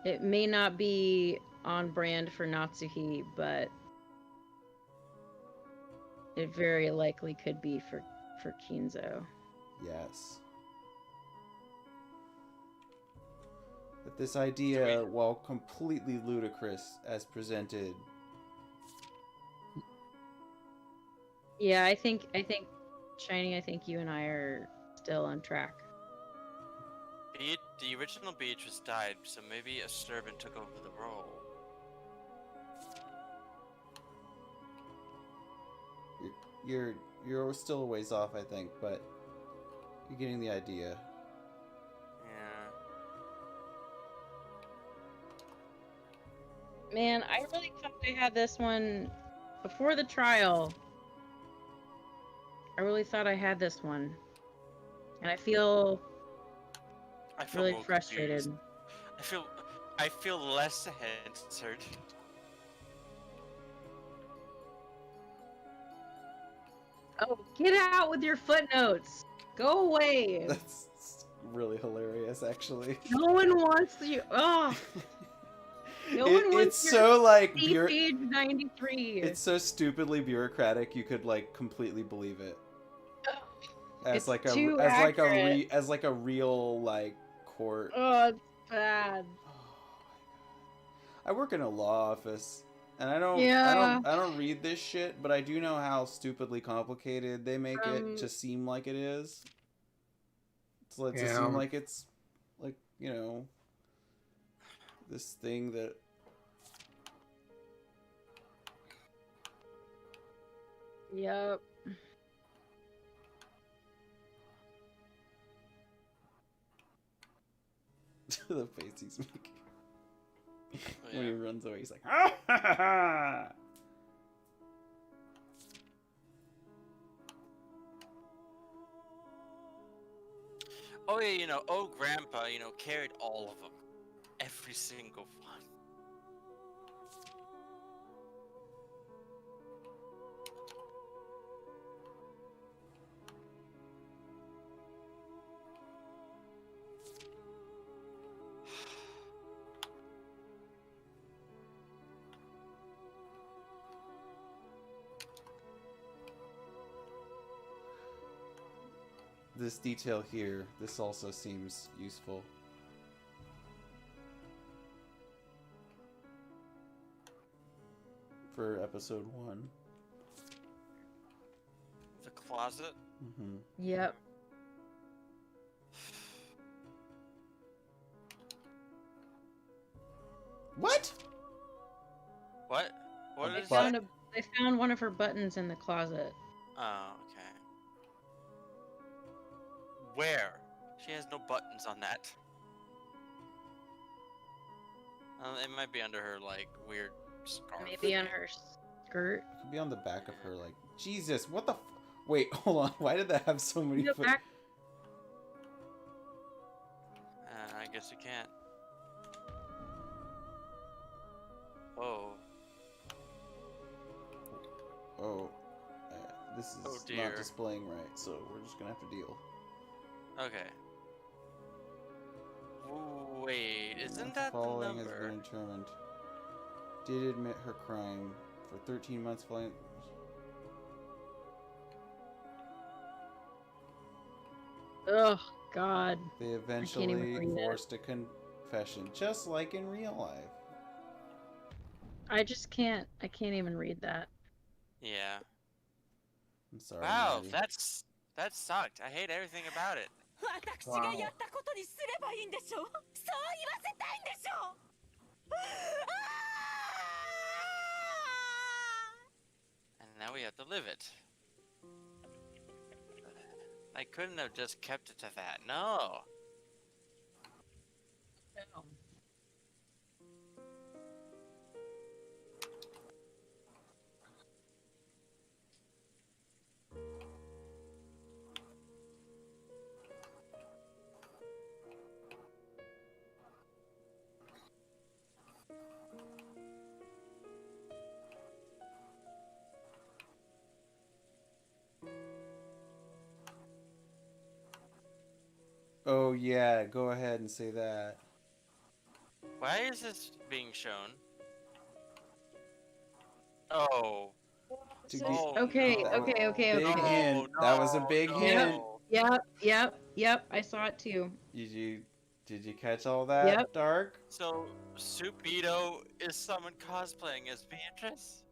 it may not be on brand for Natsuhi, but it very likely could be for Kinzo. Yes. But this idea, while completely ludicrous as presented. Yeah, I think Shiny, I think you and I are still on track. The original Beatrice died, so maybe a servant took over the role. You're still a ways off, I think, but you're getting the idea. Yeah. Man, I really thought I had this one before the trial. I really thought I had this one. And I feel really frustrated. Confused. I feel less answered. Oh, get out with your footnotes. Go away. That's really hilarious, actually. No one wants you. Oh. No one wants it's so like page 93. It's so stupidly bureaucratic. You could like completely believe it. As it's like too a as like a real like court. Oh, it's bad. I work in a law office, and I don't read this shit, but I do know how stupidly complicated they make it to seem like it is. It's like to seem like it's like, you know, this thing that. Yep. The face he's making. When he runs away, he's like, ah, ha, ha, ha. Oh yeah, you know, Grandpa, you know, carried all of them. Every single one. this detail here. This also seems useful. For episode 1. The closet? Mm-hmm. Yep. What? What? What They is found that? they found one of her buttons in the closet. Oh, okay. Where? She has no buttons on that. It might be under her, like, weird scarf. Maybe on her skirt. It could be on the back of her, like... Jesus, what the Wait, hold on. Why did that have so many foot... I guess you can't. Oh. Oh. This is Oh, dear. not displaying right, so we're just gonna have to deal. Okay. Ooh, wait, isn't that the Following has number? been determined. Did admit her crime for 13 months following... Ugh, God. They I can't even eventually read it. forced a confession, just like in real life. I just can't. I can't even read that. Yeah. I'm sorry. Wow, Maddie. that sucked. I hate everything about it. 私がやったことにすればいいんでしょ。そう言わせたいんでしょ。And now we have to live it. I couldn't have just kept it to that. No. Oh yeah, go ahead and say that. Why is this being shown? Oh. Okay, no. okay. Big hint. That was a big hint. Yep. I saw it too. Did you catch all that, Yep. Dark? So, Supito is someone cosplaying as Beatrice?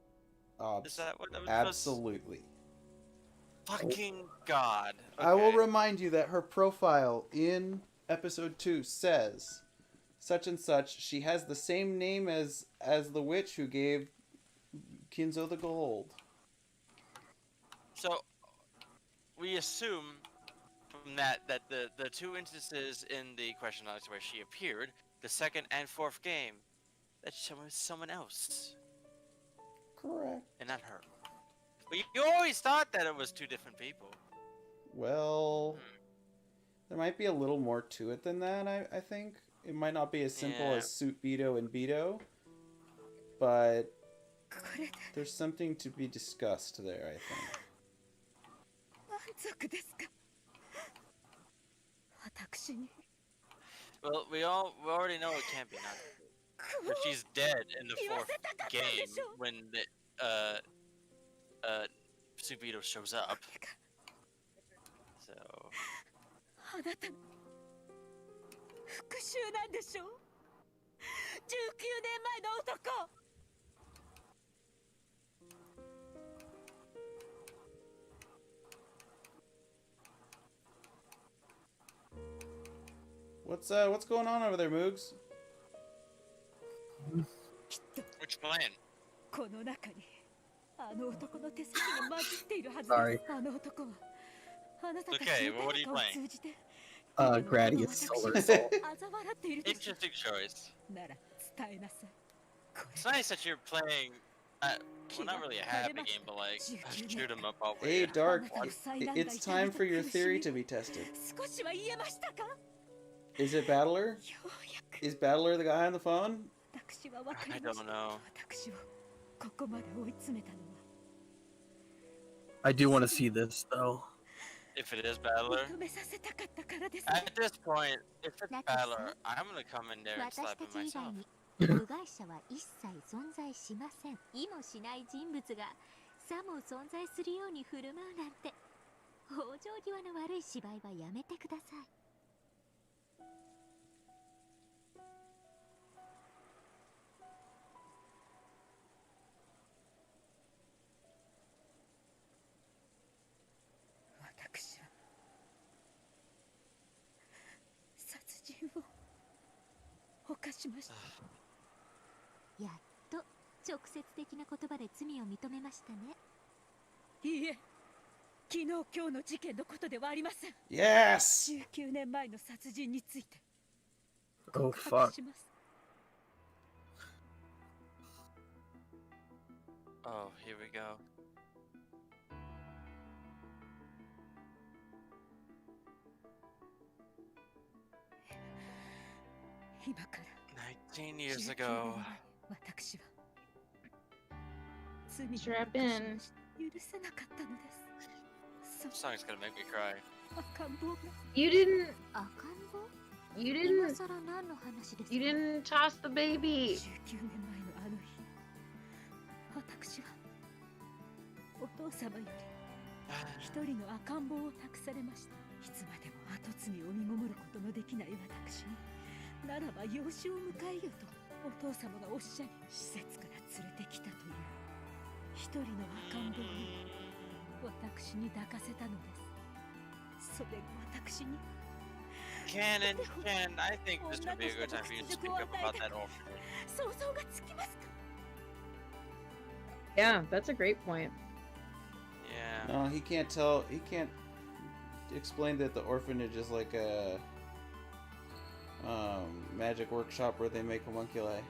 Is that what it was? Absolutely. Fucking God. I will remind you that her profile in episode 2 says such and such. She has the same name as the witch who gave Kinzo the gold. So, we assume from that the two instances in the question box where she appeared, the second and fourth game, that she was someone else. Correct. And not her. But you always thought that it was two different people. Well, there might be a little more to it than that, I think. It might not be as simple as Suit Beto and Beto, but there's something to be discussed there, I think. Well, we already know it can't be Naku. But she's dead in the fourth game when the Supito shows up. So あなたの復讐なんでしょ。19年前の男。 What's going on over there, Moogs? which plan? この中にあの男の手先が混じっているはず Sorry. です。あの男はあなたたち Okay, の well, what are you 誰かを playing? 通じて Gradius Solar Soul. 嘲笑っているでしょ。 Interesting choice. なら伝えなさい。 It's nice that you're playing, well, not really a happy game, but like shoot 'em up over Hey, here. Dark. It's time for your theory to be tested. 少しは言えましたか。 Is it Battler? Is Battler the guy on the phone? 私は分か I りま don't した。 know. 私をここまで追い詰めたのは I do want to see this though. If it is Battler, 認めさせたかったからです。 at this point, if it's Battler, I'm gonna come in there and 私 slap た him ち以外 myself. に部外者は一切存在しません。意もしない人物がさも存在するように振る舞うなんて往生際の悪い芝居はやめてください。私は殺人を犯しました。やっと直接的な言葉で罪を認めましたね。いいえ、昨日今日の事件のことではありません。Yes! 19年前の殺人について Oh 告 fuck. 白します。 Oh, here we go. 今から19 years ago. 私は罪を犯 Strap し in. ました。許せなかったのです。 This song's gonna make me cry. 赤ん坊が You didn't. 赤ん坊 You 今 didn't. さら何の話ですか You didn't toss the baby. 19年前のあの日、私はお父様より一人の赤ん坊を託されました。いつまでも後継ぎを見守ることのできない私に、ならば養子を迎えよとお父様がおっしゃり、施設から連れてきたという一人の赤ん坊を私に抱かせたのです。それが私に Canon, I think this would be a good time for you to speak up about that orphanage. 想像がつきますか？ Yeah, that's a great point. Yeah. No, he can't tell. He can't explain that the orphanage is like a magic workshop where they make homunculi.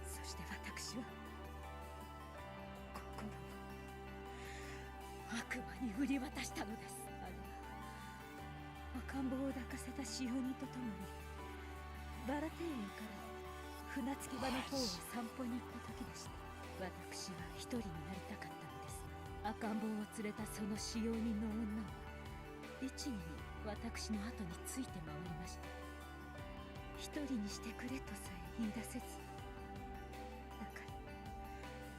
そして私は心を悪魔に売り渡したのです。あれは赤ん坊を抱かせた使用人とともにバラ庭園から船着き場の方へ散歩に行った時でした。私は一人になりたかったのです。赤ん坊を連れたその使用人の女は律儀に私の後について回りました。一人にしてくれとさえ言い出せず、だか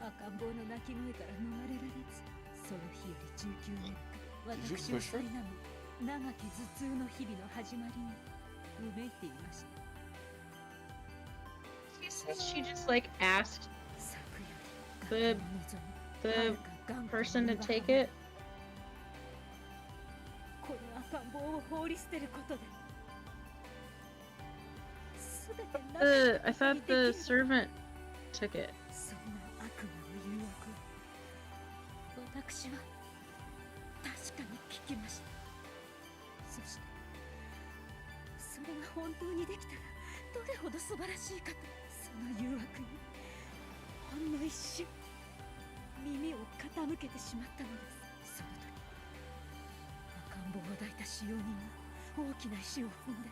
ら赤ん坊の泣き声から逃れられず、その日より19年間、私を苛む長き頭痛の日々の始まりにうめいていました。 She just like asked the person to take it. この赤ん坊を放り捨てることで、すべて I thought the servant took it. そんな悪魔の誘惑を私は確かに聞きました。そしてそれが本当にできたらどれほど素晴らしいかと、その誘惑にほんの一瞬耳を傾けてしまったのです。その時赤ん坊を抱いた使用人が大きな石を踏んで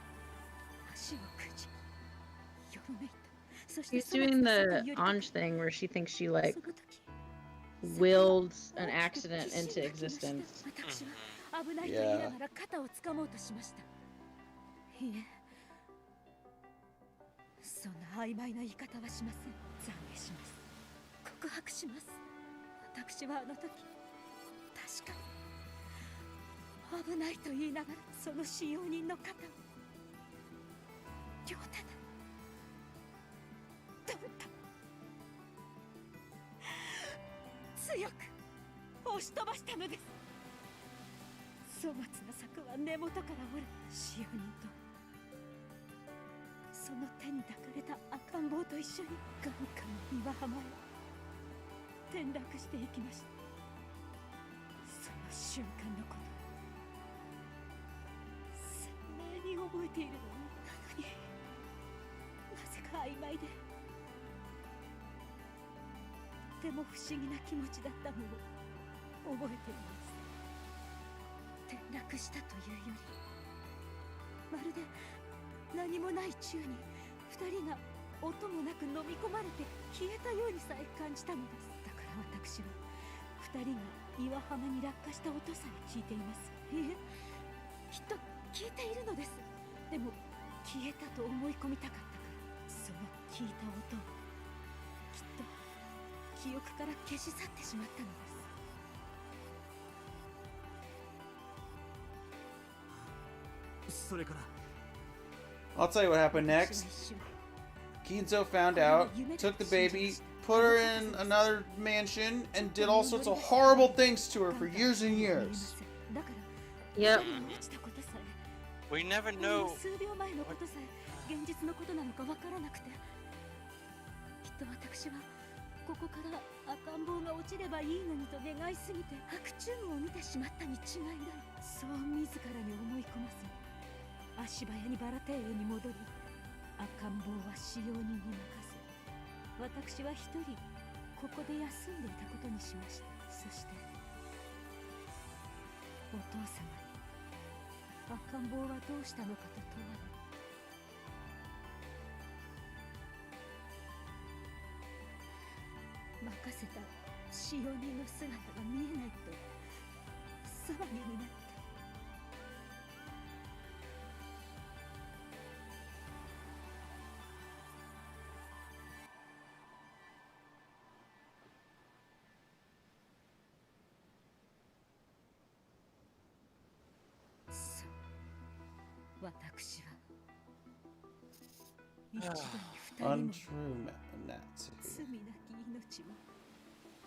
足をくじよろめいた。そして She's doing the Anj thing where she thinks she like willed an accident into existence. 私は危ないと言いながら肩を掴もうとしました。いえ、そんな曖昧な言い方はしません。懺悔します。告白します。私はあの時確かに危ないと言いながらその使用人の肩を両手でどんと強く押し飛ばしたのです。粗末な策は根元から折れ、使用人とその手に抱かれた赤ん坊と一緒に眼下の岩浜へ転落していきました。その瞬間のこと鮮明に覚えているのなのに、なぜか曖昧でとても不思議な気持ちだったのを覚えています。転落したというより、まるで何もない宙に二人が音もなく飲み込まれて消えたようにさえ感じたのです。だから私は二人が岩浜に落下した音さえ聞いています。いえ、きっと聞いているのです。でも消えたと思い込みたかったから、その聞いた音をきっと記憶から消し去ってしまったのです。それから I'll tell you what happened next. Kinzo found out, took the baby, put her in another mansion, and did all sorts of horrible things to her for years and years. Yep. We never know. 数秒前のことさえ現実のことなのかわからなくて、きっと私はここから赤ん坊が落ちればいいのにと願いすぎて白昼夢を見てしまったに違いない。そう自らに思い込ませ、足早にバラ庭園に戻り、赤ん坊は使用人に任せ、私は一人ここで休んでいたことにしました。そしてお父様に赤ん坊はどうしたのかと問われ、任せた使用人の姿が見えないと騒ぎになって、私は一度に二人も Untrue, Natsu. 罪なき命を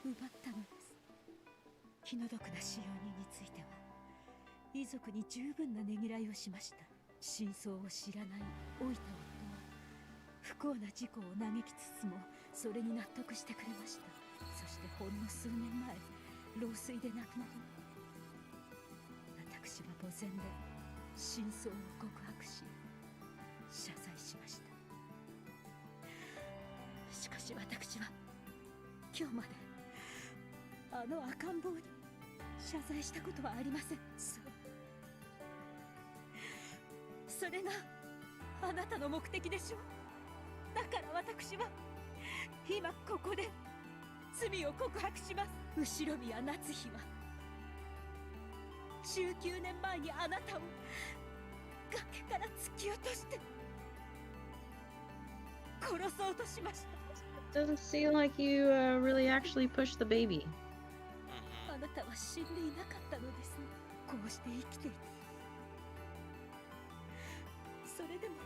奪ったのです。気の毒な使用人については遺族に十分なねぎらいをしました。真相を知らない老いた夫は不幸な事故を嘆きつつもそれに納得してくれました。そしてほんの数年前、老衰で亡くなり、私は墓前で真相を告白し謝罪しました。しかし私は今日まであの赤ん坊に謝罪したことはありません。それがあなたの目的でしょう。だから私は今ここで罪を告白します。後宮夏日は19年前にあなたを崖から突き落として殺そうとしました。Doesn't seem like you really actually pushed the baby. あなたは死んでいなかったのですね。こうして生きていて、それでも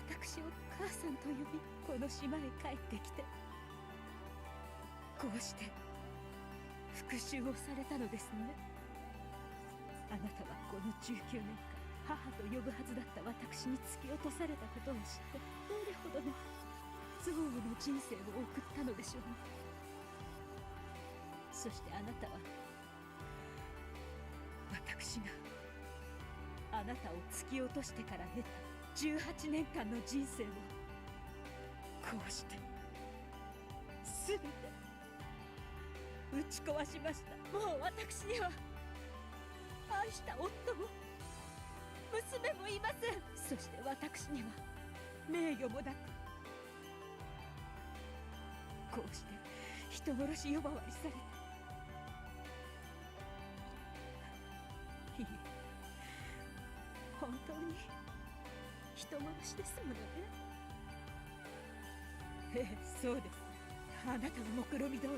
私を母さんと呼び、この島へ帰ってきて、こうして復讐をされたのですね。あなたはこの19年間、母と呼ぶはずだった私に突き落とされたことを知って、どれほどの憎悪の人生を送ったのでしょうね。そしてあなたは私があなたを突き落としてから得た18年間の人生をこうして全て打ち壊しました。もう私には愛した夫も娘もいません。そして私には名誉もなく、こうして人殺し呼ばわりされて、いいえ、本当に人殺しですものね。ええ、そうです。あなたの目論見通り、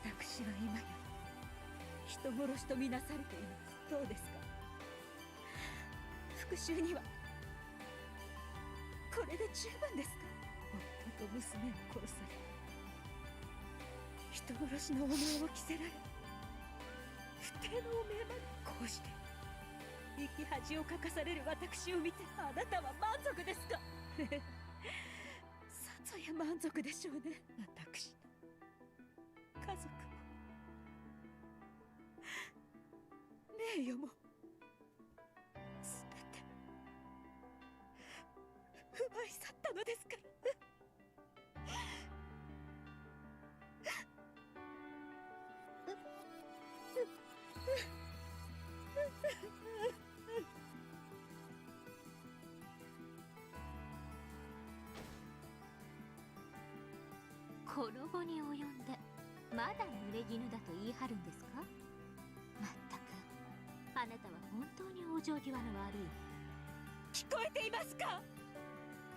私は今や人殺しとみなされています。どうですか。復讐にはこれで十分ですか。夫と娘を殺され、人殺しの汚名を着せられ、不貞の汚名まで、こうして生き恥をかかされる私を見て、あなたは満足ですか。さぞや満足でしょうね。私の家族も名誉も全て奪い去ったのですから。この後に及んでまだ濡れ衣だと言い張るんですか。まったくあなたは本当に往生際の悪い。聞こえていますか。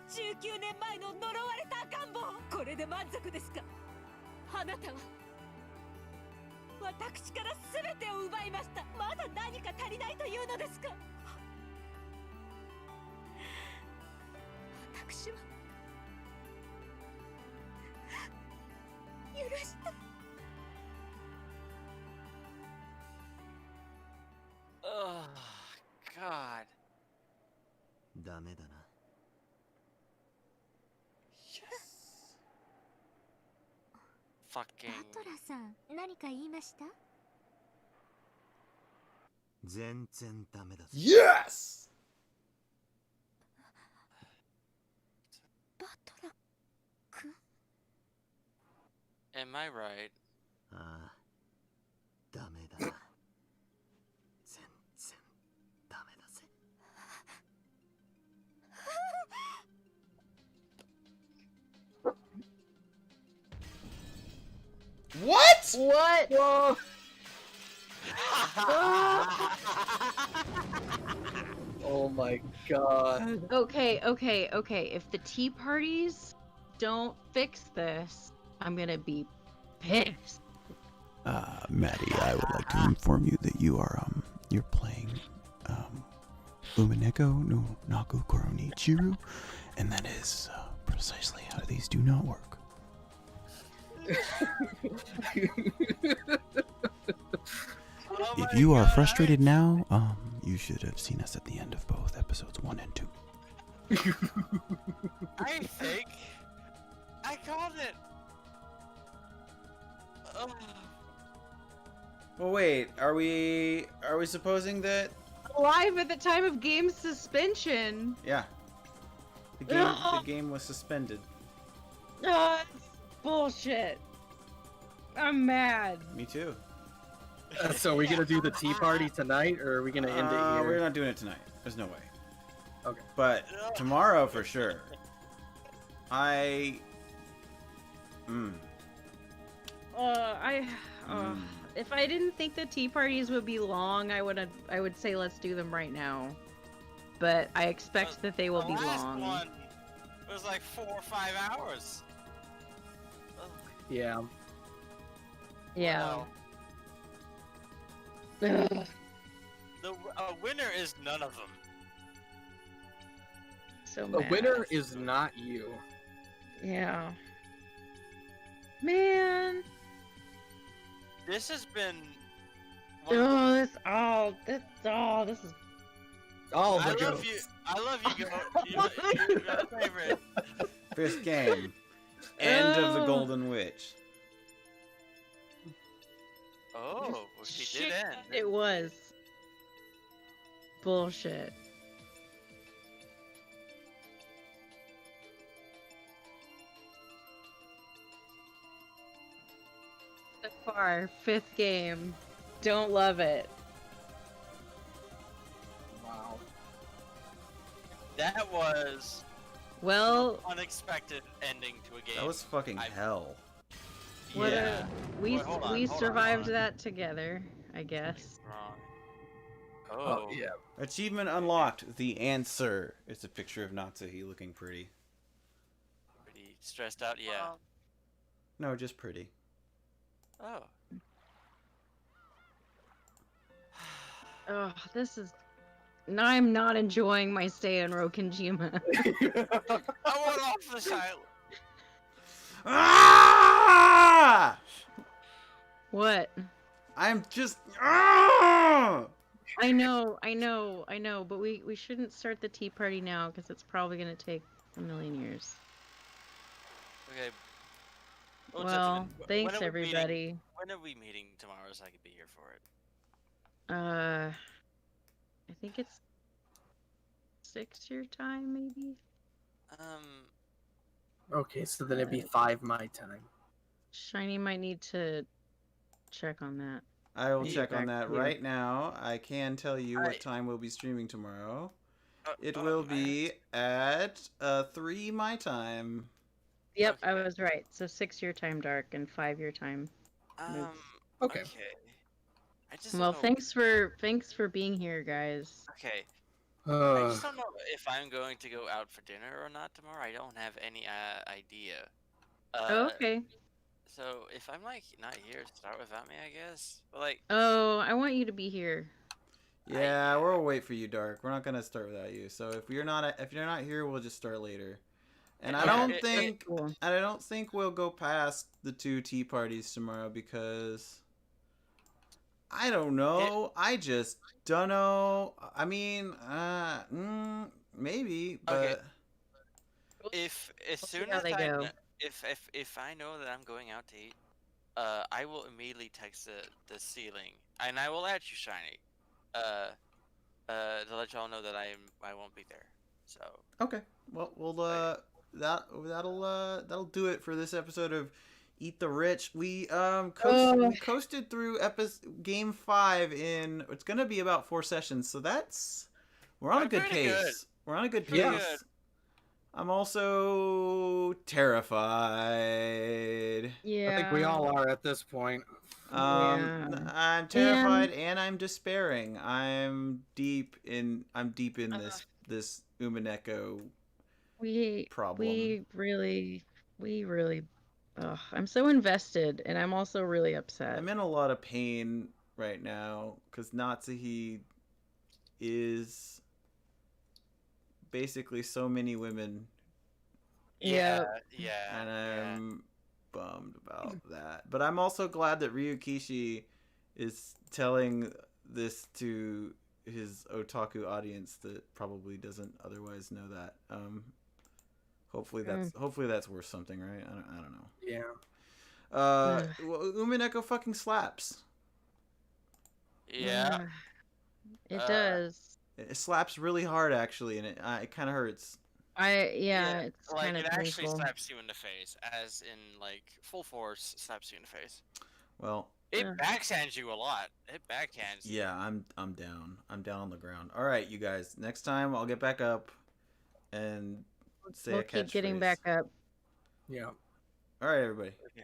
19年前の呪われた赤ん坊、これで満足ですか。あなたは私から全てを奪いました。まだ何か足りないというのですか。私は許して。Oh, God. ダメだな。バ Fucking. トラさん、何か言いました？全然ダメだぜ。Yes! バトラくん？ Am I right? ああ、ダメだな。全然ダメだぜ。What? What? Whoa. Oh my god. Okay. If the tea parties don't fix this, I'm gonna be pissed. Maddie, I would like to inform you that you're playing Umineko no Naku, Koro ni Chiru, and that is precisely how these do not work. If you are frustrated now, you should have seen us at the end of both episodes 1 and 2. I think I called it. Oh. Well, wait. Are we supposing that? Alive at the time of game suspension. Yeah. The game was suspended. That's bullshit. I'm mad. Me too. So are we gonna do the tea party tonight, or are we gonna end it here? We're not doing it tonight. There's no way. Okay. But tomorrow for sure. If I didn't think the tea parties would be long, I would say let's do them right now. But I expect that they will be long. The last one was like 4 or 5 hours. Yeah. Yeah. Wow. The winner is none of them. So the mad. winner is not you. Yeah. Man. This has been. This is. Oh I my god. love you. I love you, you're my favorite. Fifth game. End of the Golden Witch. Oh, well, she Shit, did end. It was. Bullshit. So far, 5th game. Don't love it. Wow. That was. Well, an unexpected ending to a game. That was fucking hell. Yeah. We survived that together, I guess. Oh. Yeah. Achievement unlocked. The answer. It's a picture of Natsuhi looking pretty. Pretty stressed out, yeah. No, just pretty. Oh. Oh, this is. Now I'm not enjoying my stay in Rokenjima. I want off this island. Ah! What? I'm just. Ah! I know, but we shouldn't start the tea party now because it's probably gonna take a million years. Okay. Well, gentlemen, thanks when are we everybody. meeting- When are we meeting tomorrow so I can be here for it? I think it's 6 your time, maybe. Okay, so then it'd be 5 my time. Shiny might need to check on that. I will Yeah, check on back that here. right now. I can tell you what time we'll be streaming tomorrow. It will be at 3 my time. Yep, I was right. So 6 your time, Dark, and 5 your time. Moose. Okay. I just Well, don't know. thanks for being here, guys. Okay. I just don't know if I'm going to go out for dinner or not tomorrow. I don't have any idea. Oh, okay. So if I'm like not here, start without me, I guess. But like, Oh, I want you to be here. Yeah, we'll wait for you, Dark. We're not gonna start without you. So if you're not here, we'll just start later. And I don't think we'll go past the 2 tea parties tomorrow because I don't know. I just don't know. I mean, maybe, but okay. If as We'll see soon how as they I go. if I know that I'm going out to eat, I will immediately text the ceiling, and I will add you, Shiny, to let y'all know that I won't be there. So okay. Well, we'll that'll do it for this episode of Eat the Rich. We we coasted through game 5 in it's gonna be about 4 sessions, so we're on a good pace. We're on a good pace. Good. I'm also terrified. Yeah. I think we all are at this point. I'm terrified and I'm despairing. I'm deep in this Umineko problem. We really I'm so invested, and I'm also really upset. I'm in a lot of pain right now because Natsuhi is basically so many women. Yeah. And I'm bummed about that. But I'm also glad that Ryukishi is telling this to his otaku audience that probably doesn't otherwise know that. Hopefully that's worth something, right? I don't know. Yeah. Umineko fucking slaps. Yeah. It does. It slaps really hard, actually, and it kind of hurts. It's like kind of it actually painful. slaps you in the face, as in like full force slaps you in the face. Well, it backhands you a lot. It backhands. Yeah, I'm down. I'm down on the ground. All right, you guys. Next time I'll get back up and say a catchphrase. Keep getting back up. Yeah. All right, everybody. Okay.